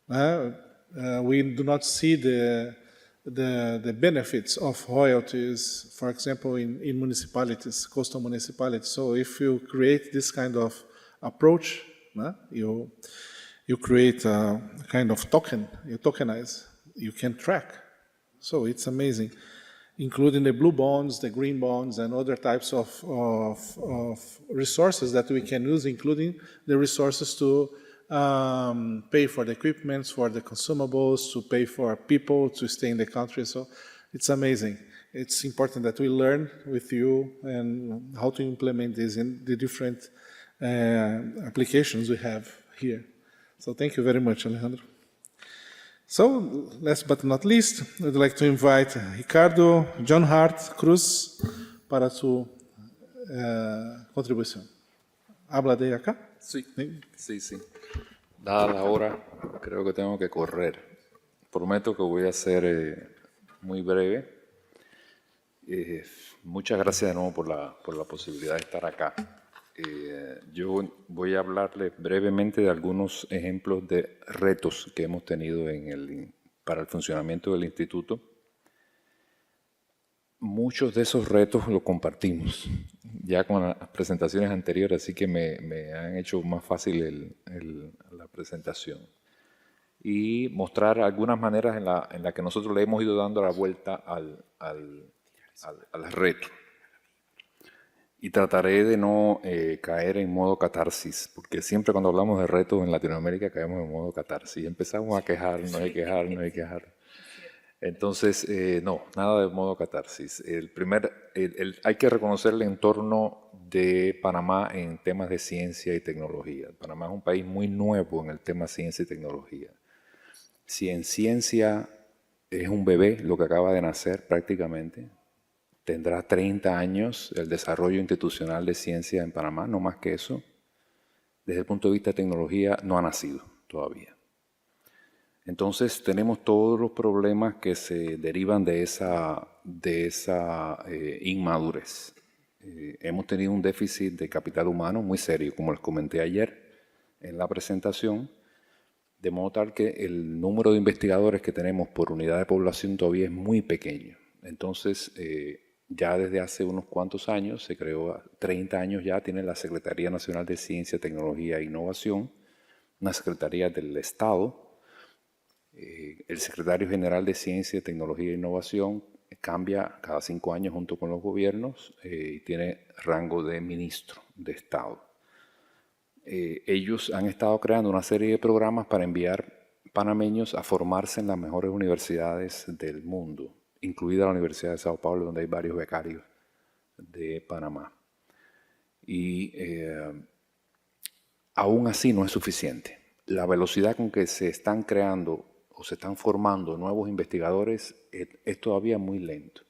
We do not see the benefits of royalties, for example, in municipalities, coastal municipalities. So if you create this kind of approach, you create a kind of token, you tokenize, you can track. So it's amazing, including the blue bonds, the green bonds, and other types of resources that we can use, including the resources to pay for the equipment, for the consumables, to pay for people to stay in the country. So it's amazing. it's important that we learn with you and how to implement this in the different applications we have here. So thank you very much, Alejandro. So, last but not least, I'd like to invite Ricardo John Hart Cruz para su contribución. ¿Habla de acá? Sí, sí, sí. Dada la hora, creo que tengo que correr. Prometo que voy a ser muy breve. Muchas gracias de nuevo por la posibilidad de estar acá. Yo voy a hablarles brevemente de algunos ejemplos de retos que hemos tenido para el funcionamiento del instituto. Muchos de esos retos los compartimos ya con las presentaciones anteriores, así que me han hecho más fácil la presentación. Y mostrar algunas maneras en la que nosotros le hemos ido dando la vuelta al reto. Y trataré de no caer en modo catarsis, porque siempre cuando hablamos de retos en Latinoamérica caemos en modo catarsis. Empezamos a quejarnos, Entonces, no, nada de modo catarsis. Hay que reconocer el entorno de Panamá en temas de ciencia y tecnología. Panamá es un país muy nuevo en el tema ciencia y tecnología. Si en ciencia es un bebé, lo que acaba de nacer prácticamente, tendrá 30 años el desarrollo institucional de ciencia en Panamá, no más que eso. Desde el punto de vista de tecnología, no ha nacido todavía. Entonces, tenemos todos los problemas que se derivan de esa inmadurez. Hemos tenido un déficit de capital humano muy serio, como les comenté ayer en la presentación, de modo tal que el número de investigadores que tenemos por unidad de población todavía es muy pequeño. Entonces, ya desde hace unos cuantos años, se creó, 30 años ya, tiene la Secretaría Nacional de Ciencia, Tecnología e Innovación, una Secretaría del Estado. El Secretario General de Ciencia, Tecnología e Innovación cambia cada 5 años junto con los gobiernos y tiene rango de ministro de Estado. Ellos han estado creando una serie de programas para enviar panameños a formarse en las mejores universidades del mundo, incluida la Universidad de São Paulo, donde hay varios becarios de Panamá. Y aún así no es suficiente. La velocidad con que se están creando o se están formando nuevos investigadores es todavía muy lento.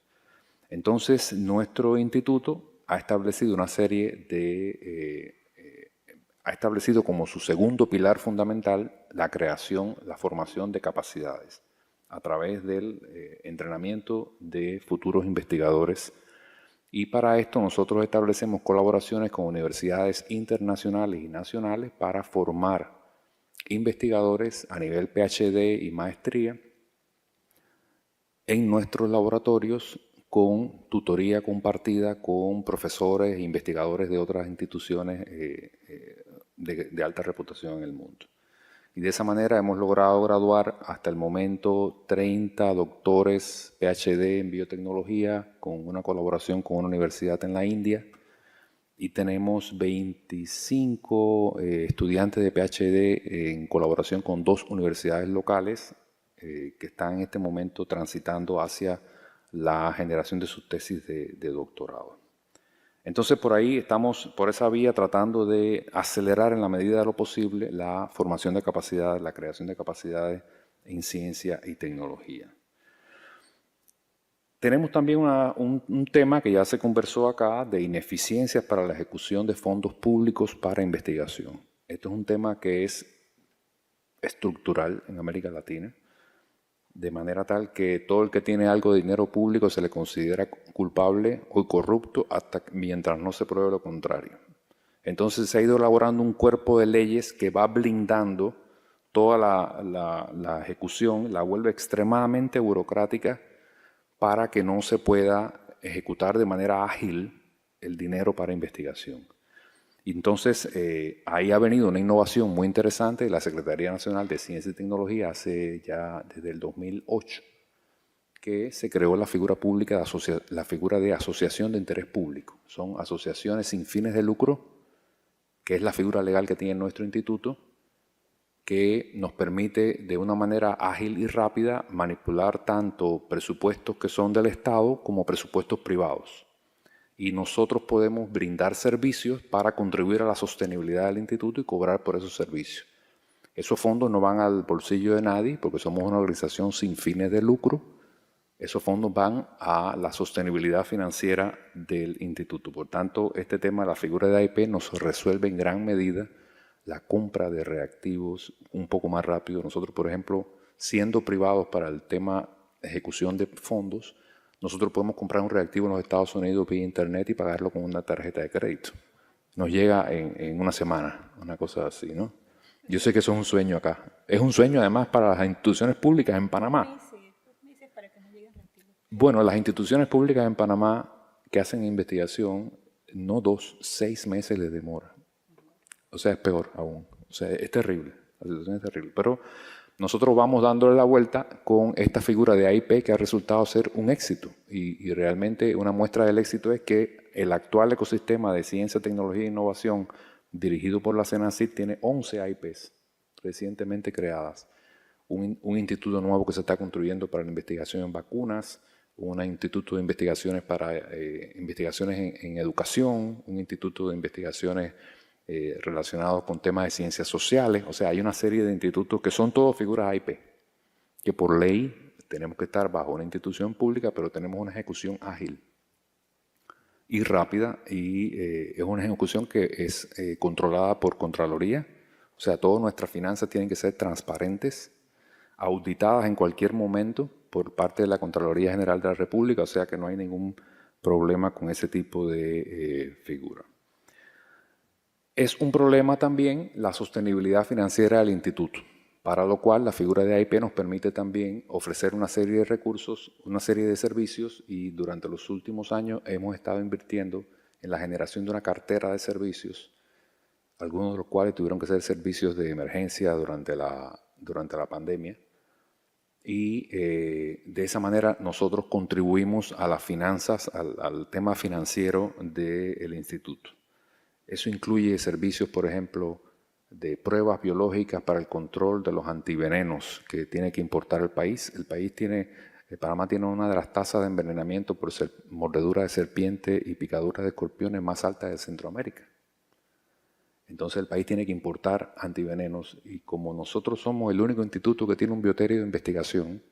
Entonces, nuestro instituto ha establecido una serie ha establecido como su segundo pilar fundamental la creación, la formación de capacidades a través del entrenamiento de futuros investigadores. Y para esto nosotros establecemos colaboraciones con universidades internacionales y nacionales para formar investigadores a nivel PhD y maestría en nuestros laboratorios con tutoría compartida con profesores e investigadores de otras instituciones de alta reputación en el mundo. Y de esa manera hemos logrado graduar hasta el momento 30 doctores PhD en biotecnología con una colaboración con una universidad en la India. Y tenemos 25 estudiantes de PhD en colaboración con 2 universidades locales que están en este momento transitando hacia la generación de sus tesis de doctorado. Entonces, por ahí estamos, por esa vía, tratando de acelerar en la medida de lo posible la formación de capacidades, la creación de capacidades en ciencia y tecnología. Tenemos también un tema que ya se conversó acá de ineficiencias para la ejecución de fondos públicos para investigación. Esto es un tema que es estructural en América Latina, de manera tal que todo el que tiene algo de dinero público se le considera culpable o corrupto mientras no se pruebe lo contrario. Entonces se ha ido elaborando un cuerpo de leyes que va blindando toda la ejecución, la vuelve extremadamente burocrática para que no se pueda ejecutar de manera ágil el dinero para investigación. Entonces, ahí ha venido una innovación muy interesante de la Secretaría Nacional de Ciencia y Tecnología hace ya desde el 2008, que se creó la figura pública, la figura de asociación de interés público. Son asociaciones sin fines de lucro, que es la figura legal que tiene nuestro instituto, que nos permite de una manera ágil y rápida manipular tanto presupuestos que son del Estado como presupuestos privados. Y nosotros podemos brindar servicios para contribuir a la sostenibilidad del instituto y cobrar por esos servicios. Esos fondos no van al bolsillo de nadie porque somos una organización sin fines de lucro. Esos fondos van a la sostenibilidad financiera del instituto. Por tanto, este tema de la figura de AIP nos resuelve en gran medida la compra de reactivos un poco más rápido. Nosotros, por ejemplo, siendo privados para el tema de ejecución de fondos, nosotros podemos comprar un reactivo en los Estados Unidos vía internet y pagarlo con una tarjeta de crédito. Nos llega en una semana, una cosa así, ¿no? Yo sé que eso es un sueño acá. Es un sueño además para las instituciones públicas en Panamá. Bueno, las instituciones públicas en Panamá que hacen investigación, no 2, 6 meses les demora. O sea, es peor aún. O sea, es terrible. La situación es terrible. Pero nosotros vamos dándole la vuelta con esta figura de AIP que ha resultado ser un éxito. Y realmente una muestra del éxito es que el actual ecosistema de ciencia, tecnología e innovación dirigido por la CNRS tiene 11 AIPs recientemente creadas. Un instituto nuevo que se está construyendo para la investigación en vacunas, un instituto de investigaciones para investigaciones en educación, un instituto de investigaciones relacionados con temas de ciencias sociales. O sea, hay una serie de institutos que son todos figuras AIP, que por ley tenemos que estar bajo una institución pública, pero tenemos una ejecución ágil y rápida, y es una ejecución que es controlada por Contraloría. O sea, todas nuestras finanzas tienen que ser transparentes, auditadas en cualquier momento por parte de la Contraloría General de la República, o sea que no hay ningún problema con ese tipo de figura. Es un problema también la sostenibilidad financiera del instituto, para lo cual la figura de AIP nos permite también ofrecer una serie de recursos, una serie de servicios, y durante los últimos años hemos estado invirtiendo en la generación de una cartera de servicios, algunos de los cuales tuvieron que ser servicios de emergencia durante la pandemia. Y de esa manera nosotros contribuimos a las finanzas, al tema financiero del instituto. Eso incluye servicios, por ejemplo, de pruebas biológicas para el control de los antivenenos que tiene que importar el país. Panamá tiene una de las tasas de envenenamiento por mordedura de serpiente y picadura de escorpiones más altas de Centroamérica. Entonces el país tiene que importar antivenenos, y como nosotros somos el único instituto que tiene un bioterio de investigación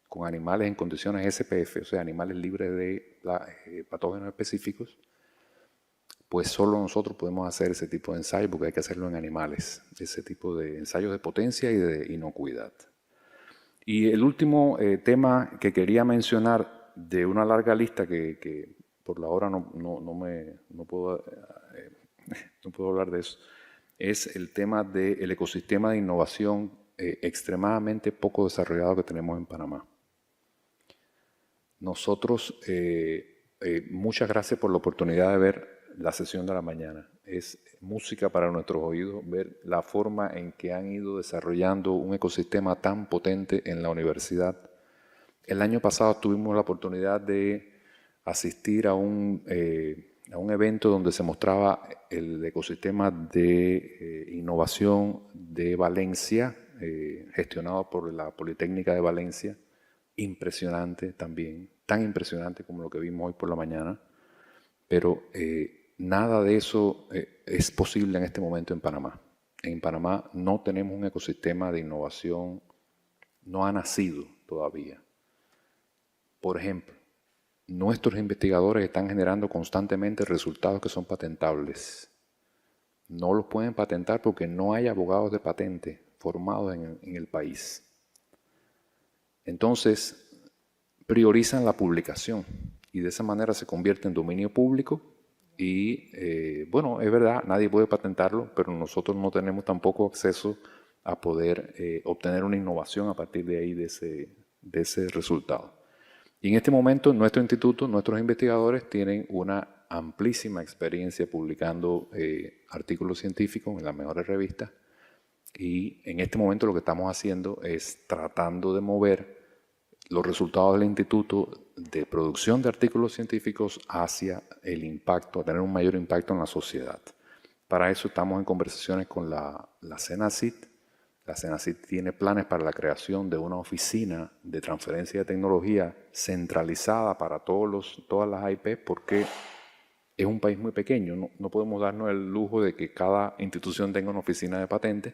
con animales en condiciones SPF, o sea, animales libres de patógenos específicos, pues solo nosotros podemos hacer ese tipo de ensayo, porque hay que hacerlo en animales, ese tipo de ensayos de potencia y de inocuidad. Y el último tema que quería mencionar de una larga lista que por la hora no puedo hablar de eso, es el tema del ecosistema de innovación extremadamente poco desarrollado que tenemos en Panamá. Nosotros, muchas gracias por la oportunidad de ver la sesión de la mañana. Es música para nuestros oídos ver la forma en que han ido desarrollando un ecosistema tan potente en la universidad. El año pasado tuvimos la oportunidad de asistir a un evento donde se mostraba el ecosistema de innovación de Valencia, gestionado por la Politécnica de Valencia. Impresionante también, tan impresionante como lo que vimos hoy por la mañana, pero nada de eso es posible en este momento en Panamá. En Panamá no tenemos un ecosistema de innovación, no ha nacido todavía. Por ejemplo, nuestros investigadores están generando constantemente resultados que son patentables. No los pueden patentar porque no hay abogados de patente formados en el país. Entonces, priorizan la publicación y de esa manera se convierte en dominio público. Y bueno, es verdad, nadie puede patentarlo, pero nosotros no tenemos tampoco acceso a poder obtener una innovación a partir de ahí, de ese resultado. Y en este momento, nuestro instituto, nuestros investigadores tienen una amplísima experiencia publicando artículos científicos en las mejores revistas. Y en este momento lo que estamos haciendo es tratando de mover los resultados del instituto de producción de artículos científicos hacia el impacto, a tener un mayor impacto en la sociedad. Para eso estamos en conversaciones con la CNRS La CNRS tiene planes para la creación de una oficina de transferencia de tecnología centralizada para todas las AIP, porque es un país muy pequeño. No podemos darnos el lujo de que cada institución tenga una oficina de patentes,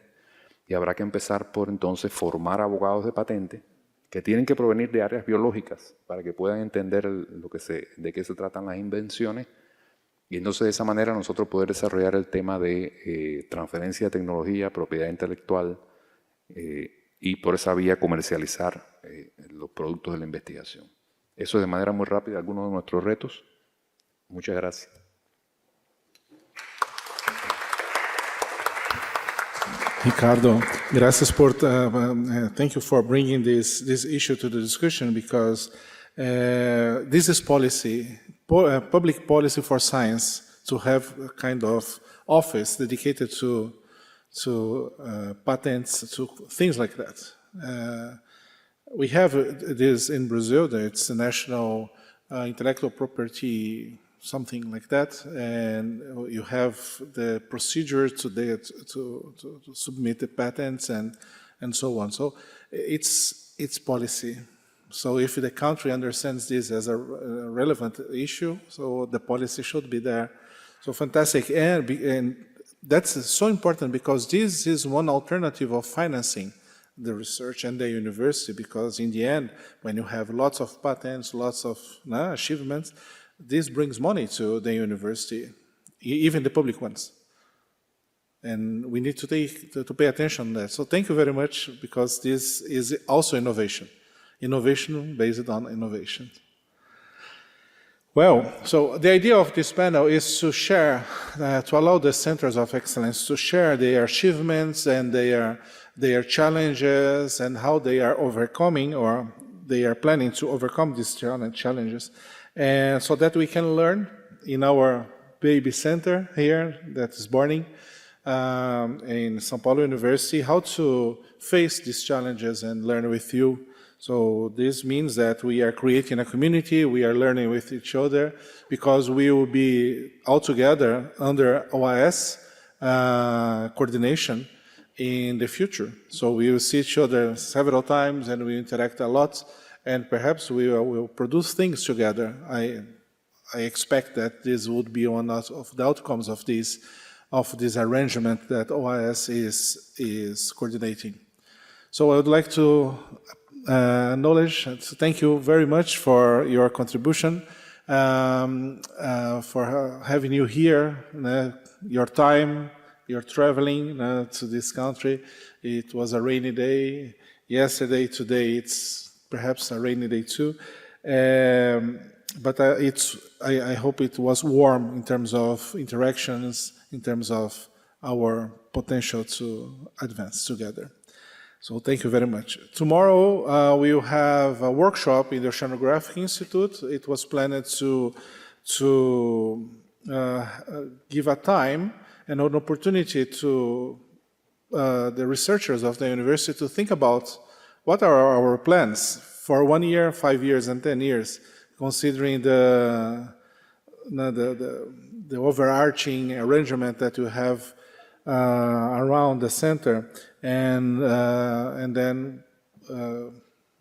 y habrá que empezar por entonces formar abogados de patente que tienen que provenir de áreas biológicas para que puedan entender de qué se tratan las invenciones, y entonces de esa manera nosotros poder desarrollar el tema de transferencia de tecnología, propiedad intelectual, y por esa vía comercializar los productos de la investigación. Eso es de manera muy rápida algunos de nuestros retos. Muchas gracias. Ricardo, gracias por, thank you for bringing this issue to the discussion, because this is policy, public policy for science, to have a kind of office dedicated to patents, to things like that. We have this in Brazil, it's a national intellectual property, something like that, and you have the procedure to submit the patents and so on. So it's policy. So if the country understands this as a relevant issue, so the policy should be there. So fantastic, and that's so important, because this is one alternative of financing the research and the university, because in the end, when you have lots of patents, lots of achievements, this brings money to the university, even the public ones. And we need to pay attention to that. So thank you very much, because this is also innovation. Innovation based on innovation. Well, so the idea of this panel is to share, to allow the centers of excellence to share their achievements and their challenges and how they are overcoming, or they are planning to overcome these challenges. And so that we can learn in our baby center here that is burning in São Paulo University, how to face these challenges and learn with you. So this means that we are creating a community, we are learning with each other, because we will be all together under OAS coordination in the future. So we will see each other several times and we interact a lot. And perhaps we will produce things together. I expect that this would be one of the outcomes of this arrangement that OAS is coordinating. So I would like to acknowledge and to thank you very much for your contribution, for having you here, your time, your traveling to this country. It was a rainy day yesterday, today it's perhaps a rainy day too, but I hope it was warm in terms of interactions, in terms of our potential to advance together. So thank you very much. Tomorrow we will have a workshop in the Oceanographic Institute. It was planned to give a time and an opportunity to the researchers of the university to think about what are our plans for 1 year, 5 years, and 10 years, considering the overarching arrangement that you have around the center, and then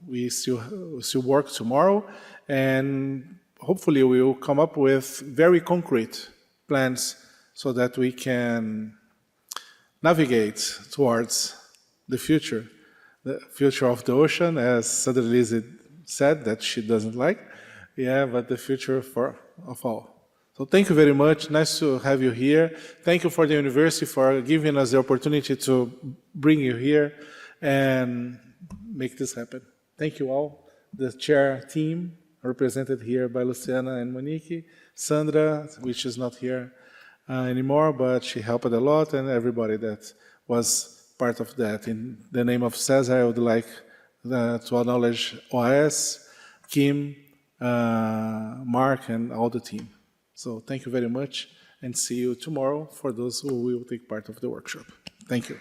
we still work tomorrow, and hopefully we will come up with very concrete plans so that we can navigate towards the future of the ocean, as Sandra Lise said that she doesn't like, but the future of all. So thank you very much. Nice to have you here. Thank you for the university for giving us the opportunity to bring you here and make this happen. Thank you all. The chair team, represented here by Luciana and Monique, Sandra, which is not here anymore, but she helped a lot, and everybody that was part of that. In the name of Cesar, I would like to acknowledge OAS, Kim, Mark, and all the team. So thank you very much, and see you tomorrow for those who will take part of the workshop. Thank you.